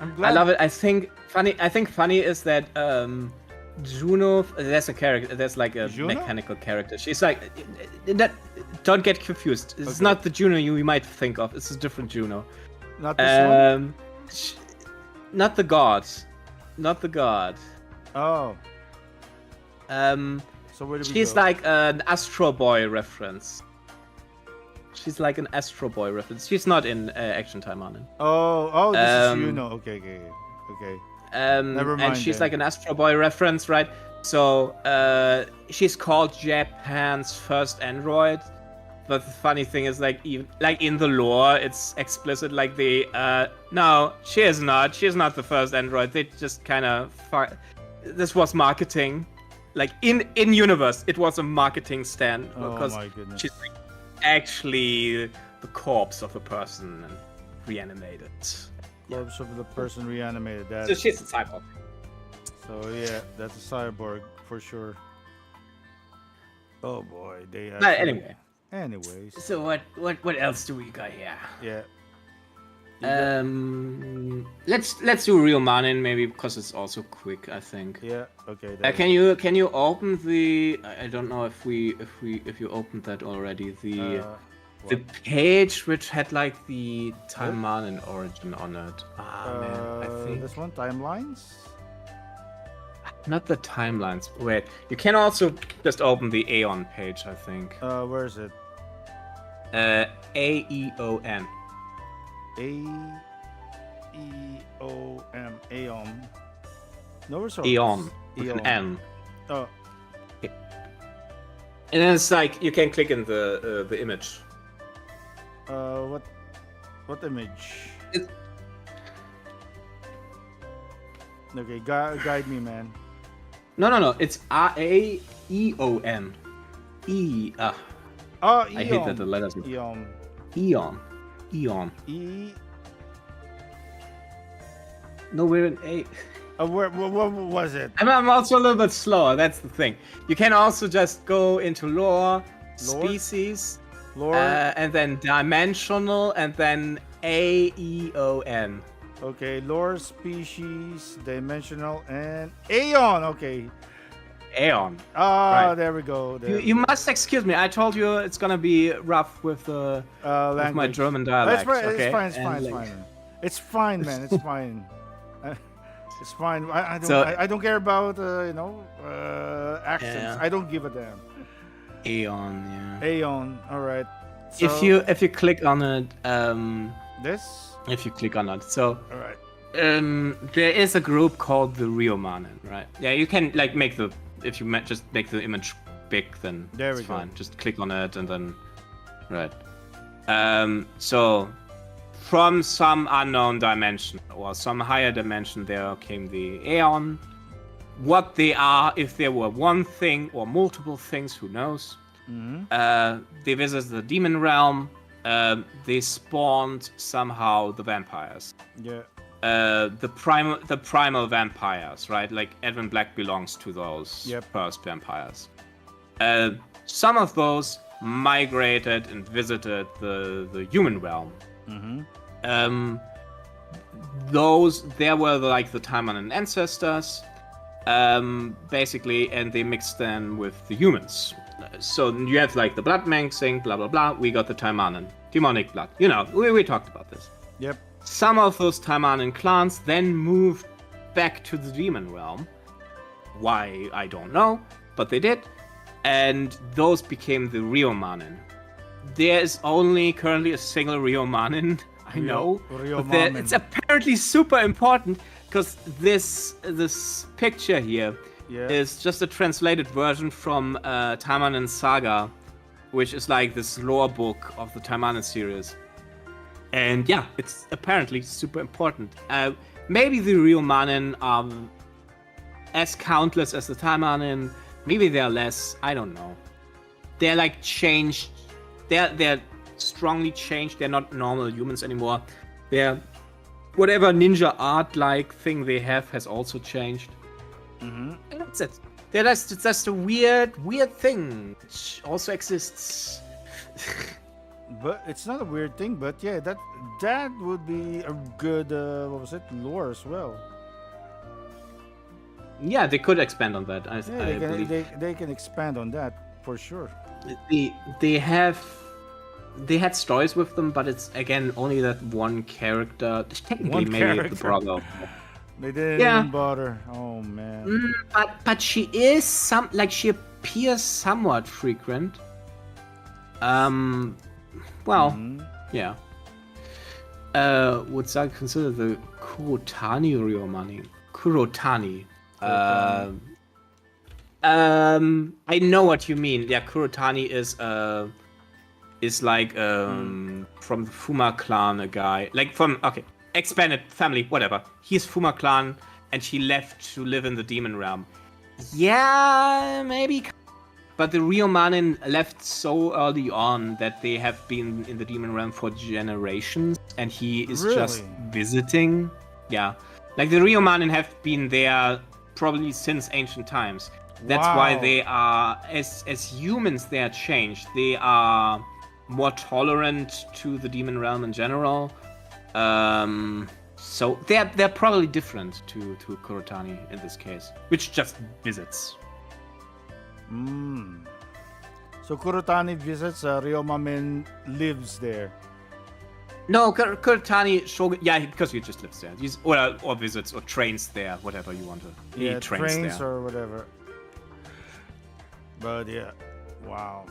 I'm glad. I love it. I think funny is that Juno. There's a character. There's like a Juno? mechanical character. She's like that. Don't get confused. It's Okay. not the Juno you might think of. It's a different Juno. Not this one. Not the god. Not the god. Oh. So where do we She's go? like an Astro Boy reference. She's like an Astro Boy reference. She's not in Action Taimanin. Oh, this is um, Juno. Okay. Never mind And she's then. like an Astro Boy reference, right? So she's called Japan's first android. But the funny thing is, like, even like in the lore, it's explicit. Like no, she is not. She is not the first android. They just kind of this was marketing. Like in universe, it was a marketing stand Oh because my goodness. she's like, actually the corpse of a person and reanimated. Corpse of the person reanimated. That. So she's a cyborg. So yeah, that's a cyborg for sure. Oh boy, they. But anyway, Anyways, so what else do we got here? yeah. Let's do real Manin maybe because it's also quick. I think. Yeah. Okay. Can you open the? I don't know if you opened that already. The page which had like the Taimanin origin on it. Man, I think this one timelines. not the timelines. Wait, you can also just open the Aeon page. I think. Where is it? AEON. AEOM. Aeon. No resource. Aeon with Aeon. an N. Oh. And then it's like you can click in the image. What image? It- Okay, guide me, man. No. It's RAEON. E. Oh, I hate that the letters. Eon. Eon. No, we're in A. What was it? I'm also a little bit slower. That's the thing. You can also just go into lore, Lore? species, Lore. And then dimensional, and then Aeon. Okay, lore, species, dimensional, and Aeon. Okay. Aeon. Ah, Right. there we go. There You we go. must excuse me. I told you it's gonna be rough with the with my Language. German It's dialect. fine. Okay? It's fine. It's And, fine. It's like, fine. It's fine, man. It's fine. It's fine. I don't. So- I don't care about accents. Yeah. I don't give a damn. Aeon. Yeah. Aeon. All right. So, If you click on it, this. if you click on it, so All right. there is a group called the Riomanen, right? Yeah, you can like make the if you just make the image big, then There it's we go. fine. Just click on it and then right. So from some unknown dimension or some higher dimension, there came the Aeon. What they are, if there were one thing or multiple things, who knows? They visited the demon realm. They spawned somehow the vampires. Yeah. The primal vampires, right? Like Edwin Black belongs to those Yep. first vampires. Some of those migrated and visited the human realm. There were like the Taimanin ancestors, basically, and they mixed them with the humans. So you have like the blood mixing, blah blah blah. We got the Taimanin, demonic blood. You know, we talked about this. Yep. Some of those Taimanin clans then moved back to the demon realm. Why, I don't know, but they did. And those became the Riomanin. There is only currently a single Riomanin, I know. Riomanin. It's apparently super important because this picture here Yeah. is just a translated version from Taimanin Saga, which is like this lore book of the Taimanin series. And yeah, it's apparently super important. Maybe the Riomanin are as countless as the Taimanin. Maybe they're less. I don't know. They're like changed. They're strongly changed. They're not normal humans anymore. They're whatever ninja art-like thing they have has also changed. And that's it. That's just a weird thing which also exists. But it's not a weird thing. But yeah, that would be a good lore as well. Yeah, they could expand on that. I Yeah, believe. they can expand on that for sure. They had stories with them, but it's again only that one character. Technically, One maybe the character. brother. They didn't Yeah. even bother. Oh man. But she is she appears somewhat frequent. Well, yeah. Would Sagi consider the Kurotani Ryomani? Kurotani. I know what you mean. Yeah, Kurotani is like from the Fuuma clan, a guy expanded family, whatever. He's Fuuma clan, and he left to live in the demon realm. Yeah, maybe. But the Riomanin left so early on that they have been in the demon realm for generations, and he is just Really? visiting. Yeah, like the Riomanin have been there probably since ancient times. That's why Wow. they are, as humans, they are changed. They are more tolerant to the demon realm in general. So they're probably different to Kurotani in this case, which just visits. So Kurotani visits. Ryomamin lives there. No, Kurotani Shogun. Yeah, because he just lives there. He's or visits or trains there, whatever you want to. Yeah, He trains there. or whatever. But yeah, wow.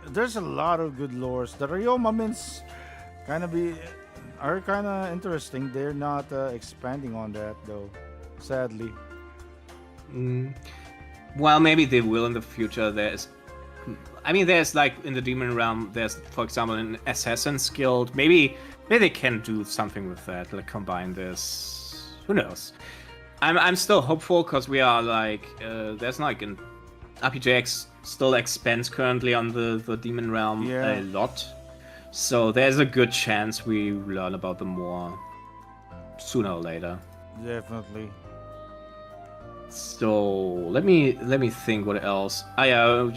There's a lot of good lores. The Ryomamins are kind of interesting. They're not expanding on that though, sadly. Well, maybe they will in the future. There's like in the demon realm. There's, for example, an assassin's guild. Maybe they can do something with that. Like combine this. Who knows? I'm still hopeful because we are like there's like an RPGX still expands currently on the demon realm Yeah. a lot. So there's a good chance we learn about them more sooner or later. Definitely. So let me think what else. Yeah,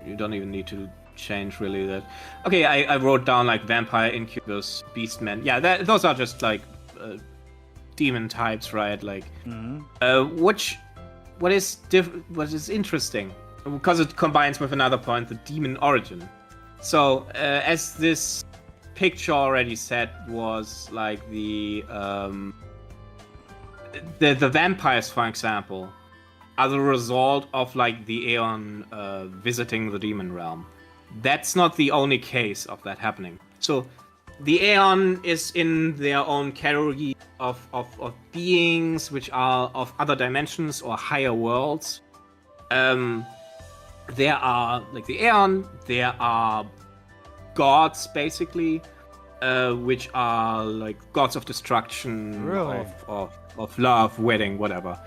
you don't even need to change really that. Okay, I wrote down like vampire, incubus, beastman. Yeah, those are just like demon types, right? Like, what is interesting because it combines with another point, the demon origin. So as this picture already said, was like the vampires, for example, are the result of like the Aeon visiting the demon realm. That's not the only case of that happening. So the Aeon is in their own category of beings which are of other dimensions or higher worlds. There are like the Aeon, there are gods basically, which are like gods of destruction, Really? of love, wedding, whatever.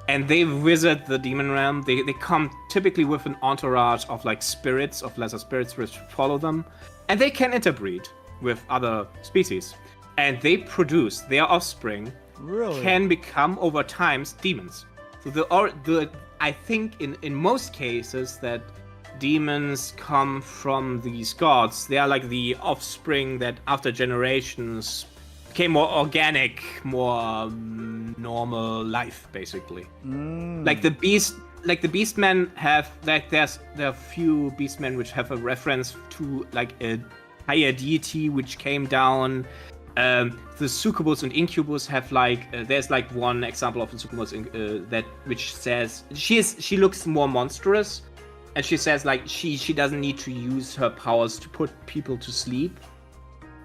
And they visit the demon realm. They come typically with an entourage of like spirits, of lesser spirits which follow them. And they can interbreed with other species. And they produce, their offspring Really? can become over time demons. So I think in most cases that demons come from these gods. They are like the offspring that after generations became more organic, more normal life, basically. Like the beastmen have like there are few beastmen which have a reference to like a higher deity which came down. The succubus and incubus have like there's like one example of a succubus that which says she looks more monstrous, and she says like she doesn't need to use her powers to put people to sleep.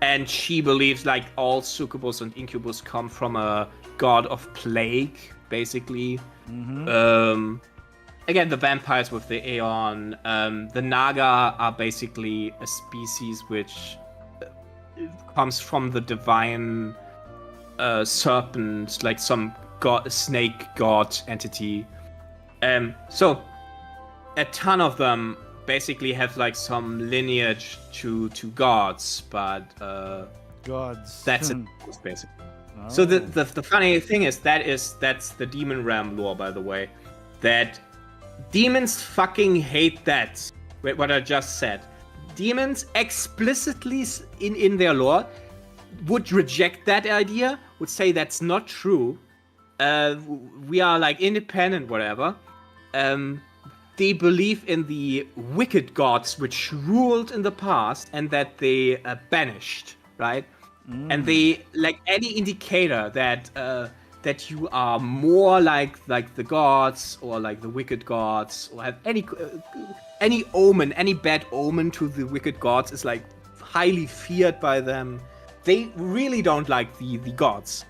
And she believes like all succubus and incubus come from a god of plague, basically. Again, the vampires with the Aeon. The Naga are basically a species which comes from the divine serpent, like some snake god entity. So a ton of them basically have like some lineage to gods, but gods. that's it basically. So the funny thing is that's the demon realm lore, by the way, that demons fucking hate that. What I just said. Demons explicitly in their lore would reject that idea, would say that's not true. We are like independent, whatever. They believe in the wicked gods which ruled in the past and that they banished, right? And they like any indicator that you are more like the gods or like the wicked gods or have any omen, any bad omen to the wicked gods is like highly feared by them. They really don't like the gods.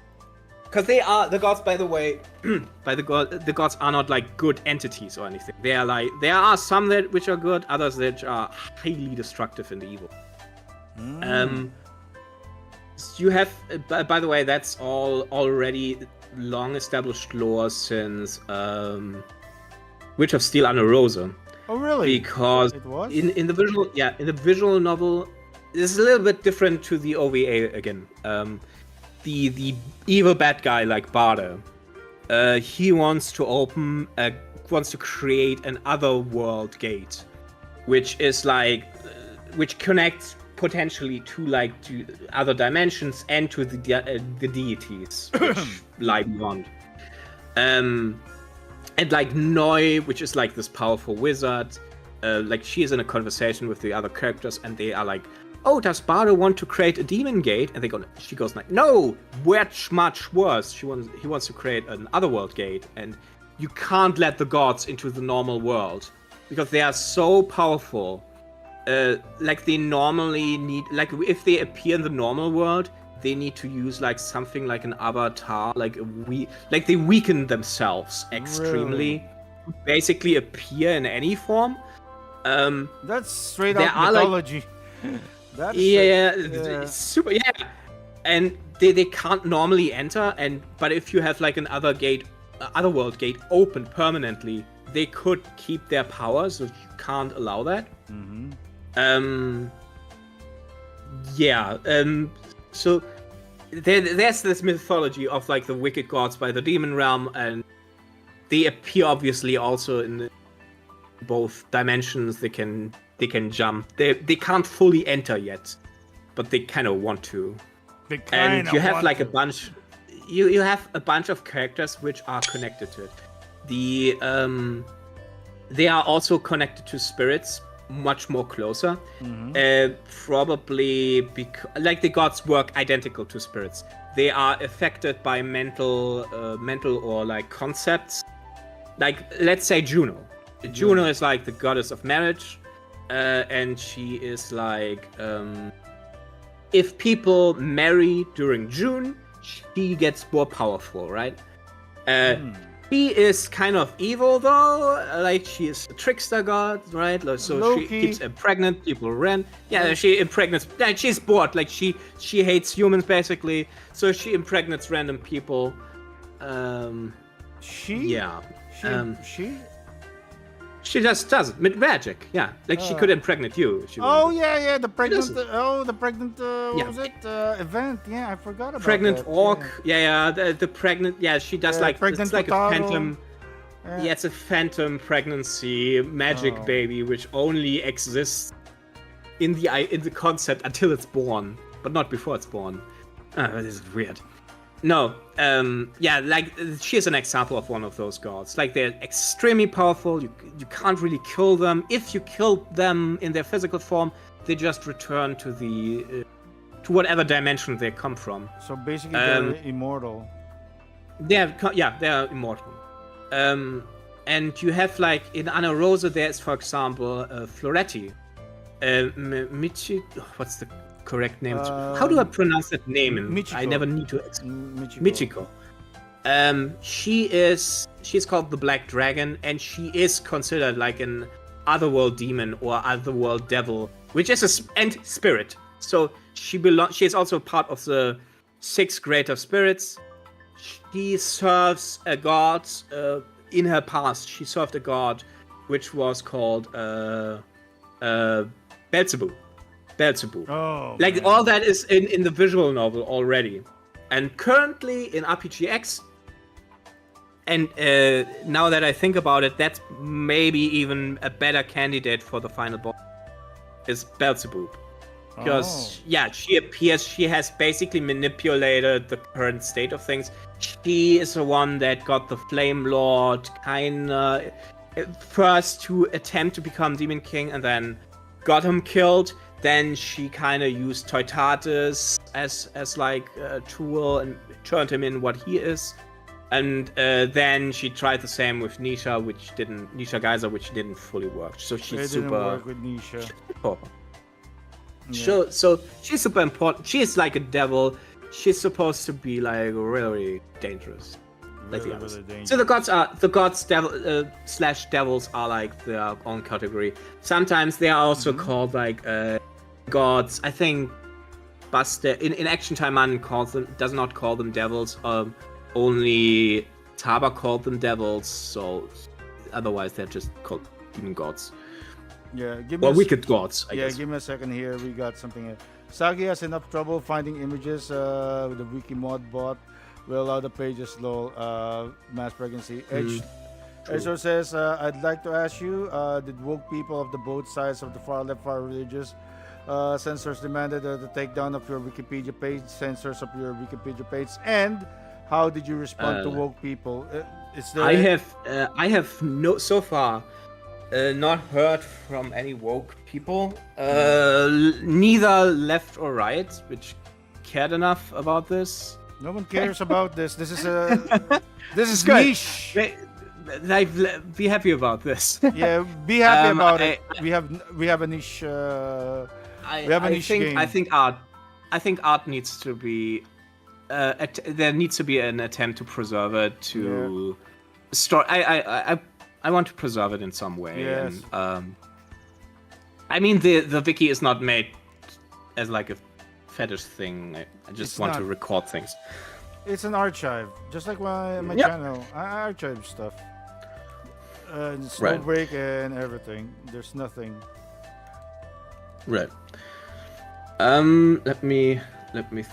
Because they are the gods, by the way. The gods are not like good entities or anything. They are like there are some which are good, others that are highly destructive and evil. You have, by the way, that's all already long established lore since Witch of Steel Anna Rosa. Oh really? Because it was? in the visual novel, this is a little bit different to the OVA again. The evil bad guy like Barda, he wants to create an otherworld gate, which is like which connects potentially to other dimensions and to the deities which lie beyond. And like Noi, which is like this powerful wizard, like she is in a conversation with the other characters, and they are like, "Oh, does Bardo want to create a demon gate?" And she goes like, "No, much worse. He wants to create an otherworld gate, and you can't let the gods into the normal world because they are so powerful. Like they normally need, like if they appear in the normal world, they need to use like something like an avatar, like they weaken themselves extremely, basically appear in any form." That's straight out mythology. That's it's super, and they can't normally enter, but if you have like an otherworld gate open permanently, they could keep their power, so you can't allow that. So there's this mythology of like the wicked gods by the demon realm, and they appear obviously also in both dimensions. They can they can jump. They can't fully enter yet, but they kind of want to. And you have like a bunch. You have a bunch of characters which are connected to it. They are also connected to spirits, much more closer. Probably because like the gods work identical to spirits. They are affected by mental or like concepts. Like let's say Juno. Juno is like the goddess of marriage, and she is like if people marry during June, she gets more powerful, right? She is kind of evil though, like she is a trickster god, right? So Loki. She keeps pregnant people run. Yeah, she impregnates. Like she's bored. Like she hates humans basically. So she impregnates random people. She? Yeah. She? She just does it with magic. Yeah, like she could impregnate you. If she wanted. Yeah, the pregnant. The pregnant. Yeah. What was it? Event. Yeah, I forgot about Pregnant that. orc. Yeah, the pregnant. Yeah, she does like pregnant it's like potato. a phantom. Yeah, it's a phantom pregnancy magic baby which only exists in the concept until it's born, but not before it's born. This is weird. No, like she is an example of one of those gods. Like they're extremely powerful. You can't really kill them. If you kill them in their physical form, they just return to the to whatever dimension they come from. So basically, they're immortal. They're immortal. And you have like in Anna Rosa, there's for example Floretti, what's the correct name? How do I pronounce that name? Michiko. I never need to. Michiko. She's called the Black Dragon, and she is considered like an otherworld demon or otherworld devil, which is and spirit. So she is also part of the 6 greater spirits. She serves a god. In her past, she served a god, which was called Beelzebub. Oh, like man. all that is in the visual novel already, and currently in RPGX. And now that I think about it, that's maybe even a better candidate for the final boss. Is Beelzebub, because she appears. She has basically manipulated the current state of things. She is the one that got the Flame Lord kinda first to attempt to become Demon King, and then got him killed. Then she kind of used Teutates as like a tool and turned him in what he is. And then she tried the same with Nisha Geyser, which didn't fully work. So she's Didn't super. work with Nisha. So she's super important. She's like a devil. She's supposed to be like really dangerous. Like the others. Really So the gods slash devils are like their own category. Sometimes they are also called like gods. I think Buster in Action Taimanin does not call them devils. Only Taba called them devils. So otherwise they're just called demon gods. Yeah, give me Or wicked gods, I guess. give me a second here. We got something here. Sagi has enough trouble finding images with the wiki mod bot. Will allow the pages lol mass pregnancy. Ezra says, I'd like to ask you, did woke people of the both sides of the far left, far religious censors demanded the takedown of your Wikipedia page, censors of your Wikipedia page, and how did you respond to woke people? Is there I have so far not heard from any woke people, neither left or right, which cared enough about this. No one cares about this. This is good. niche. Like, be happy about this. Yeah, be happy about it. We have a niche. Game. I think art needs to be. There needs to be an attempt to preserve it. Store. I want to preserve it in some way. Yes. And, I mean, the wiki is not made as like a fetish thing. I just want to record things. It's an archive, just like my channel. I archive stuff. Snowbreak and everything. There's nothing. Right. Let me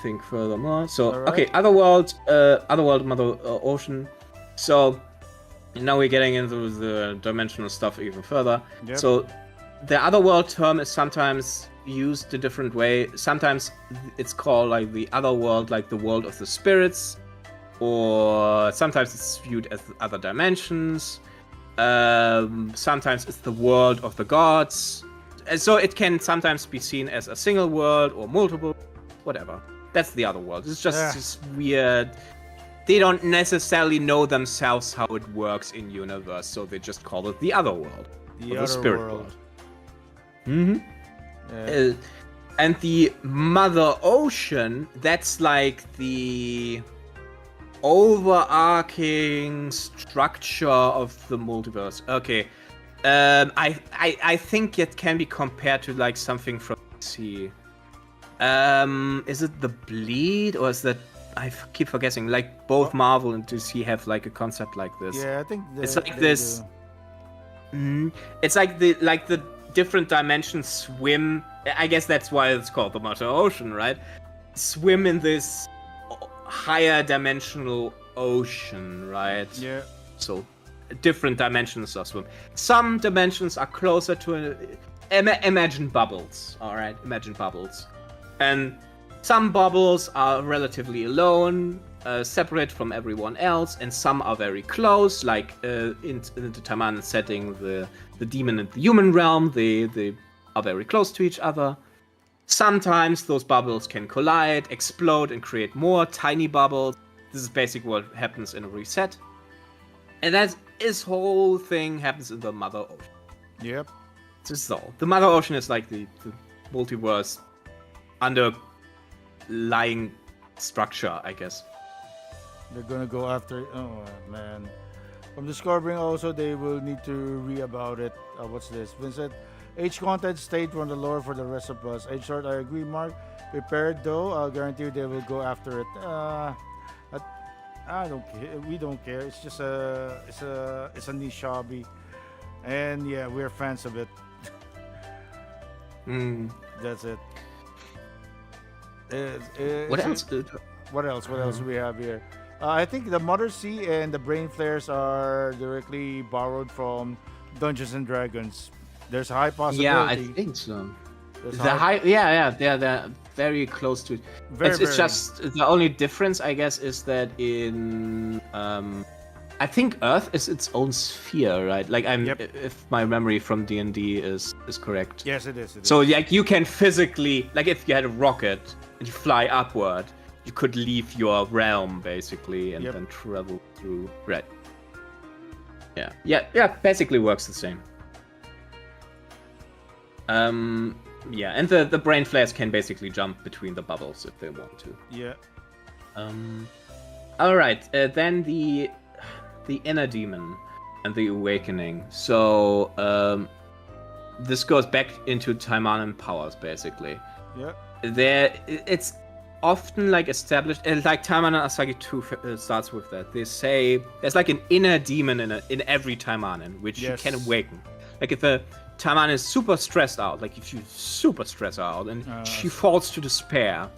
think furthermore. So okay, Otherworld, Mother Ocean. So now we're getting into the dimensional stuff even further. Yep. So the otherworld term is sometimes used a different way. Sometimes it's called like the otherworld, like the world of the spirits, or sometimes it's viewed as other dimensions. Sometimes it's the world of the gods. And so it can sometimes be seen as a single world or multiple, whatever. That's the other world. It's just this weird. They don't necessarily know themselves how it works in universe, so they just call it the other world, the spirit world. And the Mother Ocean, that's like the overarching structure of the multiverse. Okay. I think it can be compared to like something from DC. Is it the Bleed, or is that, I keep forgetting, like both Marvel and DC have like a concept like this. Yeah, I think it's like this. It's like the different dimensions swim. I guess that's why it's called the Mother Ocean, right? Swim in this higher dimensional ocean, right? Yeah. So different dimensions of swim. Some dimensions are closer to imagine bubbles. All right, imagine bubbles, and some bubbles are relatively alone, separate from everyone else, and some are very close. Like in the Taimanin setting, the demon and the human realm, they are very close to each other. Sometimes those bubbles can collide, explode, and create more tiny bubbles. This is basically what happens in a reset. And this whole thing happens in the Mother Ocean. Yep. This is all. The Mother Ocean is like the multiverse underlying structure, I guess. They're gonna go after. Oh man. From discovering also, they will need to read about it. What's this? Vincent. H content stayed from the lore for the rest of us. H short, I agree, Mark. Prepared though, I'll guarantee you they will go after it. I don't care. We don't care. It's just it's a niche hobby, and yeah, we're fans of it. That's it. What else? What else? What else do we have here? I think the Mother Sea and the Brain Flares are directly borrowed from Dungeons and Dragons. There's a high possibility. Yeah, I think so. They're very close to it. It's just the only difference, I guess, is that in I think Earth is its own sphere, right? Like if my memory from D&D is correct. Yes, it is. So like you can physically, like if you had a rocket and you fly upward, you could leave your realm basically and then travel through. Right. Yeah. Basically works the same. Yeah, and the brain flares can basically jump between the bubbles if they want to. Yeah. All right. Then the inner demon and the awakening. So this goes back into Taimanin powers basically. Yeah. It's often like established, like Taimanin Asagi 2 starts with that. They say there's like an inner demon in every Taimanin which you can awaken. Like if a Taimanin is super stressed out, like if you super stress out and she falls to despair,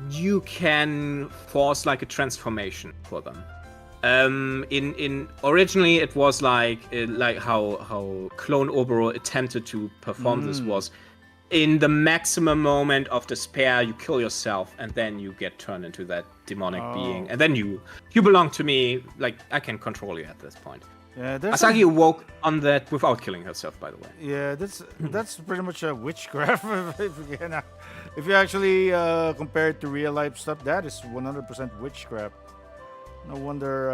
you can force like a transformation for them. In originally it was like how Clone Oboro attempted to perform this was in the maximum moment of despair you kill yourself and then you get turned into that demonic being and then you belong to me, like I can control you at this point. Yeah, Asagi awoke on that without killing herself, by the way. Yeah, that's pretty much a witchcraft. If you actually compare it to real life stuff, that is 100% witchcraft. No wonder.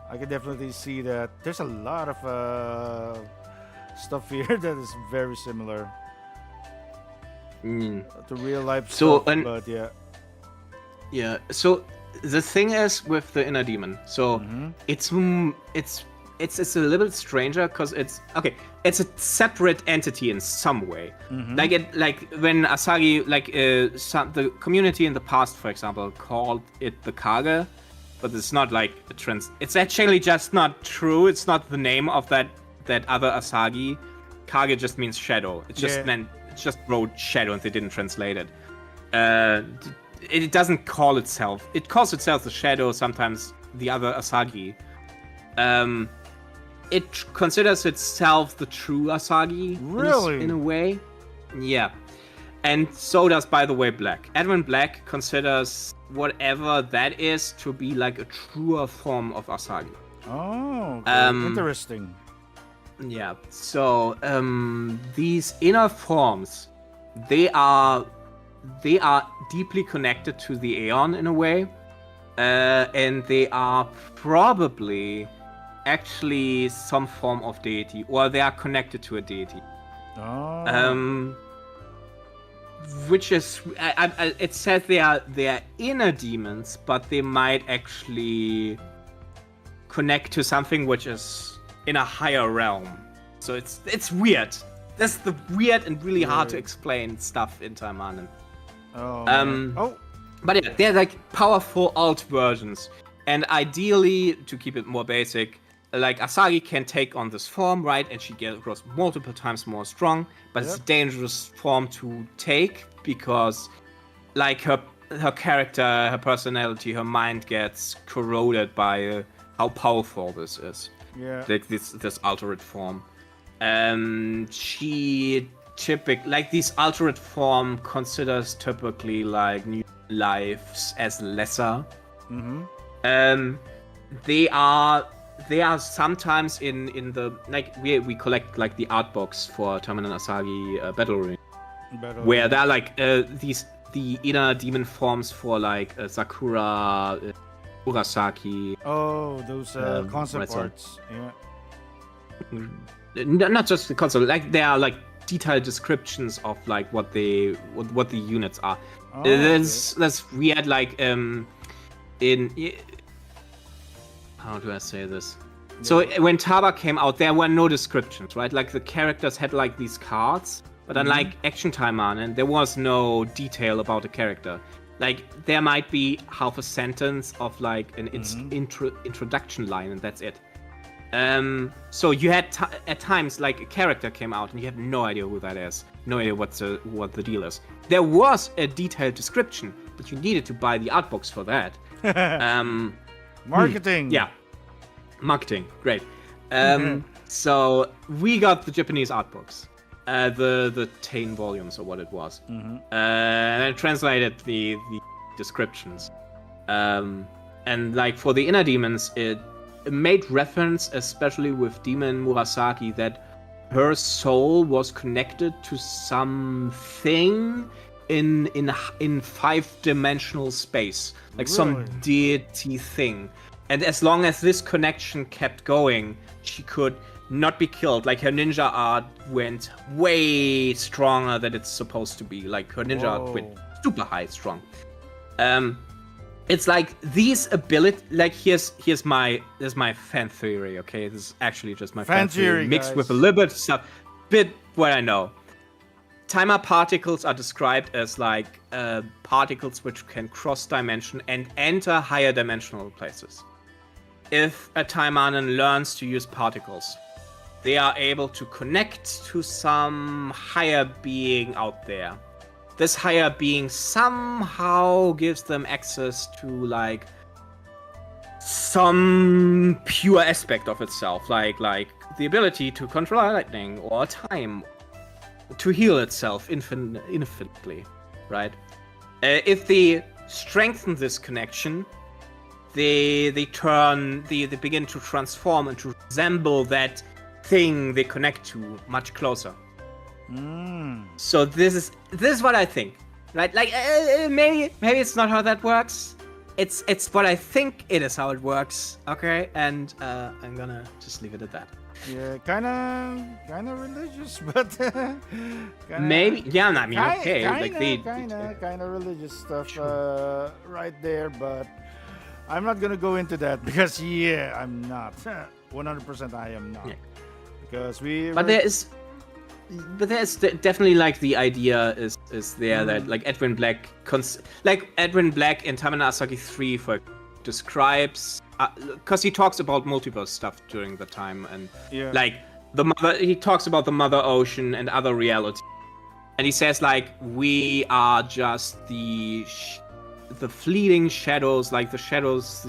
I can definitely see that. There's a lot of stuff here that is very similar to real life stuff. But yeah. So the thing is with the inner demon, so it's a little bit stranger because it's a separate entity in some way. Like when Asagi, the community in the past, for example, called it the Kage, but it's not like a it's actually just not true. It's not the name of that other Asagi. Kage just means shadow. It just wrote shadow and they didn't translate it. It doesn't call itself. It calls itself the shadow, sometimes the other Asagi. it considers itself the true Asagi. Really? In a way. Yeah. And so does, by the way, Black. Edwin Black considers whatever that is to be like a truer form of Asagi. Oh, okay. Interesting. Yeah. So these inner forms, they are deeply connected to the Aeon in a way, and they are probably actually some form of deity, or they are connected to a deity. Oh. Which is, it says they are inner demons, but they might actually connect to something which is in a higher realm. So it's weird. That's the weird and really hard to explain stuff in Taimanin. Oh. But yeah, they're like powerful alt versions, and ideally, to keep it more basic, like Asagi can take on this form, right? And she grows multiple times more strong, but it's a dangerous form to take because, like, her character, her personality, her mind gets corroded by how powerful this is. Yeah. Like this altered form. She like these altered form considers typically like new lives as lesser. Mm-hmm. They are sometimes in the like we collect like the art box for Taimanin Asagi Battle Ring, where there are like the inner demon forms for like Sakura, Murasaki. Oh, those concept arts. Yeah. Not just the concept, like there are like detailed descriptions of like what the units are. Oh, that's weird. Like in how do I say this? Yeah. So when Taba came out, there were no descriptions, right? Like the characters had like these cards, but unlike Action Taimanin, there was no detail about the character. Like there might be half a sentence of like an introduction line, and that's it. So you had at times like a character came out, and you have no idea who that is, no idea what the deal is. There was a detailed description, but you needed to buy the art box for that. Marketing. Yeah. Marketing. Great. So we got the Japanese art books. The 10 volumes or what it was. And I translated the descriptions. And like for the inner demons, it made reference, especially with Demon Murasaki, that her soul was connected to something in 5-dimensional space, like some deity thing. And as long as this connection kept going, she could not be killed. Like her ninja art went way stronger than it's supposed to be. Like her ninja art went super high strong. It's like these abilities. Like here's my fan theory. Okay, this is actually just my fan theory mixed with a little bit stuff. Bit what I know. Taima particles are described as like particles which can cross dimension and enter higher dimensional places. If a Taimanin learns to use particles, they are able to connect to some higher being out there. This higher being somehow gives them access to like some pure aspect of itself, like the ability to control lightning or time, to heal itself infinitely, right? If they strengthen this connection, they begin to transform and to resemble that thing they connect to much closer. So this is what I think, right? Like maybe it's not how that works. It's what I think it is how it works. Okay, and I'm gonna just leave it at that. Yeah, kind of religious, but kinda, maybe. Yeah, I mean, okay, kind of religious stuff right there, but I'm not gonna go into that because I'm not 100%. I am not because But there's definitely like the idea is there that like Edwin Black Edwin Black in Taimanin Asagi 3 describes because he talks about multiverse stuff during the time and like he talks about the Mother Ocean and other realities, and he says like we are just the fleeting shadows, like the shadows,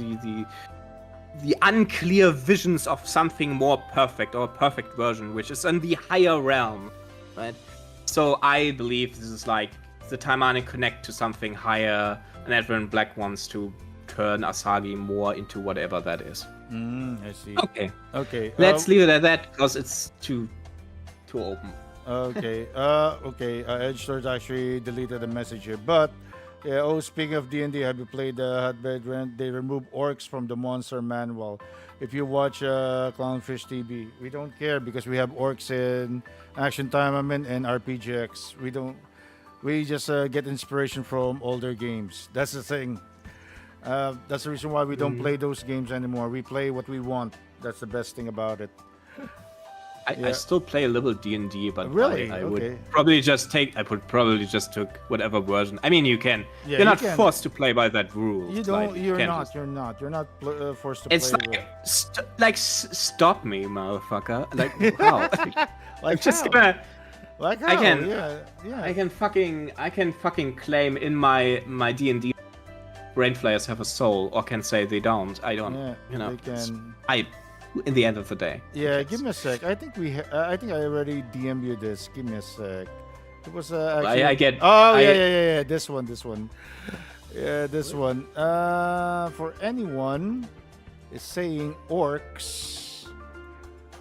the unclear visions of something more perfect or a perfect version, which is in the higher realm, right? So I believe this is like the Taimanin connect to something higher, and Edwin Black wants to turn Asagi more into whatever that is. I see. Okay. Let's leave it at that because it's too open. Okay. Edge Stars actually deleted the message here, but yeah. Oh, speaking of D&D, have you played Hotbed Rent? They remove orcs from the monster manual. If you watch Clownfish TV, we don't care because we have orcs in Action Taimanin and RPGX. We just get inspiration from older games. That's the thing. That's the reason why we don't play those games anymore. We play what we want. That's the best thing about it. I still play a little D&D, but really? I would probably just take whatever version. I mean, you can. Yeah, you're not forced to play by that rule. You don't. You're not forced to play. Stop me, motherfucker! Like how? Like I'm just how? gonna. Like how? I can fucking claim in my D&D brain flayers have a soul, or can say they don't. I don't. Yeah, you know. they can. In the end of the day. Yeah, give me a sec. I think I think I already DM'd you this. Give me a sec. It was actually. I get. Oh yeah. This one. Yeah, this one. For anyone, is saying orcs.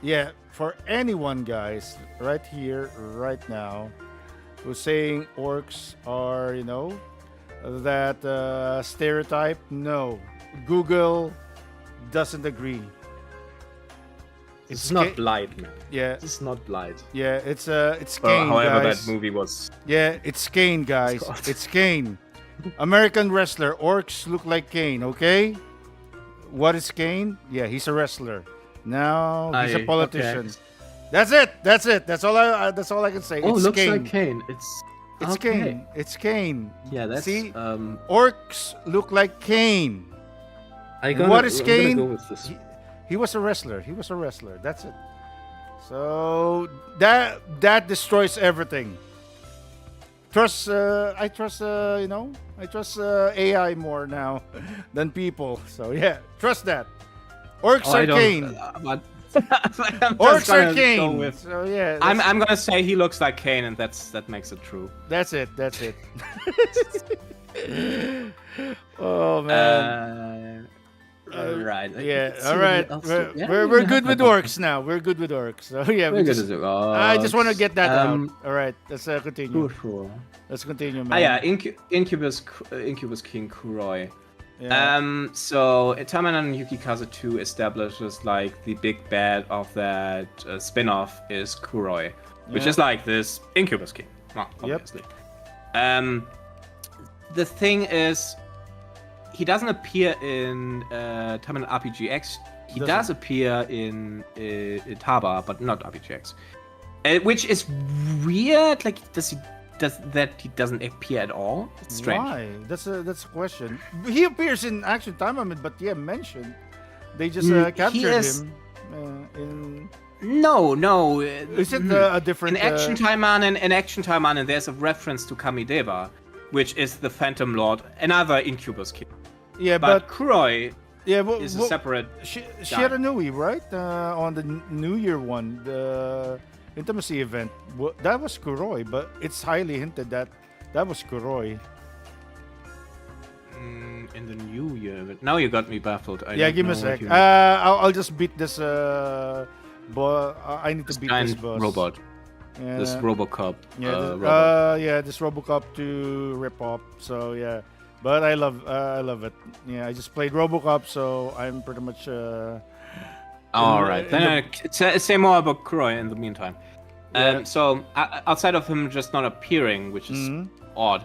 Yeah, for anyone, guys, right here, right now, who's saying orcs are, that stereotype. No, Google doesn't agree. It's not blind, man. Yeah. It's not blind. Yeah, it's Kane, however, guys. that movie was. Yeah, it's Kane, guys. It's Kane. American wrestler. Orcs look like Kane, okay? What is Kane? Yeah, he's a wrestler. Now he's a politician. Okay. That's it. That's all I can say. Oh, it's looks Kane. like Kane. It's Kane. It's Kane. Yeah, that's. See, orcs look like Kane. What is Kane? Go with this. He was a wrestler. That's it. So that destroys everything. I trust AI more now than people. So yeah, trust that. Orcs are Kane. Orcs are Kane. So yeah, I'm gonna say he looks like Kane, and that makes it true. That's it. Oh man. Right. Yeah. All right. We're good with orcs now. We're good with orcs. So yeah. I just want to get that out. All right. Let's continue. Sure. Let's continue, man. Yeah. Incubus King Kuroi. Yeah. So Taimanin Yukikaze 2 establishes like the big bad of that spin-off is Kuroi, which is like this Incubus King. Well, obviously. Yep. The thing is, he doesn't appear in Taimanin RPGX. He does appear in Taba, but not RPGX, which is weird. Like, he doesn't appear at all? It's strange. Why? That's a question. He appears in Action Taimanin, but mentioned. They just captured him. No. Is it a different? In Action Taimanin, there's a reference to Kamideva, which is the Phantom Lord, another Incubus King. Yeah, but Kuroi is a separate. Shiranui, right? On the New Year one, the intimacy event. That was Kuroi, but it's highly hinted that was Kuroi. In the New Year event. Now you got me baffled. Give me a sec. I'll just beat this. I need to beat this boss. Robot. Yeah. This Robocop. This Robocop to rip off. So yeah. But I love it. Yeah, I just played RoboCop, so I'm pretty much. All right, then say more about Kuroi in the meantime. Yeah. So outside of him just not appearing, which is odd,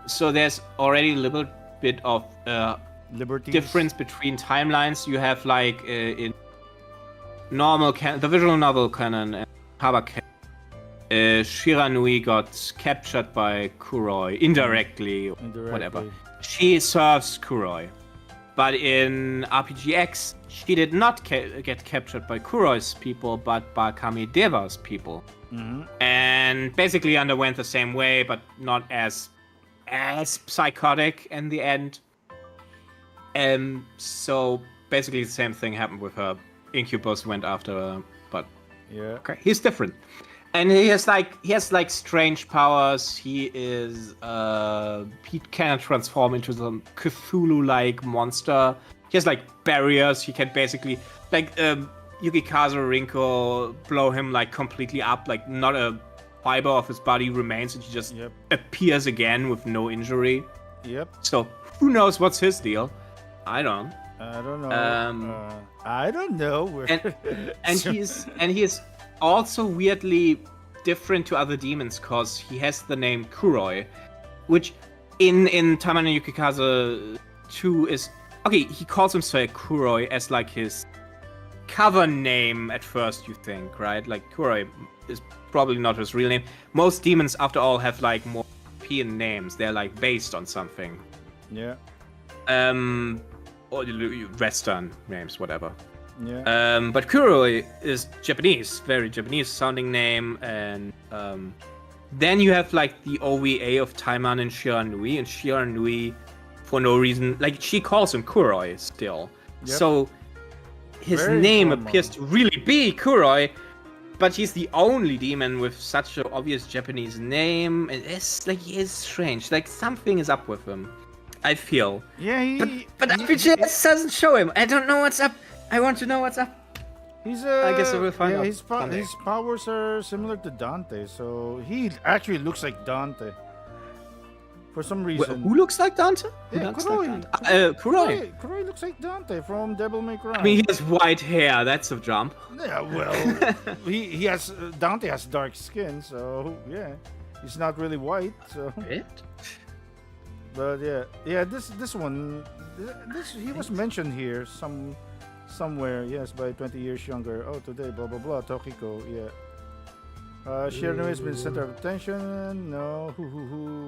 so there's already a little bit of difference between timelines. You have like in normal the visual novel canon and Haba canon. Shiranui got captured by Kuroi indirectly. Whatever. She serves Kuroi. But in RPGX, she did not get captured by Kuroi's people, but by Kamideva's people. Mm-hmm. And basically underwent the same way, but not as psychotic in the end. So basically the same thing happened with her. Incubus went after her, but Yeah. okay, he's different. And he has like strange powers. He can transform into some Cthulhu-like monster. He has like barriers. He can basically Yukikazu Rinko blow him like completely up, like not a fiber of his body remains, and he just appears again with no injury. Yep. So who knows what's his deal? I don't know. I don't know. And he is also weirdly different to other demons because he has the name Kuroi, which in Taimanin Yukikazu 2 is okay. He calls himself Kuroi as like his cover name at first, you think, right? Like Kuroi is probably not his real name. Most demons, after all, have like more European names. They're like based on something. Yeah. Or Western names, whatever. Yeah. But Kuroi is Japanese, very Japanese sounding name, and then you have like the OVA of Taimanin Shiranui, and Shiranui, for no reason, like she calls him Kuroi still. Yep. So his Very name formal. appears to really be Kuroi, but he's the only demon with such an obvious Japanese name, and it's like he is strange. Like something is up with him, I feel. Yeah. But RPGX doesn't show him. I don't know what's up. I want to know what's up. He's I guess we'll find out His someday. powers are similar to Dante, so he actually looks like Dante. For some reason. Who looks like Dante? Who Yeah, looks Kuroi. like Dante? Kuroi. Kuroi looks like Dante from Devil May Cry. I mean, he has white hair. That's a jump. Yeah, well, he has Dante has dark skin, so yeah, he's not really white. So, but yeah, this one, he was mentioned here somewhere. Yes, by 20 years younger. Oh, today, blah blah blah. Tokiko, yeah. Shiranui has been the center of attention. No,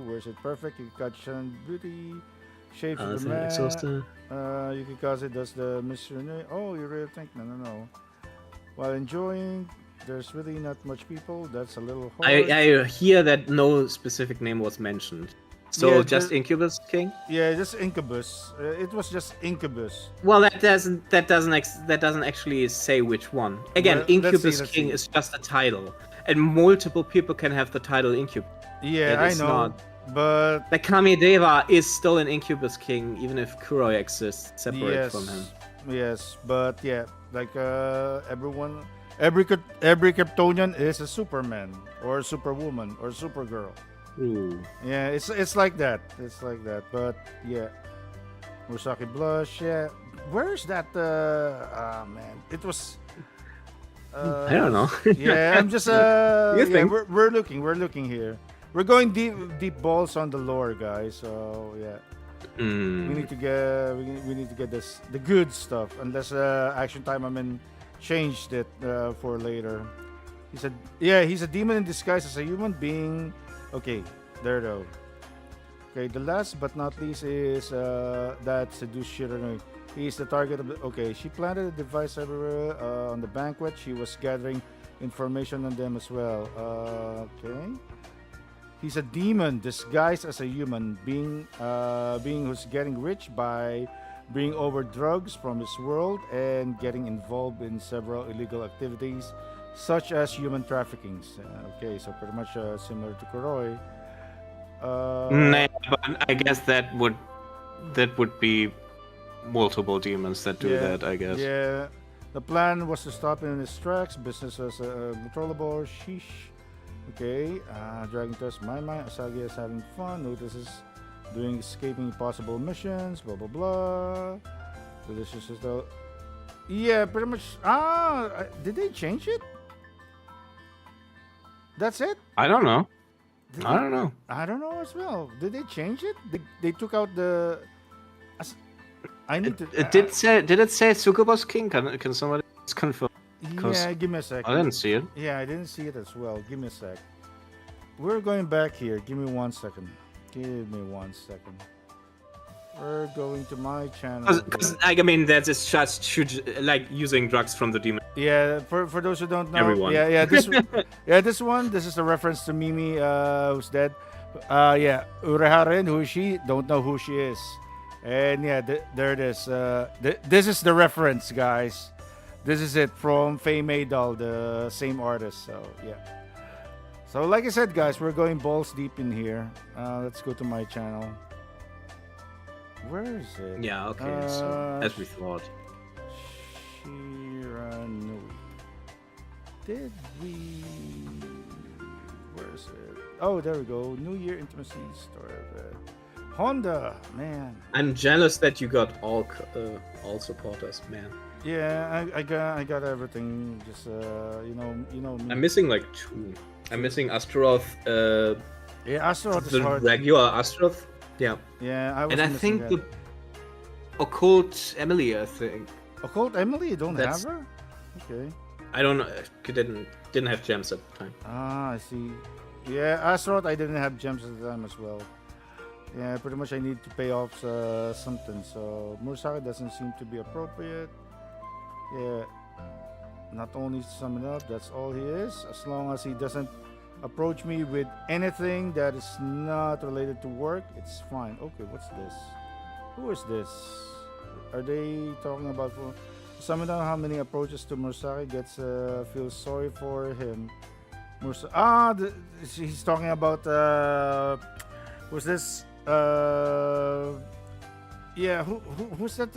where's it? Perfect. Yukikazu beauty. Shapes of the man. Yukikazu does the mystery. Oh, you really think? No. While enjoying, there's really not much people. That's a little hard. I hear that no specific name was mentioned. So Yeah, just Incubus King? Yeah, just Incubus. It was just Incubus. Well, that doesn't actually say which one. Again, Well, let's Incubus see. King is just a title, and multiple people can have the title Incubus. Yeah, It I is know. not. But Like Kamideva is still an Incubus King, even if Kuroi exists separate from him. Yes, but yeah, like everyone, every Kryptonian is a Superman or a Superwoman or Supergirl. Ooh. Yeah, it's like that. It's like that. But yeah, Murasaki Blush. Yeah, where's that? Man, it was. I don't know. Yeah, I'm just. You think? We're looking here. We're going deep balls on the lore, guys. So yeah. We need to get this the good stuff, unless Action Taimanin changed it for later. He's a demon in disguise as a human being. Okay, there though. Okay, the last but not least is that seduced Shiranui. He's the target of the. Okay, she planted a device everywhere on the banquet. She was gathering information on them as well. Okay. He's a demon disguised as a human being who's getting rich by bringing over drugs from his world and getting involved in several illegal activities, such as human trafficking. Okay, so pretty much similar to Kuroi. Nah, but I guess that would be multiple demons that do that. I guess. Yeah. The plan was to stop him in his tracks. Business was controllable. Sheesh. Okay, Dragon Test my mind. Asagi is having fun. Notices doing escaping possible missions. Blah blah blah. So this is just the. Yeah, pretty much. Did they change it? That's it. I don't know. I don't know. as well. Did they change it? They took out the. I need to. Did it say Succubus King? Can somebody confirm? Yeah, give me a sec. I didn't see it. Yeah, I didn't see it as well. Give me a sec. We're going back here. Give me 1 second. We're going to my channel. Because I mean, that is just like using drugs from the demon. Yeah, for those who don't know. Everyone. Yeah, this this is a reference to Mimi, who's dead. Yeah, Ureharen, who is she? Don't know who she is. And yeah, there it is. This is the reference, guys. This is it from Faye Maydal, the same artist. So yeah. So like I said, guys, we're going balls deep in here. Let's go to my channel. Where is it? Yeah, okay, so as we thought. Shiranui. Did we... Where is it? Oh, there we go. New Year Intimacy Story of it. Honda, man. I'm jealous that you got all supporters, man. Yeah, I got everything. Just you know. Me. I'm missing like 2. I'm missing Astaroth. Yeah, Astaroth is the hard. regular Astaroth. Yeah. Yeah, I was. And I missing think that. the Occult Emily, I think. Occult Emily, you don't That's- have her? Okay. I don't know. Didn't have gems at the time. Ah, I see. Yeah, Astaroth, I didn't have gems at the time as well. Yeah, pretty much I need to pay off something. So Murasaki doesn't seem to be appropriate. Yeah, not only summon up, that's all he is. As long as he doesn't approach me with anything that is not related to work, it's fine. Okay, what's this? Who is this? Are they talking about summon down how many approaches to Murasaki gets feels sorry for him. He's talking about who's this? Yeah, who's that?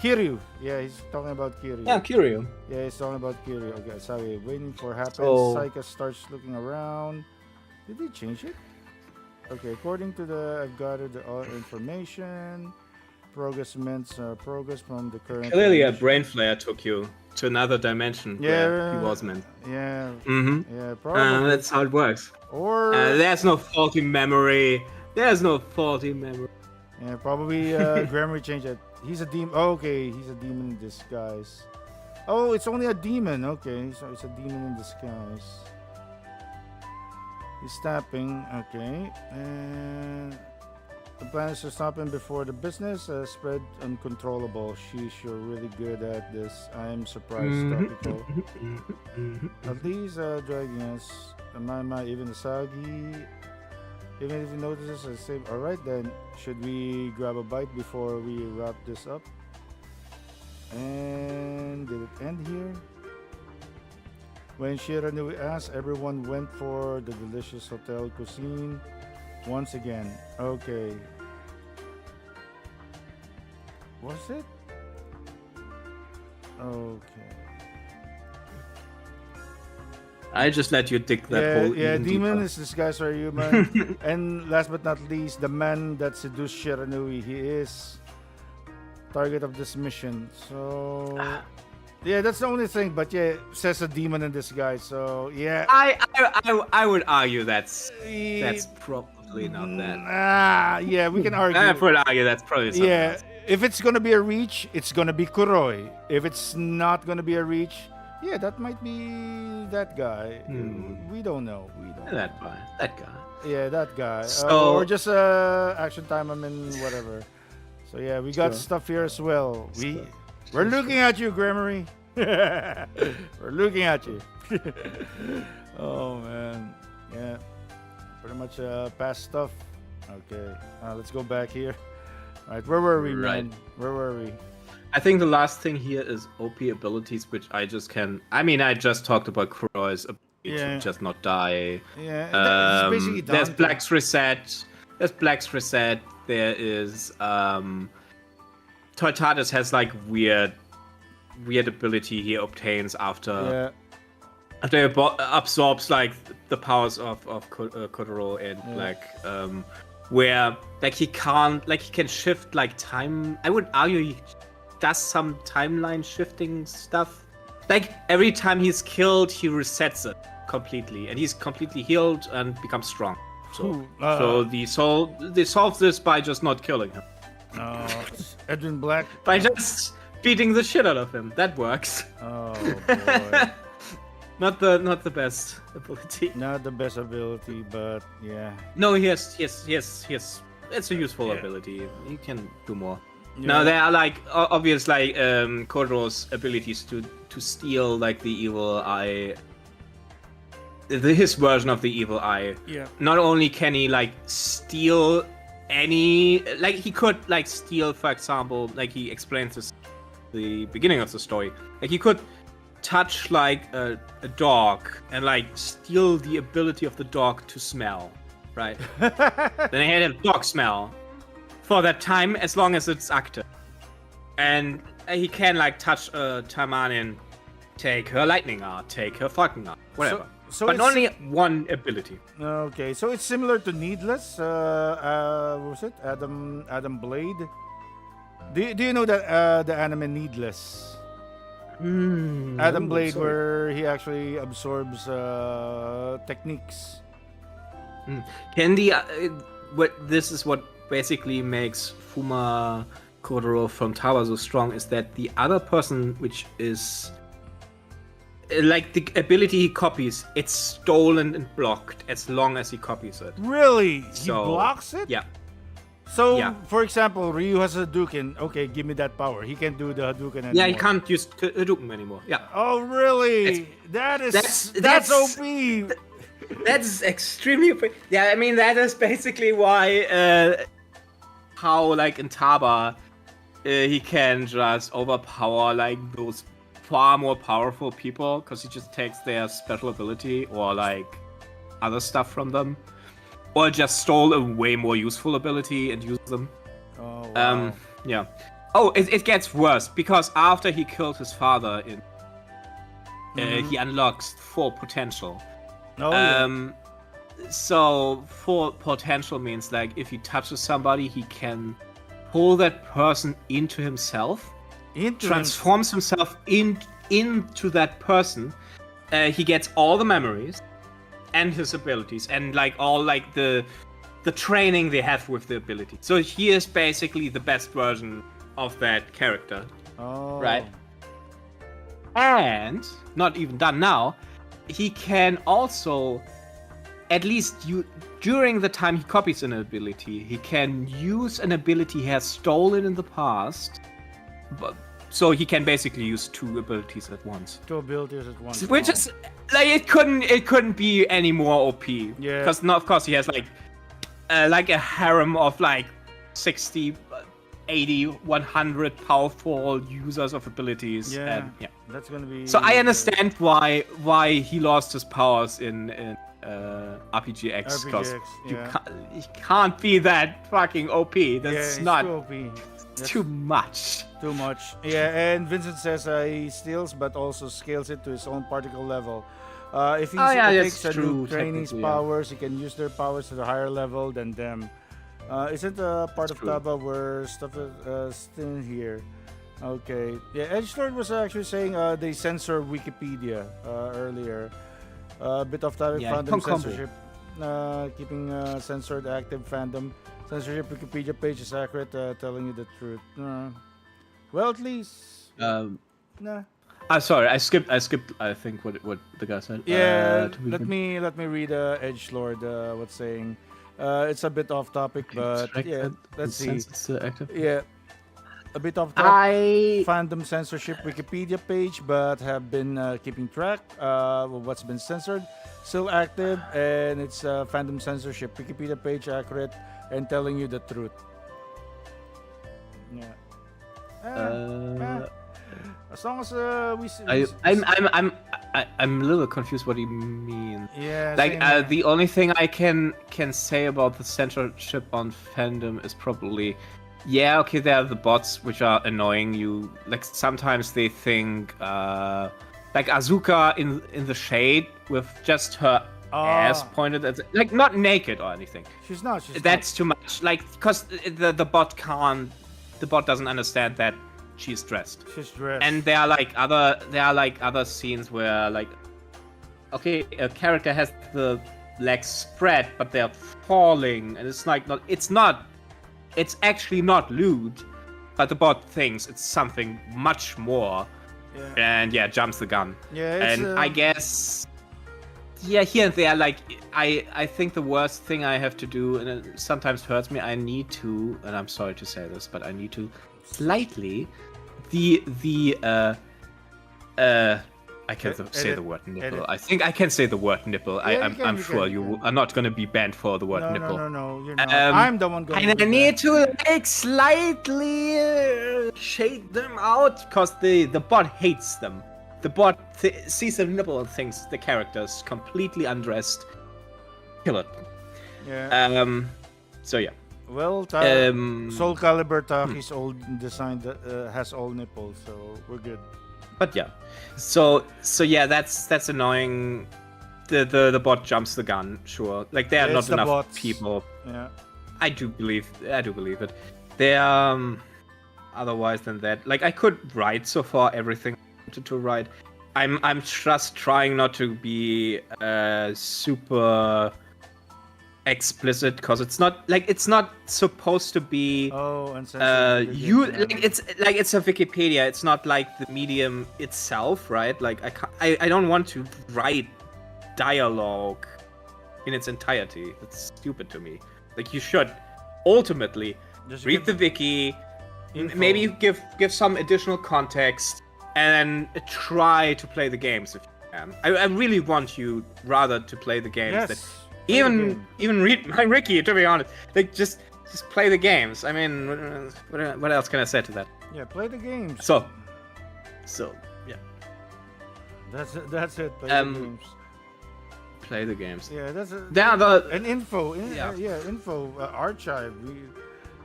Kiryu. Yeah, he's talking about Kiryu. Yeah, Kiryu. Yeah, he's talking about Kiryu. Okay, sorry. Waiting for happens. So- Saika starts looking around. Did they change it? Okay, according to I've gathered all information. Progress meant progress from the current. Clearly, a condition. brain flare took you to another dimension where he was meant. Yeah. Mm-hmm. Yeah, probably. That's how it works. Or There's no faulty memory. There's no faulty memory. yeah, probably grammar changed it. He's a demon. Oh, okay, he's a demon in disguise. Oh, it's only a demon. Okay, so it's a demon in disguise. He's tapping. Okay, and the plan is to stop him before the business spread uncontrollable. She's sure really good at this. I am surprised. Topical. At least dragging us. Mama, even Asagi. Even if he notices the same. Alright then, should we grab a bite before we wrap this up? And did it end here? When Shiranui asked, everyone went for the delicious hotel cuisine once again. Okay. Was it? Okay. I just let you dig that hole. Yeah, even demon deeper. is disguised for human. And last but not least, the man that seduced Shiranui. He is target of this mission. So yeah, that's the only thing. But yeah, says a demon in disguise. So yeah, I would argue that's probably not that. Yeah, we can argue. I would argue that's probably something Yeah, else. if it's gonna be a reach, it's gonna be Kuroi. If it's not gonna be a reach, yeah, that might be that guy. We don't know. We don't. That guy. Yeah, that guy. So- or just action time. Whatever. So yeah, we got Sure. stuff here as well. We're looking at you, Grammary. We're looking at you. Oh man, yeah, pretty much past stuff. Okay, let's go back here. All right, where were we, man? Where were we? I think the last thing here is OP abilities, which I just can. I mean, I just talked about Kuroi's ability Yeah. to just not die. Yeah, that's basically There's Dante. Black's Reset. There's Black's Reset. There is Toitatis has like weird ability he obtains after he absorbs like the powers of Kotaro and Black, where like he can shift like time. I would argue he does some timeline shifting stuff. Like every time he's killed, he resets it completely, and he's completely healed and becomes strong. So they solve this by just not killing him. Edwin Black. By just beating the shit out of him. That works. Oh boy. Not the best ability. Not the best ability, but yeah. No, he has. It's a useful ability. He can do more. Yeah. Now there are like obvious like Kotaro's abilities to steal like the evil eye. His version of the evil eye. Yeah. Not only can he like steal any, like he could like steal, for example, like he explains this the beginning of the story. Like he could touch like a dog and like steal the ability of the dog to smell, right? Then he had a dog smell for that time as long as it's active. And he can like touch a Taimanin, take her lightning art, take her fucking art, whatever. So but it's- only one ability. Okay, so it's similar to Needless. What was it? Adam Blade. Do you know that the anime Needless? Adam Blade, sorry. where he actually absorbs techniques. Can the what this is what basically makes Fuuma Kodoro from Tawa so strong is that the other person, which is like the ability he copies, it's stolen and blocked as long as he copies it. Really? He So, blocks it? Yeah. So, Yeah. for example, Ryu has a Hadouken. Okay, give me that power. He can't do the Hadouken anymore. Yeah, he can't use Hadouken anymore. Yeah. Oh, really? That's OP. That's extremely. Yeah, I mean that is basically why how like in Taba he can just overpower like those far more powerful people because he just takes their special ability or like other stuff from them, or just stole a way more useful ability and use them. Oh, wow. Yeah. Oh, it gets worse because after he killed his father in, he unlocks full potential. Oh, yeah. So full potential means like if he touches somebody, he can pull that person into himself, transforms himself into that person. He gets all the memories and his abilities and like all like the training they have with the ability. So he is basically the best version of that character. Oh. Right. And not even done now, he can also, at least during the time he copies an ability, he can use an ability he has stolen in the past. But so he can basically use two abilities at once. Two abilities at once. Which is like it couldn't be any more OP. Yeah. Because of course he has like a harem of like 60, 80, 100 powerful users of abilities. Yeah. And, yeah. That's gonna be. So I understand why he lost his powers in RPGX because RPGX, you can't be that fucking OP. That's it's not too OP. too much. Too much. Yeah, and Vincent says he steals but also scales it to his own particle level. If he takes that's a true, new trainee's technically, yeah. powers, he can use their powers at a higher level than them. Isn't a part of true. Taba where stuff is still here? Okay. Yeah, Edgelord was actually saying they censor Wikipedia earlier. A bit of topic, Yeah, fandom combo. censorship. Keeping censored active fandom. Censorship Wikipedia page is accurate, telling you the truth. Well, at least. Nah. Sorry, I skipped. I think what the guy said. Yeah, to let me read Edgelord what's saying. It's a bit off topic, but yeah, let's see. It's active. Yeah, a bit off topic. Fandom censorship Wikipedia page, but have been keeping track of what's been censored. Still active, and it's fandom censorship Wikipedia page accurate and telling you the truth. Yeah. As long as we see. I'm a little confused what you mean. Yeah. Like same here. the only thing I can say about the censorship on fandom is probably, yeah, okay, there are the bots which are annoying you. Like sometimes they think like Azuka in the shade with just her ass pointed at like not naked or anything. She's not. That's too much. Like because the bot doesn't understand that she's dressed. She's dressed. And there are like other scenes where like, okay, a character has the legs spread but they're falling and it's actually not lewd, but the bot thinks it's something much more. Yeah. And yeah, jumps the gun. Yeah, it's, and I guess here and there, like I think the worst thing I have to do, and it sometimes hurts me, I need to, and I'm sorry to say this, but I need to slightly I can say the word nipple. edit. I think I can say the word nipple. Yeah, I'm sure you are not gonna be banned for the word nipple. No, you're not. I'm the one going And to I need to like slightly shade them out because the bot hates them. The bot sees the nipple and thinks the character's completely undressed. Kill it. Yeah. So yeah. Well, Soul Calibur Taki's old design has all nipples, so we're good. But yeah. So yeah, that's annoying. The bot jumps the gun, sure. Like there are It's not the enough bots. people. Yeah. I do believe it. There otherwise than that, like I could write so far everything I wanted to write. I'm just trying not to be super explicit because it's not supposed to be it's a Wikipedia. It's not like the medium itself, right? Like I don't want to write dialogue in its entirety. It's stupid to me. Like you should ultimately Just read the wiki, maybe give some additional context, and try to play the games if you can. I really want you rather to play the games Yes. that even read my wiki, to be honest. Like just play the games. I mean, what else can I say to that? Yeah, play the games. So yeah. That's it. Play the games. Play the games. Yeah, that's it. And info. Info archive.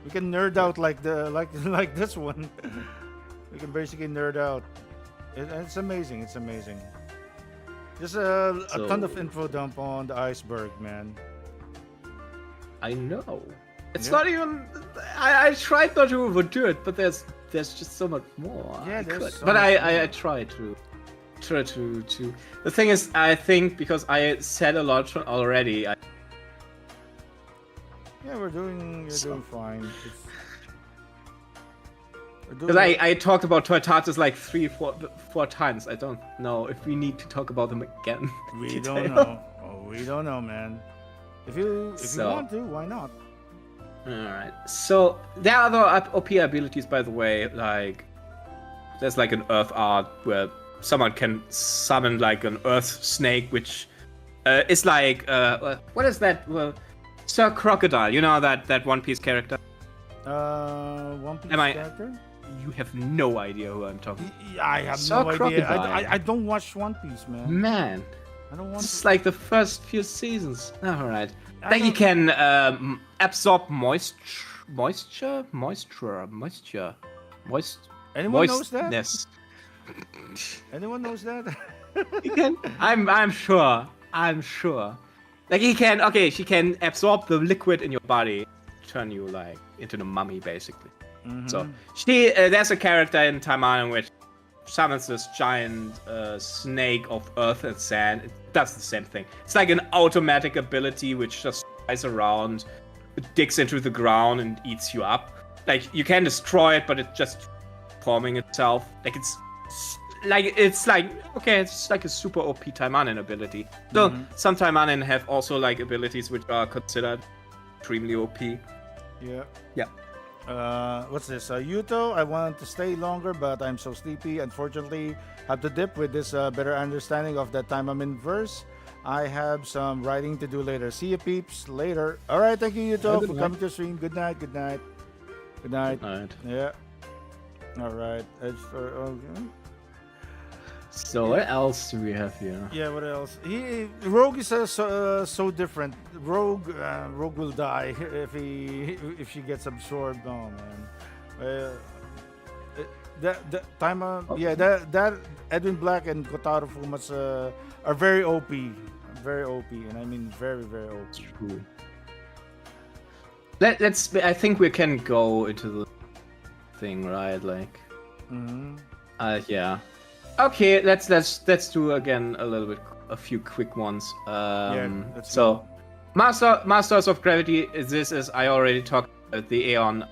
We can nerd out like this one. We can basically nerd out. It's amazing. It's amazing. Just a ton of info dump on the iceberg, man. I know. It's not even. I tried not to overdo it, but there's just so much more. Yeah, there's so but much I try to. The thing is, I think because I said a lot already. Yeah, you're doing fine. Because I talked about Toytatis like 3-4 times. I don't know if we need to talk about them again. We don't know. We don't know, man. If you want to, why not? Alright. So there are other OP abilities, by the way. Like there's like an Earth art where someone can summon like an Earth snake, which is like what is that? Well, Sir Crocodile. You know that One Piece character. One Piece character. You have no idea who I'm talking. I have no idea. I don't watch One Piece, man. Man, I don't want. It's like the first few seasons. All right. Then you can absorb moisture. Anyone knows that? Anyone knows that? He can. I'm sure. Like he can. Okay, she can absorb the liquid in your body, turn you like into the mummy, basically. Mm-hmm. So there's a character in Taimanin which summons this giant snake of earth and sand. It does the same thing. It's like an automatic ability which just flies around, it digs into the ground and eats you up. Like you can destroy it, but it's just forming itself. Like it's like a super OP Taimanin ability. So some Taimanin have also like abilities which are considered extremely OP. Yeah. Yeah. What's this? Yuto, I want to stay longer, but I'm so sleepy. Unfortunately, have to dip with this better understanding of the TaimaninVerse. I have some writing to do later. See you, peeps. Later. All right, thank you, Yuto, for coming to stream. Good night. Good night. Good night. Yeah. All right. Okay. So what else do we have here? Yeah, what else? Rogue is so different. Rogue will die if she gets absorbed. Oh man. That Edwin Black and Kotaro Fumas are very OP, and I mean very OP. True. Let's. I think we can go into the thing, right? Like. Yeah. Okay, let's do again a few quick ones. So, Masters of Gravity. This is I already talked about the Aeon.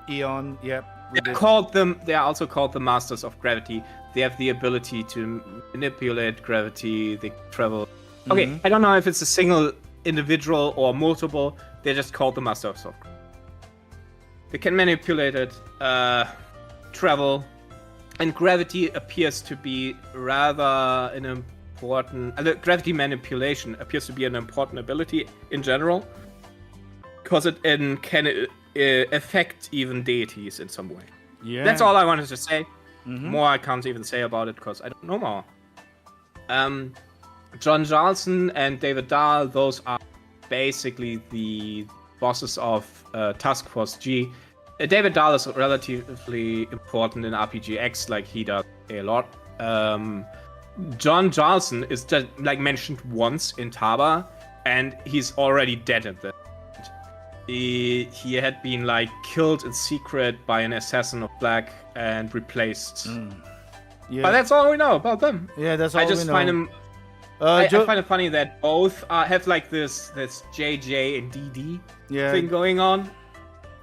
Yep. They are also called the Masters of Gravity. They have the ability to manipulate gravity. They travel. Okay, I don't know if it's a single individual or multiple. They're just called the Masters of Gravity. They can manipulate it, travel, And gravity appears to be rather an important... gravity manipulation appears to be an important ability in general. Because it can affect even deities in some way. Yeah. That's all I wanted to say. More I can't even say about it because I don't know more. John Jarlson and David Dahl, those are basically the bosses of Task Force G. David Dahl is relatively important in RPGX, like he does a lot. John Jarlson is just like mentioned once in Taba, and he's already dead at this. He had been like killed in secret by an assassin of Black and replaced. Yeah. But that's all we know about them. Yeah, that's all I just we know. find them. I find it funny that both have like this JJ and DD thing going on.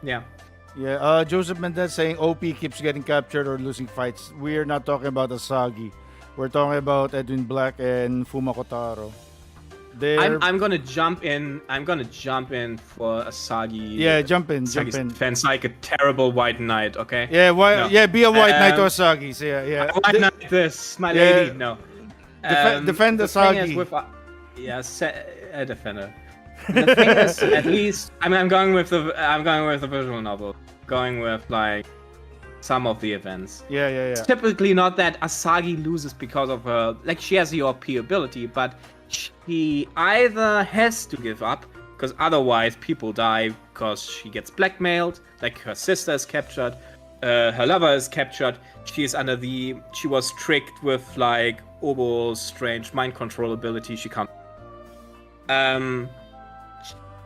Yeah. Yeah, Joseph Mendez saying OP keeps getting captured or losing fights. We're not talking about Asagi. We're talking about Edwin Black and Fuuma Kotaro. I'm gonna jump in. I'm gonna jump in for Asagi. Yeah, jump in. Defense like a terrible white knight. Okay. Yeah, be a white knight to Asagi's. Yeah. White knight, this my lady. No. Defend Asagi. A defender. The thing is, at least I'm going with the visual novel. Going with like some of the events. Yeah. It's typically not that Asagi loses because of her. Like she has the OP ability, but she either has to give up because otherwise people die because she gets blackmailed. Like her sister is captured, her lover is captured. She was tricked with like Obo's strange mind control ability. She can't.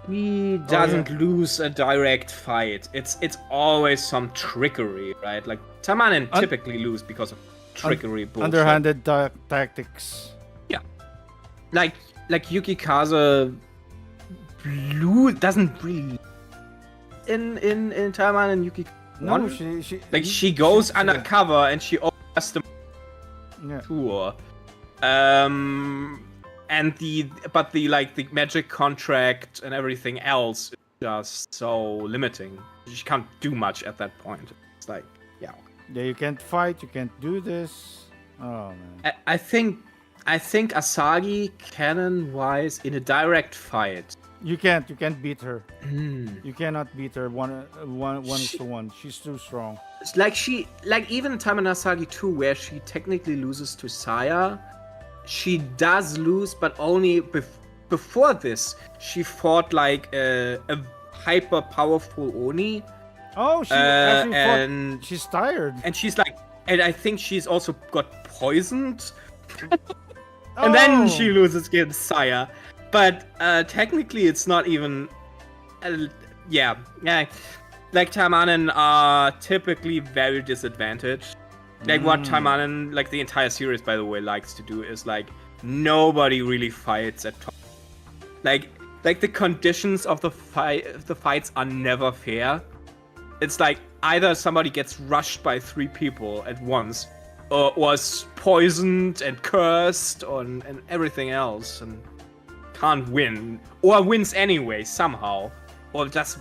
He doesn't lose a direct fight. It's always some trickery, right? Like Taimanin typically lose because of trickery, bullshit. Underhanded tactics. Yeah, like Yukikaze doesn't really in Taimanin Yuki. No, she goes undercover and she opens the tour. And the magic contract and everything else is just so limiting. She can't do much at that point. It's like, yeah, you can't fight, you can't do this. Oh man. I think Asagi, canon-wise, in a direct fight, you can't beat her. You cannot beat her one to one. She's too strong. It's like even Taimanin Asagi 2, where she technically loses to Saya. She does lose, but only before this, she fought like a hyper powerful Oni. Oh, she actually and fought. She's tired. And she's like, and I think she's also got poisoned. And then she loses against Saya. But technically, it's not even. Yeah. Like Taimanin are typically very disadvantaged. Like what Taimanin, like the entire series, by the way, likes to do is like nobody really fights at top. Like the conditions of the fights are never fair. It's like either somebody gets rushed by 3 people at once, or was poisoned and cursed, and everything else, and can't win, or wins anyway somehow, or just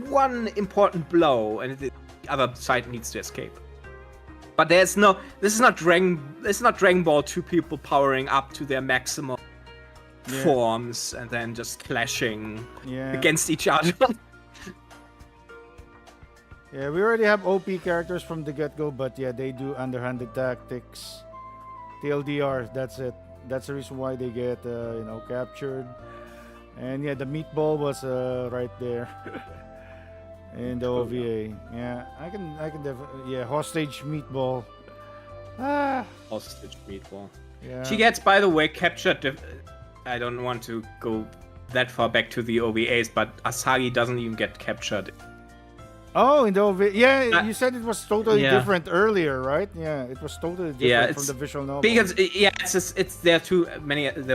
one important blow, and the other side needs to escape. But this is not Dragon Ball, 2 people powering up to their maximum forms and then just clashing against each other. Yeah, we already have OP characters from the get-go, but yeah, they do underhanded tactics. TLDR, that's it. That's the reason why they get captured. And yeah, the meatball was right there. In the OVA, I can definitely, hostage meatball. Hostage meatball. Yeah. She gets, by the way, captured. I don't want to go that far back to the OVAs, but Asagi doesn't even get captured. Oh, in the OVA, you said it was totally different earlier, right? Yeah, it was totally different from the visual novel. Because there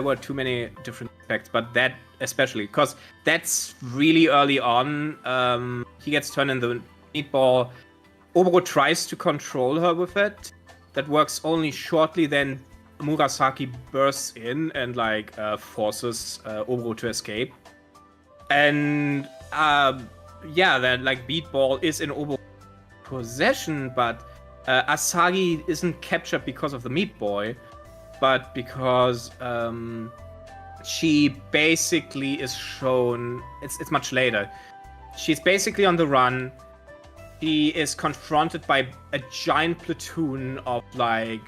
were too many different effects, but that especially because that's really early on. He gets turned into meatball. Oboro tries to control her with it. That works only shortly. Then Murasaki bursts in and forces Oboro to escape. And then like Beatball is in Oboro's possession, but Asagi isn't captured because of the Meat Boy, but because she basically is shown. It's much later. She's basically on the run. She is confronted by a giant platoon of like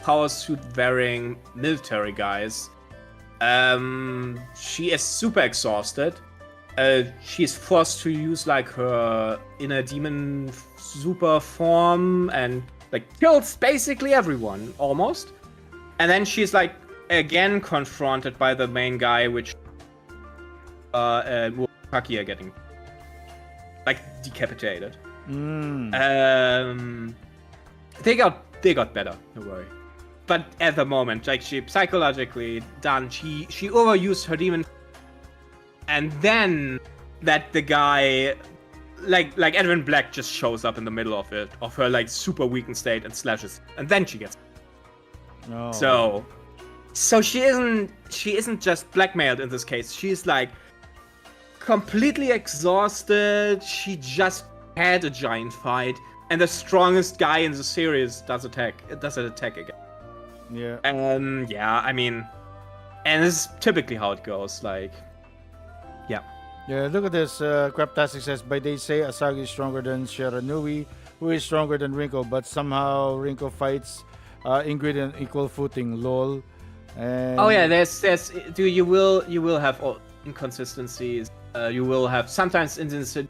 power suit wearing military guys. She is super exhausted. She's forced to use like her inner demon super form and like kills basically everyone almost. And then she's like again confronted by the main guy, which Murakaki are getting like decapitated. They got better, don't worry. But at the moment, like she psychologically done, she overused her demon, and then that the guy, like Edwin Black, just shows up in the middle of it, of her like super weakened state and slashes, and then she gets. No. So she isn't just blackmailed in this case. She's like completely exhausted. She just had a giant fight, and the strongest guy in the series does an attack again. Yeah. Yeah, I mean, and this is typically how it goes. Like, yeah. Yeah, look at this. Craptastic says, but they say Asagi is stronger than Shiranui, who is stronger than Rinko, but somehow Rinko fights Ingrid on equal footing. Lol. And Oh yeah, there's you will have inconsistencies. You will have sometimes instances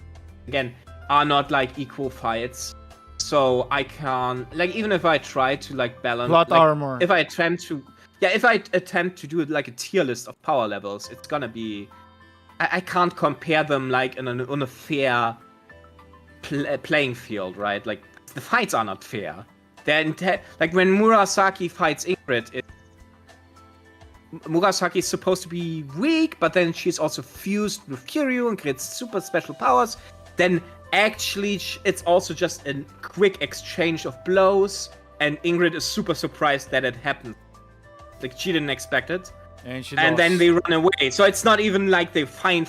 again are not like equal fights. So I can't like even if I try to like balance plot like, armor. If I attempt to do like a tier list of power levels, it's gonna be I can't compare them like on a fair playing field, right? Like the fights are not fair. Like when Murasaki fights Ingrid, Murasaki is supposed to be weak, but then she's also fused with Kiryu and gets super special powers. Then actually it's also just a quick exchange of blows, and Ingrid is super surprised that it happened. Like she didn't expect it. And then they run away. So it's not even like they fight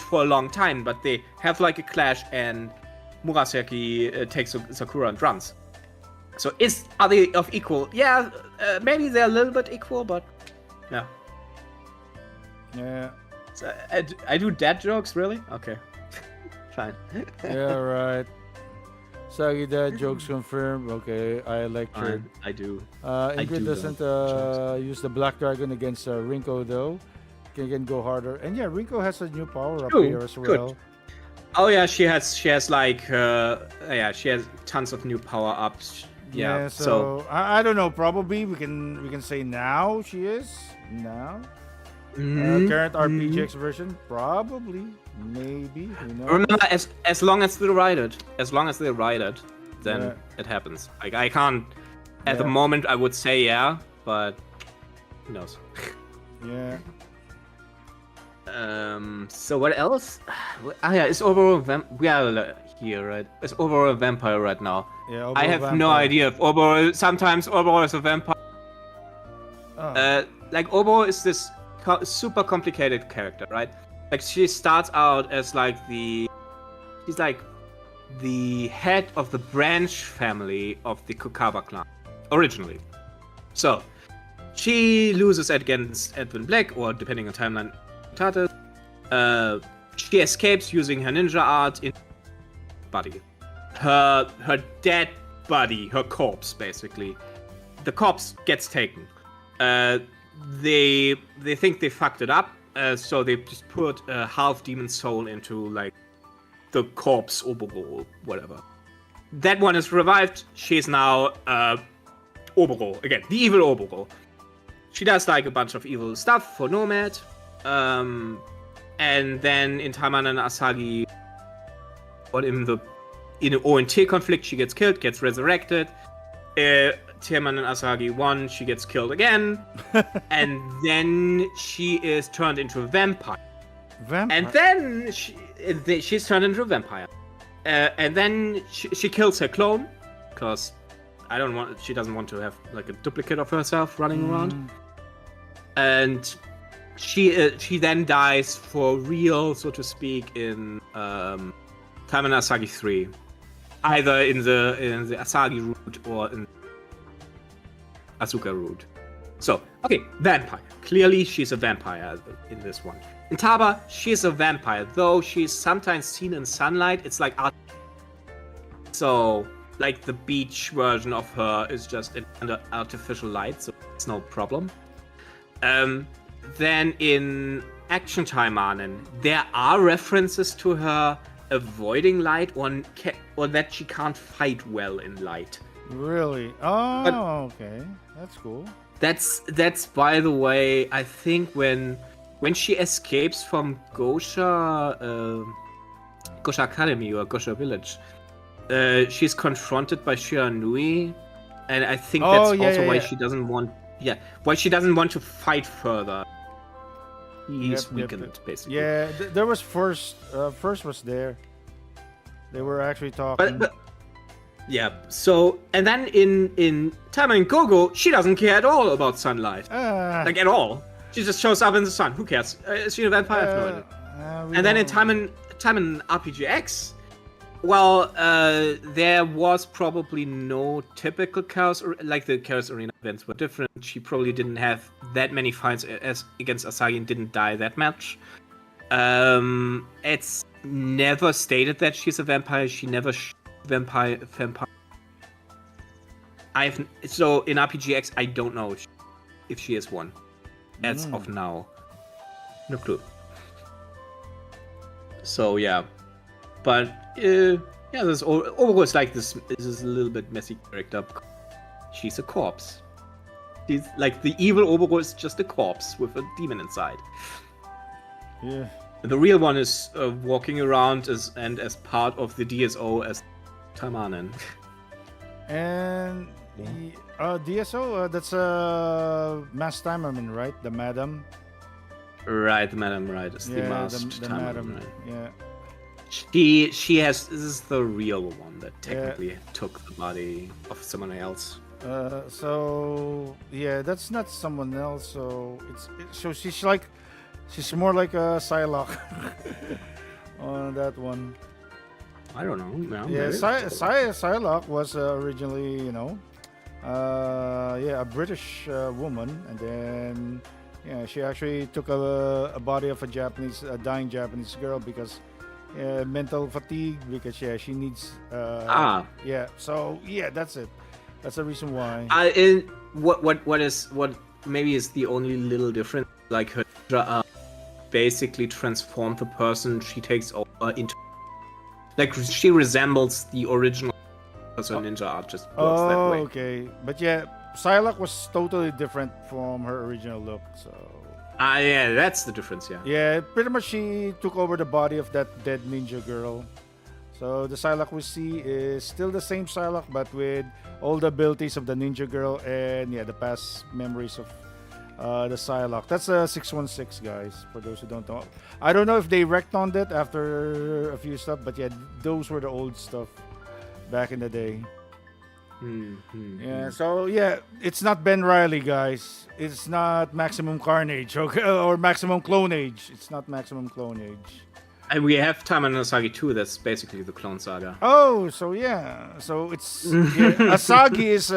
for a long time, but they have like a clash, and Murasaki takes Sakura and runs. So are they of equal? Yeah, maybe they're a little bit equal, but yeah. Yeah. So, I do dad jokes, really? Okay. Fine. Yeah, right. Sagi dad jokes confirmed. Okay, I lectured. I do. Ingrid doesn't use the Black Dragon against Rinko though. Can go harder. And yeah, Rinko has a new power up here as well. Good. Oh yeah, she has like she has tons of new power ups. Yeah. So I don't know. Probably we can say now she is now. Current RPGX version, probably, maybe. You know. Remember, as long as they write it, then it happens. Like I can't. At the moment, I would say yeah, but who knows? Yeah. So what else? It's overall we are here, right? It's overall a vampire right now. Yeah. I have no idea if sometimes Oboro is a vampire. Oh. Like Oboro is this super complicated character, right? Like she starts out as like she's like the head of the branch family of the Kokava clan originally. So she loses against Edwin Black, or depending on timeline, she escapes using her ninja art in body. Her dead body, her corpse basically. The corpse gets taken. They think they fucked it up, so they just put a half demon soul into like the corpse Oboro, whatever. That one is revived. She's now Oboro again, the evil Oboro. She does like a bunch of evil stuff for Nomad, and then in Taimanin Asagi, or in the ONT conflict, she gets killed, gets resurrected. Taimanin Asagi 1, she gets killed again, and then she is turned into a vampire. And then she's turned into a vampire. And then she kills her clone, because she doesn't want to have like a duplicate of herself running around. And she then dies for real, so to speak, in Taimanin Asagi 3. either in the Asagi route or in Asuka route. So, okay, vampire. Clearly, she's a vampire in this one. In Taba, she's a vampire, though she's sometimes seen in sunlight. It's like art. So, like the beach version of her is just under artificial light, so it's no problem. Then in Action Taimanin, there are references to her avoiding light or that she can't fight well in light. Really? Oh, okay. That's cool. That's by the way, I think when she escapes from Gosha Academy or Gosha Village, she's confronted by Shiranui, and I think that's why she doesn't want. Yeah, why she doesn't want to fight further. He's weakened, basically. Yeah, there was first was there. They were actually talking. But yeah, so and then in Taimanin Gogo, she doesn't care at all about sunlight, like at all. She just shows up in the sun. Who cares? Is she a vampire? No idea. And then in Taimanin RPGX, well, there was probably no typical Chaos, like the Chaos Arena events were different. She probably didn't have that many fights as against Asagi and didn't die that much. It's never stated that she's a vampire. She never vampire. So in RPGX, I don't know if she is one. As of now, no clue. So yeah, but this overall is like this is a little bit messy character. She's a corpse. She's like the evil Oboro is just a corpse with a demon inside. Yeah. The real one is walking around as part of the DSO as Taimanin. And the DSO, that's Mass Taimanin, right? The Madam. Right, the Madam, right? It's the masked Taimanin, Madam, right? Yeah. She has. This is the real one that technically took the body of someone else. So yeah, that's not someone else. So so she's more like a Psylocke on that one. I don't know. Yeah, Psylocke was originally, a British woman, and then she actually took a body of a dying Japanese girl because mental fatigue, because she needs so that's it. That's the reason why. What maybe is the only little difference, like her basically transformed the person she takes over into, like she resembles the original person. Ninja art just works that way. Okay, but yeah, Psylocke was totally different from her original look, so. Yeah, that's the difference. Yeah, pretty much she took over the body of that dead ninja girl. So the Psylocke we see is still the same Psylocke, but with all the abilities of the ninja girl and the past memories of the Psylocke. That's a 616, guys, for those who don't know. I don't know if they retconned it after a few stuff, but yeah, those were the old stuff back in the day. So yeah, it's not Ben Reilly, guys. It's not Maximum Carnage, okay? Or Maximum Clonage. It's not Maximum Clonage. And we have Taimanin Asagi 2, that's basically the Clone Saga. Oh, so yeah. So it's... Asagi is...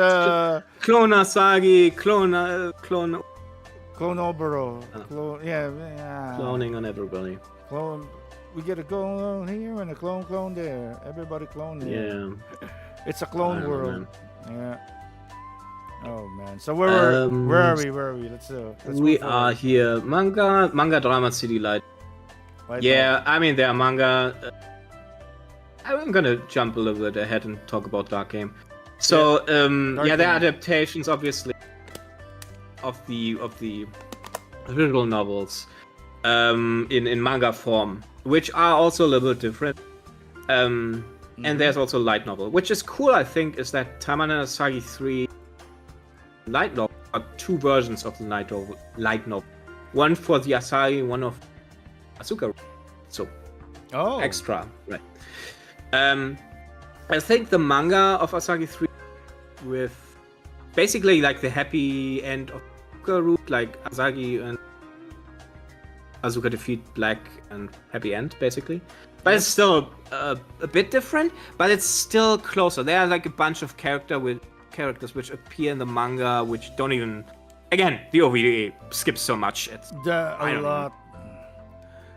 Clone Asagi, Clone Oboro. Cloning on everybody. Clone... We get a clone here and a clone there. Everybody clone there. Yeah. It's a clone world. Yeah. Oh, man. So where are we? Let's we are here. Manga Drama City Light. I mean, there are manga. I'm gonna jump a little bit ahead and talk about Dark Game. So, there are adaptations, obviously, of the visual novels, in manga form, which are also a little bit different. And there's also light novel, which is cool. I think is that Taimanin Asagi 3 light novel are two versions of the light novel. One for the Asagi, one of Asuka. So extra, right? I think the manga of Asagi 3 with basically like the happy end of Asuka route, like Asagi and Asuka defeat Black and happy end, basically. But it's still a bit different, but it's still closer. There are like a bunch of characters which appear in the manga, which don't even... Again, the OVA skips so much. It's A lot.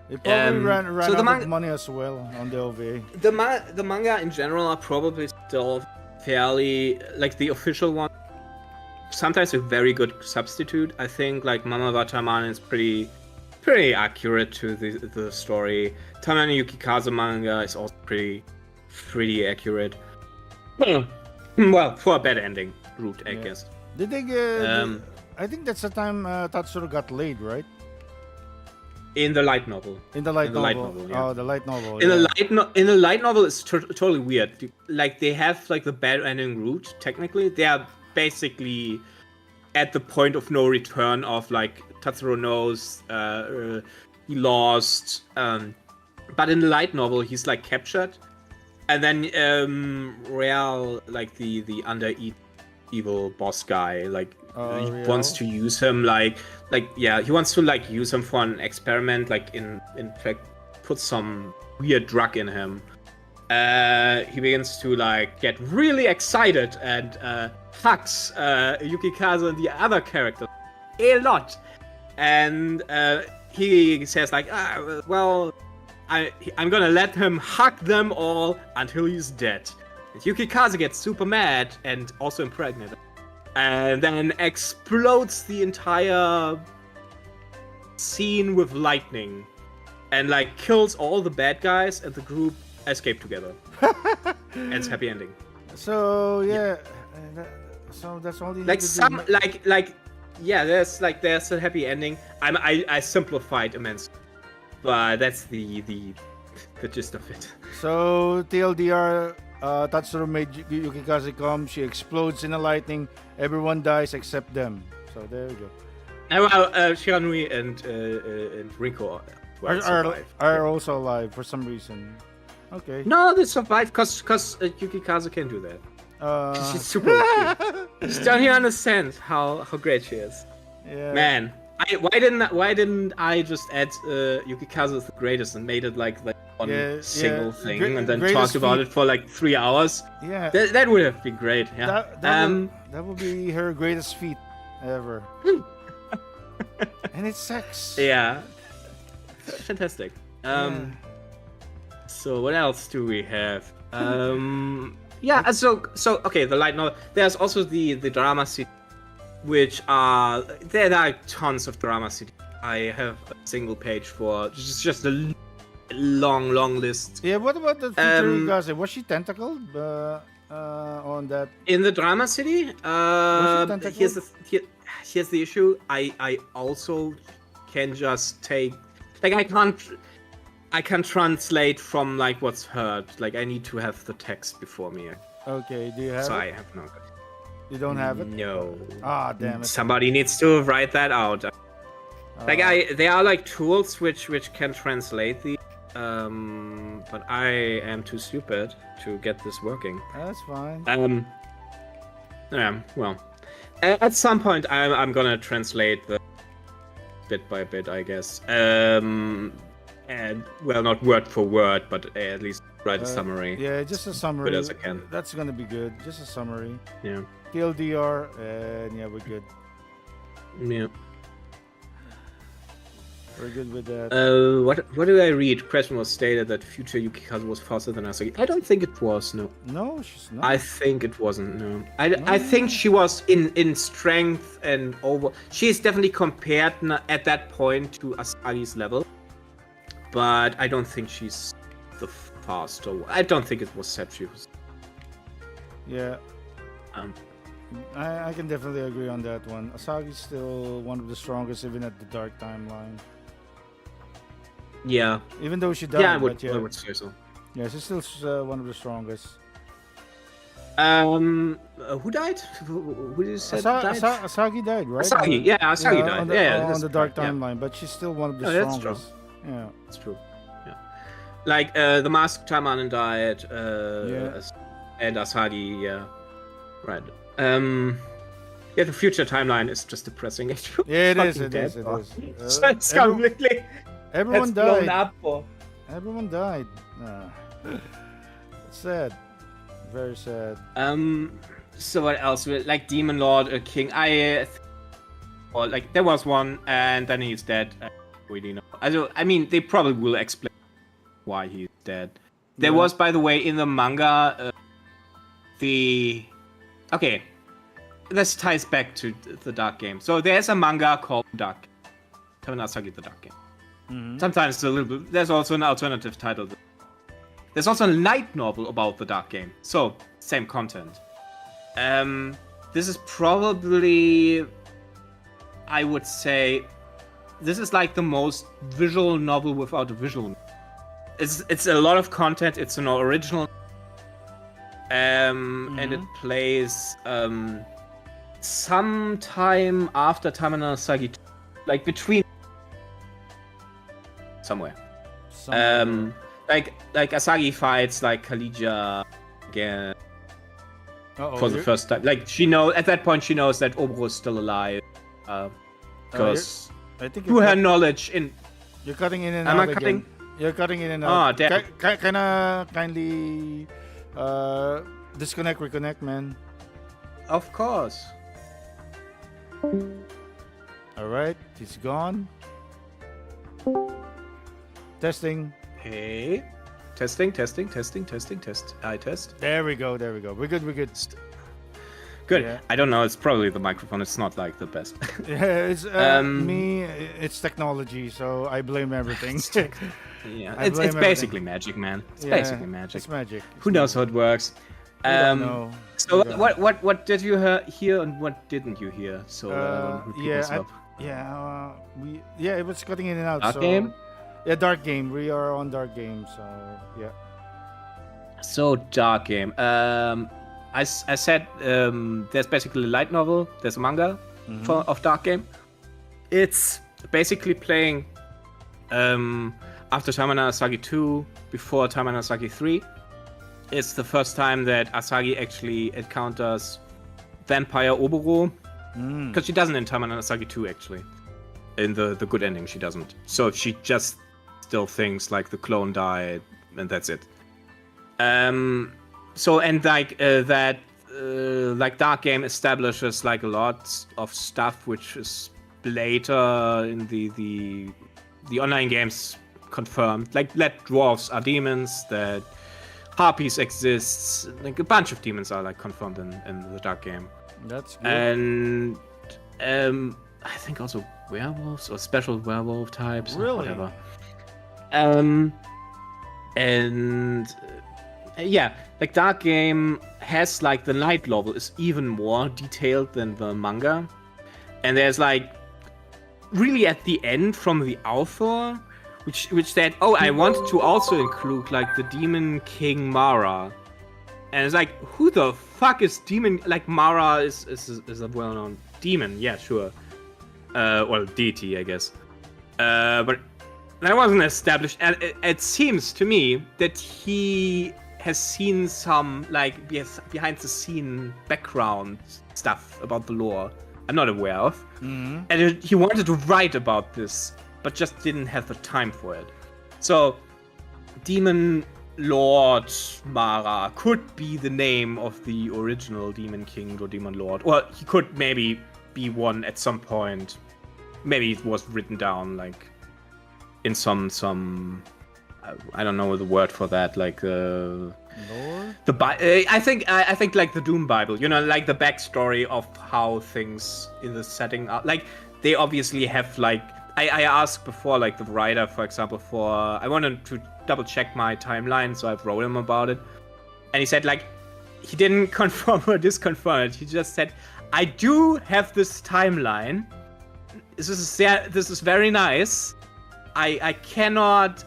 They probably ran out of money as well on the OVA. The manga in general are probably still fairly... Like, the official one, sometimes a very good substitute. I think, like, Mama wa Taimanin is pretty accurate to the story. TaimaninWiki Kaze manga is also pretty accurate. Well, for a bad ending route, I guess. Did they get... I think that's the time Tatsuro got laid, right? In the light novel. In the light novel. Yeah. Oh, the light novel. In the light novel, it's totally weird. Like, they have like the bad ending route. Technically, they are basically at the point of no return of like Tatsuro knows he lost. But in the light novel, he's like captured, and then Real, like the under evil boss guy, like wants to use him he wants to like use him for an experiment, like in fact put some weird drug in him. He begins to like get really excited and hugs Yukikaze and the other characters a lot, and he says like, I'm gonna let him hug them all until he's dead. And Yukikaze gets super mad and also impregnated, and then explodes the entire scene with lightning, and like kills all the bad guys, and the group escape together. And it's happy ending. So so that's all you like need to some do. there's a happy ending. I simplified immensely, but that's the gist of it. So TLDR, Tatsuro made Yukikaze come. She explodes in the lightning. Everyone dies except them. So there we go. Well, Shiranui and Rinko are also alive for some reason. Okay. No, they survived because Yukikaze can do that. She's super lucky. Just don't you understand how great she is? Yeah. Man, why didn't I just add Yukikaze as the greatest and made it like one single thing and then talked about it for like 3 hours? Yeah. That would have been great. Yeah. That would be her greatest feat ever. And it's sex. Yeah. It's fantastic. So what else do we have? So okay, the light novel. There's also the drama city, which there are tons of drama city. I have a single page for just a long list. Yeah, what about the Yukikaze? Was she tentacled on that? In the drama city, here's the issue. I also can just take I can translate from like what's heard. Like I need to have the text before me. Okay, do you have it? I have no. You don't have it? No. Ah, damn it. Somebody needs to write that out. There are like tools which can translate the but I am too stupid to get this working. That's fine. Yeah, well. At some point I'm gonna translate the bit by bit, I guess. And well, not word for word, but at least write a summary. Yeah, just a summary. Good as I can. That's gonna be good. Just a summary. Yeah. TLDR, and yeah, we're good. Yeah. We're good with that. What did I read? Question was stated that future Yukikaze was faster than Asagi. I don't think it was. No. No, she's not. I think it wasn't. No. I think she was in strength and over. She is definitely compared at that point to Asagi's level. But I don't think she's the faster. I don't think it was said she was. Yeah. I can definitely agree on that one. Asagi's still one of the strongest, even at the dark timeline. Yeah. Even though she died. Yeah, I would say so. Yeah, she's still one of the strongest. Who died? Who did you say died? Asagi died, right? Asagi, yeah, Asagi died. On the dark timeline, but she's still one of the strongest. That's true. Yeah, it's true. Yeah, like the masked Taimanin died, and Asagi. Yeah, right. Yeah, the future timeline is just depressing. Yeah, it is. It's completely Everyone That's blown died. up for. Everyone died. Sad. Very sad. So what else? Like Demon Lord, a king. Or like there was one, and then he's dead. I don't really know. I mean, they probably will explain why he's dead. There was, by the way, in the manga, Okay, this ties back to the Dark Game. So there's a manga called Dark Asagi, the Dark Game. Mm-hmm. Sometimes a little bit. There's also an alternative title. There's also a light novel about the Dark Game. So same content. This is probably, I would say, this is like the most visual novel without a visual. It's a lot of content. It's an original. And it plays sometime after Taimanin, like between somewhere. Like Asagi fights like Kalija again for the first time. Like at that point she knows that Obro is still alive because I think through her knowledge you're cutting in and Am out I again. cutting? You're cutting in and out. Oh, damn. Kindly disconnect, reconnect, man. Of course. All right, he's gone. Testing. Hey. Testing. Test. I test. There we go. We're good. Good. Yeah. I don't know. It's probably the microphone. It's not like the best. Yeah, it's me. It's technology, so I blame everything. Yeah, I it's blame basically magic, man. It's basically magic. It's magic. Who knows how it works? We don't know. So We don't know. what did you hear and what didn't you hear? So repeat myself. It was cutting in and out. Dark so, Game? Yeah, Dark Game. We are on Dark Game, so yeah. So Dark Game. I said there's basically a light novel. There's a manga of Dark Game. It's basically playing after Taimanin Asagi 2, before Taimanin Asagi 3. It's the first time that Asagi actually encounters Vampire Oboro. Because she doesn't in Taimanin Asagi 2, actually. In the good ending, she doesn't. So she just still thinks like the clone died, and that's it. Like Dark Game establishes like a lot of stuff which is later in the online games confirmed. Like that dwarves are demons, that harpies exists, like a bunch of demons are like confirmed in the Dark Game. That's good. And I think also werewolves or special werewolf types. Really? Or whatever. Like Dark Game has like the light novel is even more detailed than the manga, and there's like really at the end from the author, which said, "Oh, I wanted to also include like the Demon King Mara," and it's like, who the fuck is Demon? Like Mara is a well-known demon, yeah, sure, well, deity, I guess, but that wasn't established, and it seems to me that he has seen some like behind the scene background stuff about the lore I'm not aware of, and he wanted to write about this but just didn't have the time for it. So Demon Lord Mara could be the name of the original Demon King or Demon Lord, or he could maybe be one at some point. Maybe it was written down like in some I don't know the word for that, like Lore? I think like the Doom Bible, you know, like the backstory of how things in the setting are. Like they obviously have like I asked before, like the writer, for example, I wanted to double check my timeline, so I've wrote him about it, and he said like he didn't confirm or disconfirm it. He just said, I do have this timeline. This is very nice. I cannot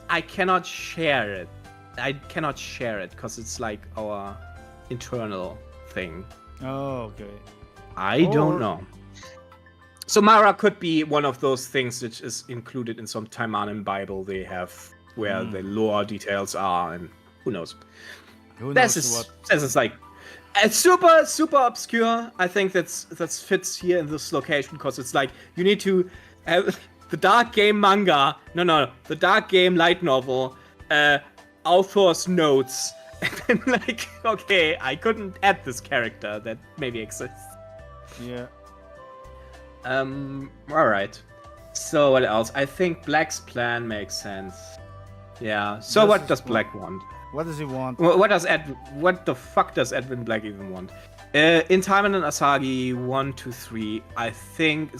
share it. I cannot share it because it's like our internal thing. Oh, okay. I don't know. So Mara could be one of those things which is included in some Taimanin Bible they have, where the lore details are, and who knows. This is like it's super obscure. I think that fits here in this location because it's like you need to the dark game manga. No, the dark game light novel. Author's notes. And then like, okay, I couldn't add this character that maybe exists. Yeah. All right. So what else? I think Black's plan makes sense. Yeah. So what does Black want? What does he want? What the fuck does Edwin Black even want? In Taimanin Asagi 1 to 3, I think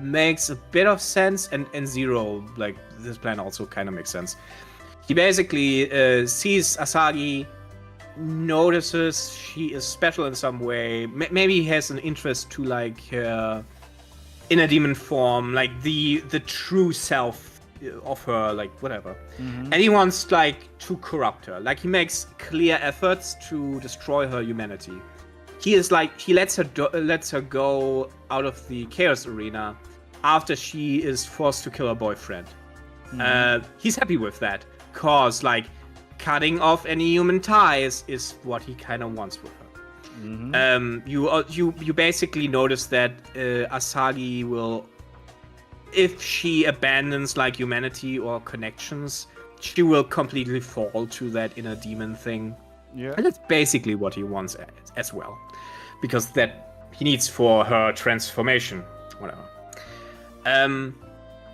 makes a bit of sense, and 0, like this plan also kind of makes sense. He basically sees Asagi, notices she is special in some way. Maybe he has an interest to like inner demon form, like the true self of her, like whatever. And he wants like to corrupt her. Like he makes clear efforts to destroy her humanity. He lets her go out of the chaos arena after she is forced to kill her boyfriend. He's happy with that. Cause like cutting off any human ties is what he kind of wants with her. You basically notice that Asagi will, if she abandons like humanity or connections, she will completely fall to that inner demon thing. Yeah. And that's basically what he wants as well, because that he needs for her transformation. Whatever.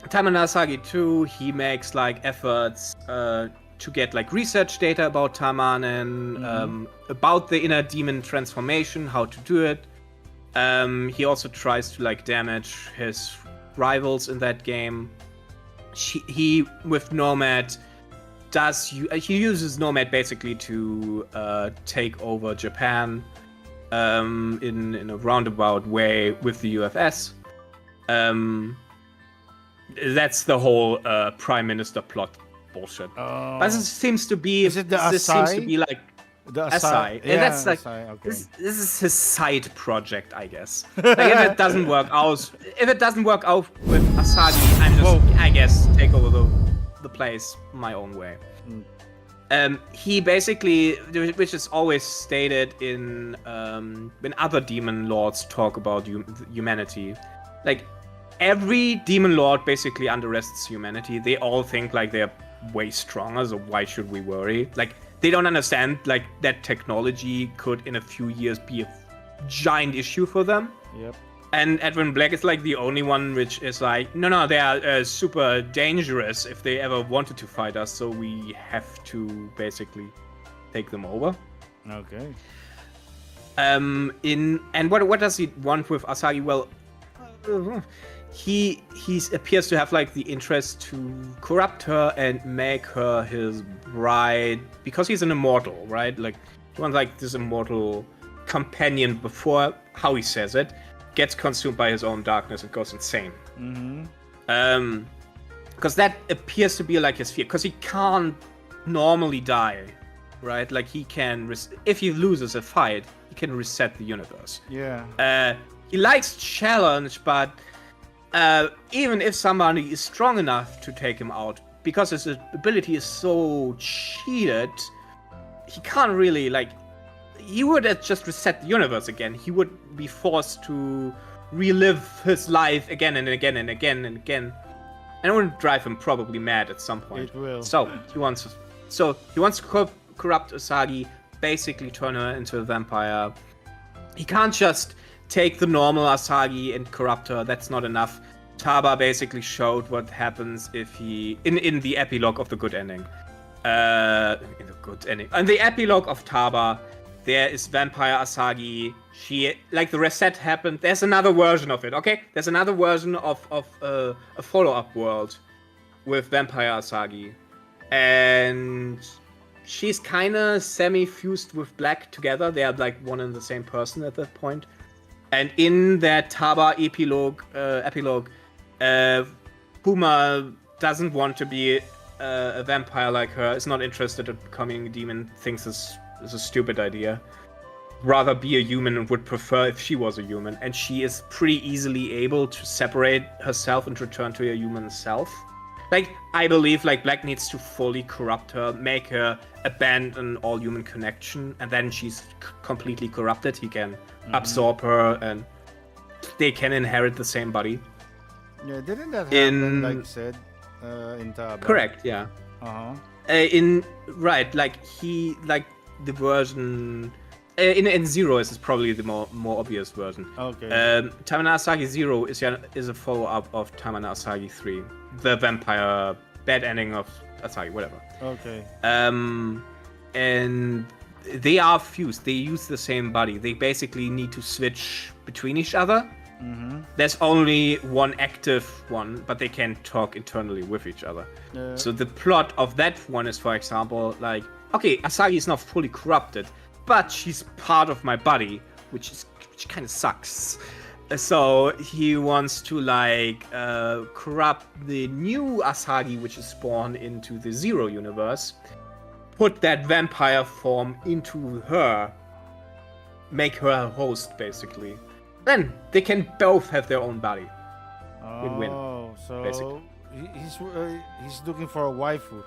Taimanin Asagi 2, he makes like efforts to get like research data about Taimanin, about the inner demon transformation, how to do it. He also tries to like damage his rivals in that game. He with Nomad he uses Nomad basically to take over Japan in a roundabout way with the UFS. That's the whole Prime Minister plot bullshit. But this seems to be. Is it the this Asai? seems to be like The Asai. Yeah, That's like Asai, okay. this is his side project, I guess. Like if it doesn't work out, with Asagi, I'm just, I guess, take over the place my own way. He basically, which is always stated in when other demon lords talk about humanity, like every demon lord basically underestimates humanity. They all think like they're way stronger, so why should we worry? Like they don't understand like that technology could in a few years be a giant issue for them. Yep. And Edwin Black is like the only one which is like, no, they are super dangerous if they ever wanted to fight us, so we have to basically take them over. Okay. And what does he want with Asagi? Well, he appears to have like the interest to corrupt her and make her his bride, because he's an immortal, right? Like he wants like this immortal companion before, how he says it, gets consumed by his own darkness and goes insane. Because that appears to be like his fear, because he can't normally die, right? Like he can, if he loses a fight, he can reset the universe. Yeah. He likes challenge, but even if somebody is strong enough to take him out, because his ability is so cheated, he can't really like. He would have just reset the universe again. He would be forced to relive his life again and again and again and again, and it would drive him probably mad at some point. It will. So he wants to corrupt Asagi, basically turn her into a vampire. He can't just take the normal Asagi and corrupt her. That's not enough. Taba basically showed what happens if he in the epilogue of the good ending. In the good ending. In the epilogue of Taba, there is Vampire Asagi. She, like, the reset happened. There's another version of it, okay? There's another version of a follow-up world with Vampire Asagi. And she's kind of semi-fused with Black together. They are, like, one and the same person at that point. And in that Taba epilogue, Fuuma doesn't want to be a vampire like her, is not interested in becoming a demon, thinks it's a stupid idea. Rather be a human and would prefer if she was a human. And she is pretty easily able to separate herself and return to her human self. Like, I believe like Black needs to fully corrupt her, make her abandon all human connection, and then she's completely corrupted. He can absorb her and they can inherit the same body. Yeah, didn't that In- happen, like said, in Taba? Correct. Yeah. Uh-huh. Like the version in Zero is probably the more obvious version. Okay. Taimanin Asagi 0 is a follow-up of Taimanin Asagi 3, the vampire bad ending of Asagi, whatever. Okay. And they are fused. They use the same body. They basically need to switch between each other. Mm-hmm. There's only one active one, but they can talk internally with each other. So the plot of that one is, for example, like, okay, Asagi is not fully corrupted, but she's part of my body, which kind of sucks. So he wants to corrupt the new Asagi, which is spawned into the Zero universe, put that vampire form into her, make her a host, basically. Then they can both have their own body. Win-win. Oh, so basically. he's looking for a waifu.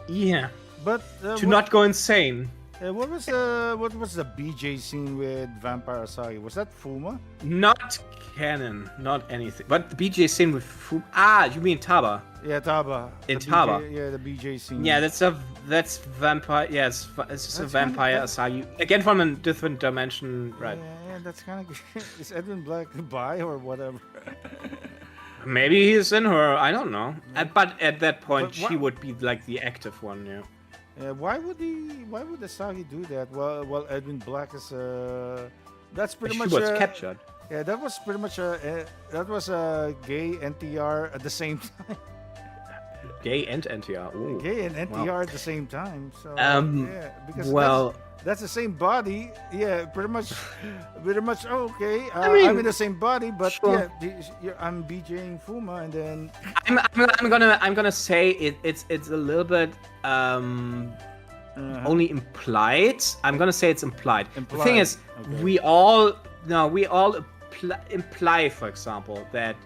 Yeah. But To not go insane. what was the BJ scene with Vampire Asagi? Was that Fuuma? Not canon, not anything. But the BJ scene with you mean Taba? Yeah, Taba. In The Taba. BJ, yeah, the BJ scene. Yeah, that's vampire. Yes, it's just a That's vampire kinda- Asagi again from a different dimension, right? Yeah, that's kind of good. Is Edwin Black bi or whatever? Maybe he's in her. I don't know. But at that point, But why- she would be like the active one. Yeah. Why would Asagi do that? Well, Edwin Black is that's pretty She much was captured. Yeah, that was pretty much that was a gay NTR at the same time. Gay and NTR. Ooh. Gay and NTR Wow. at the same time. So yeah, because well- that's the same body. Yeah, pretty much. Okay, I mean, I'm in the same body, but sure. I'm BJing Fuuma, and then I'm gonna say it's a little bit only implied. I'm gonna say it's implied. The thing is, Okay. we all imply, for example, that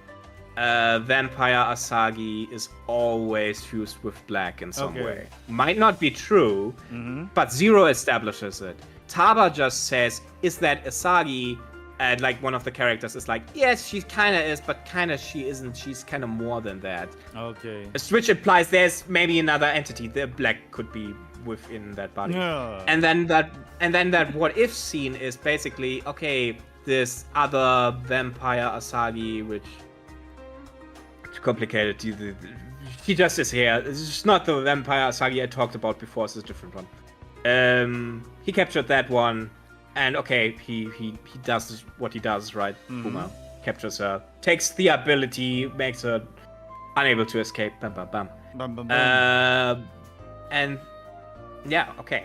Vampire Asagi is always fused with black in some Okay. way. Might not be true, Mm-hmm. but Zero establishes it. Taba just says, is that Asagi? And like one of the characters is like, yes, she kind of is, but kind of she isn't. She's kind of more than that. Okay. Which implies there's maybe another entity. The black could be within that body. Yeah. And then that what if scene is basically, okay, this other vampire Asagi, which it's complicated. He just is here. This is not the vampire Asagi I talked about before. It's a different one. He captured that one, and okay, he does what he does, right? Fuuma captures her, takes the ability, makes her unable to escape. Bam, bam, bam. Bam, bam, bam. And yeah, okay.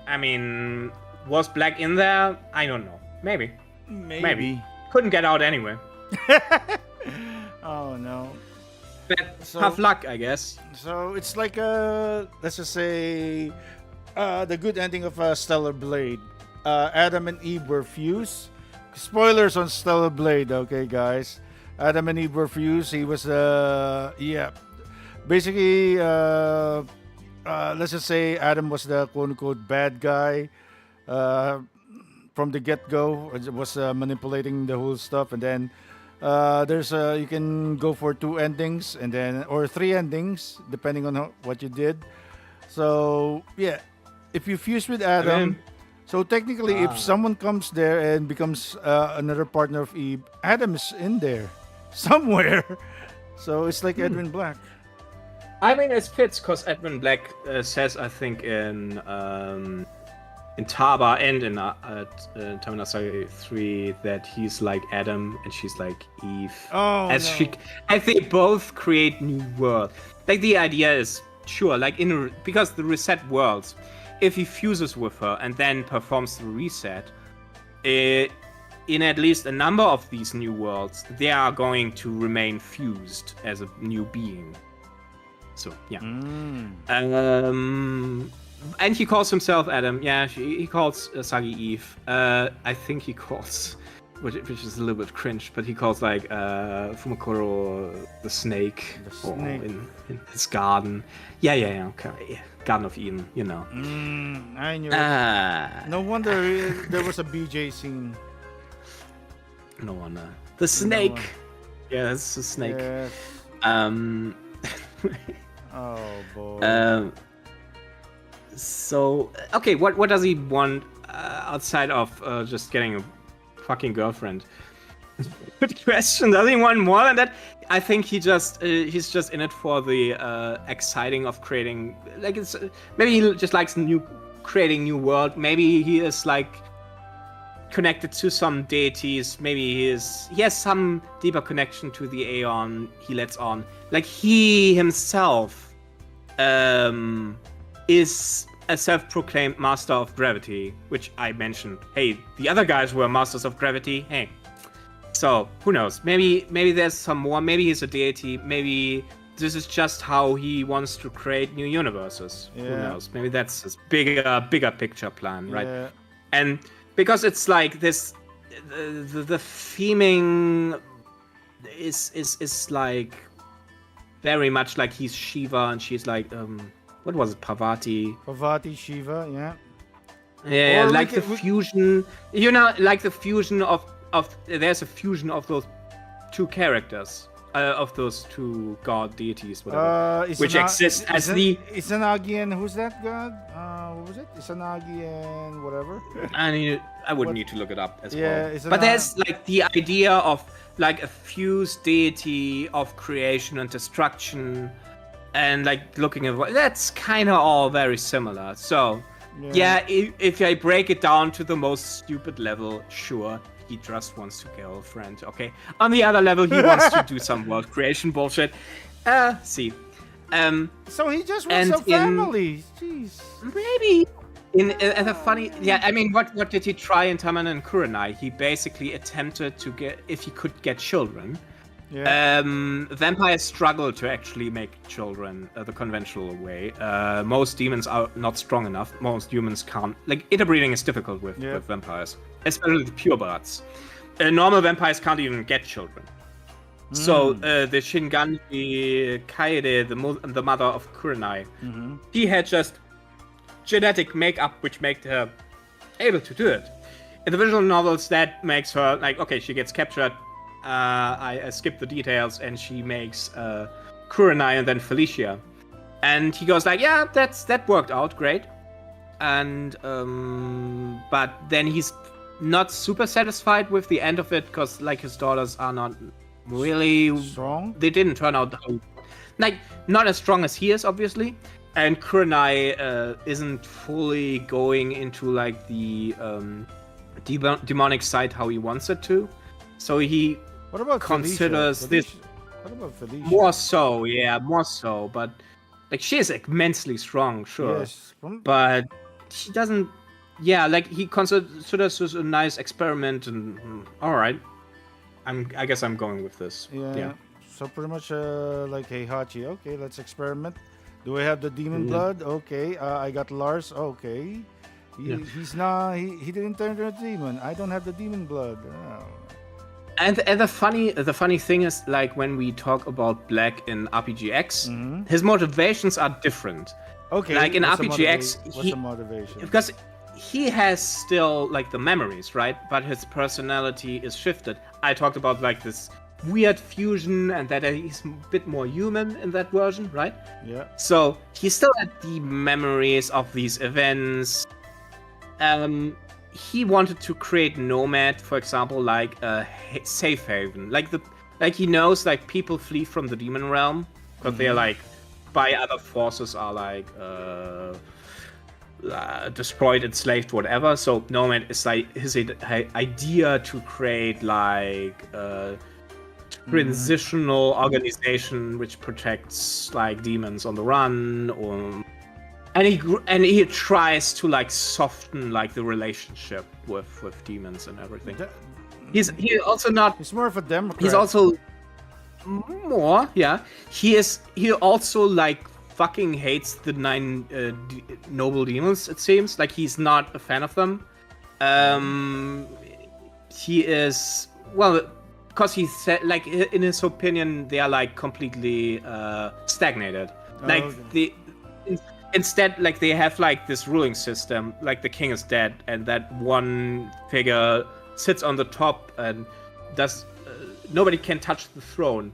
I mean, was Black in there? I don't know. Maybe. Maybe. Couldn't get out anyway. Oh no. Tough luck, I guess. So it's like let's just say the good ending of Stellar Blade. Adam and Eve were fused. Spoilers on Stellar Blade, okay, guys. Adam and Eve were fused. He was basically let's just say Adam was the quote unquote bad guy from the get-go. Was manipulating the whole stuff, and then there's you can go for 2 endings and then or 3 endings depending on what you did. So yeah, if you fuse with Adam, so technically if someone comes there and becomes another partner of Eve, Adam is in there somewhere. So it's like Edwin Black. I mean, it fits because Edwin Black says, I think, in Taba and in Taimanin Asagi 3 that he's like Adam and she's like Eve. Oh, as no. as they both create new world. Like the idea is sure, like because the reset worlds, if he fuses with her and then performs the reset, in at least a number of these new worlds, they are going to remain fused as a new being. So yeah. And he calls himself Adam. Yeah, he calls Sagi Eve. I think he calls, which is a little bit cringe, but he calls like Fumakoro the snake. The snake. In his garden. Yeah. Okay. Yeah. Garden of Eden, you know. I knew it. No wonder there was a BJ scene. No wonder. The snake. Yeah, it's a snake. Yes. Um, Oh boy. So okay, what does he want outside of just getting a fucking girlfriend? Good question. Does he want more than that? I think he's just in it for the exciting of creating. Like it's maybe he just likes creating new world. Maybe he is like connected to some deities. Maybe he has some deeper connection to the Aeon he lets on. Like he himself is a self-proclaimed master of gravity, which I mentioned. Hey, the other guys were masters of gravity. Hey. So, who knows? Maybe there's some more. Maybe he's a deity. Maybe this is just how he wants to create new universes. Yeah. Who knows? Maybe that's his bigger picture plan, right? Yeah. And because it's like this, the theming is like very much like he's Shiva and she's like what was it, Parvati? Parvati, Shiva, yeah. Yeah, Or like the fusion. You know, like the fusion of there's a fusion of those two characters, of those two god deities, whatever, which exists as the Izanagi and who's that god? What was it? Izanagi and whatever. I would need to look it up as Yeah, well. But there's like the idea of like a fused deity of creation and destruction, and like looking at that's kind of all very similar. So yeah, if I break it down to the most stupid level, sure. He just wants to get a girlfriend, okay? On the other level, he wants to do some world creation bullshit. See. So he just wants a family. Jeez. Maybe. In a funny... Yeah, I mean, what did he try in Taimanin Kurenai? He basically attempted to get... If he could get children. Yeah. Vampires struggle to actually make children the conventional way. Most demons are not strong enough. Most humans can't. Like, interbreeding is difficult with vampires, especially the purebreds. Normal vampires can't even get children. So the Shinganji Kaede, the mother of Kurenai, she had just genetic makeup which made her able to do it. In the visual novels, that makes her like, okay, she gets captured. I skip the details, and she makes Kurenai and then Felicia, and he goes like, yeah, that worked out great, and but then he's not super satisfied with the end of it because like his daughters are not really strong. They didn't turn out like not as strong as he is, obviously, and Kurenai isn't fully going into like the demonic side how he wants it to. So he What about considers Felicia? this What about Felicia? more so, but like she is immensely strong, sure. Yes. But she doesn't. Yeah, like he considers this a nice experiment, and all right, I guess I'm going with this. Yeah. So pretty much like, hey Hachi, okay, let's experiment. Do I have the demon blood? Okay. I got Lars. Okay. He's not. He didn't turn into a demon. I don't have the demon blood. Oh. And the funny thing is, like when we talk about Black in RPGX, his motivations are different. Okay. Like in what's RPGX, what's the motivation? Because he has still like the memories, right? But his personality is shifted. I talked about like this weird fusion, and that he's a bit more human in that version, right? Yeah. So he still had the memories of these events. He wanted to create Nomad, for example, like a safe haven. Like he knows like people flee from the demon realm because they're like by other forces are like destroyed, enslaved, whatever. So Nomad is like his idea to create like a transitional organization which protects like demons on the run, or and he tries to like soften like the relationship with demons and everything. He's also not. He's more of a Democrat. He's also more, yeah. He also like fucking hates the 9 noble demons. It seems like he's not a fan of them. He is because he said like in his opinion they are like completely stagnated. Like instead, like they have like this ruling system, like the king is dead, and that one figure sits on the top, and nobody can touch the throne.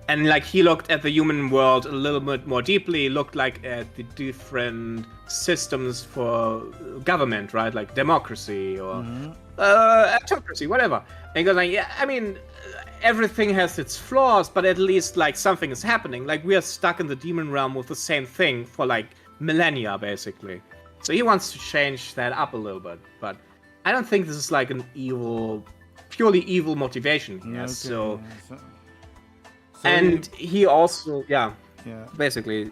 And like he looked at the human world a little bit more deeply, looked like at the different systems for government, right? Like democracy or autocracy, whatever. And he goes like, yeah, I mean, everything has its flaws, but at least like something is happening. Like we are stuck in the demon realm with the same thing for like millennia, basically. So he wants to change that up a little bit, but I don't think this is like an purely evil motivation here. Okay. So and he also, basically,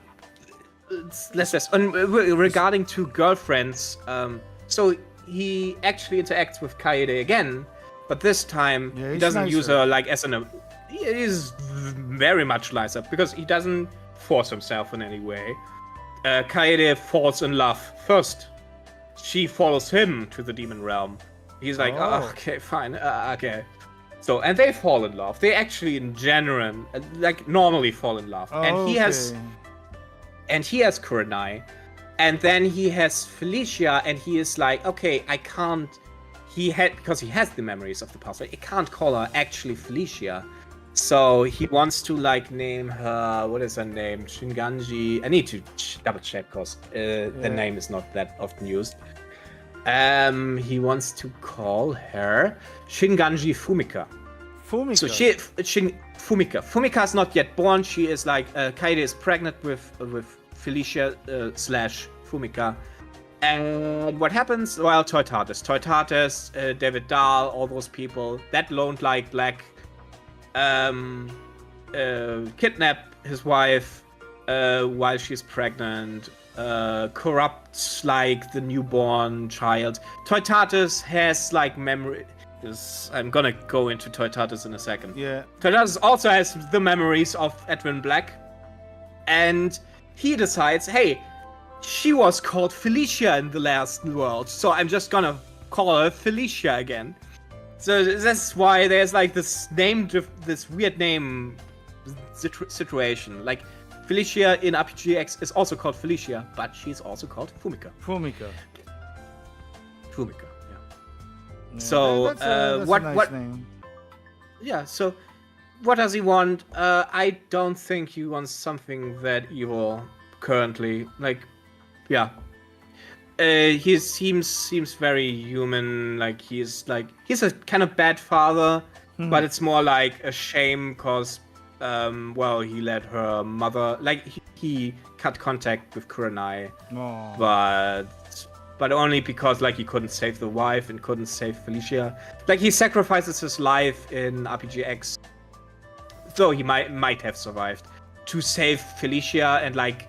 let's just regarding to girlfriends. So he actually interacts with Kaede again, but this time he doesn't use her like as an. He is very much nicer because he doesn't force himself in any way. Kaede falls in love first. She follows him to the demon realm. He's like, oh, okay, fine, okay. So, and they fall in love. They actually, in general, like normally fall in love. And he has Kurenai, and then he has Felicia, and he is like, okay, I can't. Because he has the memories of the past. I can't call her actually Felicia. So he wants to like name her. What is her name? Shinganji. I need to double check because the name is not that often used. He wants to call her Shinganji Fumika. Fumika. So Fumika. Fumika is not yet born. She is like Kaede is pregnant with Felicia / Fumika. And what happens? Well, Toy Tartus, David Dahl, all those people that loaned like black kidnap his wife while she's pregnant. Corrupts like the newborn child. Toy Tartus has like memory. I'm gonna go into Toy Tartus in a second. Yeah. Toy Tartus also has the memories of Edwin Black, and he decides, hey, she was called Felicia in the last world, so I'm just gonna call her Felicia again. So that's why there's like this weird name situation. Like Felicia in RPGX is also called Felicia, but she's also called Fumika. Fumika. Yeah. So that's a nice name. Yeah. So what does he want? I don't think he wants something that evil currently. Like, yeah. He seems very human. Like he's a kind of bad father, but it's more like a shame because he let her mother, like he cut contact with Kurenai, but only because like he couldn't save the wife and couldn't save Felicia. Like he sacrifices his life in RPGX, though he might have survived to save Felicia and like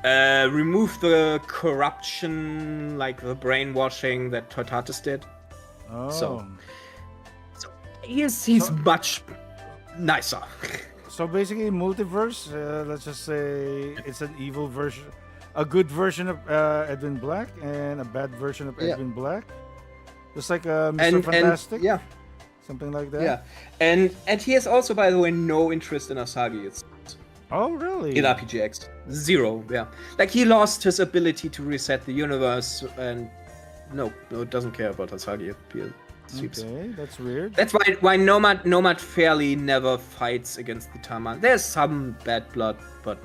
remove the corruption, like the brainwashing that Toy Tartus did. So he's much nicer. So basically, Multiverse, let's just say it's an evil version, a good version of Edwin Black and a bad version of Edwin Black. Just like Mr. Fantastic? Yeah. Something like that? Yeah. And he has also, by the way, no interest in Asagi. Oh, really? In RPGX. 0, yeah. Like he lost his ability to reset the universe and no, doesn't care about Asagi. Okay, that's weird. That's why Nomad fairly never fights against the Taimanin. There's some bad blood, but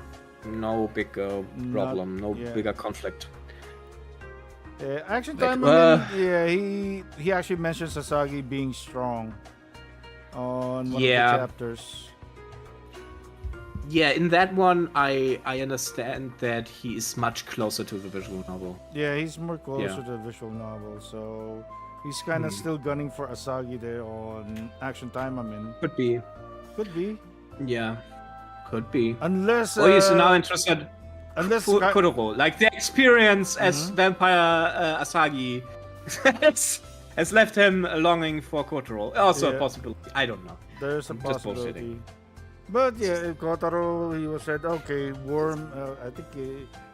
no bigger problem, bigger conflict. Actually, Taimanin, he actually mentions Asagi being strong on one of the chapters. Yeah, in that one, I understand that he is much closer to the visual novel. Yeah, he's more closer to the visual novel, so he's kind of still gunning for Asagi there on Action Taimanin. Could be. Yeah, could be. Unless he's now interested. Unless Kotaro, like the experience as vampire Asagi, has left him longing for Kotaro. Also a possibility. I don't know. There's a possibility. But yeah, Kotaro, he was said, okay, Worm, I think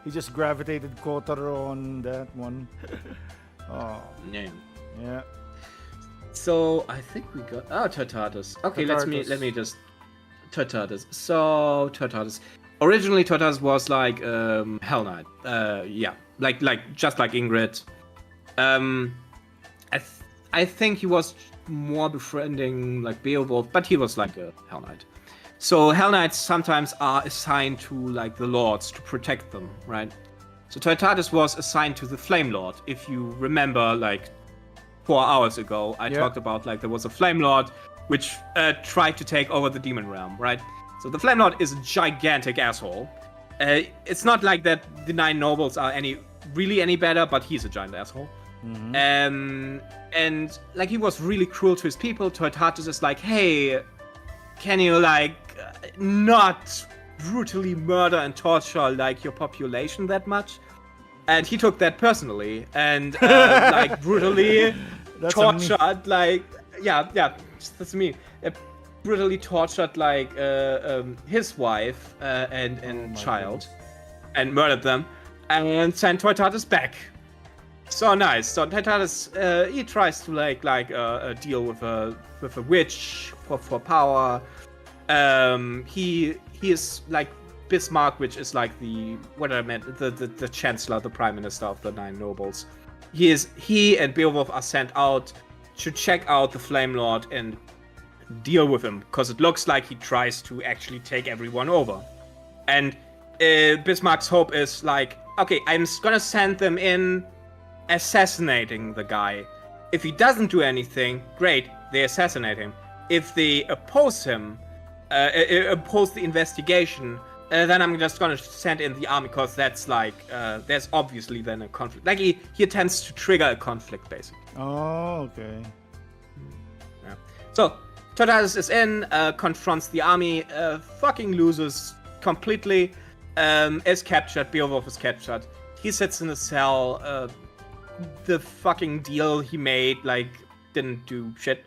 he just gravitated Kotaro on that one. Yeah. So I think we got Toy Tartus. Okay, let me just Toy Tartus. So Toy Tartus. Originally Toy Tartus was like Hell Knight. I think he was more befriending like Beowulf, but he was like a Hell Knight. So Hell Knights sometimes are assigned to like the lords to protect them, right? So Toitatis was assigned to the Flame Lord. If you remember, like 4 hours ago, I talked about like there was a Flame Lord which tried to take over the Demon Realm, right? So the Flame Lord is a gigantic asshole. It's not like that the 9 nobles are any better, but he's a giant asshole. And like he was really cruel to his people. Toitatis is like, hey, can you like not brutally murder and torture like your population that much? And he took that personally and like brutally tortured like that's me. Brutally tortured like his wife and child and murdered them and sent Toitatis back. So nice. So Toitatis he tries to like deal with a witch for power. He is like Bismarck, which is like the chancellor, the prime minister of the 9 nobles. He and Beowulf are sent out to check out the Flame Lord and deal with him, because it looks like he tries to actually take everyone over. And Bismarck's hope is like, okay, I'm gonna send them in assassinating the guy. If he doesn't do anything, great, they assassinate him. If they oppose him, oppose the investigation, then I'm just gonna send in the army, because that's like, there's obviously then a conflict. Like he attempts to trigger a conflict, basically. Oh, okay. Yeah. So, Toitatis is in, confronts the army, fucking loses completely, is captured, Beowulf is captured. He sits in a cell, the fucking deal he made, like, didn't do shit.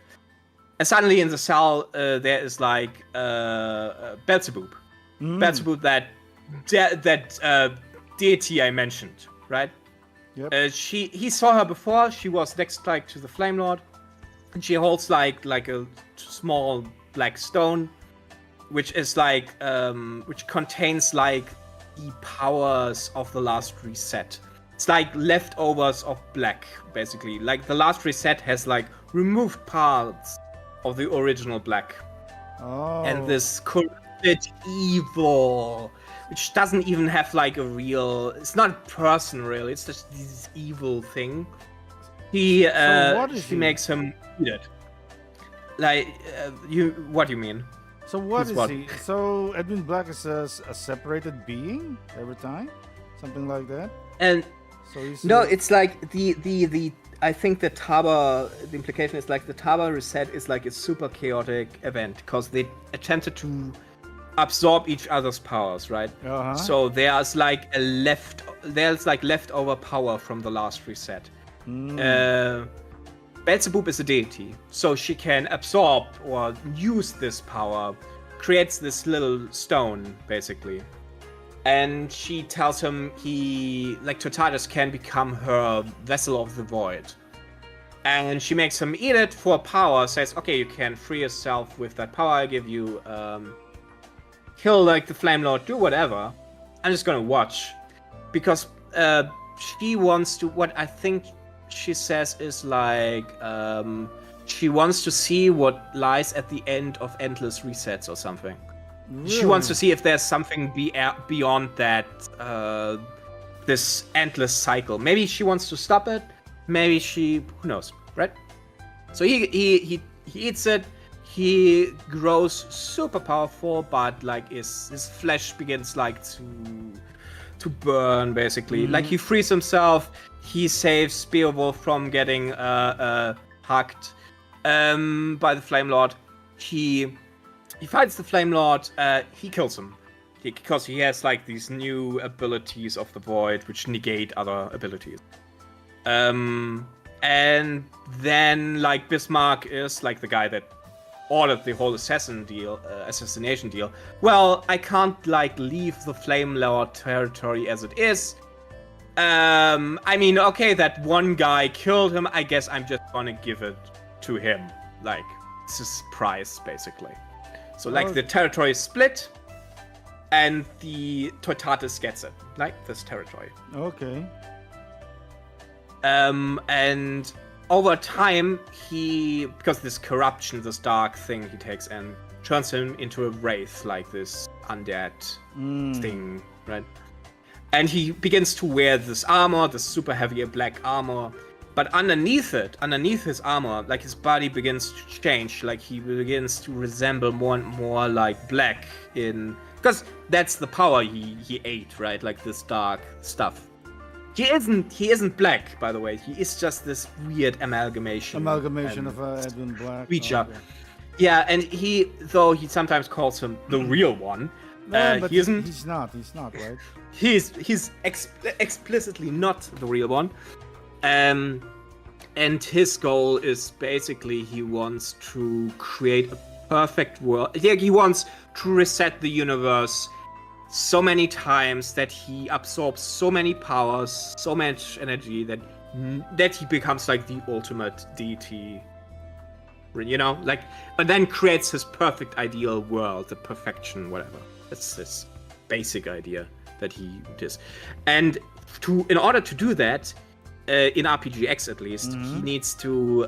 And suddenly in the cell, there is like, Beelzebub. Beelzebub, that deity I mentioned, right? Yep. He saw her before. She was next like to the Flame Lord, and she holds like a small black stone, which is like which contains like the powers of the last reset. It's like leftovers of black, basically. Like the last reset has like removed parts of the original black. Oh. And this corrupted evil, which doesn't even have like a real, it's not a person really, it's just this evil thing. He makes him eat it. Like what do you mean? So what is he? So Edwin Black is a separated being every time, something like that. And so it's like the I think the implication is like the Taba reset is like a super chaotic event, because they attempted to absorb each other's powers, right? Uh-huh. So there's like leftover power from the last reset. Beelzebub is a deity, so she can absorb or use this power, creates this little stone, basically. And she tells him Toitatis can become her vessel of the void. And she makes him eat it for power, says, okay, you can free yourself with that power I give you, kill like the Flame Lord, do whatever. I'm just gonna watch. Because she wants to, what I think she says is like, she wants to see what lies at the end of endless resets or something. Really? She wants to see if there's something beyond that, this endless cycle. Maybe she wants to stop it. Maybe who knows, right? So he eats it. He grows super powerful, but like his flesh begins like to burn, basically. Like he frees himself. He saves Beowulf from getting hacked by the Flame Lord. He fights the Flame Lord, he kills him. Because he has like these new abilities of the Void which negate other abilities. And then like Bismarck is like the guy that ordered the whole assassination deal. Well, I can't like leave the Flame Lord territory as it is. I mean, okay, that one guy killed him, I guess I'm just gonna give it to him. Like, it's his prize, basically. So, like, the territory is split, and the Toitatis gets it. Like, this territory. Okay. And over time, because this corruption, this dark thing he takes in, turns him into a wraith, like this undead thing, right? And he begins to wear this armor, this super heavy black armor. But underneath his armor, like his body begins to change, like he begins to resemble more and more like black because that's the power he ate, right? Like this dark stuff. He isn't black, by the way. He is just this weird amalgamation of Edwin Black. Creature. Okay. Yeah, and he sometimes calls him the real one. No, but he's not, right? He's explicitly not the real one. And his goal is basically he wants to create a perfect world. Yeah, he wants to reset the universe so many times that he absorbs so many powers, so much energy that he becomes like the ultimate deity. You know, like, but then creates his perfect ideal world, the perfection, whatever. That's his basic idea that he does. And in order to do that, in RPGX at least, he needs to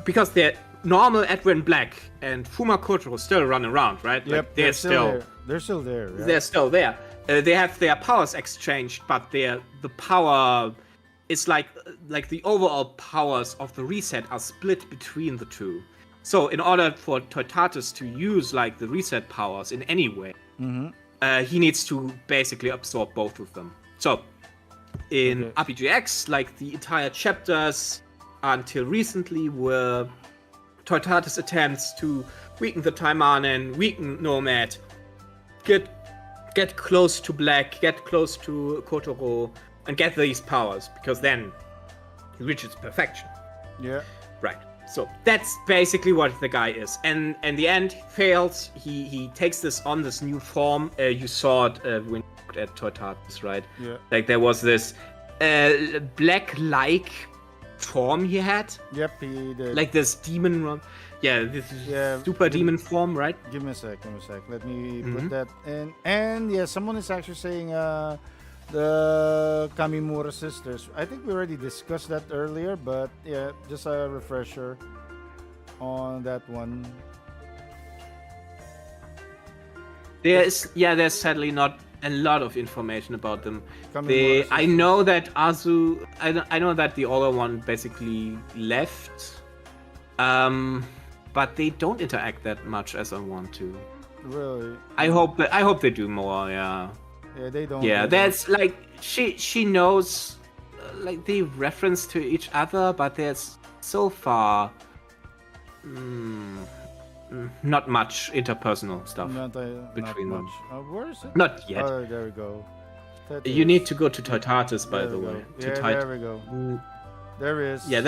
because they're normal Edwin Black and Fuuma Kotaro still run around, right? Yep, like they're still there. They're still there. Yeah. They're still there. They have their powers exchanged, but the power is like the overall powers of the reset are split between the two. So in order for Toitatis to use like the reset powers in any way, he needs to basically absorb both of them. So in RPGX, like the entire chapters until recently were Toitatis attempts to weaken the Taimanin, weaken Nomad, get close to Black, get close to Kotaro, and get these powers, because then he reaches perfection. Yeah. Right. So that's basically what the guy is. And in the end, he fails. He takes this new form. You saw it when you looked at Toitatis, right? Yeah. Like there was this black-like form he had. Yep, he did. Like this demon run. Yeah, this super demon form, right? Give me a sec. Let me put that in. And yeah, someone is actually saying the Kamimura sisters. I think we already discussed that earlier, but yeah, just a refresher on that one. There's sadly not a lot of information about them. I know that I know that the other one basically left. But they don't interact that much as I want to. Really? I hope they do more. Yeah. Yeah, they don't. Yeah, that's like she knows, like they reference to each other, but there's so far not much interpersonal stuff between them. Where is it? Not yet. Oh, there we go. You need to go to Toitatis, by the way. There we go. There is. Yeah,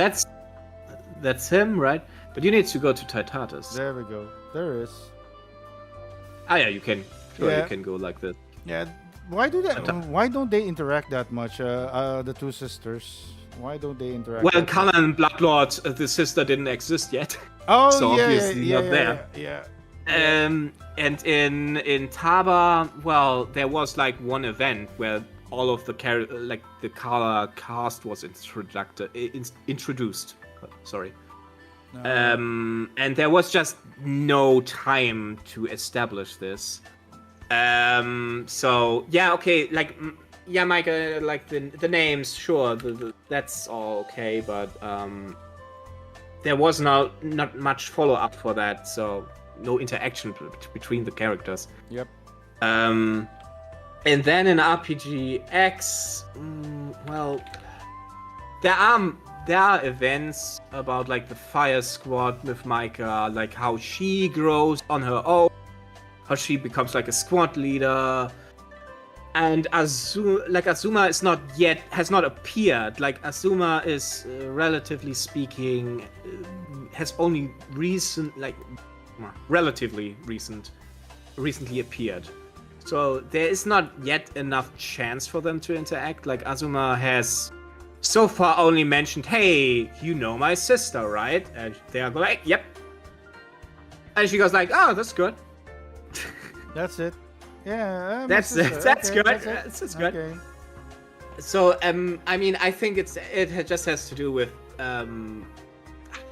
that's him, right? But you need to go to Toitatis. There we go. There is. Ah, yeah, you can. Sure, you can go like this. Yeah. Why don't they interact that much? The two sisters. Why don't they interact? Well, Canon Bloodlord, the sister didn't exist yet. Oh, so yeah, obviously not there. Yeah. And in Taba, well, there was like one event where all of the color cast was introduced. Sorry. No. And there was just no time to establish this. So yeah, okay, like yeah, Micah, like the names, sure, that's all okay, but there was not much follow up for that, so no interaction between the characters. Yep. And then in RPGX, well, there are events about like the Fire Squad with Micah, like how she grows on her own, how she becomes like a squad leader, and Azuma is has not appeared. Like Azuma is relatively speaking has only relatively recently appeared. So there is not yet enough chance for them to interact. Like Azuma has so far only mentioned, "Hey, you know my sister, right?" And they are like, "Yep." And she goes like, "Oh, that's good." That's it. Yeah, that's good. That's good. Okay. So I mean, I think just has to do with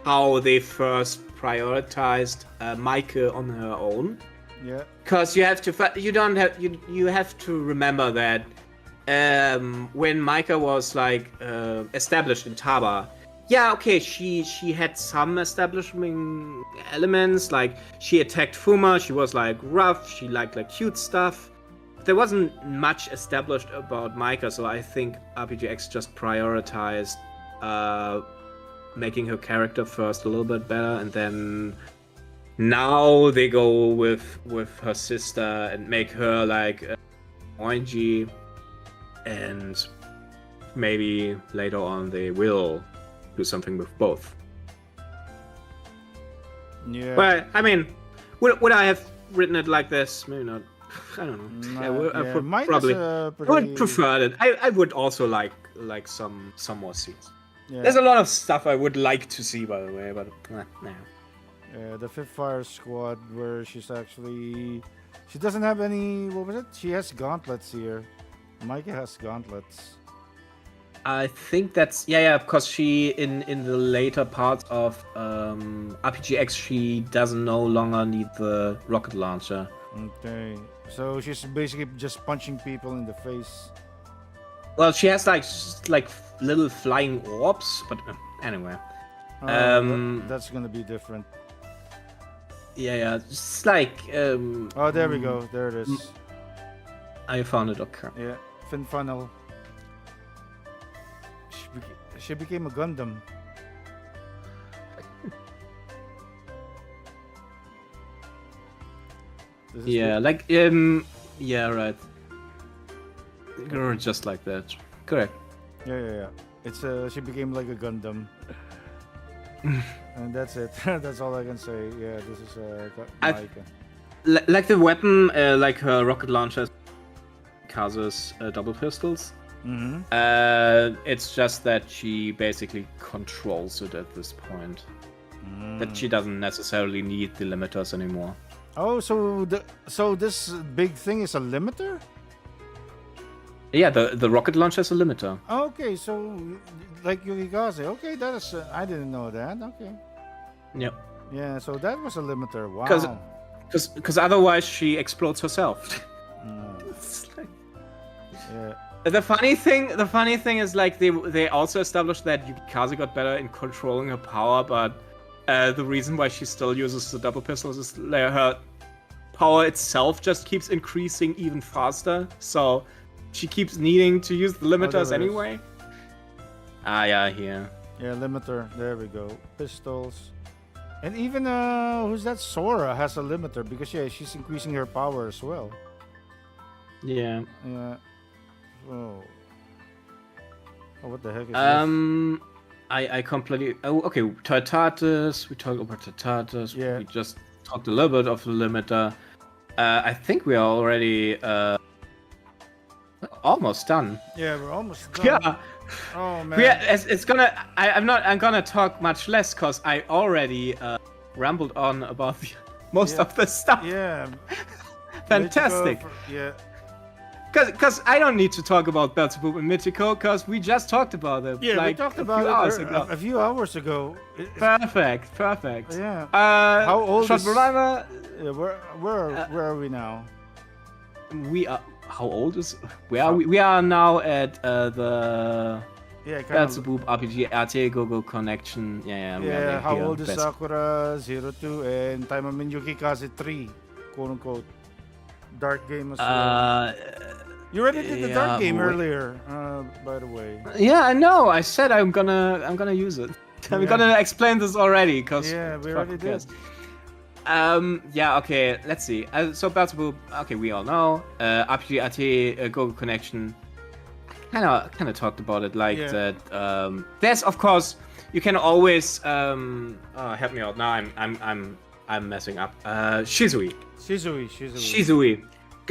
how they first prioritized Maike on her own. Yeah. Because you have to remember that when Maike was like established in Taba, yeah, okay, she had some establishment elements, like she attacked Fuuma, she was like rough, she liked like cute stuff. There wasn't much established about Maike, so I think RPGX just prioritized making her character first a little bit better, and then now they go with her sister and make her like ONG, and maybe later on they will do something with both. Yeah. But I mean, would I have written it like this? Maybe not. I don't know. I Mike probably is, I would prefer it. I would also like some more scenes. Yeah. There's a lot of stuff I would like to see, by the way, but nah. The Fifth Fire Squad, where she doesn't have any. What was it? She has gauntlets here. Micah has gauntlets. I think that's because she in the later parts of RPGX she doesn't no longer need the rocket launcher. Okay, so she's basically just punching people in the face. Well, she has like little flying orbs, but anyway. That's gonna be different. Yeah, it's like. Oh, there we go. There it is. I found it. Okay. Yeah, Fin Funnel. She became a Gundam. Yeah, like yeah, right. Or just like that. Correct. Yeah. It's she became like a Gundam. And that's it. That's all I can say. Yeah, this is Micah. Like the weapon, like her rocket launcher, Kazu's double pistols. Mm-hmm. It's just that she basically controls it at this point. That she doesn't necessarily need the limiters anymore. Oh, so this big thing is a limiter? Yeah, the rocket launcher is a limiter. Okay, so like Yurikaze. Okay, that is. I didn't know that. Okay. Yep. Yeah, so that was a limiter. Wow. Because otherwise she explodes herself. It's like... Yeah. The funny thing is like they also established that Yukikaze got better in controlling her power, but the reason why she still uses the double pistols is like her power itself just keeps increasing even faster, so she keeps needing to use the limiters anyway. Yeah, here. Yeah, limiter. There we go. Pistols. And even who's that? Sora has a limiter because she's increasing her power as well. Yeah. Yeah. Oh, what the heck is this? I completely. Oh, okay. Tartatus. We talked about Tartatus. Yeah. We just talked a little bit of the limiter. I think we are already almost done. Yeah, we're almost done. Yeah. Oh man. Yeah. It's gonna. I'm gonna talk much less because I already rambled on about most of the stuff. Yeah. Fantastic. Yeah. Because I don't need to talk about Belzebub and Mythico, because we just talked about it. Yeah, like we talked about it a few hours ago. Perfect. Yeah. How old is... Rhymer? Yeah, where are we now? We are... How old is... Where are we? We are now at the... Yeah, Belzebub RPG RT Gogo connection. Yeah, how old is Sakura 02 and TaimaninWiki Kaze 3, quote unquote. Dark game as well. You already did the dark game earlier, by the way. Yeah, I know. I said I'm gonna use it. I'm gonna explain this already, cause we already did. Yeah. Okay. Let's see. So Belzebub. Okay, we all know. RPG RT Gogo connection. Kind of talked about it like that. There's of course you can always help me out now. I'm messing up. Shizui.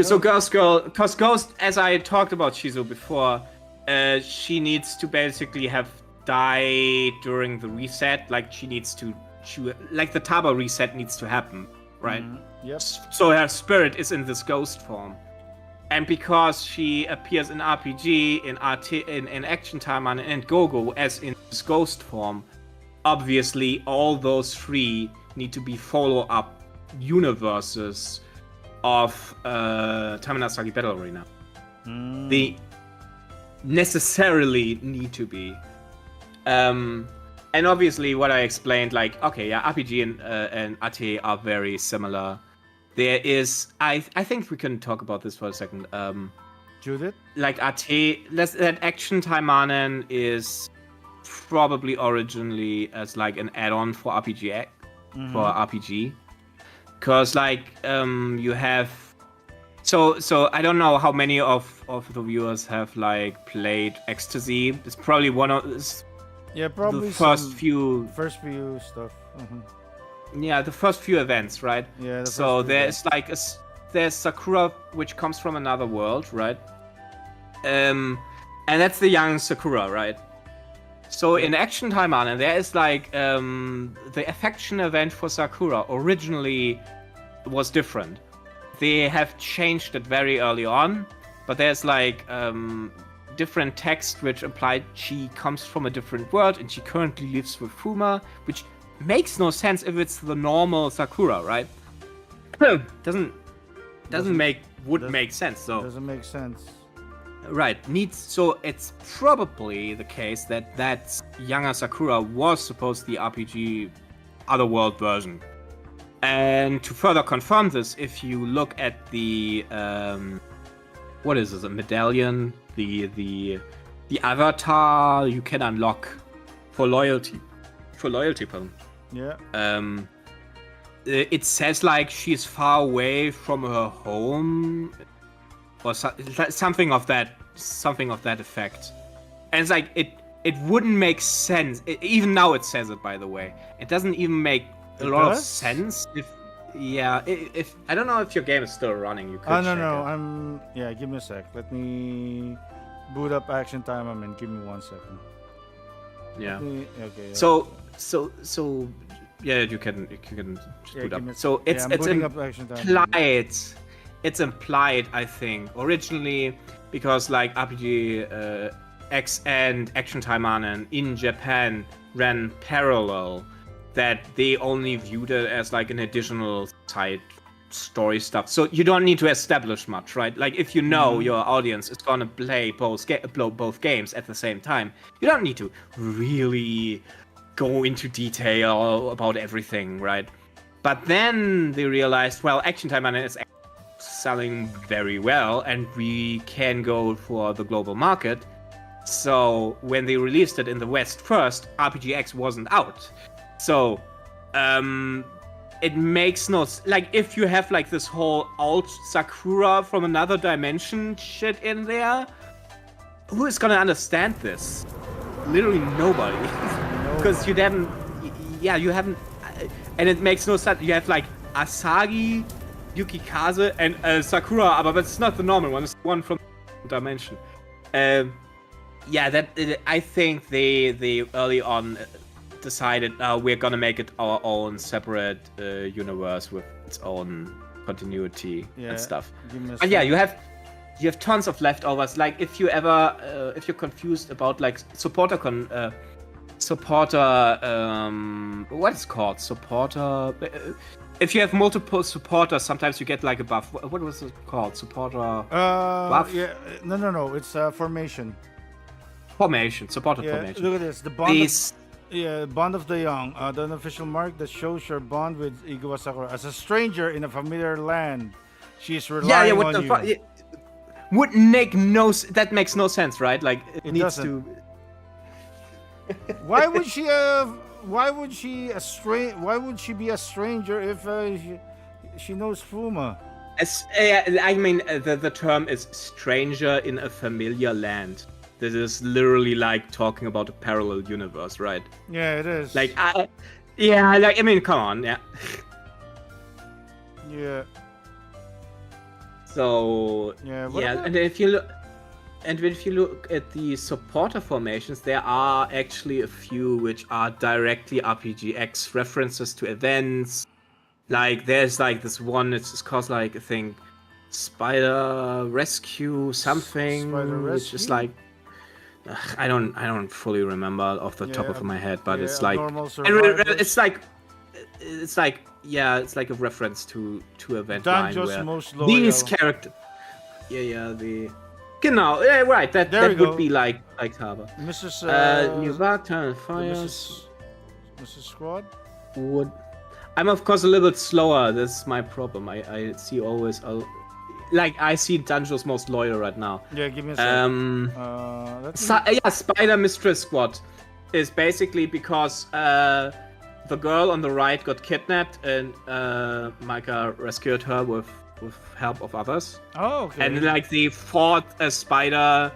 So Ghost, as I talked about Shizu before, she needs to basically have died during the reset. Like like the Taba reset needs to happen, right? Yep. So her spirit is in this ghost form. And because she appears in RPG, in in Action Taimanin, and Gogo as in this ghost form, obviously all those three need to be follow-up universes of Taimanin Asagi Battle Arena. They necessarily need to be. And obviously what I explained, like, okay, yeah, RPG and AT are very similar. There is, I think we can talk about this for a second. Judith? Like that Action Taimanin is probably originally as like an add-on for RPGX, for RPG. Because like you have, so I don't know how many of the viewers have like played Ecstasy. It's probably one of probably the first few stuff. Yeah, the first few events, right? Yeah. So there's like there's Sakura, which comes from another world, right? And that's the young Sakura, right? So in Action Taimanin, there is like the affection event for Sakura originally was different. They have changed it very early on, but there's like different text which implied she comes from a different world and she currently lives with Fuuma, which makes no sense if it's the normal Sakura, right? Doesn't make sense. So doesn't make sense. Right, so it's probably the case that younger Sakura was supposed to be RPG Otherworld version. And to further confirm this, if you look at the what is this, a medallion, the avatar you can unlock for loyalty, pardon. Yeah. It says like she's far away from her home, or something of that effect. And it's like it wouldn't make sense. Even now it says it, by the way. It doesn't even make a lot of sense. If I don't know if your game is still running. You could. No. Give me a sec. Let me boot up Action Taimanin. Give me 1 second. Yeah. Okay. So yeah, you can just boot up. So it's implied, I think, originally, because like RPGX and Action Taimanin in Japan ran parallel, that they only viewed it as like an additional side story stuff. So you don't need to establish much, right? Like if you know your audience is gonna play both games at the same time, you don't need to really go into detail about everything, right? But then they realized, well, Action Taimanin is selling very well and we can go for the global market. So when they released it in the West first, RPGX wasn't out. So it makes no like if you have like this whole alt Sakura from another dimension shit in there, who is gonna understand this? Literally nobody. Because you haven't, and it makes no sense. You have like Asagi, Yukikaze, and Sakura, but it's not the normal one. It's the one from the dimension. I think they early on decided we're gonna make it our own separate universe with its own continuity and stuff. And yeah, you have tons of leftovers. Like if you're confused about like supporter what is called supporter, if you have multiple supporters, sometimes you get like a buff. What was it called? Supporter buff? No, it's formation. Supporter formation. Look at this, the bond Bond of the Young, the unofficial mark that shows your bond with Igawa Sakura. As a stranger in a familiar land, she is relying on you. That makes no sense, right? Like it needs doesn't. to. Why would she be a stranger if she knows Fuuma? The term is stranger in a familiar land. This is literally like talking about a parallel universe, right? Yeah, it is. Like, come on, yeah. Yeah. So and if you look at the supporter formations, there are actually a few which are directly RPGX references to events. Like there's like this one, it's called like I think Spider Rescue something, Spider which is Rescue? like I don't fully remember off the top Yeah, of my head, but yeah, it's like Abnormal it's Survivors. like it's like a reference to event line Danjo's where Most these Loyal. characters. The genau, yeah, right. That There we would go. be like Harbor. Mrs. New Barton the Fires Mrs. Squad. would. I'm of course a little bit slower. That's my problem. I see always like I see Danjo's Most Loyal right now. Yeah, give me a second. That's Yeah, Spider Mistress Squad is basically because the girl on the right got kidnapped and Micah rescued her with help of others. oh, okay. And like they fought a spider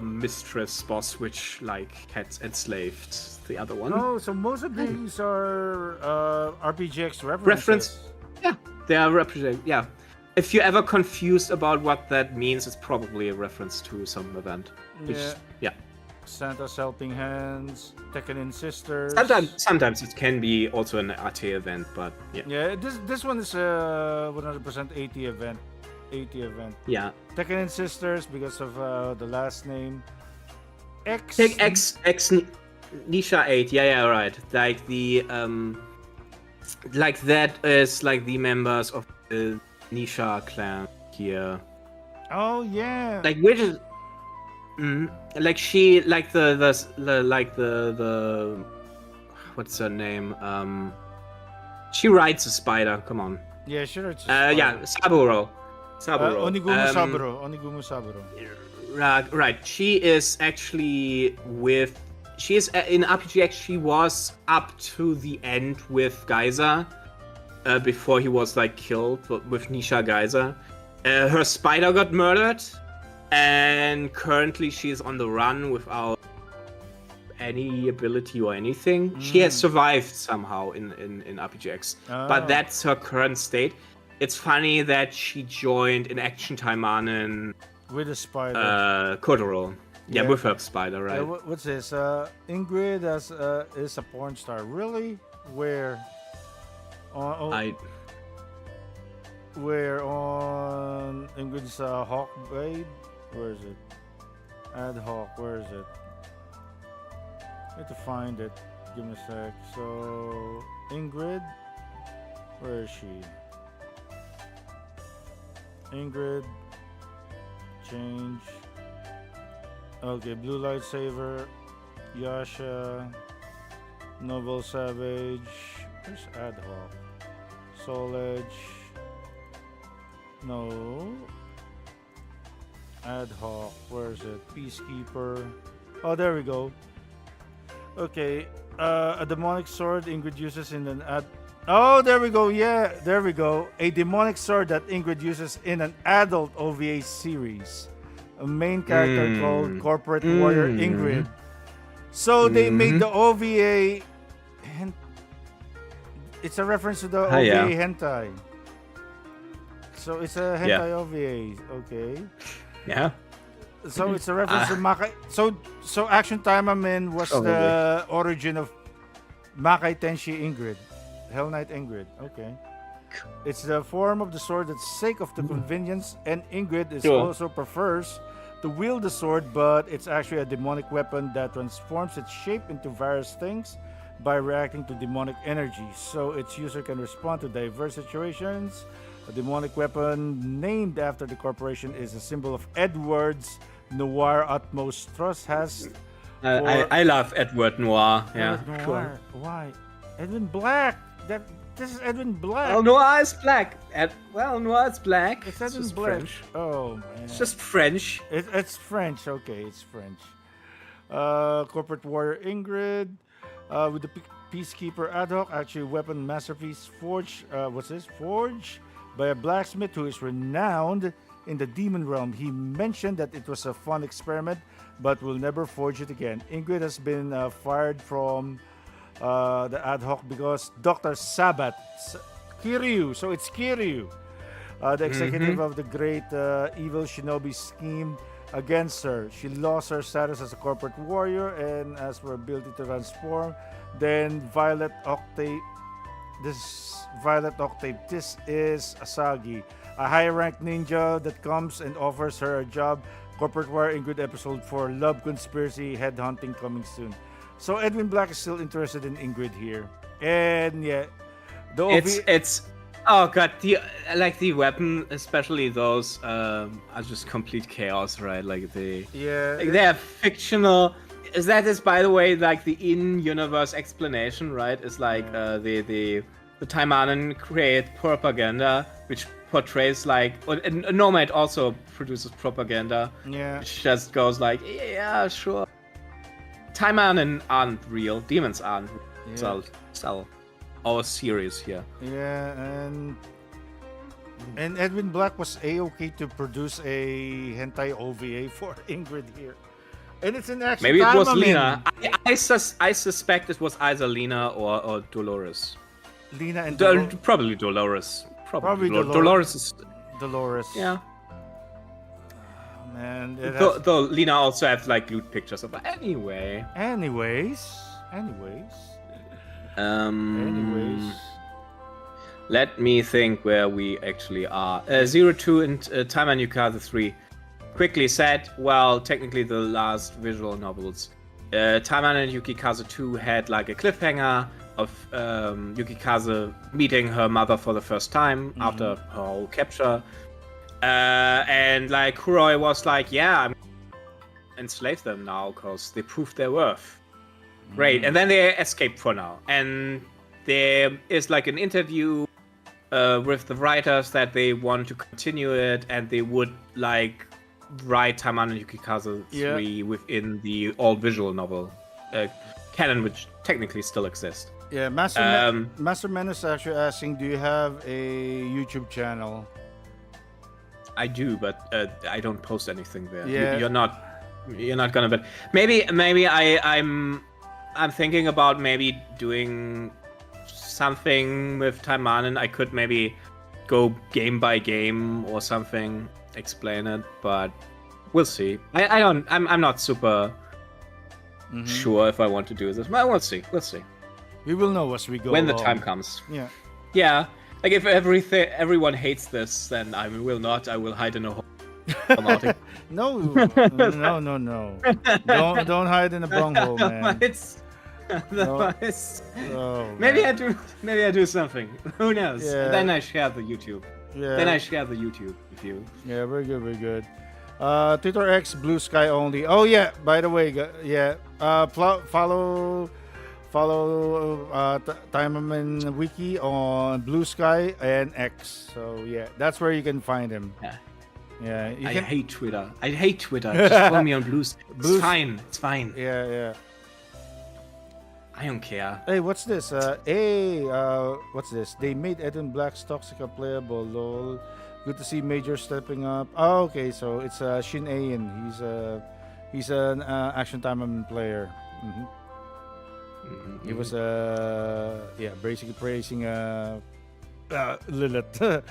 mistress boss, which like had enslaved the other one. Oh, so most of these are RPGX references. Reference. Yeah, they are representing. Yeah. If you're ever confused about what that means, it's probably a reference to some event. Which, yeah. Santa's Helping Hands, Tekken Sisters. Sometimes it can be also an AT event, but yeah. Yeah, this one is a 100% AT event. Yeah. Tekken Sisters because of the last name. Take X Nisha 8. Yeah, right. Like the like that is like the members of the Nisha clan here. Oh yeah. Like which is like she like the what's her name? She rides a spider. Come on. Yeah, sure. It's yeah, Saburo. Onigumu Saburo. Right. She is actually with. She is in RPGX. She was up to the end with Geyser before he was like killed with Nisha Geyser. Her spider got murdered, and currently she's on the run without any ability or anything. She has survived somehow in RPGX, but that's her current state. It's funny that she joined in Action Taimanin with a spider. Kotaro. Yeah, with her spider, right? What's this? Ingrid is a porn star. Really? Where? Where on Ingrid's Hawk Babe? Where is it? Ad Hoc. Where is it? I have to find it. Give me a sec. So Ingrid, where is she? Ingrid, change. Okay, Blue Lightsaber, Yasha, Noble Savage. Where's Ad Hoc? Soul Edge. No. Ad Hoc. Where is it? Peacekeeper. Oh, there we go. Okay. A demonic sword Ingrid uses in an ad. Oh, there we go. Yeah, there we go. A demonic sword that Ingrid uses in an adult OVA series. A main character called Corporate Warrior Ingrid. So they made the OVA. It's a reference to the OVA hentai. So it's a hentai OVA. Okay. Yeah. So it's a reference to Makai. So Action Taimanin was the origin of Makai Tenshi Ingrid. Hell Knight Ingrid. Okay. It's the form of the sword that's sake of the convenience, and Ingrid also prefers to wield the sword, but it's actually a demonic weapon that transforms its shape into various things by reacting to demonic energy. So its user can respond to diverse situations. A demonic weapon named after the corporation is a symbol of Edward's Noir utmost trust has. I love Edward Noir. Yeah. Edward Noir. Why? Edwin Black. This is Edwin Black. Well, Noir is black. Noir is black. It's Edwin just Black. French. Oh man. It's just French. It's French. Okay, it's French. Corporate Warrior Ingrid. With the Peacekeeper Ad Hoc, actually weapon masterpiece forged. What's this? Forged by a blacksmith who is renowned in the demon realm. He mentioned that it was a fun experiment, but will never forge it again. Ingrid has been fired from the Ad Hoc because Dr. Sabat, Kiryu, so it's Kiryu, the executive of the great evil shinobi scheme against her. She lost her status as a corporate warrior and as for ability to transform. Then Violet Octave this Violet Octave. This is Asagi, a high-ranked ninja that comes and offers her a job. Corporate Wire in good episode 4. Love conspiracy headhunting coming soon. So Edwin Black is still interested in Ingrid here, and yeah, the it's oh god, the weapon, especially those are just complete chaos, right? Like they're fictional. That is, by the way, like the in-universe explanation, right? It's like the Taimanin create propaganda, which portrays like, and Nomad also produces propaganda. Yeah. Which just goes like, yeah, sure. Taimanin aren't real. Demons aren't real. So our series here. Yeah, and Edwin Black was a-okay to produce a hentai OVA for Ingrid here. And it's an action. Maybe it was Lena. I suspect it was either Lena or Dolores. Lena and probably Dolores. Probably Dolores is Dolores. Yeah. Oh, man. Though Lena also has like lewd pictures of her. Anyways. Let me think where we actually are. 02 and TaimaninWiki 3. Quickly said, well, technically the last visual novels. TaimaninWiki 2 had like a cliffhanger of Yukikaze meeting her mother for the first time after her whole capture. And like Kuroi was like, yeah, I'm enslave them now because they proved their worth. Great. And then they escaped for now. And there is like an interview with the writers that they want to continue it, and they would like write TaimaninWiki 3 within the all-visual novel canon, which technically still exists. Yeah, Master Man is actually asking, do you have a YouTube channel? I do, but I don't post anything there. Yeah. You're not gonna. But maybe I'm thinking about maybe doing something with Taimanin. I could maybe go game by game or something, explain it, but we'll see. I'm not super sure if I want to do this, but we'll see. We will know as we go when along. the time comes. Yeah. Like if everyone hates this, then I will not. I will hide in a hole. No. Don't hide in a bunghole, man. Maybe I do something. Who knows? Yeah. Then I share the YouTube. Yeah. Then I share the YouTube with you. Yeah, very good. Twitter X Blue Sky only. Oh yeah, by the way, follow TaimaninWiki on Blue Sky and X. So yeah, that's where you can find him. Yeah. I hate Twitter. Just follow me on Blue Sky. It's fine. Yeah. I don't care. Hey, what's this? What's this? They made Edwin Black's Toxica playable. Lol. Good to see Major stepping up. Oh, okay, so it's Shin Ayan. He's an Action Taimanin player. He was basically praising Lilith. Okay.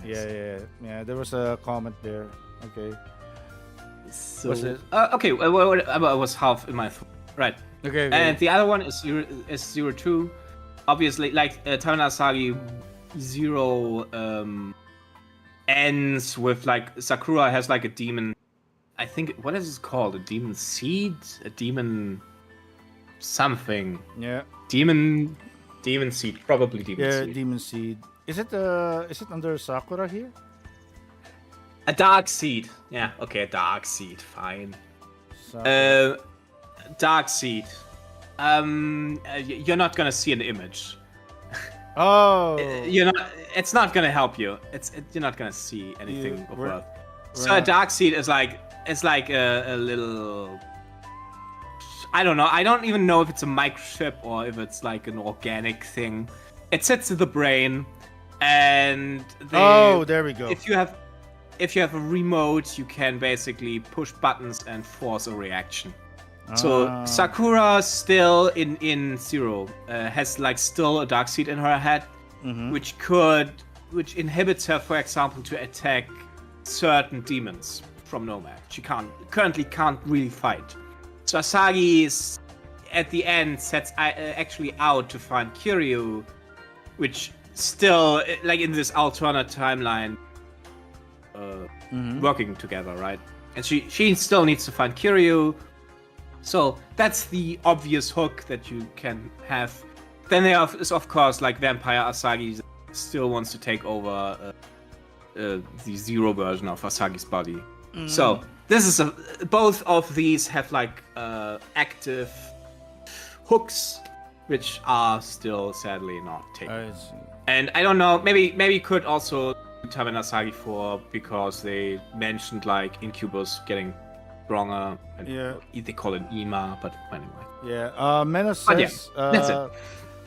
Yeah. There was a comment there. Okay. So okay. Well, I was half in my right. Okay. And the other one is 02. Obviously, like Taimanin Asagi 0 ends with like Sakura has like a demon. I think what is it called? A demon seed? A demon something? Yeah. Demon seed. Probably demon seed. Yeah, demon seed. Is it under Sakura here? A dark seed. Yeah. Okay, a dark seed. Fine. Dark seed. You're not gonna see an image. Oh. It's not gonna help you. You're not gonna see anything of worth. So right. a dark seed is like a little. I don't know. I don't even know if it's a microchip or if it's like an organic thing. It sits in the brain, and there we go. If you have a remote, you can basically push buttons and force a reaction. So Sakura still in 0 has like still a dark seed in her head, which inhibits her, for example, to attack certain demons from Nomad. She currently can't really fight. So Asagi at the end sets actually out to find Kiryu, which still like in this alternate timeline, working together, right? And she still needs to find Kiryu. So that's the obvious hook that you can have. Then there is of course like Vampire Asagi still wants to take over the Zero version of Asagi's body. So this is both of these have like active hooks, which are still sadly not taken. I see. And I don't know, maybe could also Taimanin Asagi 4 because they mentioned like Incubus getting stronger. And they call it Ima, but anyway. Yeah. Menace says. that's it.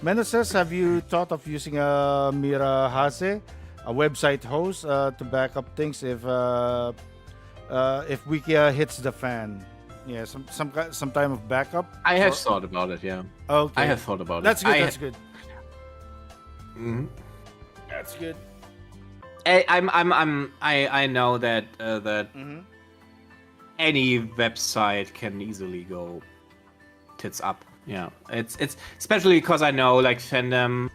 Menace says, have you thought of using a Mirahase, a website host, to back up things if Wikia hits the fan? Yeah, some time of backup. I have thought about it. Yeah. Okay. I have thought about That's it. good. That's good. Mm-hmm. That's good. I know that Mm-hmm. any website can easily go tits up. Yeah, it's especially because I know like fandom,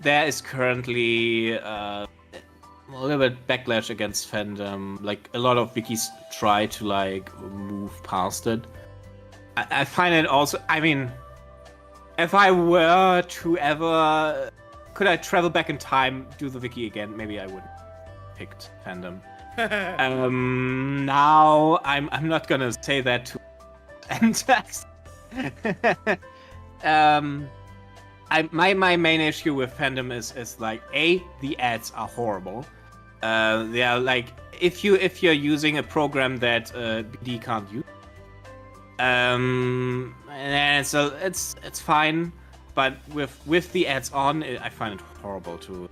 there is currently a little bit backlash against fandom. Like a lot of wikis try to like move past it. I find it also. I mean, if I were to ever, could I travel back in time, do the wiki again? Maybe I would picked fandom. Now I'm not gonna say that to syntax. My main issue with fandom is like the ads are horrible. They are like if you're using a program that BD can't use, and so it's fine. But with the ads on, I find it horrible to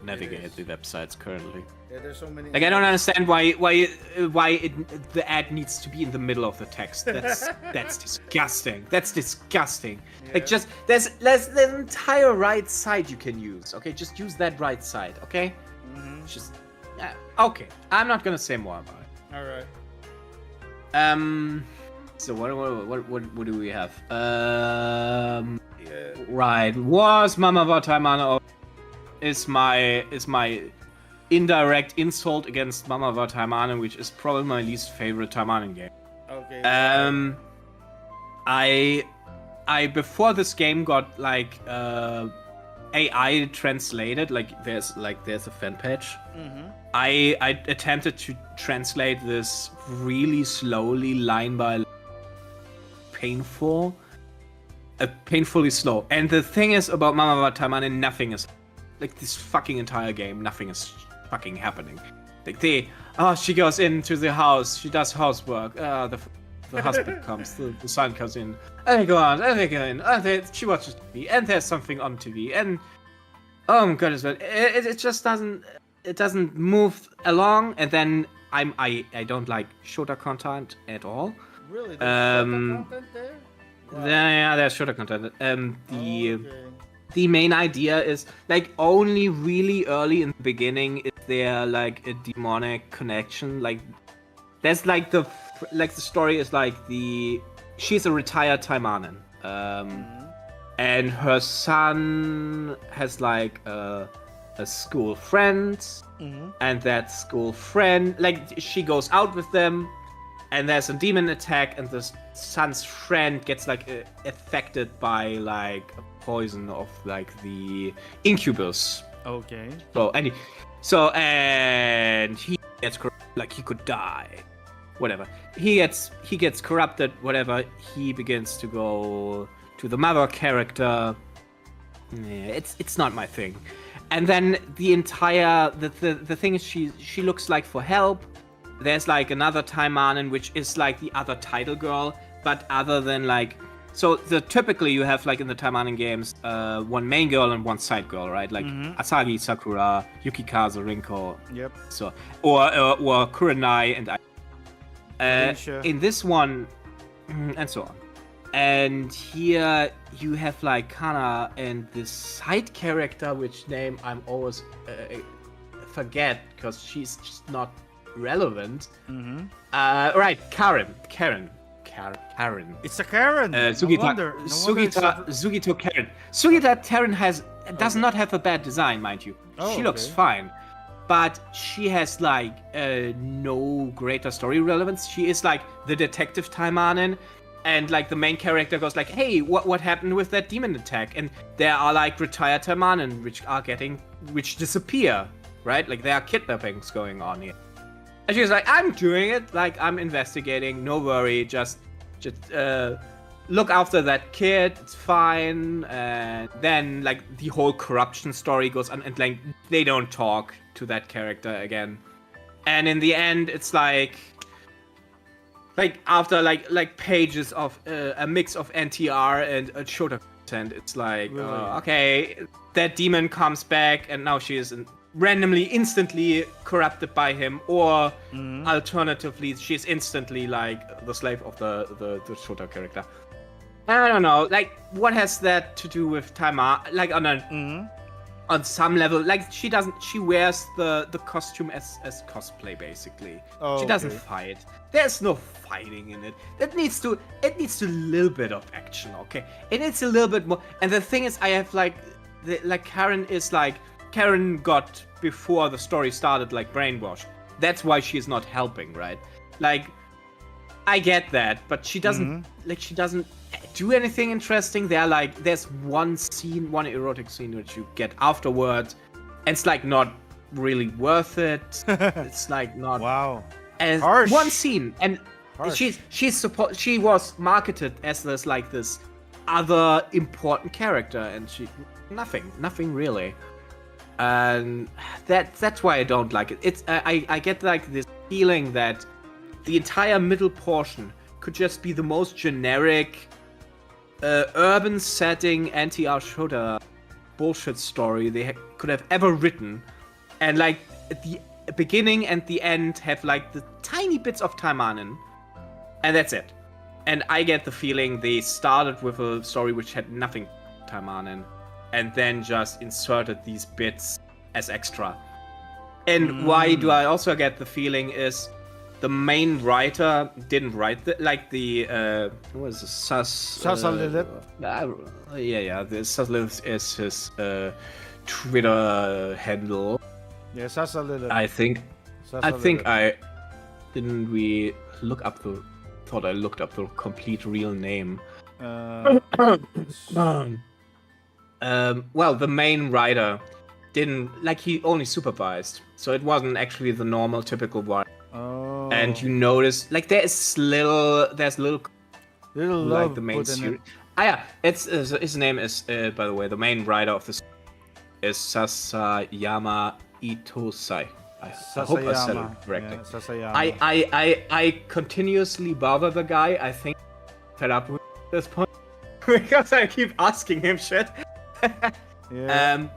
navigate the websites currently. Yeah, there's so many. Like I don't understand why the ad needs to be in the middle of the text. That's disgusting. That's disgusting. Yeah. Like just there's the entire right side you can use. Okay, just use that right side. Okay, just okay. I'm not gonna say more about it. All right. So what do we have? Right. Was Mama wa Taimanin is my indirect insult against Mama wa Taimanin, which is probably my least favorite Taimanin game. Okay. I before this game got like AI translated, like there's a fan page. I attempted to translate this really slowly, line by line, painfully slow. And the thing is about Mama wa Taimanin, nothing is like this fucking entire game. Nothing is fucking happening. Like she goes into the house, she does housework. The husband comes, the son comes in, and they go out, and they go in, and she watches TV, and there's something on TV, and oh my goodness, it just doesn't move along. And then I don't like shorter content at all. Really? There's content there? Wow. Yeah, there's shorter content. The main idea is like only really early in the beginning is there like a demonic connection. Like there's like the story is like she's a retired Taimanin, and her son has like a school friend, and that school friend like she goes out with them. And there's a demon attack, and the son's friend gets like affected by like a poison of like the incubus. Okay. And he gets like he could die, whatever. He gets corrupted, whatever. He begins to go to the mother character. Yeah, it's not my thing. And then the entire the thing is she looks like for help. There's like another Taimanin, which is like the other title girl, but other than like, so typically you have like in the Taimanin games, one main girl and one side girl, right? Like Asagi, Sakura, Yukikazu, Rinko. Yep. So or Kurenai and in this one, and so on. And here you have like Kana and this side character, which name I'm always forget because she's just not relevant. Right, Karen. Karen. It's a Karen. No Sugita, wonder it's not- Sugita Karen. Sugita Karen does not have a bad design, mind you. Oh, She looks okay. fine, but she has like no greater story relevance. She is like the detective Taimanin, and like the main character goes like, "Hey, what happened with that demon attack?" And there are like retired Taimanin which disappear, right? Like there are kidnappings going on here. And she's like, "I'm doing it. Like I'm investigating. No worry. Just look after that kid. It's fine." And then like the whole corruption story goes on, and like they don't talk to that character again. And in the end, it's like after like pages of a mix of NTR and Shota content, it's like Really? Okay, that demon comes back, and now she is randomly, instantly corrupted by him, or alternatively, she's instantly like the slave of the Shota character. I don't know, like what has that to do with Taima? Like on some level, like she wears the costume as cosplay basically. Oh, she doesn't okay. fight. There's no fighting in it. It needs a little bit of action, okay? It needs a little bit more. And the thing is, I have Karen got, before the story started, like brainwashed. That's why she's not helping, right? Like I get that, but she doesn't do anything interesting. There's one erotic scene which you get afterwards, and it's like not really worth it. It's like not Wow. as Harsh. one scene, and Harsh. she was marketed as this other important character, and nothing really. And that's why I don't like it. It's I get like this feeling that the entire middle portion could just be the most generic urban setting anti-R Shota bullshit story they could have ever written, and like at the beginning and the end have like the tiny bits of Taimanin, and that's it. And I get the feeling they started with a story which had nothing Taimanin, and then just inserted these bits as extra. And why do I also get the feeling is the main writer didn't write what was it? Sasalilip? The Sasalilip is his Twitter handle. Yeah, Sasalilip. I think we look up thought I looked up the complete real name. Well, the main writer didn't, like, he only supervised, so it wasn't actually the normal typical one. Oh. And you notice, like, there's little Little like love the main put in series. it. It's his name is, by the way, the main writer of this is Sasayama Itosai. I hope I said it correctly. Yeah, Sasayama. I continuously bother the guy. I think I'm fed up with this point because I keep asking him shit. Yeah.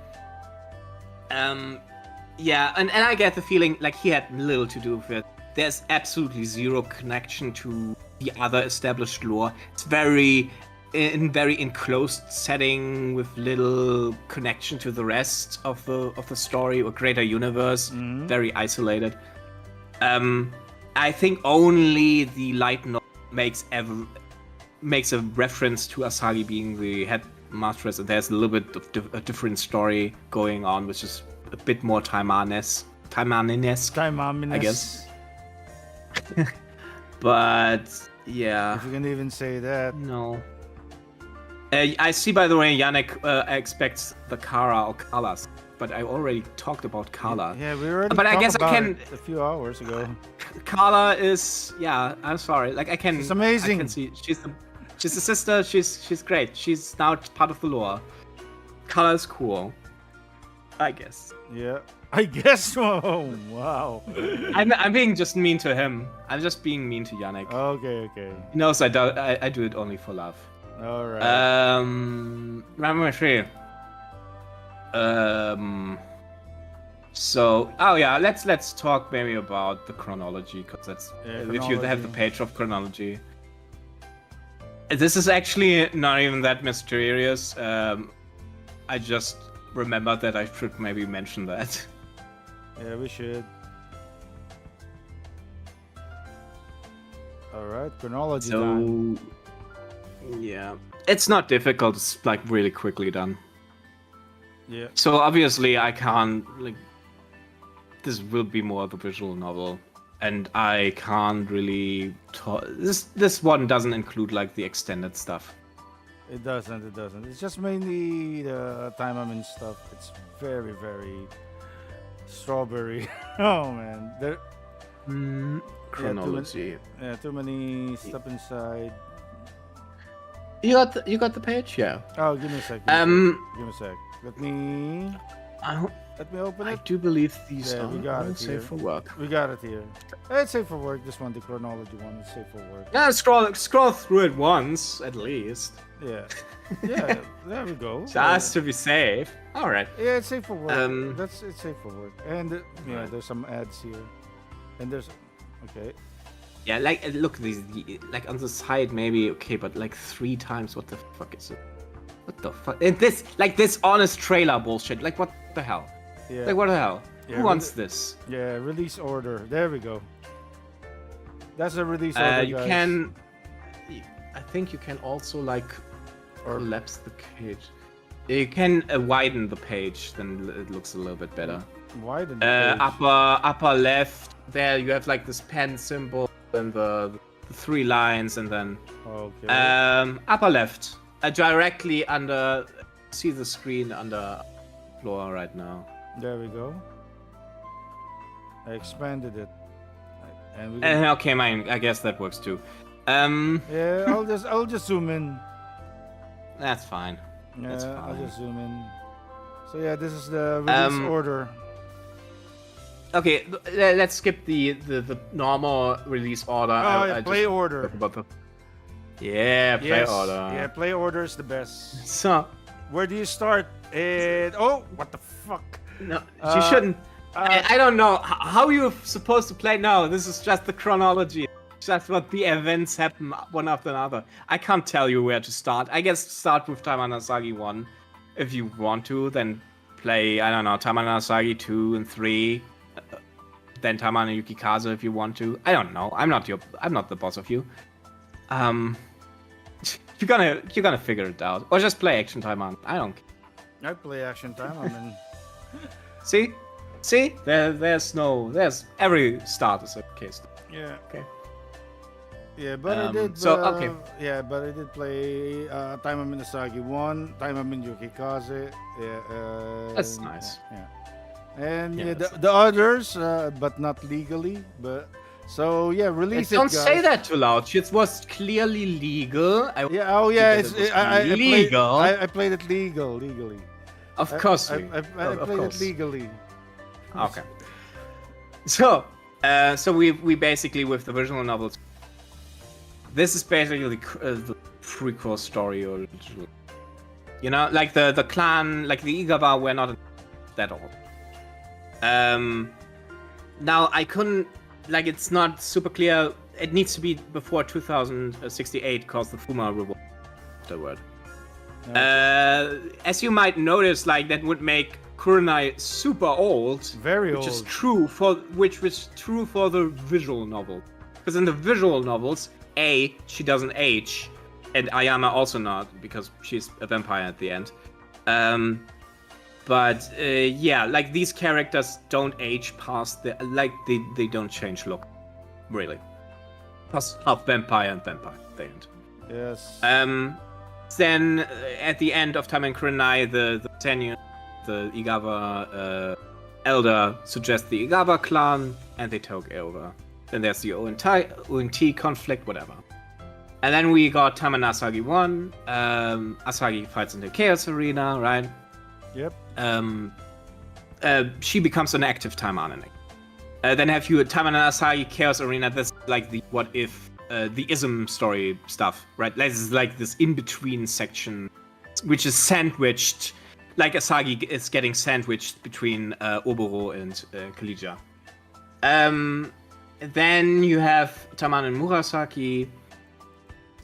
Yeah, and I get the feeling like he had little to do with it. There's absolutely zero connection to the other established lore. It's very enclosed setting with little connection to the rest of the story or greater universe. Very isolated. I think only the light novel makes a reference to Asagi being the headmasteress, and there's a little bit of a different story going on, which is a bit more Taimaninesque, I guess. But yeah, If you can even say that. no. I see, by the way, Yannick expects the Kara or Kalas, but I already talked about Kala. Yeah, we already But I talked guess I about can- it a few hours ago. Kala is, yeah, I'm sorry. Like, I can. She's amazing. I can see she's the sister. She's great. She's now part of the lore. Kala is cool, I guess. Yeah. I guess. Oh, wow. I'm being just mean to him. I'm just being mean to Yannick. Okay. He knows I do it only for love. All right. Number 3. So, oh yeah, let's talk maybe about the chronology, because that's if you have the chronology. page of chronology. This is actually not even that mysterious. I just remembered that I should maybe mention that. Yeah, we should. All right, chronology time. So, yeah, it's not difficult. It's like really quickly done. Yeah. So obviously, I can't like. This will be more of a visual novel, and I can't really. This one doesn't include like the extended stuff. It doesn't. It doesn't. It's just mainly the Taimanin stuff. It's very, very strawberry. Oh man, there. Chronology. Yeah, too many stuff inside. You got the page, yeah. Oh, give me a sec. Give me a sec. Let me open I it. do believe these Yeah, are we got all it safe here. for work. We got it here. It's safe for work. This one, the chronology one, is safe for work. Yeah, scroll through it once at least, Yeah. Yeah. There we go. just to be safe. All right. Yeah, it's safe for work. Um, It's safe for work. And yeah, there's some ads here. And there's okay. Yeah, like look, these like on the side maybe okay, but like 3 times. What the fuck is it? What the fuck? And this honest trailer bullshit. Like what the hell? Yeah. Like what the hell? Yeah, Who wants this? Yeah, release order. There we go. That's a release order, You guys. can. I think you can also like Or- collapse the page. You can widen the page, then it looks a little bit better. Widen the page. Upper left. There you have like this pen symbol and the 3 lines, and then Okay. upper left, directly under. See the screen under floor right now. There we go. I expanded it. And we Okay, mine. I guess that works too. yeah, I'll just zoom in. That's fine. Yeah, That's I'll fine. just zoom in. So yeah, this is the release order. Okay, let's skip the normal release order. Oh, I yeah, just play order. talk about the... Yeah, play Yes. order. Yeah, play order is the best. So, Where do you start? Oh, what the fuck? no, you shouldn't. I don't know how you're supposed to play now. This is just the chronology. Just what the events happen one after another. I can't tell you where to start. I guess start with Taimanin Asagi 1 if you want to. Then play, I don't know, Taimanin Asagi 2 and 3. Then TaimaninWiki Kaze if you want to. I don't know. I'm not the boss of you. You're gonna figure it out. Or just play Action Taiman. I don't care. I play action time. I mean, See? There's every start is a case. yeah. Okay. Yeah, but I did. Okay. Yeah, but I did play Taimanin Asagi 1, TaimaninWiki Kaze. Yeah. That's nice. Yeah. And Yeah, yeah, that's the others, but not legally. But so yeah, release it. Don't guys. say that too loud. It was clearly legal. Yeah. Oh yeah, Because it's it was I played, legal. I played it legally. Of course. I Of played course. it legally. Okay. So we basically with the visual novels. This is basically the prequel story originally. You know, like the clan, like the Igawa were not that old. Now I couldn't, like, it's not super clear. It needs to be before 2068 because the Fuuma Revolts afterward. As you might notice, like that would make Kurenai super old. Very which old. is true for the visual novel. Because in the visual novels, she doesn't age, and Ayama also not because she's a vampire at the end. But yeah, like these characters don't age past the they don't change look, really. Plus half vampire and vampire at the end. Yes. Then at the end of Taimanin Kurenai, the Senyu, the Igawa elder suggests the Igawa clan, and they take over. Then there's the ONT conflict, whatever. And then we got Taimanin Asagi 1. Asagi fights in the Chaos Arena, right? Yep. She becomes an active Taimanin. Then have you Taimanin Asagi Chaos Arena. That's like the what if, the ism story stuff, right? This is like this in-between section, which is sandwiched, like Asagi is getting sandwiched between Oboro and Kalija. Then you have Taimanin Murasaki.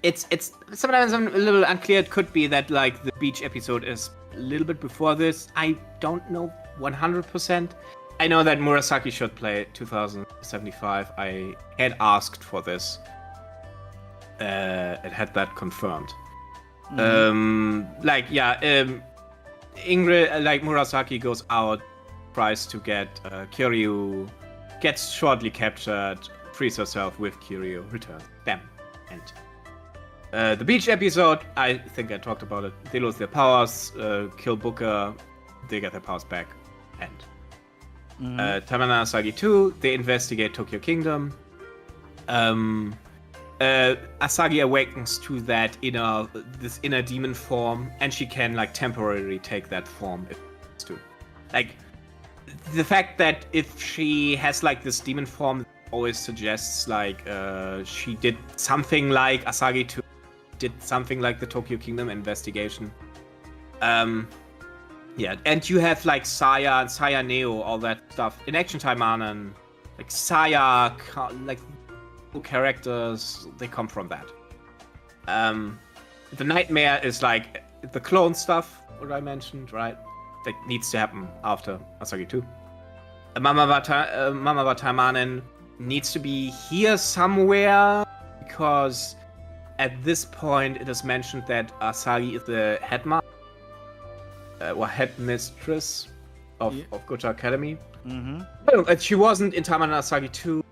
It's sometimes I'm a little unclear. It could be that like the beach episode is a little bit before this. I don't know 100%. I know that Murasaki should play 2075. I had asked for this. it had that confirmed. Mm-hmm. Ingrid, like Murasaki goes out, tries to get Kiryu, gets shortly captured, frees herself with Kiryu, returns. Bam. And the beach episode, I think I talked about it. They lose their powers, kill Booker, they get their powers back. End. Taimanin Asagi 2, they investigate Tokyo Kingdom. Asagi awakens to this inner demon form, and she can like temporarily take that form if she wants to. Like the fact that if she has like this demon form always suggests like she did something like Asagi 2 did something like the Tokyo Kingdom investigation. Yeah, and you have like Saya and Saya Neo, all that stuff in Action Taimanin. Like Saya, like characters, they come from that. The nightmare is like the clone stuff, what I mentioned, right? That needs to happen after Asagi 2. Mama wa Taimanin needs to be here somewhere because at this point it is mentioned that Asagi is the headmaster or headmistress of Goa Academy. And she wasn't in Taimanin Asagi 2.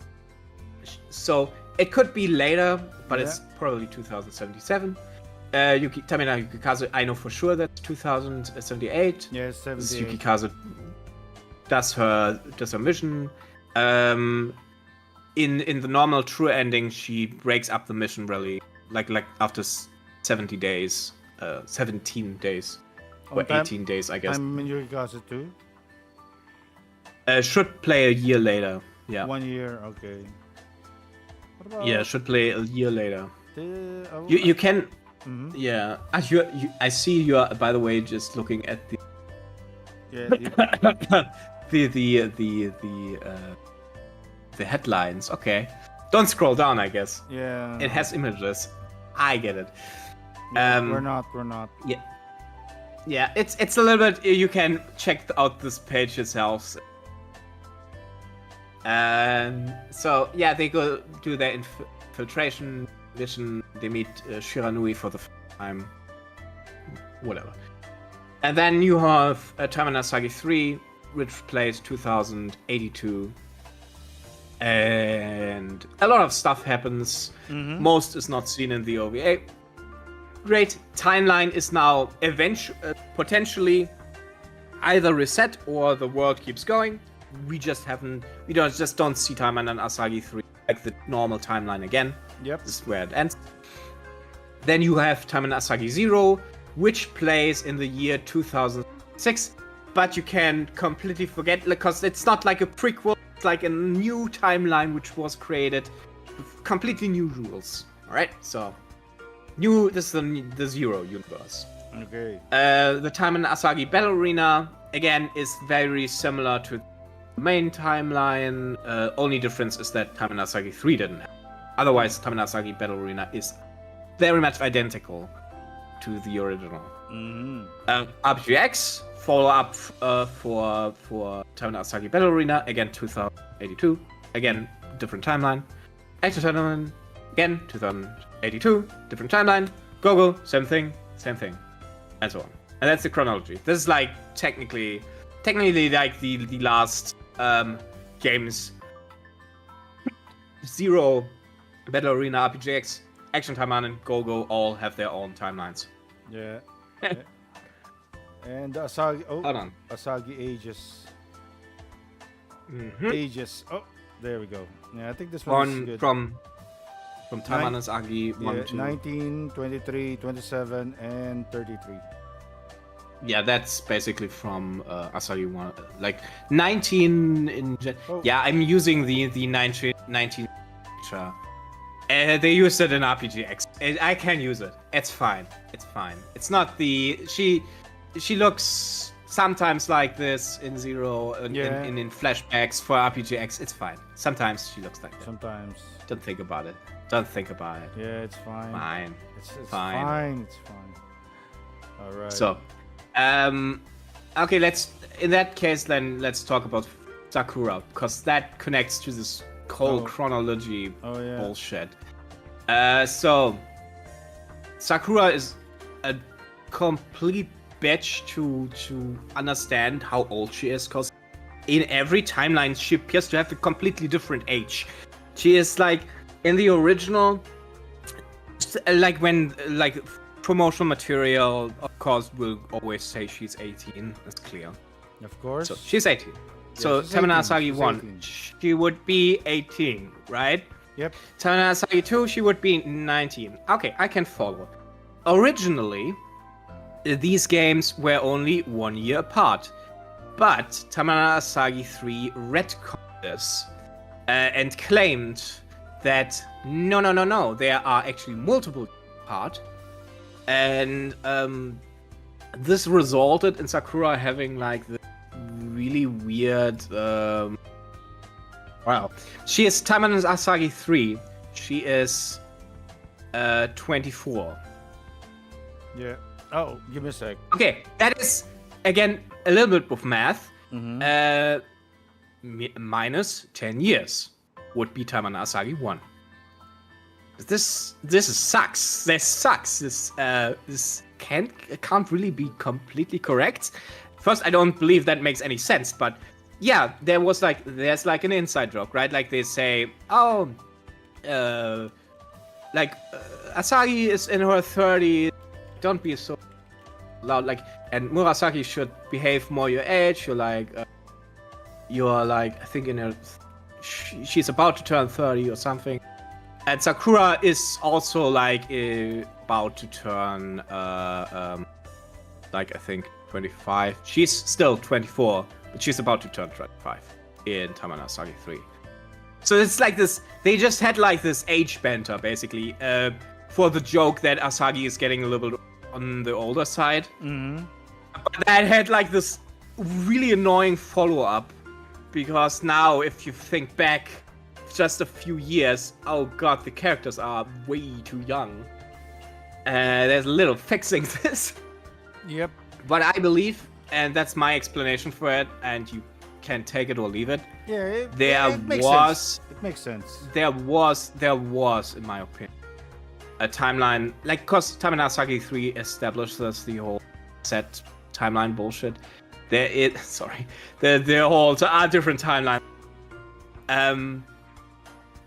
So it could be later, but it's probably 2077. Taimanin Yukikazu, I know for sure that's 2078. Yes, 78. Yukikazu does her mission. In the normal true ending, she breaks up the mission really, like after 17 days, or 18 days, I guess. I'm in Yukikazu too. Should play a year later. Yeah. 1 year, okay. Yeah, should play a year later. You can. Mm-hmm. Yeah. I see you are, by the way, just looking at the. Yeah. the headlines. Okay. Don't scroll down, I guess. Yeah. It has images. I get it. We're not. Yeah. Yeah, it's a little bit. You can check out this page yourselves. So yeah, they go do their infiltration mission. They meet Shiranui for the first time. Whatever. And then you have Taimanin Asagi 3, which plays 2082. And a lot of stuff happens. Most is not seen in the OVA. Great. Timeline is now potentially either reset or the world keeps going. We just don't see Taimanin Asagi 3 like the normal timeline again. Yep. This is where it ends. Then you have Taimanin Asagi 0, which plays in the year 2006, but you can completely forget because it's not like a prequel, it's like a new timeline which was created with completely new rules. Alright, so this is the Zero universe. Okay. The Taimanin Asagi Battle Arena, again, is very similar to the main timeline. Only difference is that Taimanin Asagi 3 didn't have. Otherwise, Taimanin Asagi Battle Arena is very much identical to the original. RPGX follow-up for Taimanin Asagi Battle Arena, again 2082, again different timeline. Extra Taimanin, again 2082, different timeline. Gogo, same thing, and so on. And that's the chronology. This is like technically like the last games. Zero, Battle Arena, RPGX, Action Taimanin, Gogo all have their own timelines. Yeah. And Asagi. Oh, Hold on. Asagi ages. Mm-hmm. Ages. Oh, there we go. Yeah, I think this one is good. From Taimanin Asagi 1 to 19, 23, 27, and 33. Yeah, that's basically from Asagi 1. Like 19 in. Yeah, I'm using the 19 picture. They used it in RPGX. I can use it. It's fine. It's not the she looks sometimes like this in Zero in flashbacks for RPGX. It's fine. Sometimes she looks like that. Sometimes. Don't think about it. Yeah, it's fine. Fine. It's Fine. fine. All right. So, okay. In that case, let's talk about Sakura because that connects to this whole chronology bullshit. So Sakura is a complete bitch to understand how old she is, because in every timeline she appears to have a completely different age. She is like in the original, like when like promotional material, of course, will always say she's 18. That's clear. Of course. So she's 18. So she's Taimanin 18, Asagi she's 1, 18. she would be 18, right? Yep. Taimanin Asagi 2, she would be 19. Okay, I can follow. Originally, these games were only 1 year apart. But Taimanin Asagi 3 retconned this and claimed that no, there are actually multiple apart. And this resulted in Sakura having like the really weird. She is Taimanin Asagi 3. She is 24. Yeah. Oh, give me a sec. Okay, that is again a little bit of math. Minus 10 years would be Taimanin Asagi 1. This sucks. This sucks. This can't really be completely correct. First, I don't believe that makes any sense, but yeah, there's like an inside joke, right? Like they say, Asagi is in her 30s. Don't be so loud, like, and Murasaki should behave more your age. You're like, I think in her, she's about to turn 30 or something. And Sakura is also like about to turn, like I think 25. She's still 24, but she's about to turn 25 in Taimanin Asagi 3. So it's like this. They just had like this age banter basically for the joke that Asagi is getting a little bit on the older side. But that had like this really annoying follow-up, because now if you think back just a few years, oh god, the characters are way too young. There's a little fixing this. Yep. But I believe, and that's my explanation for it, and you can take it or leave it. Yeah, it makes sense. It makes sense. There was, in my opinion, a timeline, like, cause Taimanin Asagi 3 establishes the whole set timeline bullshit. The whole different timeline.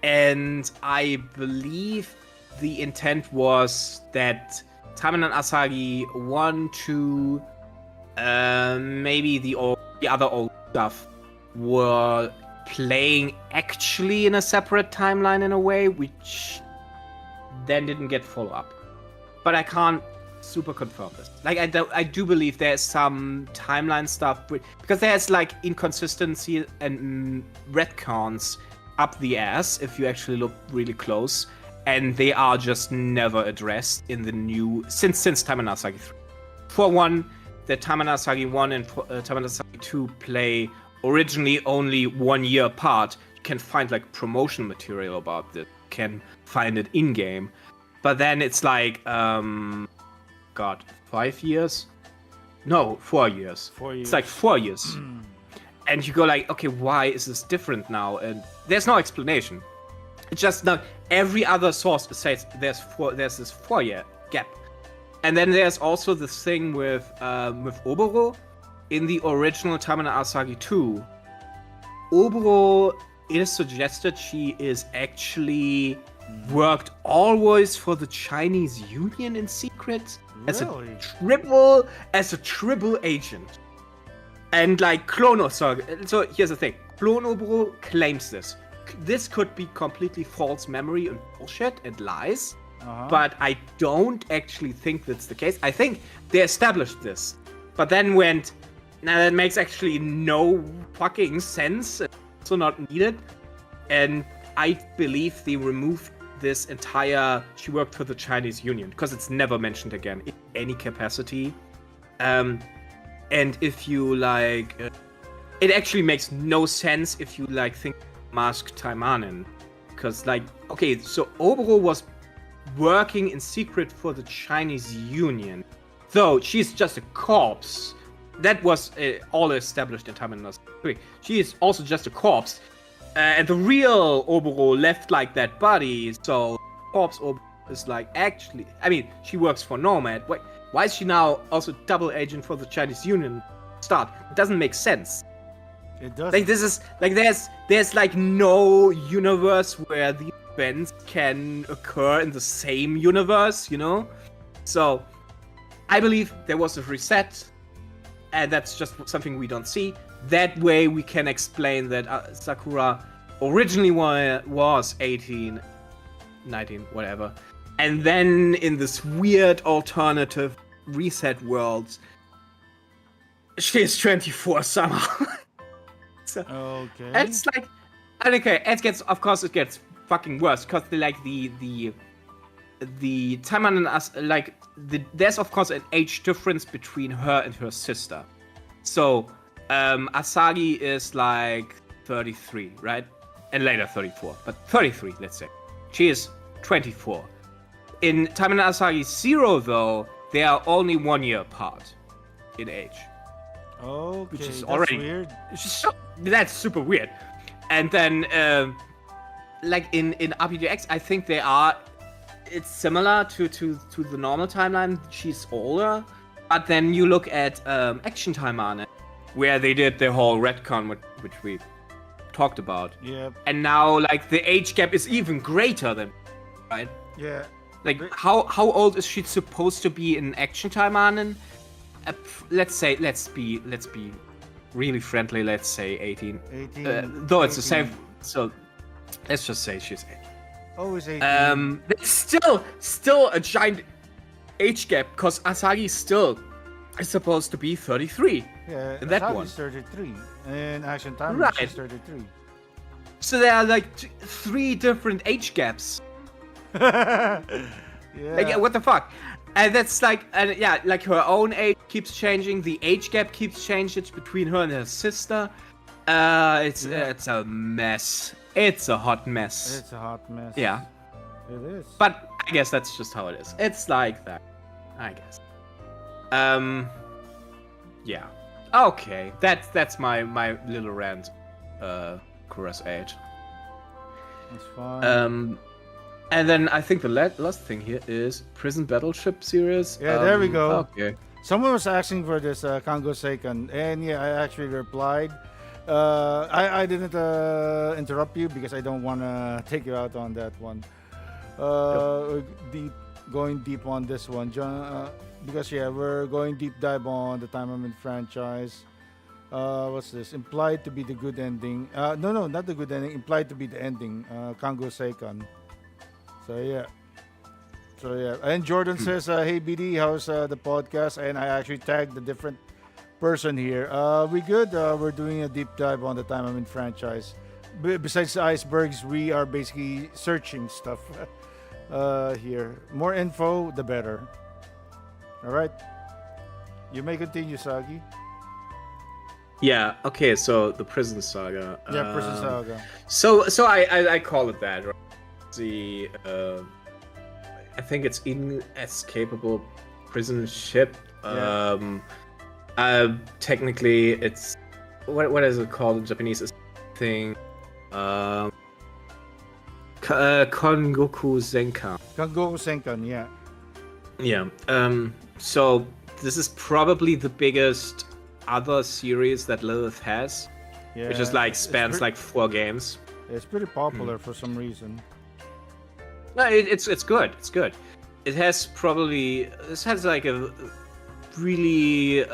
And I believe the intent was that Taimanin Asagi 1, 2, maybe the other old stuff were playing actually in a separate timeline in a way, which then didn't get follow-up. But I can't super confirm this. Like, I do believe there's some timeline stuff, because there's like inconsistency and retcons up the ass if you actually look really close, and they are just never addressed in the new since Taimanin Asagi 3. For one, the Taimanin Asagi 1 and Taimanin Asagi 2 play originally only 1 year apart. You can find like promotion material about this. You can find it in game, but then it's like 5 years? No, 4 years. 4 years. It's like 4 years. And you go like, okay, why is this different now? And there's no explanation. It's just now every other source says there's this 4 year gap. And then there's also this thing with Oboro. In the original Taimanin Asagi 2, Oboro, it is suggested she is actually worked always for the Chinese Union in secret as a triple agent. And like so here's the thing. Clone Oboro claims this. This could be completely false memory and bullshit and lies. But I don't actually think that's the case. I think they established this, but then went, now that makes actually no fucking sense. It's also not needed. And I believe they removed this entire, she worked for the Chinese Union, because it's never mentioned again in any capacity. And if you like, it actually makes no sense if you like think Mask Taimanin, because like, okay, so Oboro was working in secret for the Chinese Union, though she's just a corpse. That was all established in Taimanin Asagi 3. She is also just a corpse, and the real Oboro left like that body. So corpse orb is like actually. I mean, she works for Nomad. Why is she now also double agent for the Chinese Union? Start. It doesn't make sense. It does. Like this is like there's like no universe where the events can occur in the same universe, you know? So I believe there was a reset, and that's just something we don't see. That way we can explain that Sakura originally was 18, 19, whatever. And then in this weird alternative reset world, she's 24 somehow. So, Okay. it's like, and okay, it gets fucking worse because the Taimanin there's of course an age difference between her and her sister. So Asagi is like 33, right? And later 34, but 33, let's say. She is 24. In Taimanin and Asagi 0, though, they are only 1 year apart in age. Okay, Which is that's already weird. That's super weird. And then, like in RPGX, I think it's similar to the normal timeline. She's older, but then you look at Action Taimanin, where they did the whole retcon, which we talked about. Yeah. And now, like, the age gap is even greater than, right? Yeah. Like, how old is she supposed to be in Action Taimanin? Let's be really friendly. Let's say 18. 18. Though it's the 18. same. So let's just say she's 18. Always 18. It's still a giant age gap because Asagi still is supposed to be 33. Yeah, in that Asagi's one. 33. And Action Time Right. she's 33. So there are like 3 different age gaps. Yeah. Like, what the fuck? And that's like, and yeah, like her own age keeps changing. The age gap keeps changing between her and her sister. It's a mess. It's a hot mess. It's a hot mess. Yeah, It is. but I guess that's just how it is. It's like that, I guess. Yeah. Okay, that's my little rant. Kuras age. It's fine. And then I think the last thing here is Prison Battleship series. Yeah, there we go. Okay. Someone was asking for this Kango Seikan, and yeah, I actually replied. I didn't interrupt you because I don't want to take you out on that one. Going deep on this one, John, because yeah, we're going deep dive on the Taimanin franchise. What's this? Implied to be the good ending. No, not the good ending. Implied to be the ending. Kango Seikan. So yeah. And Jordan says, "Hey BD, how's the podcast?" And I actually tagged the different person here. We good? We're doing a deep dive on the Taimanin franchise. Besides the icebergs, we are basically searching stuff here. More info, the better. All right. You may continue, Sagi. Yeah. Okay. So the Prison Saga. Yeah, Prison Saga. So I call it that. Right? The I think it's inescapable prison ship. Technically, it's what is it called in Japanese? It's thing. Kongoku Senkan. Kangoku Senkan, yeah. Yeah. So this is probably the biggest other series that Lilith has, which is like spans like 4 games. It's pretty popular for some reason. No, it's good. It's good. It has like a really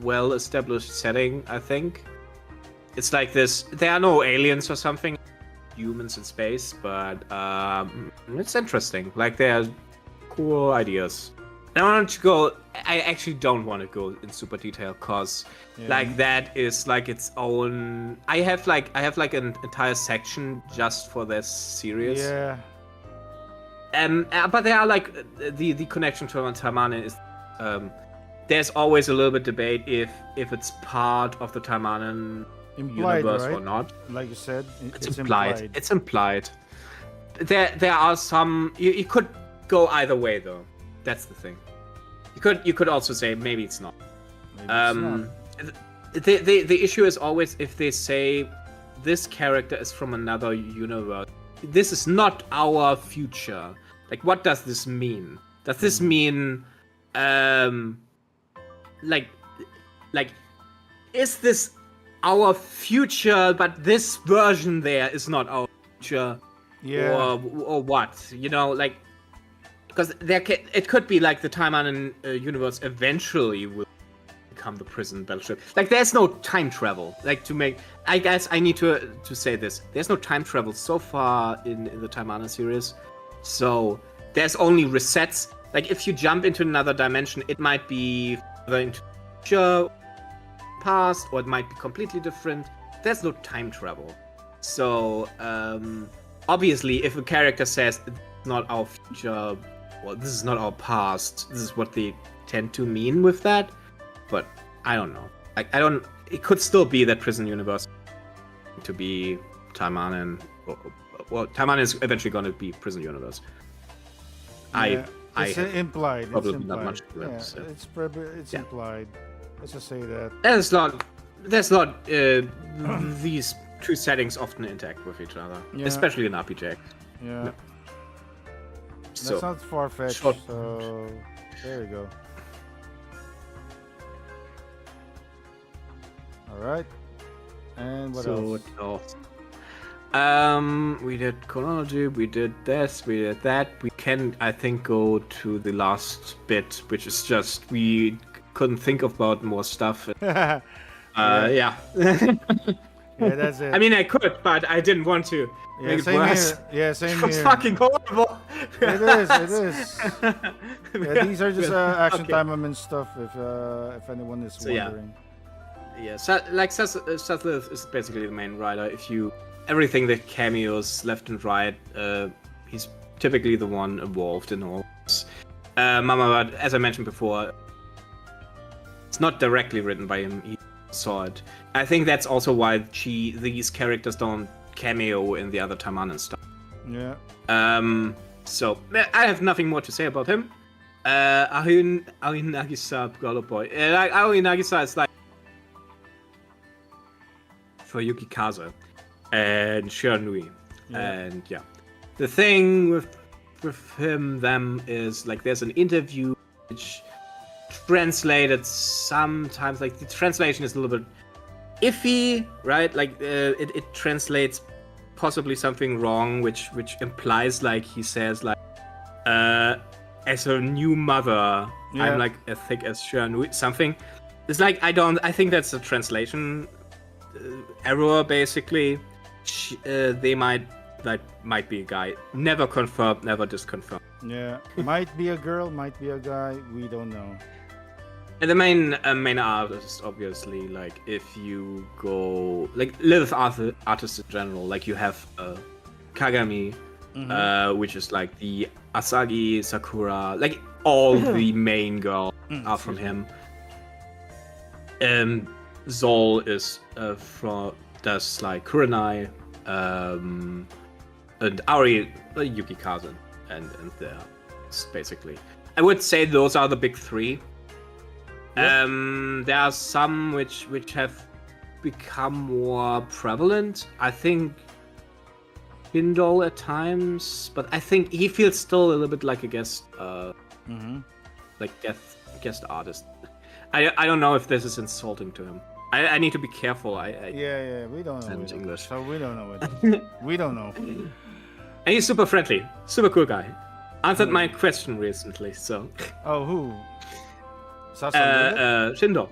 well-established setting. I think it's like this. There are no aliens or something, humans in space, but it's interesting. Like there are cool ideas. I actually don't want to go in super detail because like that is like its own. I have like an entire section just for this series. Yeah. But there are like the connection to Taimanin is there's always a little bit debate if it's part of the Taimanin universe right? or not. Like you said, It's implied. It's implied. There are some. You could go either way though. That's the thing. You could also say maybe it's not. Maybe it's The issue is always if they say this character is from another universe. this is not our future. Like, what does this mean? Does this mean, like, is this our future, but this version there is not our future? Yeah. Or what? You know, like, because it could be like the Taimanin universe eventually will become the prison battleship. Like, there's no time travel. Like, to make, I guess I need to say this. There's no time travel so far in the Taimanin series. So there's only resets. Like, if you jump into another dimension, it might be further into the future, past, or it might be completely different. There's no time travel. So obviously, if a character says it's not our future, well, this is not our past, this is what they tend to mean with that. But I don't know. Like, it could still be that prison universe to be Taimanin. Well, Taimanin is eventually going to be prison universe. Yeah. It's implied. Probably It's not implied. much to it, so. It's implied. Let's just say that. There's not these two settings often interact with each other, Yeah. especially in RPGX. Yeah. No. So, That's not far-fetched, short- so there you go. Alright. And what else? else? We did chronology, we did this, we did that. We can, I think, go to the last bit, which is just we couldn't think about more stuff. Yeah. Yeah, that's it. I mean, I could, but I didn't want to. yeah, make it same worse. here. Yeah, same It's here. fucking horrible. It is. Yeah, these are just action Okay. Taimanin stuff. If anyone is yeah. wondering. Yeah, so, like Seth is basically the main writer. If you everything that cameos left and right, he's typically the one involved in all this. Mama, but as I mentioned before, it's not directly written by him. He saw it. I think that's also why these characters don't cameo in the other Taimanin stuff. Yeah. So I have nothing more to say about him. Aoi Nagisa, Golo Boy. Like Aoi Nagisa is like for Yukikaze and Shiranui. Yeah. And yeah. The thing with them is like there's an interview which translated sometimes, like the translation is a little bit iffy, right? Like it translates possibly something wrong, which implies like he says like as a new mother, Yeah. I'm like as thick as Shiranui, something. It's like I think that's a translation error basically. They might be a guy. Never confirmed, never disconfirmed. Yeah. Might be a girl, might be a guy. We don't know. And the main artist, obviously, like if you go like Lilith artists in general, like you have Kagami, which is like the Asagi, Sakura, like all the main girls are from him. Zol is does like Kurenai, and Ari, Yukikaze, and there, basically. I would say those are the big three. Yeah. There are some which have become more prevalent. I think Hindol at times, but I think he feels still a little bit like a guest, like guest artist. I don't know if this is insulting to him. I need to be careful. Yeah, we don't know. It's English. So we don't know it. We don't know. And he's super friendly, super cool guy. Answered my question recently, so. Oh, who? Sasa Shindo.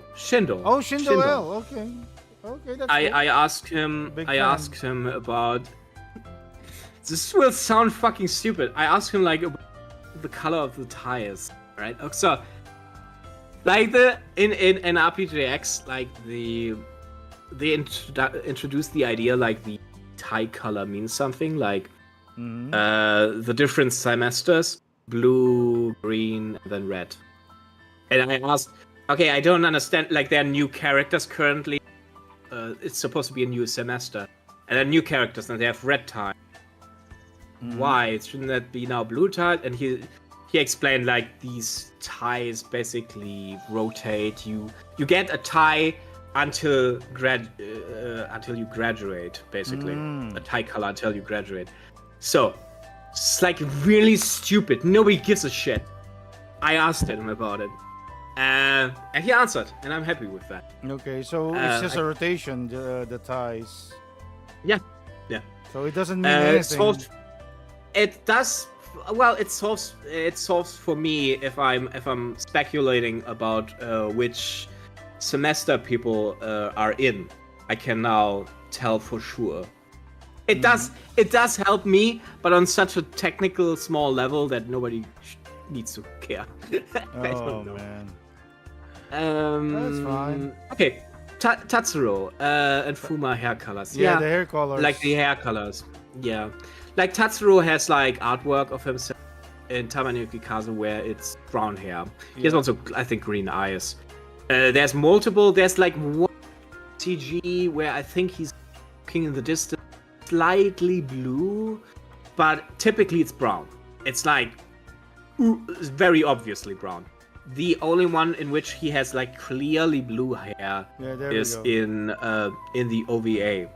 Oh, Shindo L. Okay. Okay, that's cool. I asked him. Big I fan. asked him about. This will sound fucking stupid. I asked him like about the color of the tires, right? So, like in RPGX, like they introduced the idea like the tie color means something like the different semesters, blue, green, and then red. And I asked, okay, I don't understand, like there are new characters currently. It's supposed to be a new semester. And there are new characters and they have red tie. Why? Shouldn't that be now blue tie? And he explained like these ties basically rotate. You get a tie until you graduate, basically. A tie color until you graduate. So, it's like really stupid. Nobody gives a shit. I asked him about it. And he answered, and I'm happy with that. Okay, so it's just a rotation, the ties. Yeah. So it doesn't mean anything. It does. Well, it solves for me if I'm speculating about which semester people are in. I can now tell for sure. It does help me, but on such a technical small level that nobody needs to care. I don't know. Man. That's fine. Okay, Tatsuro and Fuuma hair colors. Yeah, the hair colors. Like the hair colors. Yeah. Like Tatsuro has like artwork of himself in TaimaninWiki where it's brown hair. He has also, I think, green eyes. There's multiple. There's like one CG where I think he's looking in the distance, slightly blue, but typically it's brown. It's like very obviously brown. The only one in which he has like clearly blue hair is in the OVA,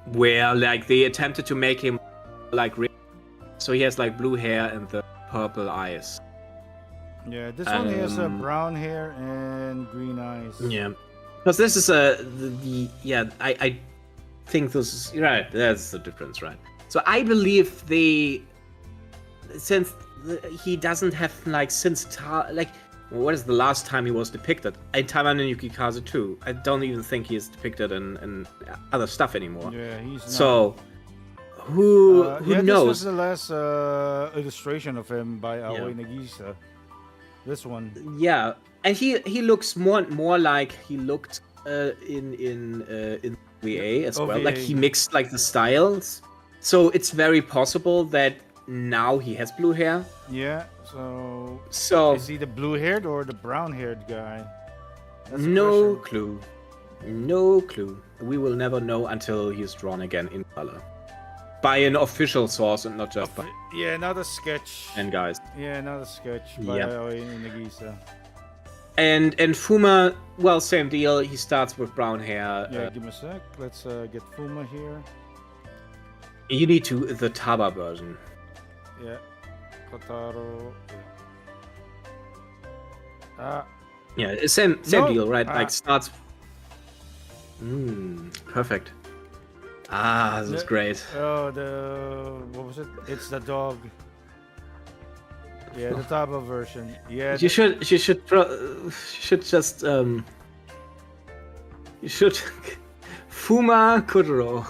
where like they attempted to make him like so he has like blue hair and the purple eyes. Yeah, this one has brown hair and green eyes. Yeah, because this is I think this is right. That's the difference, right? So I believe since he doesn't have like what is the last time he was depicted? In TaimaninWiki 2. I don't even think he is depicted in other stuff anymore. Yeah, he's not. So who knows? This was the last illustration of him by Aoi Nagisa. This one. Yeah, and he looks more and more like he looked in VA as well. Like he mixed like the styles. So it's very possible that now he has blue hair. Yeah, so is he the blue-haired or the brown-haired guy? That's no clue. No clue. We will never know until he's drawn again in color. By an official source and not just by... Yeah, not a sketch. And guys. Yeah, not a sketch by Nagisa. And Fuuma, well, same deal. He starts with brown hair. Yeah, give me a sec. Let's get Fuuma here. You need the Taba version. Yeah. Kotaro. Yeah, same deal, right? Like starts... perfect. This is great. Oh, what was it? It's the dog. Yeah, the Taba version. Yeah. You should just Fuuma Kuduro.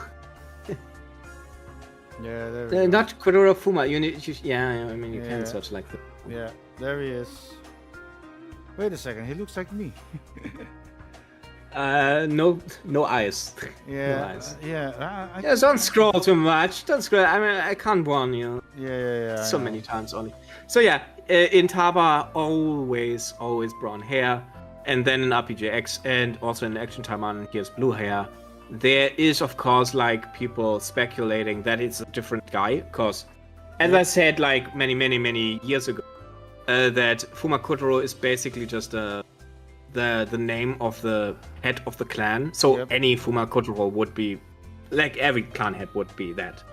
Yeah, there we go. Not Kuduro Fuuma. I mean you can search like that. Yeah, there he is. Wait a second, he looks like me. No eyes. Yeah, no eyes. Don't scroll too much. Don't scroll. I mean, I can't warn you. Yeah. So many times only. So yeah, in Taba, always brown hair, and then in RPGX and also in Action Taimanin, he has blue hair. There is, of course, like people speculating that it's a different guy, because, as I said, like many years ago, that Fuuma Kotaro is basically just the name of the head of the clan. So any Fuuma Kotaro would be, like every clan head would be that.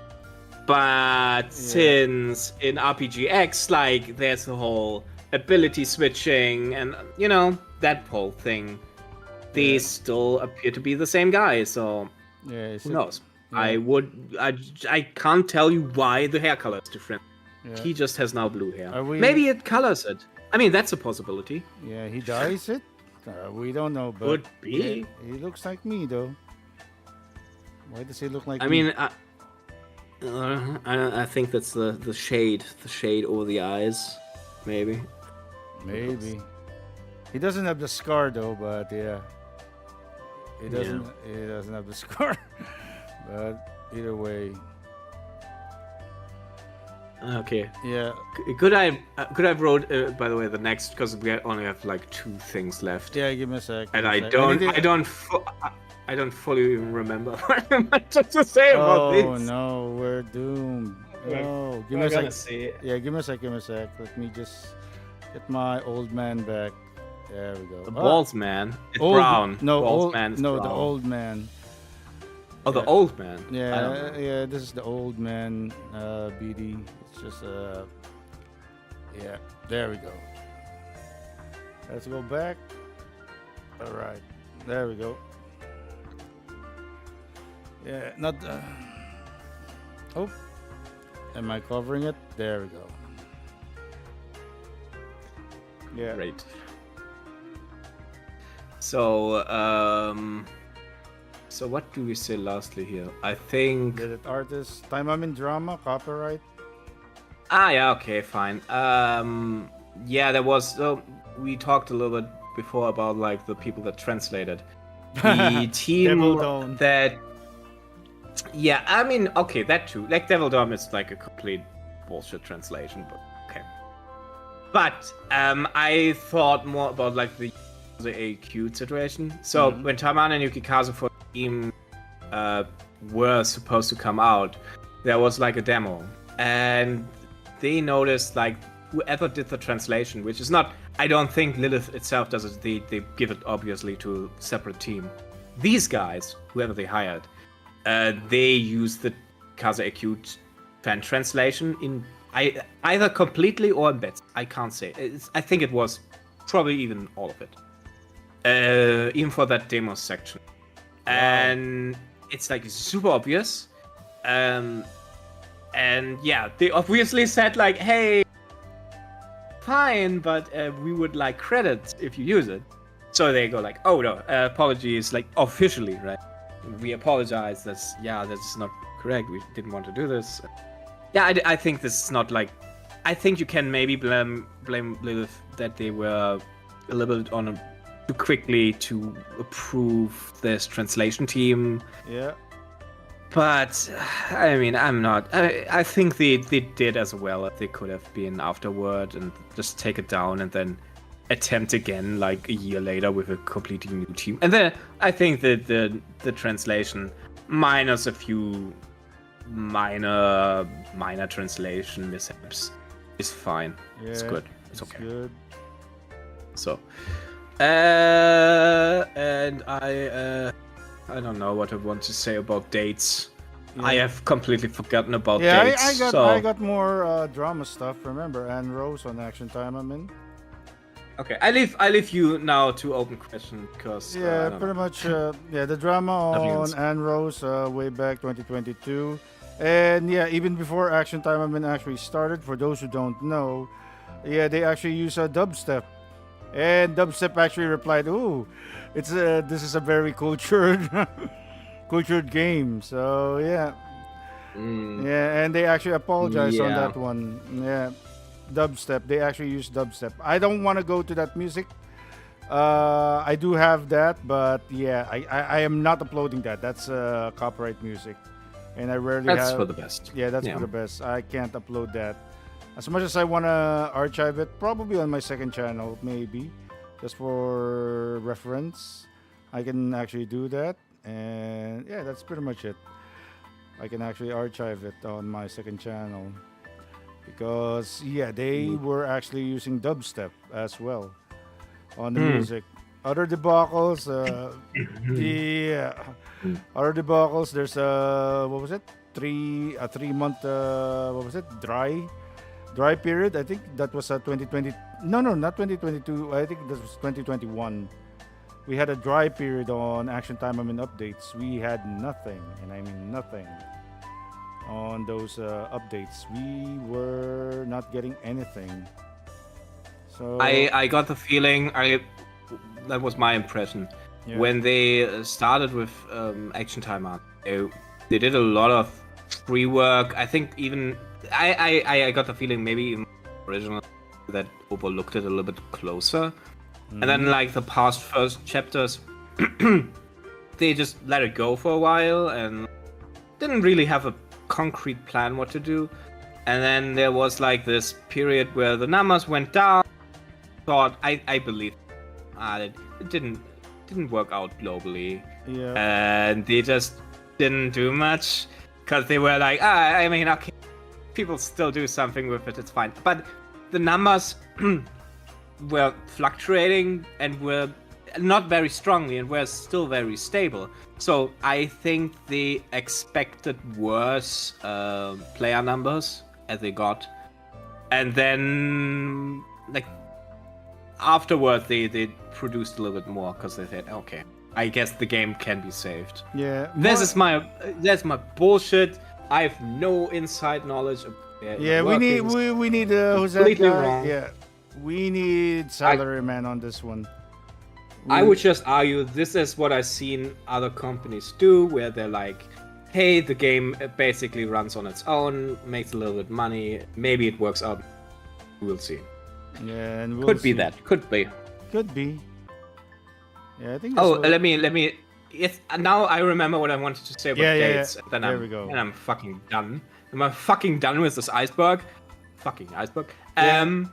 But since in RPGX, like there's the whole ability switching and that whole thing, they still appear to be the same guy. So who knows? Yeah. I can't tell you why the hair color is different. Yeah. He just has now blue hair. Maybe it colors it. I mean, that's a possibility. Yeah, he dyes it. We don't know, but could be. He looks like me though. Why does he look like me? I mean, I think that's the shade over the eyes, maybe. Maybe. He doesn't have the scar though, but yeah. He doesn't have the scar. But either way. Okay. Yeah. Could I wrote by the way the next, because we only have like 2 things left. Yeah, give me a sec. And I don't fully even remember what I'm to say about this. Oh no, we're doomed. No, give me a sec. Yeah, give me a sec. Let me just get my old man back. There we go. The bald man is brown. No, bald man is brown. brown. The old man. Oh, the old man. I don't Yeah, know. yeah. This is the old man BD. It's just yeah. There we go. Let's go back. All right. There we go. Yeah, not. Oh, am I covering it? There we go. Yeah. Great. So, so what do we say lastly here? I think. Did it artist? Taimanin drama copyright. Ah, yeah. Okay, fine. Yeah, there was. So we talked a little bit before about like the people that translated. The team DevilDome. that. Yeah, I mean, okay, that too. Like DevilDome is like a complete bullshit translation, but okay. But I thought more about like the AQ situation. So when Taimanin and Yukikazu for the team were supposed to come out, there was like a demo, and they noticed like whoever did the translation, which is not. I don't think Lilith itself does it. They give it obviously to a separate team. These guys, whoever they hired. They use the Kaze AQ fan translation in either completely or in bits. I can't say. I think it was probably even all of it. Even for that demo section. Wow. And it's like super obvious. And yeah, they obviously said like, hey, fine, but we would like credits if you use it. So they go like, oh no, apologies, like officially, right? We apologize. That's not correct. We didn't want to do this. Yeah, I think this is not like. I think you can maybe blame Lilith that they were a little bit on too quickly to approve this translation team. Yeah. But I mean, I'm not. I think they did as well as they could have been afterward and just take it down and then attempt again like a year later with a completely new team. And then I think that the translation minus a few minor translation mishaps is fine. Yeah, it's good. It's okay. Good. So and I don't know what I want to say about dates. Yeah. I have completely forgotten about dates. I got more drama stuff. Remember Anne Rose on Action Taimanin. Okay, I leave you now to open question because pretty much the drama on Anne Rose way back 2022, and yeah, even before Action Taimanin actually started. For those who don't know, they actually use a dubstep, and dubstep actually replied, "Ooh, it's this is a very cultured game." So yeah, and they actually apologized on that one. Yeah. Dubstep. They actually use dubstep. I don't want to go to that music. I do have that, but yeah, I am not uploading that. That's copyright music, and I rarely. That's for the best. Yeah, that's for the best. I can't upload that. As much as I want to archive it, probably on my second channel, maybe, just for reference. I can actually do that, and yeah, that's pretty much it. I can actually archive it on my second channel. Because they were actually using dubstep as well on the music. Other debacles, other debacles. There's what was it? 3 month what was it? Dry period. I think that was 2020. No, not 2022. I think this was 2021. We had a dry period on Action Taimanin updates. We had nothing, and I mean nothing. On those updates, we were not getting anything. So I got the feeling that was my impression when they started with Action Taimanin. They did a lot of free work. I think even I got the feeling maybe even original that overlooked it a little bit closer, and then like the past first chapters, they just let it go for a while and didn't really have a concrete plan what to do. And then there was like this period where the numbers went down. Thought I believe it didn't work out globally, and they just didn't do much because they were like, I mean, okay, people still do something with it, it's fine. But the numbers were fluctuating and were not very strongly and were still very stable. So I think they expected worse player numbers as they got, and then like afterwards they produced a little bit more because they said, okay, I guess the game can be saved. Yeah. That's my bullshit. I have no inside knowledge. Yeah, we need who's that completely guy? wrong. Yeah, we need Salaryman on this one. I would just argue this is what I've seen other companies do, where they're like, hey, the game basically runs on its own, makes a little bit of money, maybe it works out. We'll see. Yeah, and Could be that. Could be. Could be. Yeah, I think. Let me. Yes, now I remember what I wanted to say about dates. Yeah. Then There we go. And I'm fucking done. I'm fucking done with this iceberg. Fucking iceberg.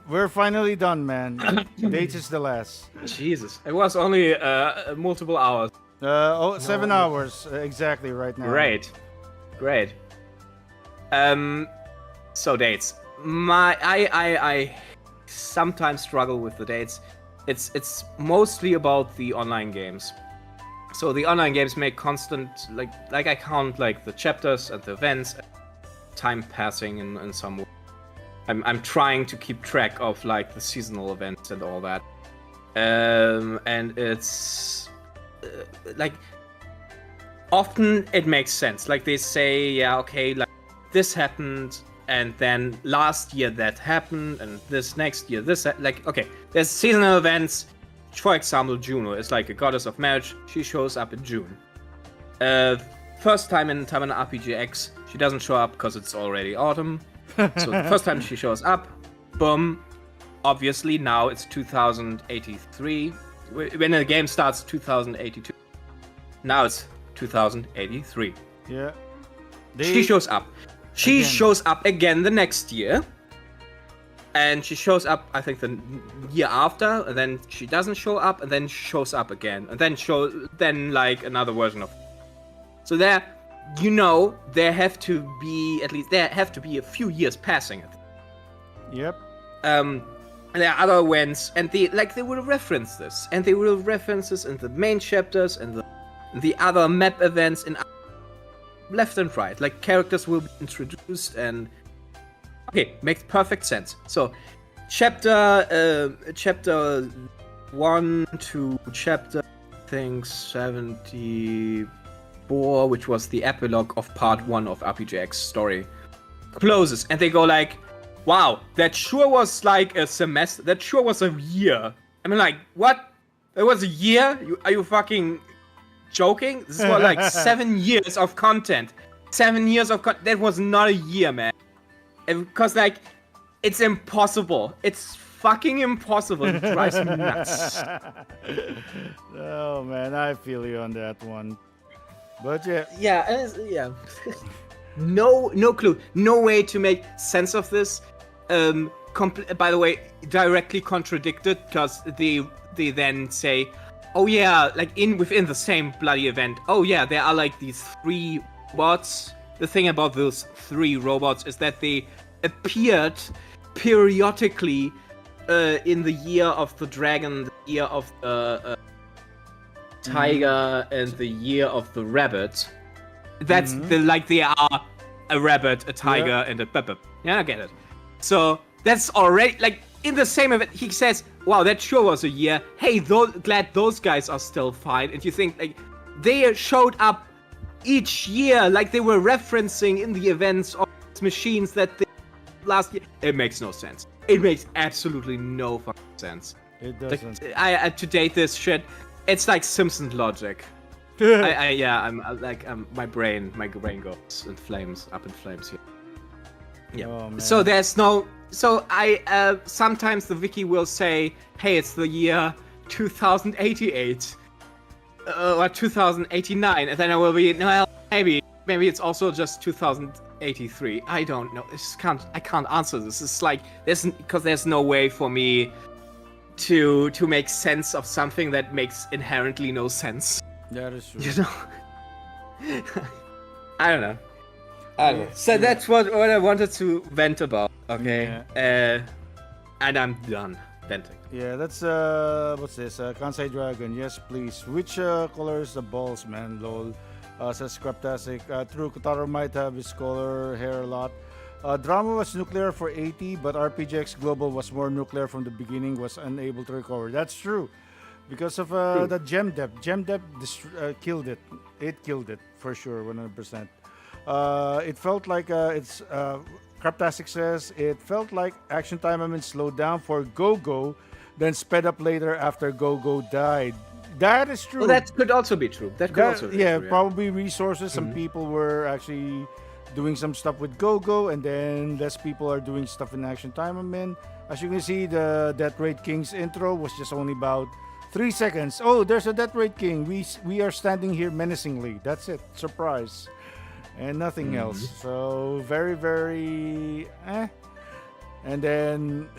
We're finally done, man. Dates is the last. Jesus, it was only multiple hours. 7 hours exactly right now. Great. So dates. I sometimes struggle with the dates. It's mostly about the online games. So the online games make constant like I count like the chapters and the events, time passing in some way. I'm trying to keep track of like the seasonal events and all that. And it's like often it makes sense. Like they say, yeah, okay, like this happened, and then last year that happened, and this next year this like okay, there's seasonal events. For example, Juno is like a goddess of marriage. She shows up in June. First time in Taimanin RPGX, she doesn't show up because it's already autumn. So the first time she shows up, boom. Obviously now it's 2083. When the game starts, 2082. Now it's 2083. Yeah. She shows up. She shows up again the next year. And she shows up, I think, the year after, and then she doesn't show up, and then shows up again, and then like another version of. So there have to be a few years passing it. Yep. And there are other events, and they will reference this, and they will reference this in the main chapters and the other map events in left and right. Like characters will be introduced and. Okay, makes perfect sense. So, chapter 1 to chapter, I think 74, which was the epilogue of part 1 of RPGX story, closes, and they go like, "Wow, that sure was like a semester. That sure was a year." I mean, like, what? It was a year? Are you fucking joking? This was like 7 years of content. 7 years of content. That was not a year, man. Because, like, it's impossible. It's fucking impossible. It drives me nuts. Oh, man, I feel you on that one. But yeah. Yeah. No clue. No way to make sense of this. By the way, directly contradicted, because they then say, oh yeah, like within the same bloody event, oh yeah, there are like these 3 bots. The thing about those 3 robots is that they appeared periodically in the year of the dragon, the year of the tiger, and the year of the rabbit. That's they are a rabbit, a tiger, and a puppet. Yeah, I get it. So that's already like in the same event. He says, "Wow, that sure was a year. Hey, glad those guys are still fine." And you think like they showed up each year, like they were referencing in the events of machines that they last year. It makes no sense. It makes absolutely no fucking sense. It doesn't. Like, to date this shit, it's like Simpsons logic. My brain goes in flames, up in flames here. Yeah. Oh, man. So sometimes the wiki will say, hey, it's the year 2088. Or 2089, and then I will be, well, maybe it's also just 2083. I don't know. I can't answer this. It's like there's no way for me to make sense of something that makes inherently no sense. That is true. You know? I don't know. So that's what I wanted to vent about. Okay. Yeah. And I'm done. Authentic. Yeah, that's what's this? Kansai Dragon. Yes, please. Which color is the balls, man? Lol. Says Craptastic. True, Kotaro might have his color hair a lot. Drama was nuclear for 80, but RPGX Global was more nuclear from the beginning. Was unable to recover. That's true, because of the gem depth. Gem depth killed it. It killed it for sure, 100%. It felt like it's. Craptastic says it felt like Action Taimanin slowed down for Go-Go, then sped up later after Go-Go died. That is true. Well, that could also be true. That could also be true. Probably resources. Some people were actually doing some stuff with Go-Go, and then less people are doing stuff in Action Taimanin. As you can see, the Death Raid King's intro was just only about 3 seconds. Oh, there's a Death Raid King. We are standing here menacingly. That's it. Surprise. And nothing else. So very, very And then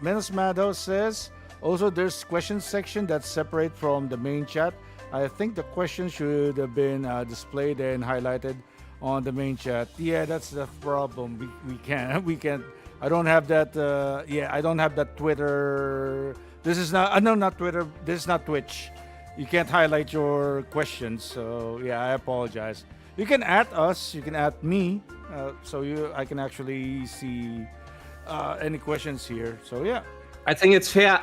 Menos Madhouse says also there's question section that's separate from the main chat. I think the question should have been displayed and highlighted on the main chat. Yeah, that's the problem. We can't. I don't have that. I don't have that Twitter. This is not. No, not Twitter. This is not Twitch. You can't highlight your questions. So yeah, I apologize. You can add us. You can add me, so I can actually see any questions here. So yeah, I think it's fair.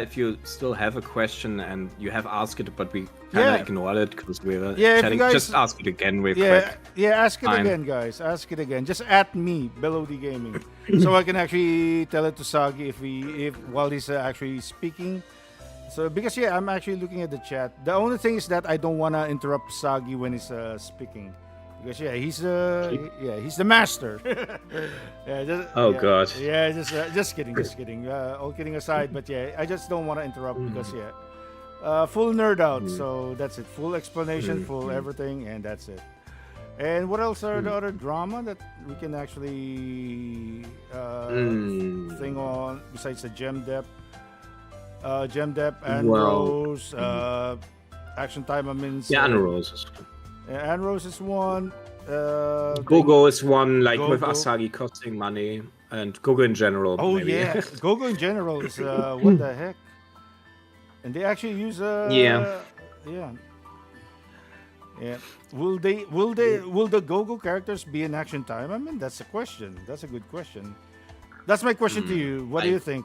If you still have a question and you have asked it, but we kind of ignored it because we were chatting. Guys, just ask it again real quick. Yeah, ask it again, guys. Ask it again. Just add me, BellowD Gaming, so I can actually tell it to Sagi if while he's actually speaking. So because I'm actually looking at the chat. The only thing is that I don't want to interrupt Sagi when he's speaking, because he's the master. God. Yeah, just kidding. All kidding aside, but I just don't want to interrupt because full nerd out. So that's it. Full explanation, full everything, and that's it. And what else are the other drama that we can actually thing on besides the gem depth? Anrose, Action Taimanin's. Yeah, Anrose is good. Anrose is one. Go-Go is one, like with Asagi costing money, and Go-Go in general. Oh maybe. yeah, Go-Go in general is what the heck? And they actually use yeah. Will the Go-Go characters be in Action Taimanin? That's a question. That's a good question. That's my question to you. What do you think?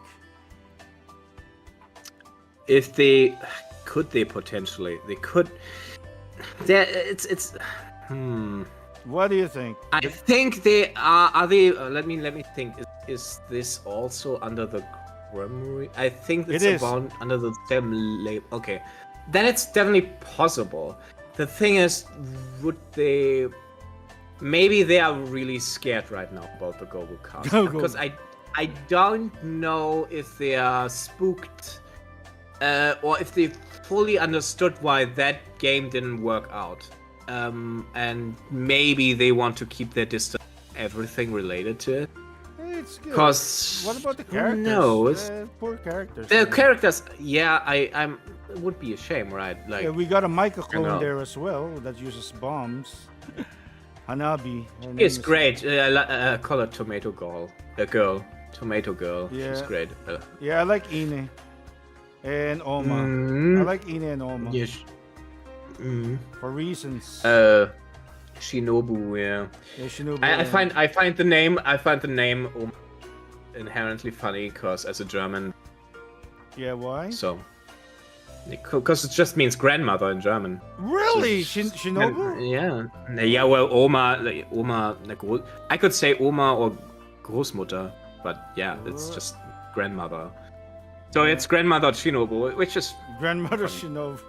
If they could, they potentially could. It's. What do you think? I think they are. Are they? Let me think. Is this also under the Grimoire? I think it's about under the same label. Okay, then it's definitely possible. The thing is, would they? Maybe they are really scared right now about the Go-Go cast because I don't know if they are spooked. Or if they fully understood why that game didn't work out. And maybe they want to keep their distance from everything related to it. It's good. Because what about the characters? No, poor characters. The characters, it would be a shame, right? Like we got a Micah clone there as well that uses bombs. Hanabi. It's great. I call her Tomato Girl. Tomato Girl. Yeah. She's great. I like Ine. And Oma. I like Ine and Oma. Yes. For reasons. Shinobu, yeah. Shinobu. I find the name Oma inherently funny because as a German. Yeah, why? So. Because it just means grandmother in German. Really? Shinobu? Yeah. Yeah. Well, Oma. I could say Oma or Großmutter, but it's just grandmother. So it's Grandmother Shinobu, which is Grandmother funny. Shinobu.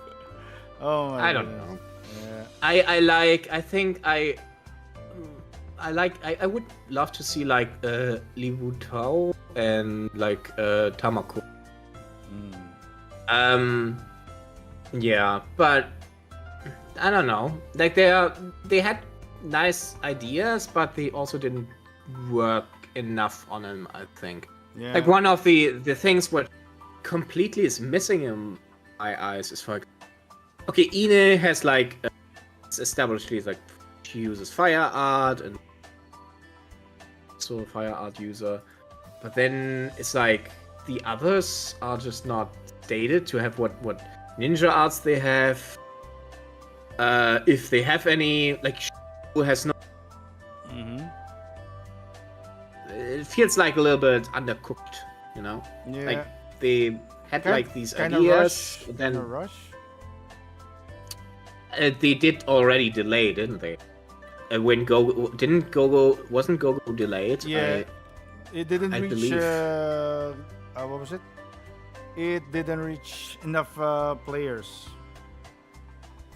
Oh my! I don't know. Yeah. I would love to see like Liu Tao and like Tamako. Yeah, but I don't know. Like they had nice ideas, but they also didn't work enough on them, I think. Yeah. Like one of the things what completely is missing in my eyes is like, okay, Ine has like it's established she's like she uses fire art and so a fire art user, but then it's like the others are just not stated to have what ninja arts they have. If they have any, like, who has no. It feels like a little bit undercooked, you know. Yeah. Like they had like these kinda ideas, rush, then kinda rush. They did already delay, didn't they? When wasn't Gogo delayed? Yeah. It didn't I reach. believe. What was it? It didn't reach enough players.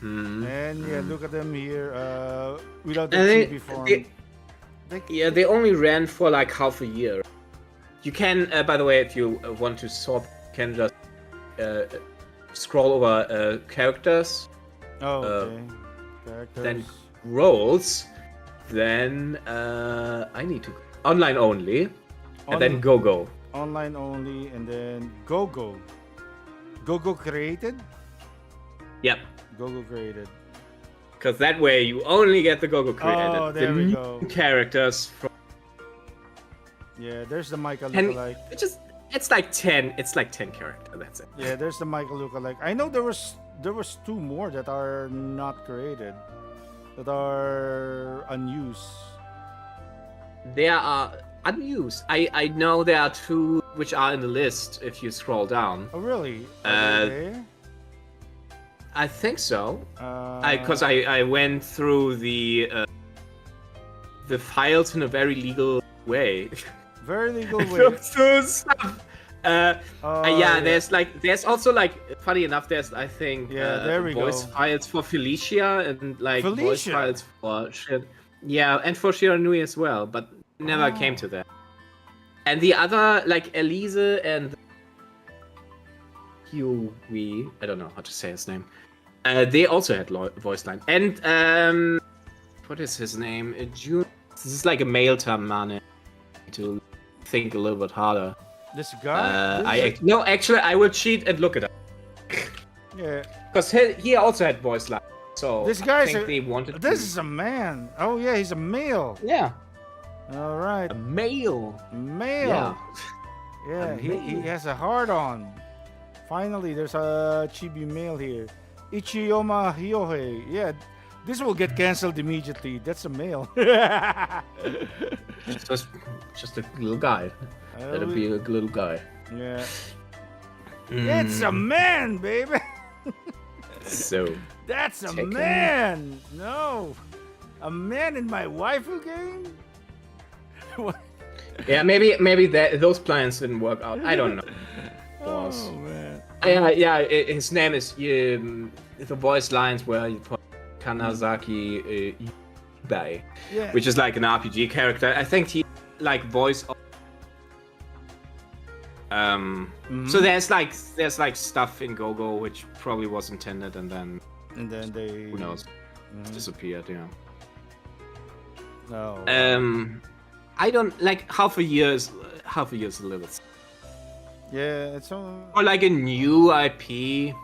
And yeah, look at them here. Without the chibi form. They only ran for like half a year. You can, by the way, if you want to sort, you can just scroll over characters. Oh, okay. Characters. Then roles. Then I need to online only, and then Gogo. Online only, and then Gogo. Gogo created. Yep. Gogo created. Because that way you only get the Gogo created. Oh, there we go. Characters from. Yeah, there's the Michael And lookalike. it's like 10. It's like 10 characters. That's it. Yeah, there's the Michael lookalike. I know there was 2 more that are not created, that are unused. There are unused. I know there are 2 which are in the list if you scroll down. Oh, really? Are they there? I think so. Because I went through the files in a very legal way. Very legal way. Through stuff. There's also like, funny enough, there's I think there we voice go. files for Felicia and like voice Felicia? files for shit. Yeah, and for Shiranui as well, but never came to that. And the other, like Elise and Huey, I don't know how to say his name. They also had voice line. And what is his name? June. This is like a male term, man. To think a little bit harder. This guy? Actually, I will cheat and look it up. Yeah. Because he also had voice line. So This guy's I think they wanted. This is a man. Oh yeah, he's a male. Yeah. All right. A male. Male. Yeah. Yeah, A he male. has a heart on. Finally, there's a chibi male here. Ichiyoma Hyohei. Yeah, this will get cancelled immediately. That's a male. just a little guy. That'll be a little guy. Yeah. It's a man, baby. So. That's a Chicken. man. No. A man in my waifu game? What? Yeah, maybe those plans didn't work out. I don't know. Oh, man. His name is the voice lines where you put Kanazaki Ibai, which is like an RPG character. I think he like voice. So there's like stuff in Gogo which probably was intended and then they who knows disappeared. Yeah. No. I don't like half a year is a little bit. Yeah, it's all. Or like a new IP.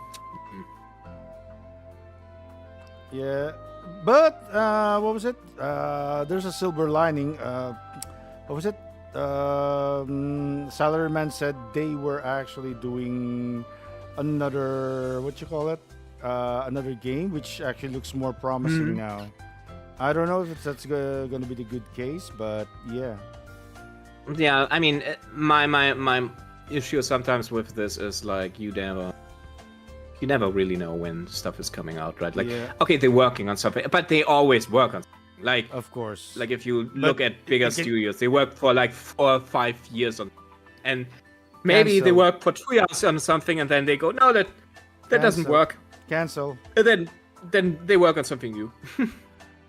Yeah, but what was it? There's a silver lining. What was it? Salaryman said they were actually doing another another game, which actually looks more promising now. I don't know if that's going to be the good case, but yeah. Yeah, I mean, my issue sometimes with this is like you never really know when stuff is coming out, right? Like, okay, they're working on something, but they always work on something. Like, of course. Like if you look at bigger studios, they work for like 4 or 5 years on, and maybe they work for 2 years on something, and then they go, no, that doesn't work. Cancel. And then they work on something new.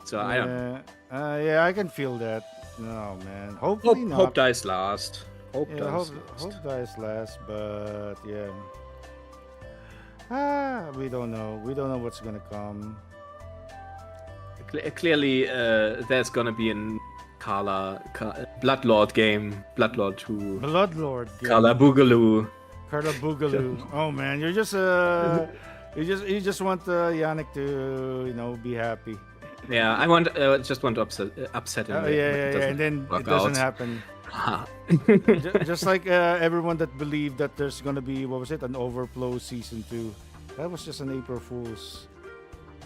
So I don't know. Yeah, I can feel that. No, man. Hopefully not. Hope dies last. Hope dies last, but yeah. We don't know. We don't know what's gonna come. Clearly, there's gonna be an Bloodlord game, Bloodlord 2. Bloodlord game. Kala Boogaloo. Kala Boogaloo. Oh man, you're just you just want Yannick to be happy. Yeah, I just want to upset him. Yeah, and then it doesn't happen. Just like everyone that believed that there's gonna be an Overflow season 2. That was just an April Fool's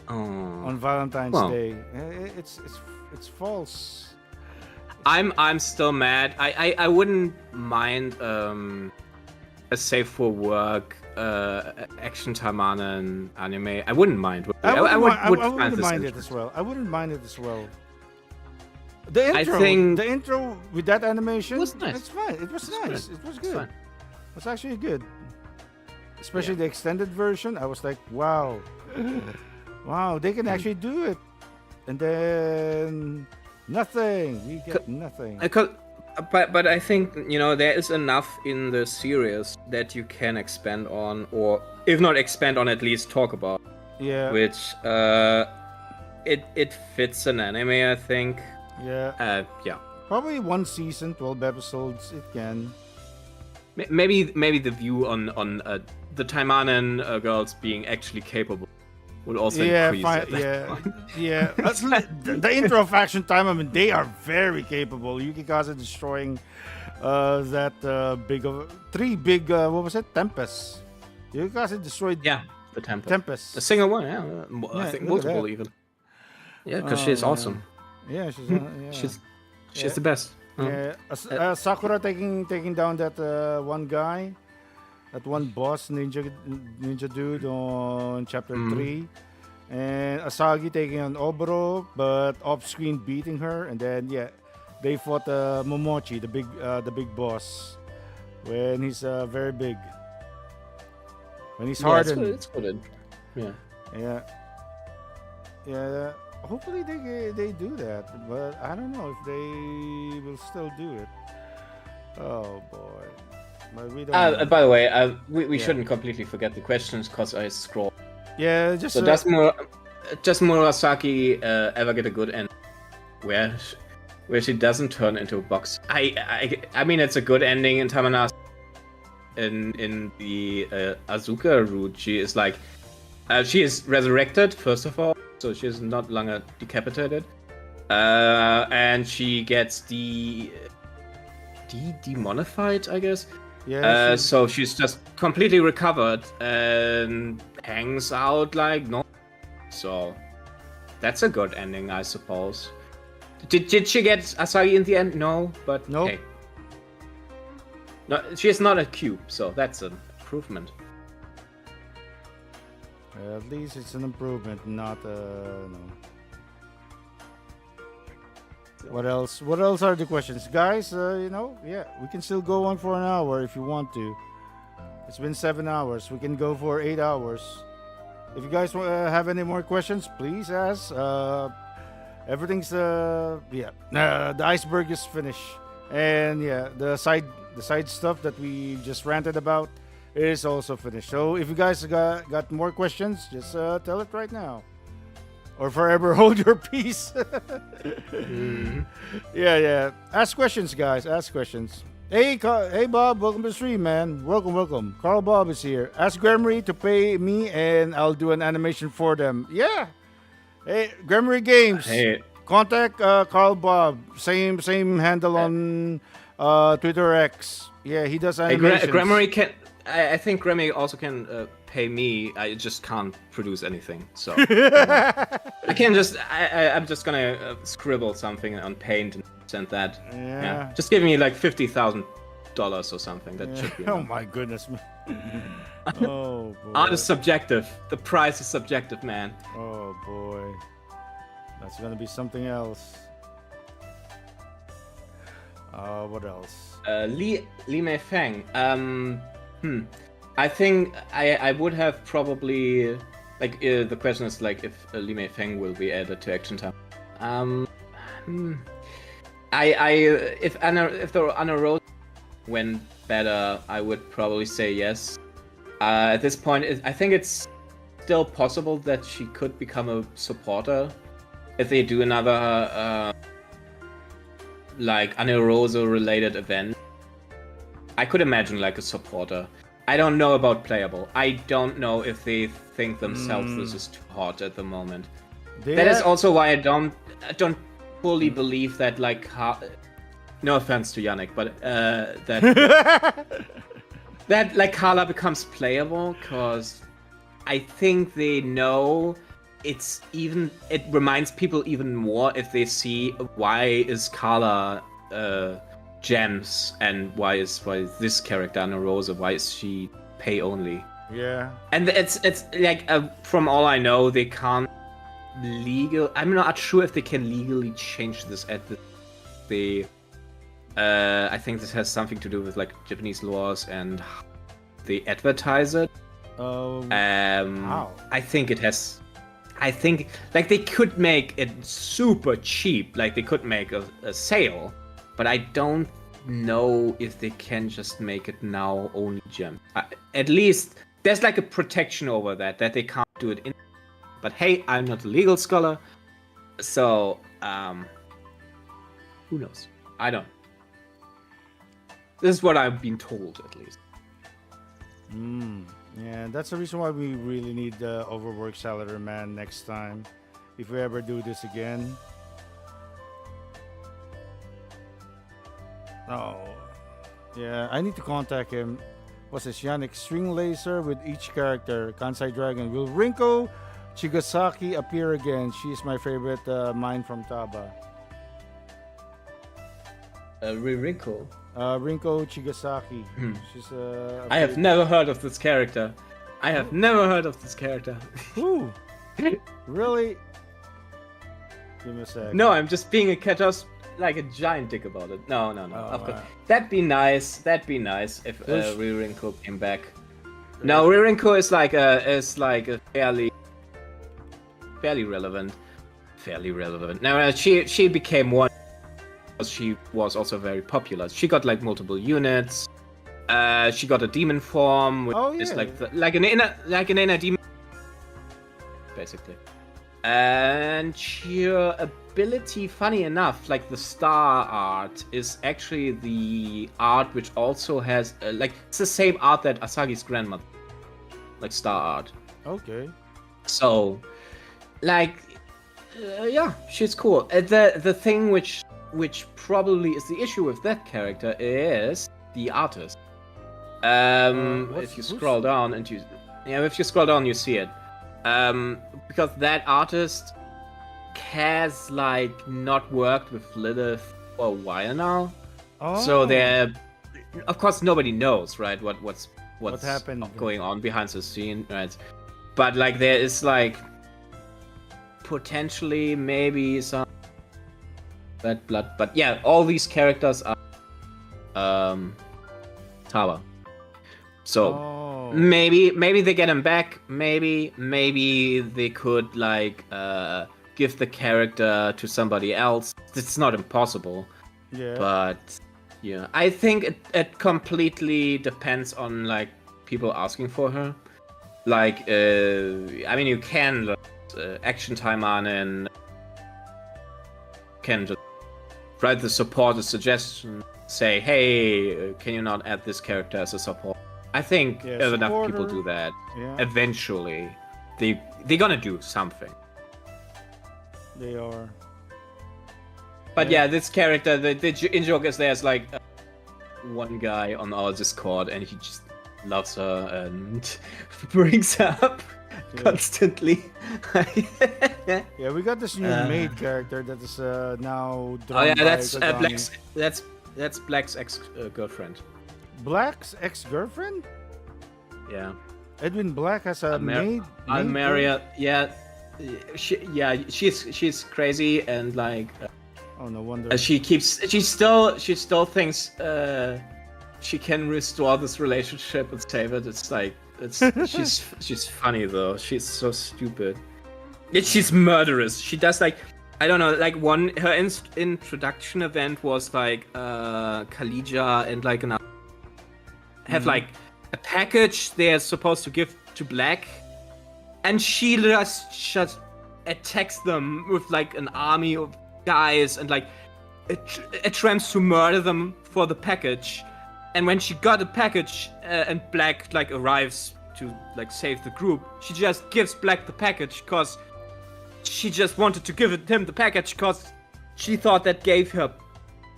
on Valentine's Day. It's false. I'm still mad. I wouldn't mind a safe for work action Taimanin anime. I wouldn't mind. I find wouldn't this mind it interesting. as well. I wouldn't mind it as well. The intro, think- the intro with that animation, It was nice. It's fine. It was nice. It was good. fine. It was actually good. Especially the extended version. I was like, wow, wow, they can actually do it. And then nothing. We get nothing. But I think there is enough in the series that you can expand on, or if not expand on, at least talk about. Yeah. Which it fits an anime, I think. Yeah. Yeah. Probably one season, 12 episodes. It can. Maybe the view on the Taimanin girls being actually capable will also increase. At that point. Yeah. The intro of Action Time. I mean, they are very capable. Yukikaze destroying that three big Tempests. Yukikaze destroyed. Yeah, the Tempest. Tempest. A single one, yeah. I think look at multiple that. even. Yeah, because she's awesome. Yeah, She's the best. Yeah, Sakura taking down that one guy, that one boss ninja dude on chapter 3, and Asagi taking on Oboro, but off screen beating her, and then they fought Momochi, the big boss, when he's very big, when he's hardened. It's good. Yeah. Yeah. Hopefully they do that, but I don't know if they will still do it. Oh boy, but we don't. By the way, we shouldn't completely forget the questions because I scroll. Yeah, just So does Murasaki ever get a good end where she doesn't turn into a box? I mean, it's a good ending in Tamanas. In the Asuka route, she is like she is resurrected first of all. So she's not longer decapitated, and she gets demonified, I guess. Yeah. So she's just completely recovered and hangs out like no. So that's a good ending, I suppose. Did she get Asagi in the end? No, but Nope. hey. No, she is not a cube, so that's an improvement. At least it's an improvement, not no. What else? What else are the questions, guys? We can still go on for an hour if you want to. It's been 7 hours. We can go for 8 hours. If you guys have any more questions, please ask. Everything's the iceberg is finished, and the side stuff that we just ranted about is also finished. So if you guys got more questions, just tell it right now, or forever hold your peace. Yeah. Ask questions, guys. Ask questions. Hey, Bob. Welcome to the stream, man. Welcome. Carl Bob is here. Ask Gremory to pay me, and I'll do an animation for them. Yeah. Hey, Gremory Games. Hey. Contact Carl Bob. Same handle on Twitter X. Yeah, he does animations. Gremory can. I think Gremory also can pay me. I just can't produce anything. So I can just. I'm just gonna scribble something on Paint and send that. Yeah. Just give me like $50,000 or something. That should be. Oh enough. my goodness, man. Oh boy. Art is subjective. The price is subjective, man. Oh boy. That's gonna be something else. What else? Li Mei Feng. I think I would have probably like the question is like if Li Mei Feng will be added to Action Time. If the Anna Rose went better, I would probably say yes. At this point, I think it's still possible that she could become a supporter if they do another like Anna Rose related event. I could imagine like a supporter. I don't know about playable. I don't know if they think themselves this is too hot at the moment. That is also why I don't fully believe that like no offense to Yannick, but that that like Carla becomes playable because I think they know it reminds people even more if they see why is Carla gems and why is this character Anna Rosa, why is she pay only? Yeah. And it's like from all I know they can't I'm not sure if they can legally change this at the I think this has something to do with like Japanese laws and how they advertise it. How? I think it has. I think like they could make it super cheap, like they could make a sale, but I don't know if they can just make it now only gem. At least there's like a protection over that they can't do it in. But hey, I'm not a legal scholar, so who knows? I don't. This is what I've been told, at least. Yeah, that's the reason why we really need the overworked salary man next time, if we ever do this again. Oh, yeah, I need to contact him. What's this? Yannick, string laser with each character. Kansai Dragon. Will Rinko Chigasaki appear again? She is my favorite mine from Taba. Rinko. Rinko Chigasaki. She's I have never heard of this character. Ooh, really? Give me a sec. No, I'm just being a cat. Like a giant dick about it. No. Of course. That'd be nice if Rinko came back. No, Rinko is like a fairly relevant. Now she became one because she was also very popular. She got like multiple units. She got a demon form, which is like an inner demon, basically. And her ability, funny enough, like the star art is actually the art which also has it's the same art that Asagi's grandmother, like star art. Okay. So, yeah, she's cool. The thing which probably is the issue with that character is the artist. If you scroll down you see it. Because that artist has not worked with Lilith for a while now. So of course nobody knows, right? What's happened going on behind the scene, right? But there is potentially maybe some bad blood. But yeah, all these characters are Taba. So maybe they get him back. Maybe they could give the character to somebody else. It's not impossible. Yeah. But yeah, I think it completely depends on people asking for her. I mean, you can action Taimanin can just write the support a suggestion, say, hey, can you not add this character as a support? I think if enough people do that, eventually they're gonna do something. They are. But yeah, this character, the in-joke is there's one guy on our Discord and he just loves her and brings her up constantly. Yeah, we got this new maid character that is now drawn oh yeah, by that's Kagami. that's Black's ex-girlfriend. Black's ex-girlfriend? Yeah. Edwin Black has a maid. Almeria, yeah. She's crazy and oh, no wonder. she still thinks she can restore this relationship and save it. It's she's funny though. She's so stupid. She's murderous. She does I don't know, her introduction event was Khalija and an have a package they're supposed to give to Black, and she just attacks them with an army of guys and attempts to murder them for the package. And when she got the package and Black arrives to save the group, she just gives Black the package because she just wanted to give him the package because she thought that gave her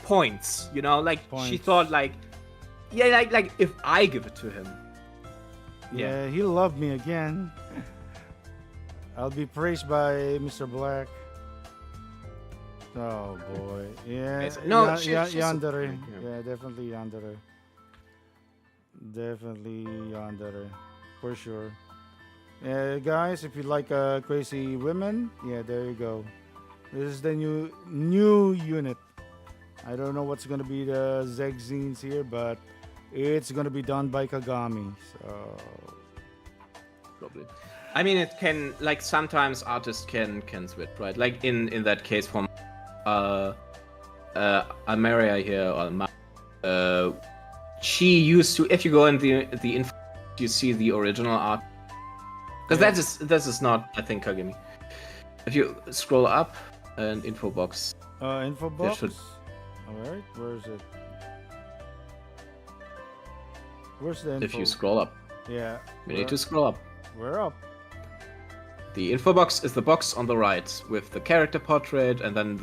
points. You know, like she Points. thought like, yeah, like if I give it to him. Yeah, he'll love me again. I'll be praised by Mr. Black. Oh boy, yeah. Okay, so- no, she's Yandere. yeah. Yeah, definitely Yandere. Definitely Yandere, for sure. Guys, if you like crazy women, yeah, there you go. This is the new unit. I don't know what's gonna be the Zeg zines here, but it's gonna be done by Kagami. So Probably. I mean, it can like sometimes artists can switch, right? Like in that case from Amaria here or she used to. If you go in the info, you see the original art because that is not I think Kagami. If you scroll up an info box, info box. should- All right, where is it? Where's the info? if you scroll up, Yeah. you need to scroll up. We're up. The info box is the box on the right with the character portrait and then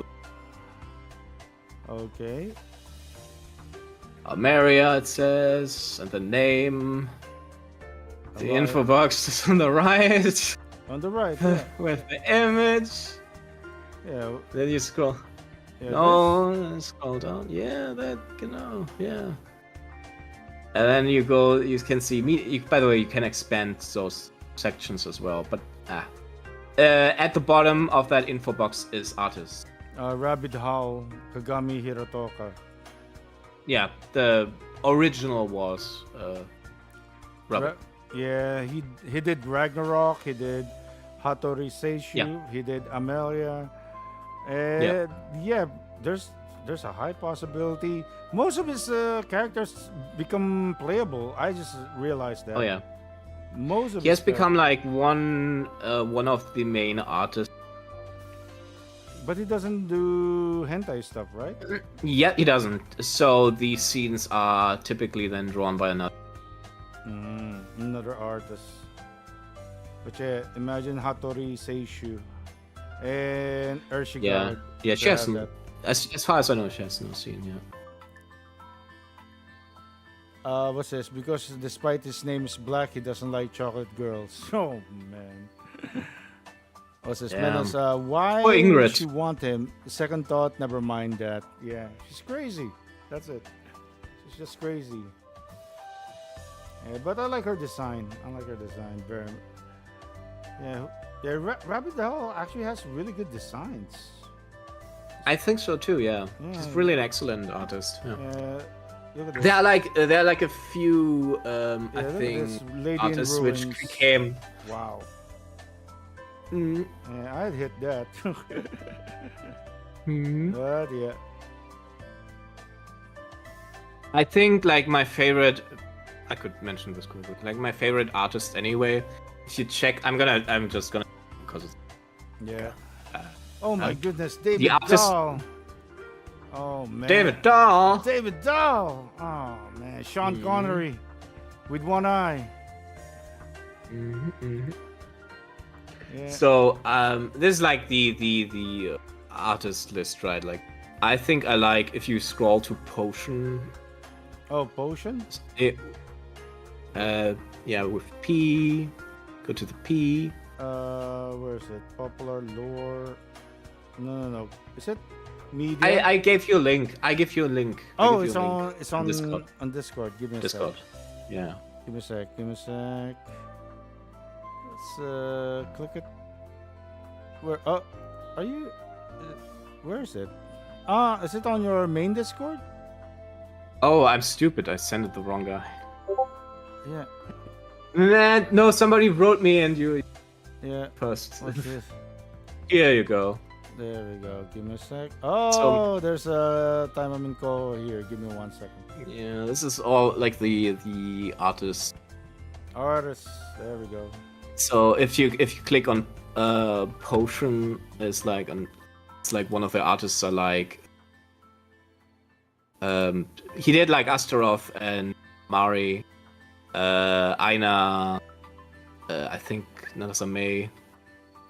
Okay. Amaria it says and the name. The Alright. info box is on the right On the right. Yeah. with the image. Yeah. Then you scroll. Yeah, No, scroll down. Yeah, that yeah. And then you go. You can see me. By the way, you can expand those sections as well. But at the bottom of that info box is artists. Rabbit Howl, Kagami Hirotoka. Yeah, the original was Rabbit. Yeah, he did Ragnarok. He did Hattori Seishu. Yeah. He did Amelia. And yeah, there's a high possibility most of his characters become playable. I just realized that. Oh yeah. Most of He has his become like one of the main artists. but he doesn't do hentai stuff, right? Yeah, he doesn't. So the scenes are typically then drawn by another. Another artist. But yeah, imagine Hattori Seishu and Urshigard. Yeah, she to has have no, as far as I know, she has no scene. Yeah. What's this? Because despite his name is black, he doesn't like chocolate girls. Oh man. What's this? Yeah. Menace, why Oh, Ingrid. would she want him? Second thought, never mind that. Yeah, she's crazy. That's it. She's just crazy. Yeah, but I like her design. Very. Yeah, Rabbit Doll actually has really good designs. I think so too. Yeah, Yeah. she's really an excellent artist. Yeah. Look at this. There are like a few Yeah, I look at think this Lady in artists which Ruins. became. Wow. Mm, Yeah, I'd hit that. mm. But yeah. I think like my favorite. I could mention this quickly. Like my favorite artist anyway. If you check, I'm just gonna because it's Yeah. Oh my like, goodness, David the artist- Dahl. Oh man. David Dahl. David Dahl. Oh man, Sean Mhm. Connery with one eye. Yeah. So this is like the artist list, right? Like I think I like if you scroll to Potion. Oh, Potion. It, yeah, with P. Go to the P. Where is it? Popular lore. No. Is it media? I gave you a link. I give you a link. I Oh, give it's you a on. link It's on Discord. Discord. Give me a Discord. sec. Yeah. Give me a sec. Let's click it. Where? Oh, are you? Where is it? Is it on your main Discord? Oh, I'm stupid. I sent it the wrong guy. Yeah. Man, no, somebody wrote me and you Yeah. first. What's this? Here you go. There we go. Give me a sec. Oh, there's a Taimanin here. Give me 1 second. Yeah, this is all like the artist. Artists. There we go. So if you click on Potion, it's like one of the artists are like he did like Astaroth and Mari, Aina, I think Nanasame.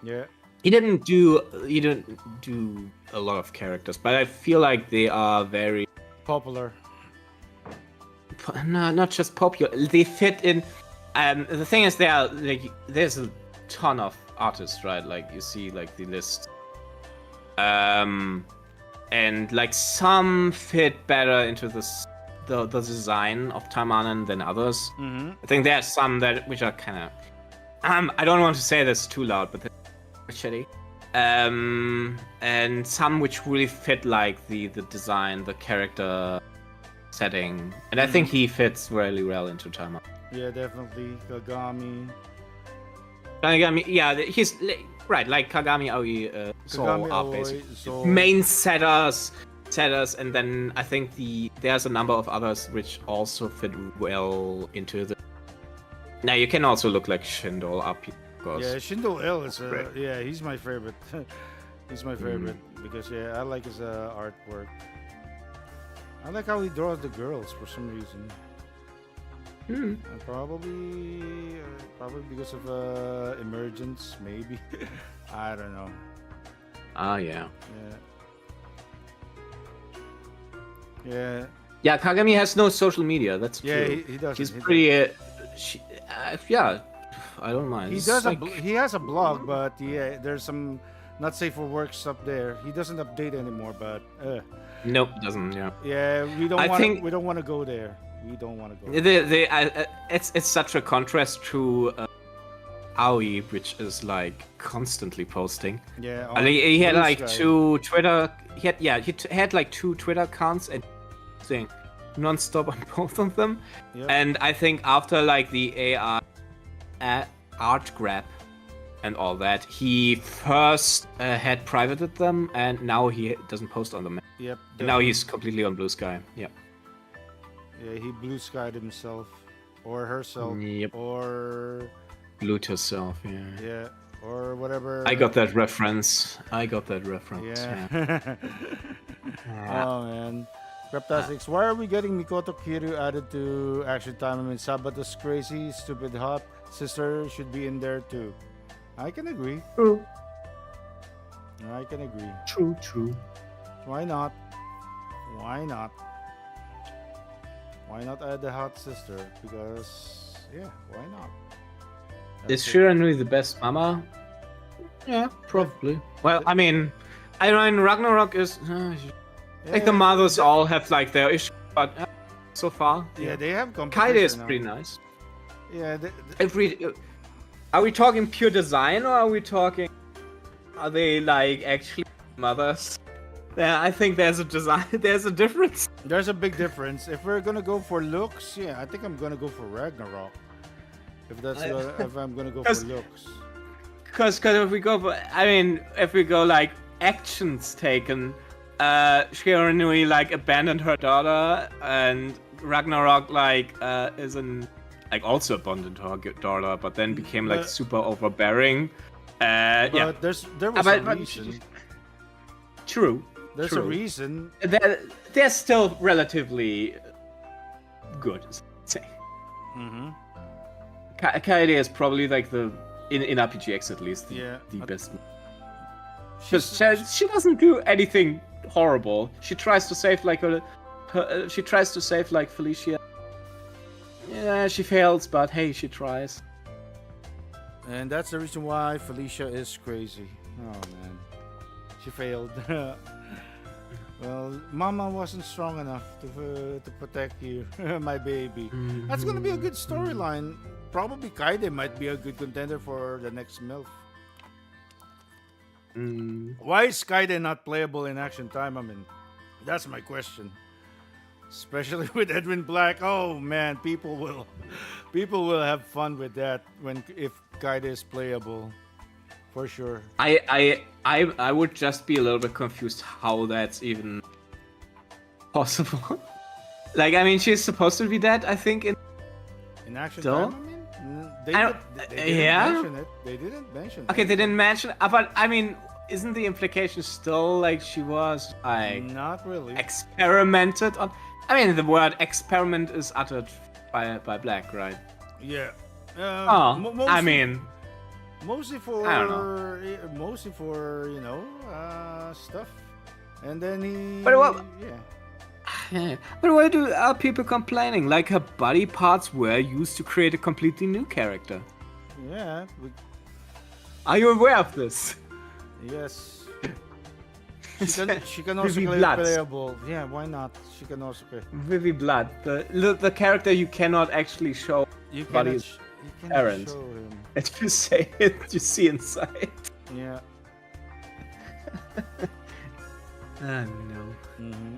Yeah. He didn't do a lot of characters, but I feel like they are very Popular. no, not just popular. They fit in. The thing is, there's a ton of artists, right? Like you see, like the list, and like some fit better into the design of Taimanin than others. Mm-hmm. I think there are some which are kind of. I don't want to say this too loud, but they're shitty. And some which really fit like the design, the character setting, and I think he fits really well into Taimanin. Yeah, definitely. Kagami. Yeah, he's right, like Kagami Aoi, Soul are Aoi, basically Soul. main setters, and then I think there's a number of others which also fit well into the. Now you can also look like Shindo up here, of course. Yeah, Shindo L is Great. yeah, he's my favorite. He's my favorite because yeah, I like his artwork. I like how he draws the girls for some reason. Probably because of emergence, maybe. I don't know. Ah, yeah. Yeah. Yeah, Kagami has no social media. That's true. Yeah, he doesn't. He's He pretty. Yeah, I don't mind. He It's does. like, He has a blog, but yeah, there's some not safe for work stuff there. He doesn't update anymore, but nope, doesn't. Yeah. yeah, we don't I want. think- We don't want to go there. We don't want to go. It's such a contrast to Aoi, which is like constantly posting. Yeah. I mean, he had Blue like Sky. 2 Twitter. He had like 2 Twitter accounts and thing non-stop on both of them. Yep. And I think after like the AI art grab and all that, he first had privated them, and now he doesn't post on them. Yep. And now he's completely on Blue Sky. Yeah. Yeah, he blue skied himself, or herself, Yep. or Blue to self. Yeah. yeah, or whatever. I got that reference. Yeah. Yeah. Oh man. Ep.6, why are we getting Mikoto Kiryu added to Action Time? I mean, Sabato's crazy, stupid hot sister should be in there too. I can agree. True. I can agree. True. Why not? Why not? Why not add the hot sister? Because yeah, why not? Is That's it. Shiranui the best mama? Yeah, probably. Well, I mean Ragnarok is like the Yeah, mothers all have like their issues, but so far, Yeah, they have Kaede competition is now. pretty nice. Yeah, Are we talking pure design, or are they like actually mothers? Yeah, I think there's a difference. there's a big difference. If we're gonna go for looks, yeah, I think I'm gonna go for Ragnarok. If I'm gonna go for looks. Because if we go like actions taken, Shiranui like abandoned her daughter, and Ragnarok like also abandoned her daughter, but then became like But- super overbearing. Yeah, But there was But- a but- reason. true. There's true. a reason. They're still relatively good, I'd say. Mm-hmm. Kaede is probably like in RPGX at least the best. She doesn't do anything horrible. She tries to save like Felicia. Yeah, she fails, but hey, she tries. And that's the reason why Felicia is crazy. Oh man, she failed. Well, Mama wasn't strong enough to protect you, my baby. That's gonna be a good storyline. Probably Kaede might be a good contender for the next MILF. Why is Kaede not playable in Action Time? I mean, that's my question. Especially with Edwin Black. Oh man, people will have fun with that if Kaede is playable, for sure. I would just be a little bit confused how that's even possible. Like, I mean, she's supposed to be dead, I think. In Action Still? Time, I mean, they didn't yeah? mention it. They didn't mention Okay, it. they didn't mention, but I mean, isn't the implication still like she was like Not really. experimented on? I mean, the word experiment is uttered by Black, right? Yeah. I mostly- mean, Mostly for I don't mostly for stuff, and then he. But what- Yeah. Yeah. But why are people complaining? Like her body parts were used to create a completely new character. Yeah. Are you aware of this? Yes. She can also Vivi play Blood. playable. Yeah, why not? She can also play. Vivi Blood, the character you cannot actually show You body cannot, you cannot parent. show him. if you say it, you see inside. Yeah. No. Mm-hmm.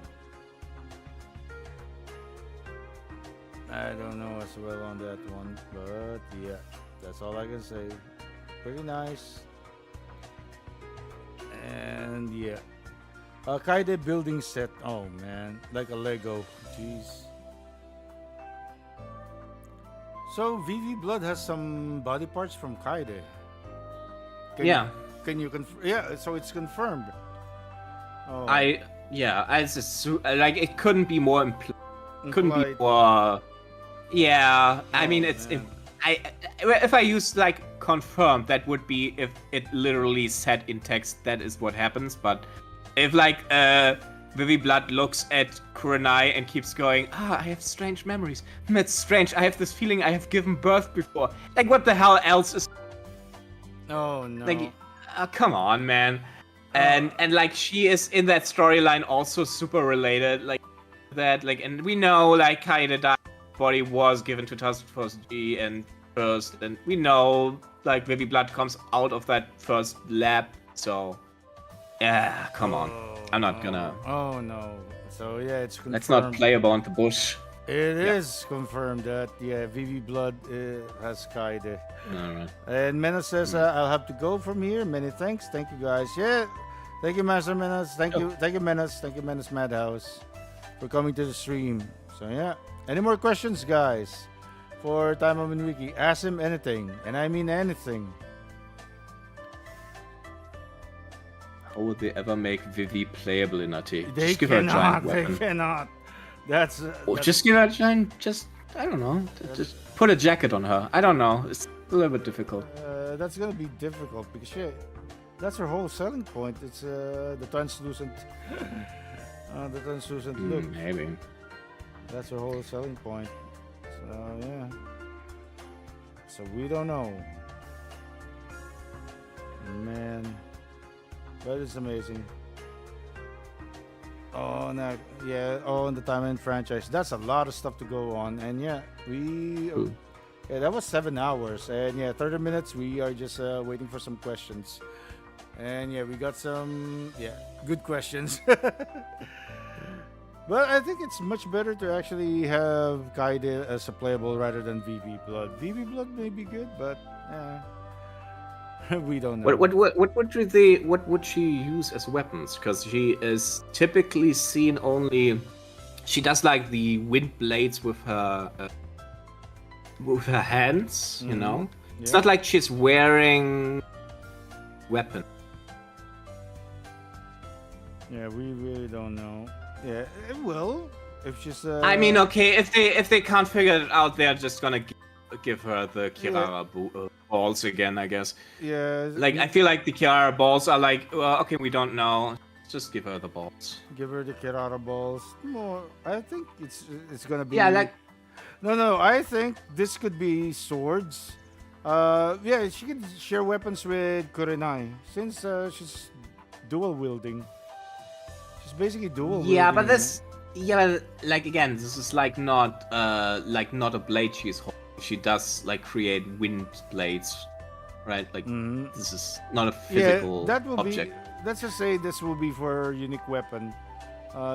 I don't know as well on that one, but yeah, that's all I can say. Pretty nice. And yeah. Kaide building set. Oh man, like a Lego. Jeez. So Vivi Blood has some body parts from Kaide. Yeah. Can you confirm? Yeah, so it's confirmed. Oh. As like it couldn't be more couldn't be Implied. more. Yeah, I Oh, mean it's man. if I use like confirmed, that would be if it literally said in text that is what happens. But if like Vivi Blood looks at Kurenai and keeps going, I have strange memories. It's strange. I have this feeling I have given birth before. Like what the hell else is Oh no. like? Come on, man. And like she is in that storyline also super related like that. Like and we know like Kaide body was given to Task Force G and first, and we know like Vivi Blood comes out of that first lab. So yeah, come on. I'm not gonna. Oh no. So yeah, it's confirmed. Let's not play about the bush. It is confirmed that Vivi Blood has Kaide. Alright. And Menace says I'll have to go from here. Many thanks. Thank you guys. Yeah. Thank you, Master Menace. Thank you Menace. Thank you, Menace Madhouse, for coming to the stream. So yeah. Any more questions, guys? For TaimaninWiki, ask him anything, and I mean anything. How would they ever make Vivi playable in RT? They Just give her a giant cannot. They weapon. cannot. That's. Or just give her a giant. Just I don't know. Just put a jacket on her. I don't know. It's a little bit difficult. That's gonna be difficult because that's her whole selling point. It's the translucent, look. Maybe. That's her whole selling point. So yeah. So we don't know. Man, but it's amazing. Oh no, yeah. Oh, in the Taimanin franchise, that's a lot of stuff to go on. And yeah, that was 7 hours. And yeah, 30 minutes. We are just waiting for some questions. And yeah, we got some good questions. But I think it's much better to actually have Kaide as a playable rather than Vivi Blood. Vivi Blood may be good, but we don't know. What would she use as weapons? Because she is typically seen only. She does like the wind blades with her hands. You know, it's not like she's wearing weapon. Yeah, we really don't know. Yeah, it will. If she's. I mean, okay, if they can't figure it out, they're just gonna give her the Kirara balls again, I guess. Yeah. Like I feel like the Kirara balls are like, well, okay, we don't know. Just give her the balls. Give her the Kirara balls. More. I think it's gonna be. Yeah, like. No. I think this could be swords. Yeah, she can share weapons with Kurenai since she's dual wielding. She's basically dual wielding. Yeah, but this. Yeah, like again, this is like not a blade she's holding. She does like create wind blades, right? Like this is not a physical that will object. Be, let's just say this will be for her unique weapon,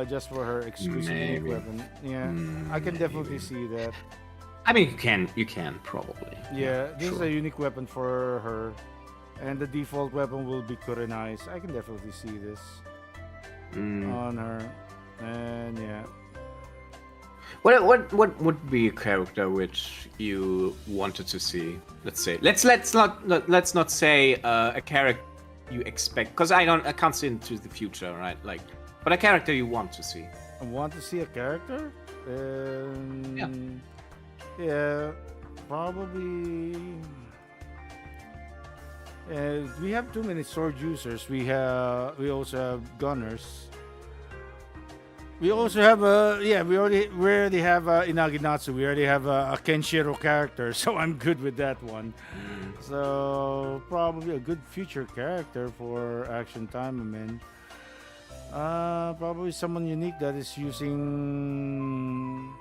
just for her exclusive unique weapon. Yeah, I can definitely see that. I mean, you can probably. Yeah, this is a unique weapon for her, and the default weapon will be Kurenai's. I can definitely see this on her, and yeah. What would be a character which you wanted to see? Let's say let's not say a character you expect, because I can't see into the future, right? Like, but a character you want to see. I want to see a character. Yeah, probably. We have too many sword users. We also have gunners. We also have we already have Inaginatsu. We already have a Kenshiro character, so I'm good with that one. So probably a good future character for Action Taimanin. Probably someone unique that is using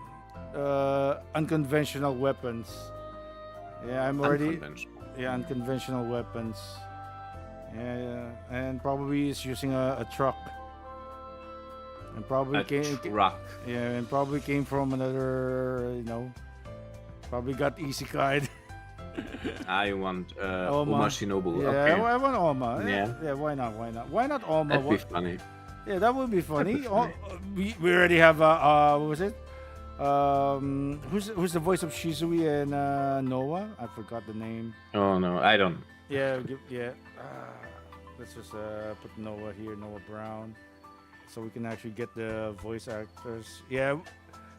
unconventional weapons. Yeah, I'm already unconventional weapons. Yeah, and probably is using a truck. And probably Rock. and probably came from another, probably got isekai'd. I want Oma. Oma Shinobu. Yeah, Okay. I want Oma. Yeah. Why not? Why not Oma? That'd be funny. Yeah, that would be funny. We already have what was it? Who's the voice of Shizui and Noah? I forgot the name. Oh no, I don't. Yeah. Let's just put Noah here, Noah Brown, so we can actually get the voice actors. Yeah,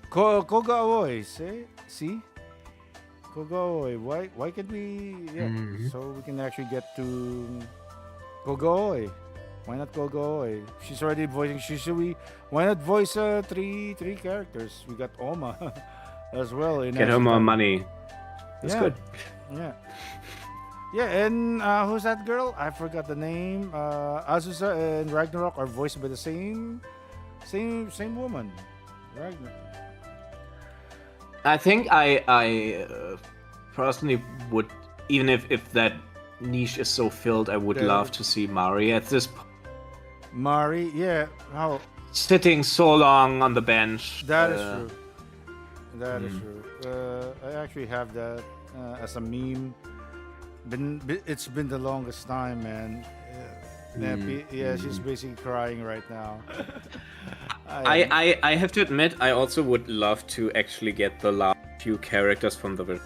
Koga Aoi. See, Koga Aoi. Why can't we? Yeah, so we can actually get to Koga Aoi. Why not Koga Aoi? She's already voicing Shisui. Why not voice three characters? We got Oma as well. Get her more money. That's good. Yeah. Yeah, and who's that girl? I forgot the name. Azusa and Ragnarok are voiced by the same woman. Ragnarok. I think I personally would, even if that niche is so filled, I would love to see Mari at this point. Mari, yeah. How? Sitting so long on the bench. That is true. That is true. I actually have that as a meme. It's been the longest time, man. She's basically crying right now. I have to admit, I also would love to actually get the last few characters from the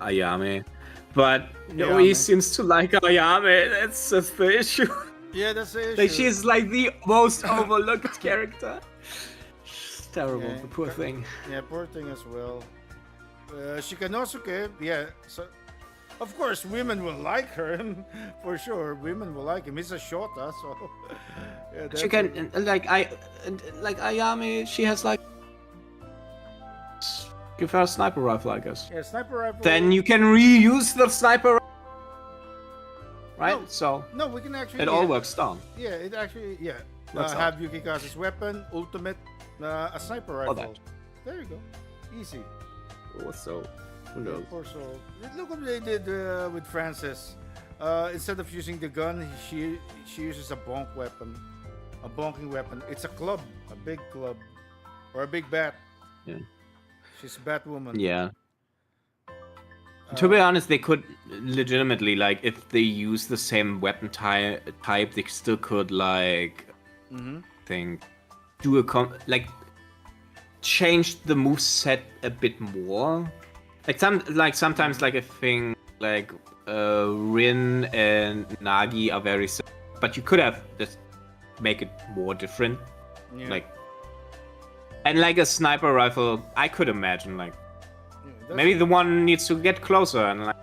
Ayame. But he seems to like Ayame. That's just the issue. Yeah, that's the issue. Like, she's like the most overlooked character. She's terrible, the poor thing. Yeah, poor thing as well. Shikanosuke, so of course women will like her for sure. Women will like him. He's a shota, so she can like Ayame. She has like give her a sniper rifle, I guess. Yeah, sniper rifle. Then you can reuse the sniper. Right? No, we can actually. It all works down. Yeah, it actually Works have Yukikazu's weapon, ultimate, a sniper rifle. That. There you go, easy. So, who knows? Look what they did with Francis. Instead of using the gun, she uses a bonking weapon. It's a club, a big club, or a big bat. Yeah. She's Batwoman. Yeah. To be honest, they could legitimately, like, if they use the same weapon type, they still could, like, change the moveset a bit more. Sometimes like a thing like Rin and Nagi are very similar, but you could have just make it more different. Yeah. And like a sniper rifle, I could imagine maybe the one needs to get closer and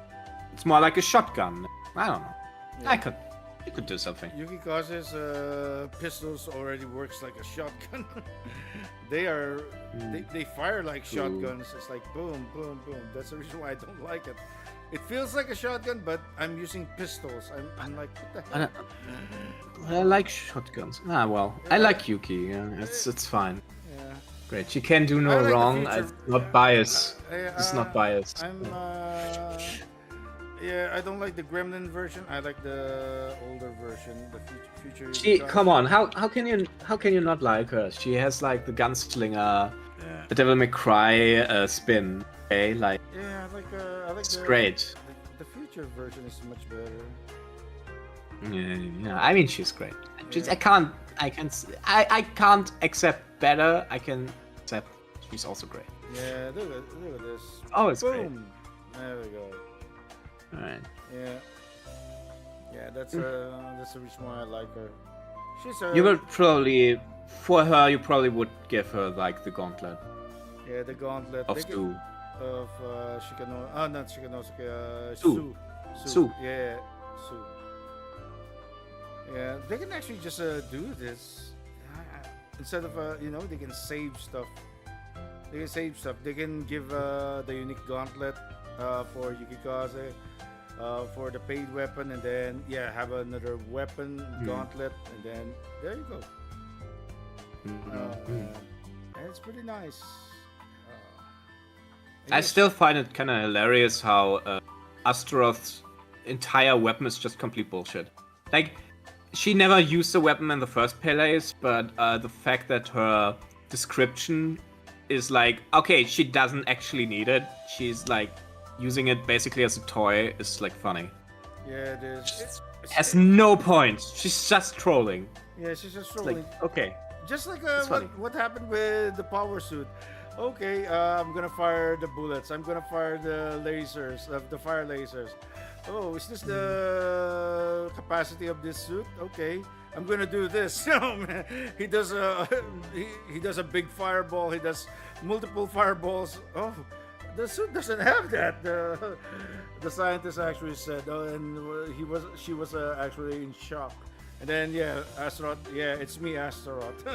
it's more like a shotgun. I don't know. Yeah. You could do something. Yukikazu's pistols already works like a shotgun. They fire like shotguns. It's like boom, boom, boom. That's the reason why I don't like it. It feels like a shotgun, but I'm using pistols. I'm like, what the hell? I like shotguns. I like Yuki. Yeah, it's fine. Yeah. Great. She can do no wrong. It's not biased. It's not biased. I don't like the Gremlin version. I like the older version, the future. Come on, how can you not like her? She has like the gunslinger, the Devil May Cry spin. Okay, I like it's great. The future version is much better. Yeah. I mean, she's great. I can't accept better. I can accept she's also great. Yeah, look at this. Oh, it's boom. Great. There we go. All right. Yeah. That's the reason why I like her. You would probably, for her, you probably would give her like the gauntlet. Yeah, the gauntlet of Stu. Of Shikanosuke. Su. Sue. Yeah, Sue. Yeah, they can actually just do this instead of they can save stuff. They can save stuff. They can give the unique gauntlet for Yukikaze for the paid weapon, and then have another weapon gauntlet, and then there you go. And it's pretty nice. I still find it kind of hilarious how Astaroth's entire weapon is just complete bullshit. Like, she never used the weapon in the first place, but the fact that her description is like, okay, she doesn't actually need it. She's like using it basically as a toy is like funny. Yeah, it is. It has no point. She's just trolling. Yeah, she's just It's trolling. like, okay. Just like funny. what happened with the power suit. Okay, I'm gonna fire the bullets. I'm gonna fire the lasers, the fire lasers. Oh, is this the capacity of this suit? Okay, I'm gonna do this. Oh, man. He does he does a big fireball. He does multiple fireballs. Oh, the suit doesn't have that. The scientist actually said, and she was actually in shock. And then Astaroth. Yeah, it's me, Astaroth.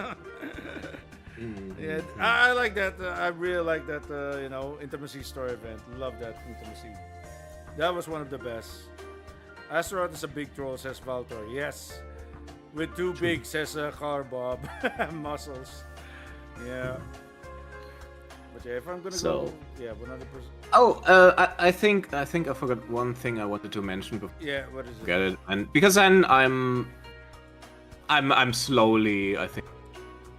Yeah, I like that. I really like that. Intimacy story event. Love that intimacy. That was one of the best. Astaroth is a big troll, says Valtor. Yes, with too big, says Car Bob. Muscles. Yeah. But if I'm gonna go, 100%. Oh, I think I forgot one thing I wanted to mention before. Yeah, what is it? Get it? And because I'm slowly, I think,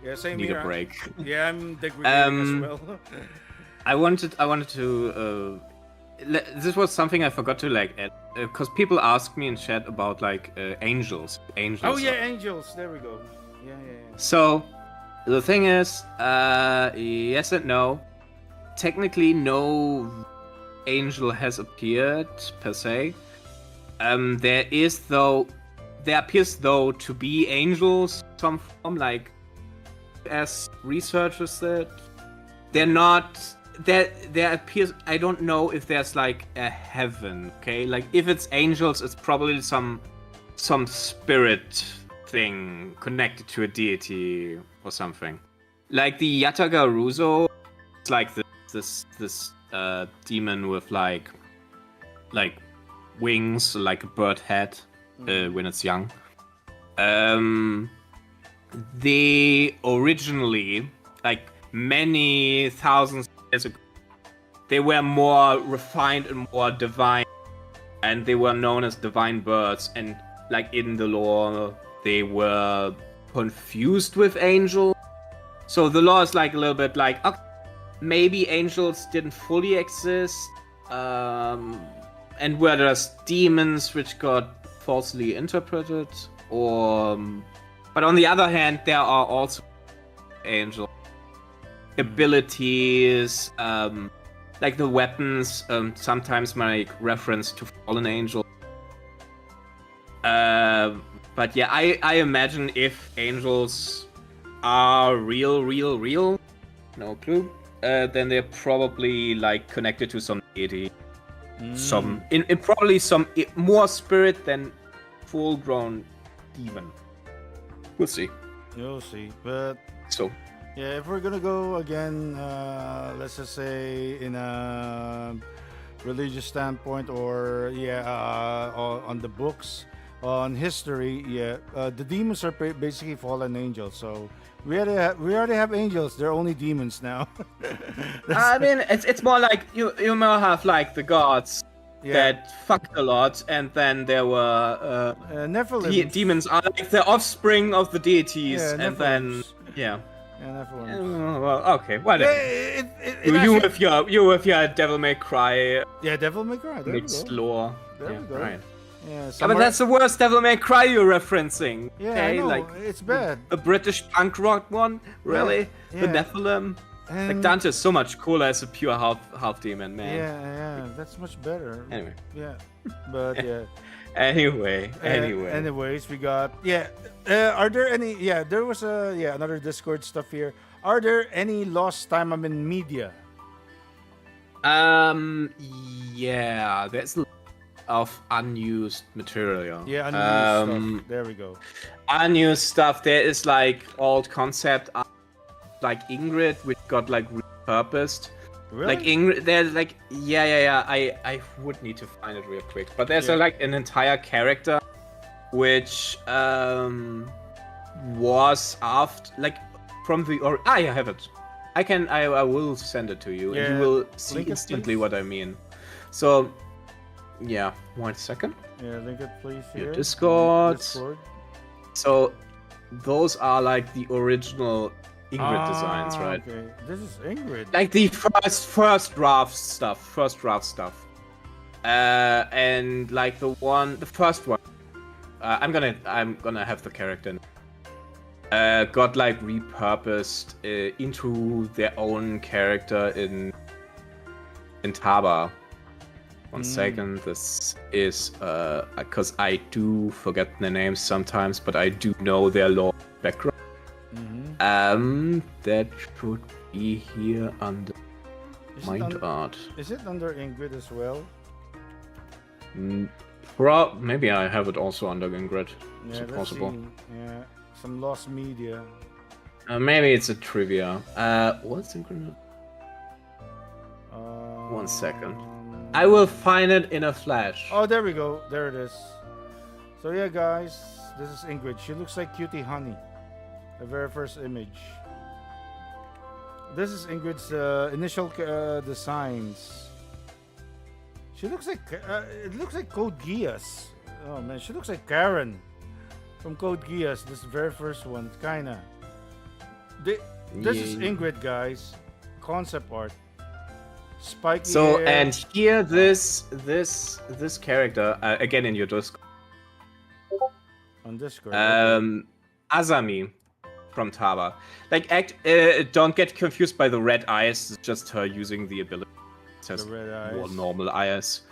Yeah, same need here. a break. Yeah, I'm degrading as well. I wanted to. This was something I forgot to because people ask me in chat about angels. Angels. Oh yeah, angels. There we go. Yeah. So, the thing is, yes and no. Technically, no angel has appeared per se. There appears to be angels some form, as researchers said. They're not. There appears. I don't know if there's a heaven. Okay, if it's angels, it's probably some spirit thing connected to a deity or something. Like the Yatagaruzo, it's this demon with wings, like a bird head when it's young. They originally, many thousands of years ago, they were more refined and more divine, and they were known as divine birds. And in the lore, they were confused with angels. So the lore is a little bit okay, maybe angels didn't fully exist, and were just demons which got falsely interpreted, or. But on the other hand, there are also angel abilities, the weapons sometimes make reference to fallen angels. But yeah, I imagine if angels are real, no clue, then they're probably connected to some deity, some in probably some more spirit than full-grown demon. We'll see. You'll see, but so. Yeah, if we're gonna go again, let's just say in a religious standpoint, or on the books, on history, the demons are basically fallen angels. So we already have angels. They're only demons now. I mean, it's more you may have the gods that fucked a lot, and then there were Nephilim. Demons are the offspring of the deities, and then well, okay, whatever. You with your Devil May Cry. Yeah, Devil May Cry. There mixed lore. There we go. Right. Yeah, but that's the worst Devil May Cry you're referencing. Yeah, okay? I know. It's bad. A British punk rock one, really? Yeah. The Nephilim. Dante is so much cooler as a pure half demon, man. Yeah, that's much better. Anyway. Yeah, but yeah. Anyways, we got are there any? Yeah, there was another Discord stuff here. Are there any lost Taimanin media? Yeah, there's of unused material. Yeah, unused stuff. There we go. Unused stuff. There is like old concept art, like Ingrid, which got like repurposed. Really? Like Ingrid, there's like yeah. I would need to find it real quick, but there's like an entire character which was after like from the I have it. I will send it to you, and you will see Link it, instantly please. what I mean. So yeah, 1 second. Yeah, link it please here. Your Discord. Discord. So those are like the original Ingrid designs, right? Okay. This is Ingrid. Like the first draft stuff. And like the first one. I'm gonna have the character. Got like repurposed into their own character in Taba. 1 second. This is because I do forget the names sometimes, but I do know their lore background. That should be here under Mind Art. Is it under Ingrid as well? Maybe I have it also under Ingrid. Is it let's possible? see. Yeah, some lost media. Maybe it's a trivia. What's Ingrid? 1 second. I will find it in a flash. Oh, there we go. There it is. So yeah, guys, this is Ingrid. She looks like Cutie Honey. The very first image. This is Ingrid's initial designs. She looks like it looks like Code Geass. Oh man, she looks like Karen from Code Geass. This very first one, kinda. This is Ingrid, guys. Concept art. Spiky So hair. and here this character again in your Discord. On Discord. Azami from Taba. Like don't get confused by the red eyes. It's just her using the ability. It says The red eyes. more normal eyes.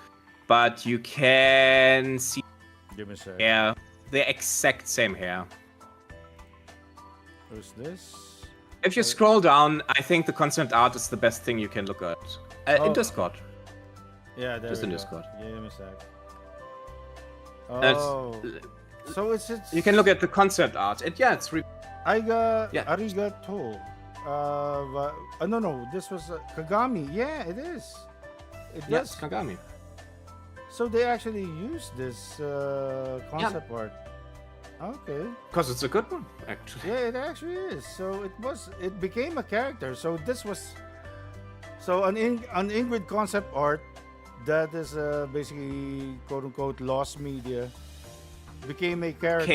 But you can see Give me a sec. hair. The exact same hair. Who's this? If you scroll down, I think the concept art is the best thing you can look at. In Discord. Yeah, there Just we in go. Discord. Yeah, give me a sec. That's- Oh. So it's You can look at the concept art. It's Arigato. No, this was Kagami. Yeah, it is. It yes, does. Kagami. So they actually used this concept art. Okay. Because it's a good one, actually. Yeah, it actually is. So it became a character. So this was an Ingrid concept art that is basically quote unquote lost media became a character.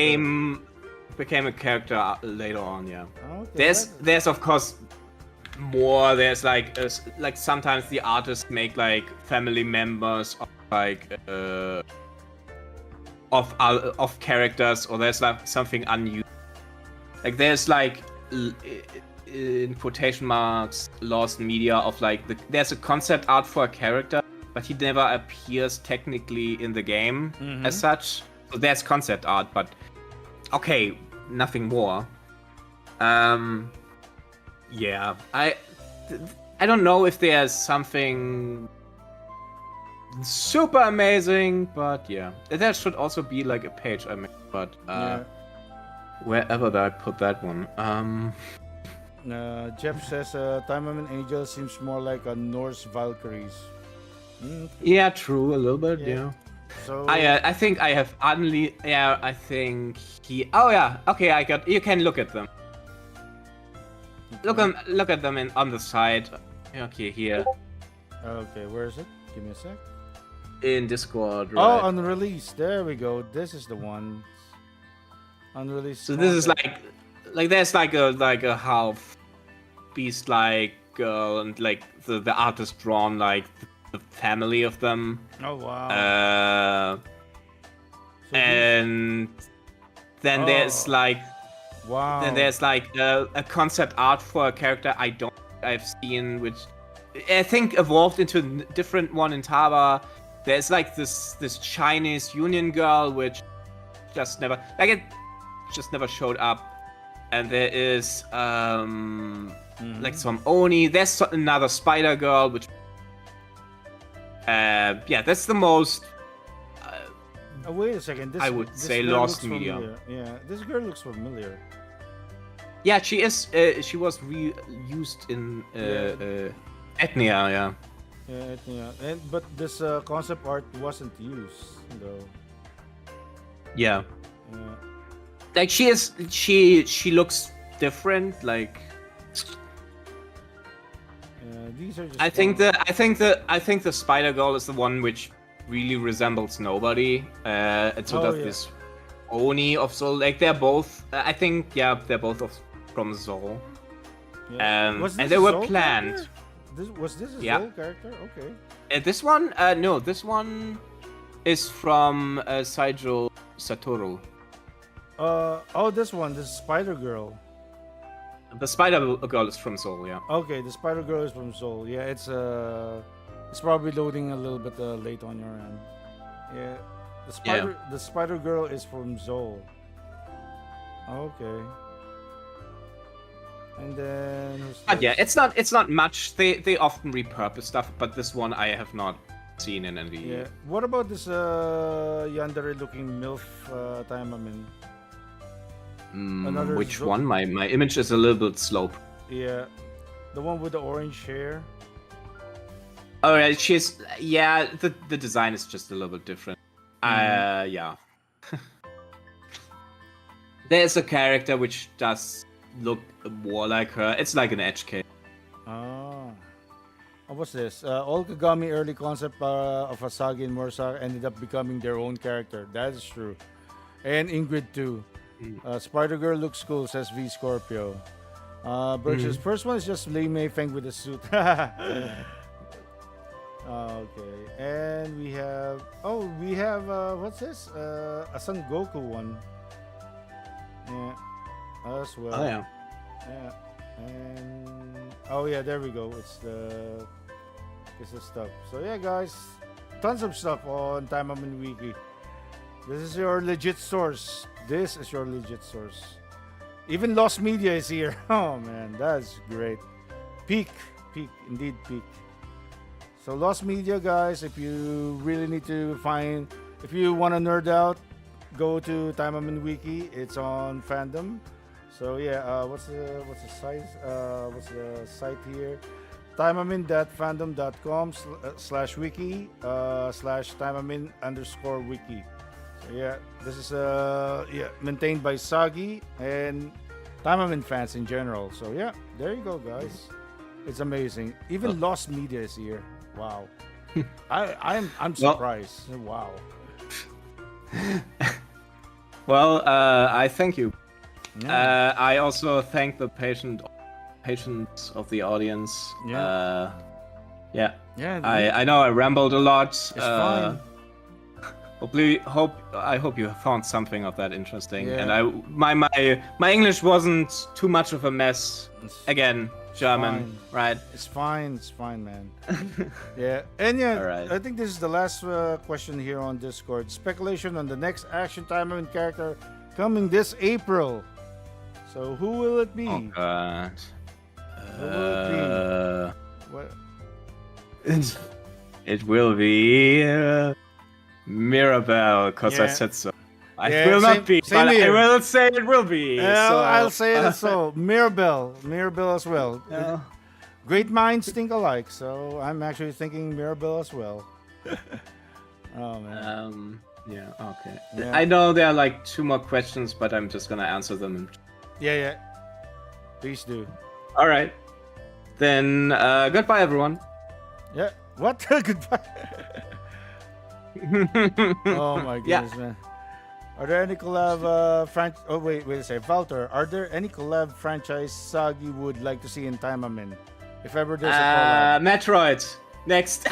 Became a character later on, yeah. Okay, There's of course more. There's like sometimes the artists make like family members of like of characters, or there's like something unusual. Like there's like in quotation marks lost media of like there's a concept art for a character, but he never appears technically in the game as such. So there's concept art, but okay, nothing more. Yeah, I don't know if there's something super amazing, but yeah, there should also be like a page I made, but wherever did I put that one? Jeff says Taimanin Angel seems more like a Norse Valkyries. Yeah, true, a little bit, yeah. So I think I have I think he. Oh yeah, okay, I got. You can look at them. Look at them on the side. Okay, here. Okay, where is it? Give me a sec. In Discord, right? Oh, unreleased. There we go. This is the one. Unreleased. So this is like there's like a half beast like girl, and like the artist drawn like the family of them. Oh wow. And then there's like wow. then there's like a concept art for a character I've seen, which I think evolved into a different one in Taba. There's like this Chinese union girl, which just never showed up. And there is like some Oni. There's another spider girl, which yeah, that's the most Wait a second. This, I would this say girl lost looks media. familiar. Yeah, this girl looks familiar. Yeah, she is. She was reused in Etnia. Yeah. Yeah. But this concept art wasn't used though. Yeah. Yeah. Like she is. She looks different. Like These are just. I think the Spider Girl is the one which really resembles nobody. And so does this Oni of Soul. Like they're both. I think they're both from Soul. Yeah. And they were planned. Was this a Soul character? Okay. This one, no, this one is from Saijo Satoru. This one, this Spider Girl. The Spider Girl is from Soul, yeah. Okay, the Spider Girl is from Soul. Yeah, it's probably loading a little bit late on your end. Yeah, the Spider Girl is from Soul. Okay. And then but yeah, it's not much. They often repurpose stuff, but this one I have not seen in any. Yeah. What about this yandere looking MILF Taimanin? Which one? My image is a little bit slow. Yeah, the one with the orange hair. Oh yeah, she's the design is just a little bit different. Yeah. There's a character which does look more like her. It's like an edge case. Oh, what's this? All Kagami early concept of Asagi and Murasaki ended up becoming their own character. That is true. And Ingrid too. Spider Girl looks cool, says V Scorpio. Birch's first one is just Lei Mei Feng with a suit. Okay, and we have what's this? A Son Goku one. Yeah, as well. Oh yeah. Yeah, and there we go. It's the stuff. So yeah, guys, tons of stuff on TaimaninWiki. This is your legit source. Even Lost Media is here. Oh man, that's great. Peak, indeed peak. So Lost Media, guys, if you really need to find, if you want to nerd out, go to TaimaninWiki. It's on fandom. So yeah, what's the site? What's the site here? Taimanin.fandom.com/wiki /Taimanin_wiki. So yeah, this is maintained by Sagi and Taimanin fans in general. So yeah, there you go, guys. It's amazing. Even Lost Media is here. Wow. I'm surprised. Wow. Well, I thank you. Yeah. I also thank the patience of the audience. Yeah. Yeah. Yeah. I know I rambled a lot. It's fine. I hope you found something of that interesting. Yeah. And my English wasn't too much of a mess. Again, German, fine. right? It's fine, man. Yeah, and yeah, Alright. I think this is the last question here on Discord. Speculation on the next Action Taimanin character coming this April. So who will it be? Oh god. Who will it be? What? It will be Mirabelle, because I said so. I will not be, but I will say it will be. Yeah, so. I'll say it so. Mirabelle as well. Yeah. Great minds think alike, so I'm actually thinking Mirabelle as well. Oh man. Yeah. Okay. Yeah. I know there are like 2 more questions, but I'm just gonna answer them. Yeah. Please do. All right. Then goodbye, everyone. Yeah. What? Goodbye. Oh my goodness, man. Are there any collab Oh wait a second, Walter. Are there any collab franchise Sagi would like to see in Taimanin? If ever there's a collab. Metroid. Next.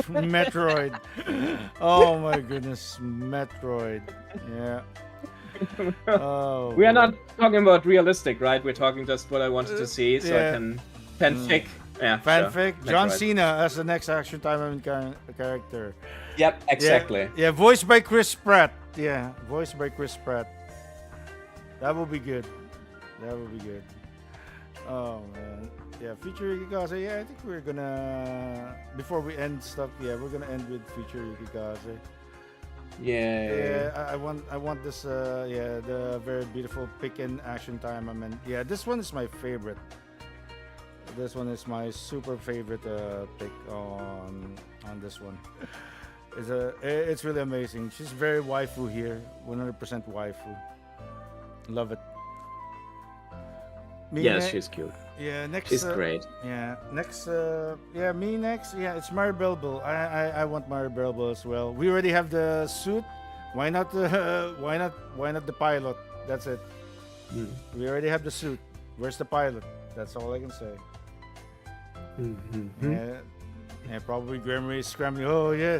Metroid. Oh my goodness, Metroid. Yeah. Oh. We are not talking about realistic, right? We're talking just what I wanted to see, so I can fanfic. Yeah, fanfic. Sure. John Metroid. Cena as the next Action Taimanin character. Yep, exactly. Yeah, voiced by Chris Pratt. Yeah, voiced by Chris Pratt. That will be good. Oh man. Yeah, Future Yukikaze. Yeah, I think we're gonna, before we end stuff, we're gonna end with Future Yukikaze. Yeah, I want this. The very beautiful pick and action time. I mean, yeah, this one is my favorite. This one is my super favorite pick on this one. It's really amazing. She's very waifu here, 100% waifu. Love it. Me Yes, ne- she's cute. Yeah, next. She's great. Yeah, next. Me next. Yeah, it's Maribelbel. I want Maribelbel as well. We already have the suit. Why not? Why not the pilot? That's it. We already have the suit. Where's the pilot? That's all I can say. Yeah, probably Grimray is scrambling. Oh yeah,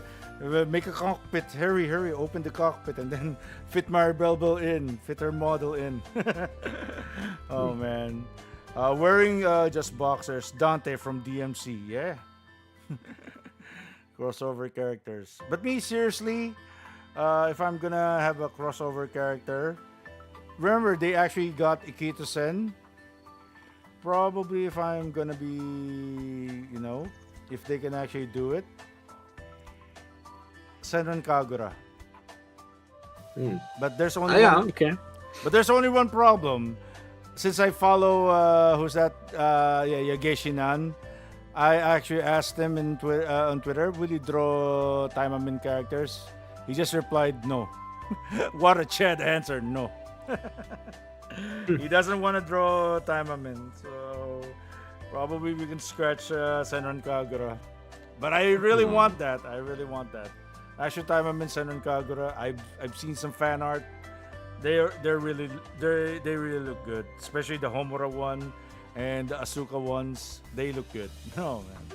make a cockpit. Hurry, open the cockpit and then fit Maribelbel in. Fit her model in. Oh man. Wearing just boxers. Dante from DMC. Yeah. Crossover characters. But me, seriously, if I'm gonna have a crossover character, remember they actually got Ikito-sen. Probably if I'm gonna be, if they can actually do it, Senran Kagura. But there's only okay. But there's only one problem. Since I follow who's that? Yageshinan. I actually asked him on Twitter, will you draw Taimanin characters? He just replied no. What a Chad answer, no. He doesn't want to draw Taimanin, so probably we can scratch Senran Kagura. But I really want that. Actually, Taimanin Senran Kagura. I've seen some fan art. They really look good, especially the Homura one and the Asuka ones. They look good. No man.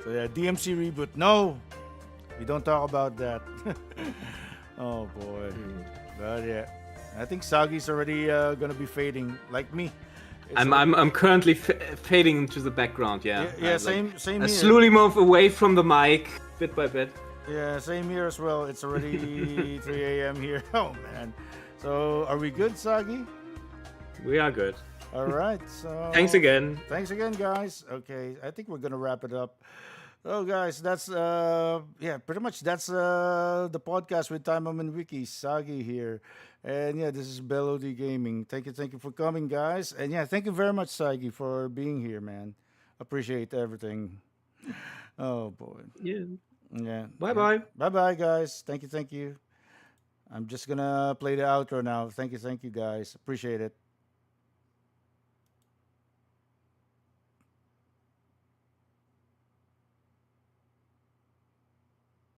So yeah, DMC reboot. No, we don't talk about that. Oh boy. But yeah, I think Sagi's already gonna be fading, like me. I'm currently fading into the background. Yeah. Yeah. Same I here. slowly move away from the mic, bit by bit. Yeah, same here as well. It's already 3 a.m. here. Oh man. So are we good, Sagi? We are good. All right. So Thanks again. Thanks again, guys. Okay, I think we're gonna wrap it up. Oh, guys, that's pretty much that's the podcast with TaimaninWiki. Sagi here, and yeah, this is BellowD Gaming. Thank you for coming, guys, and yeah, thank you very much, Sagi, for being here, man. Appreciate everything. Oh boy. Yeah. Yeah. Bye-bye. Bye, guys. Thank you. I'm just gonna play the outro now. Thank you, guys. Appreciate it.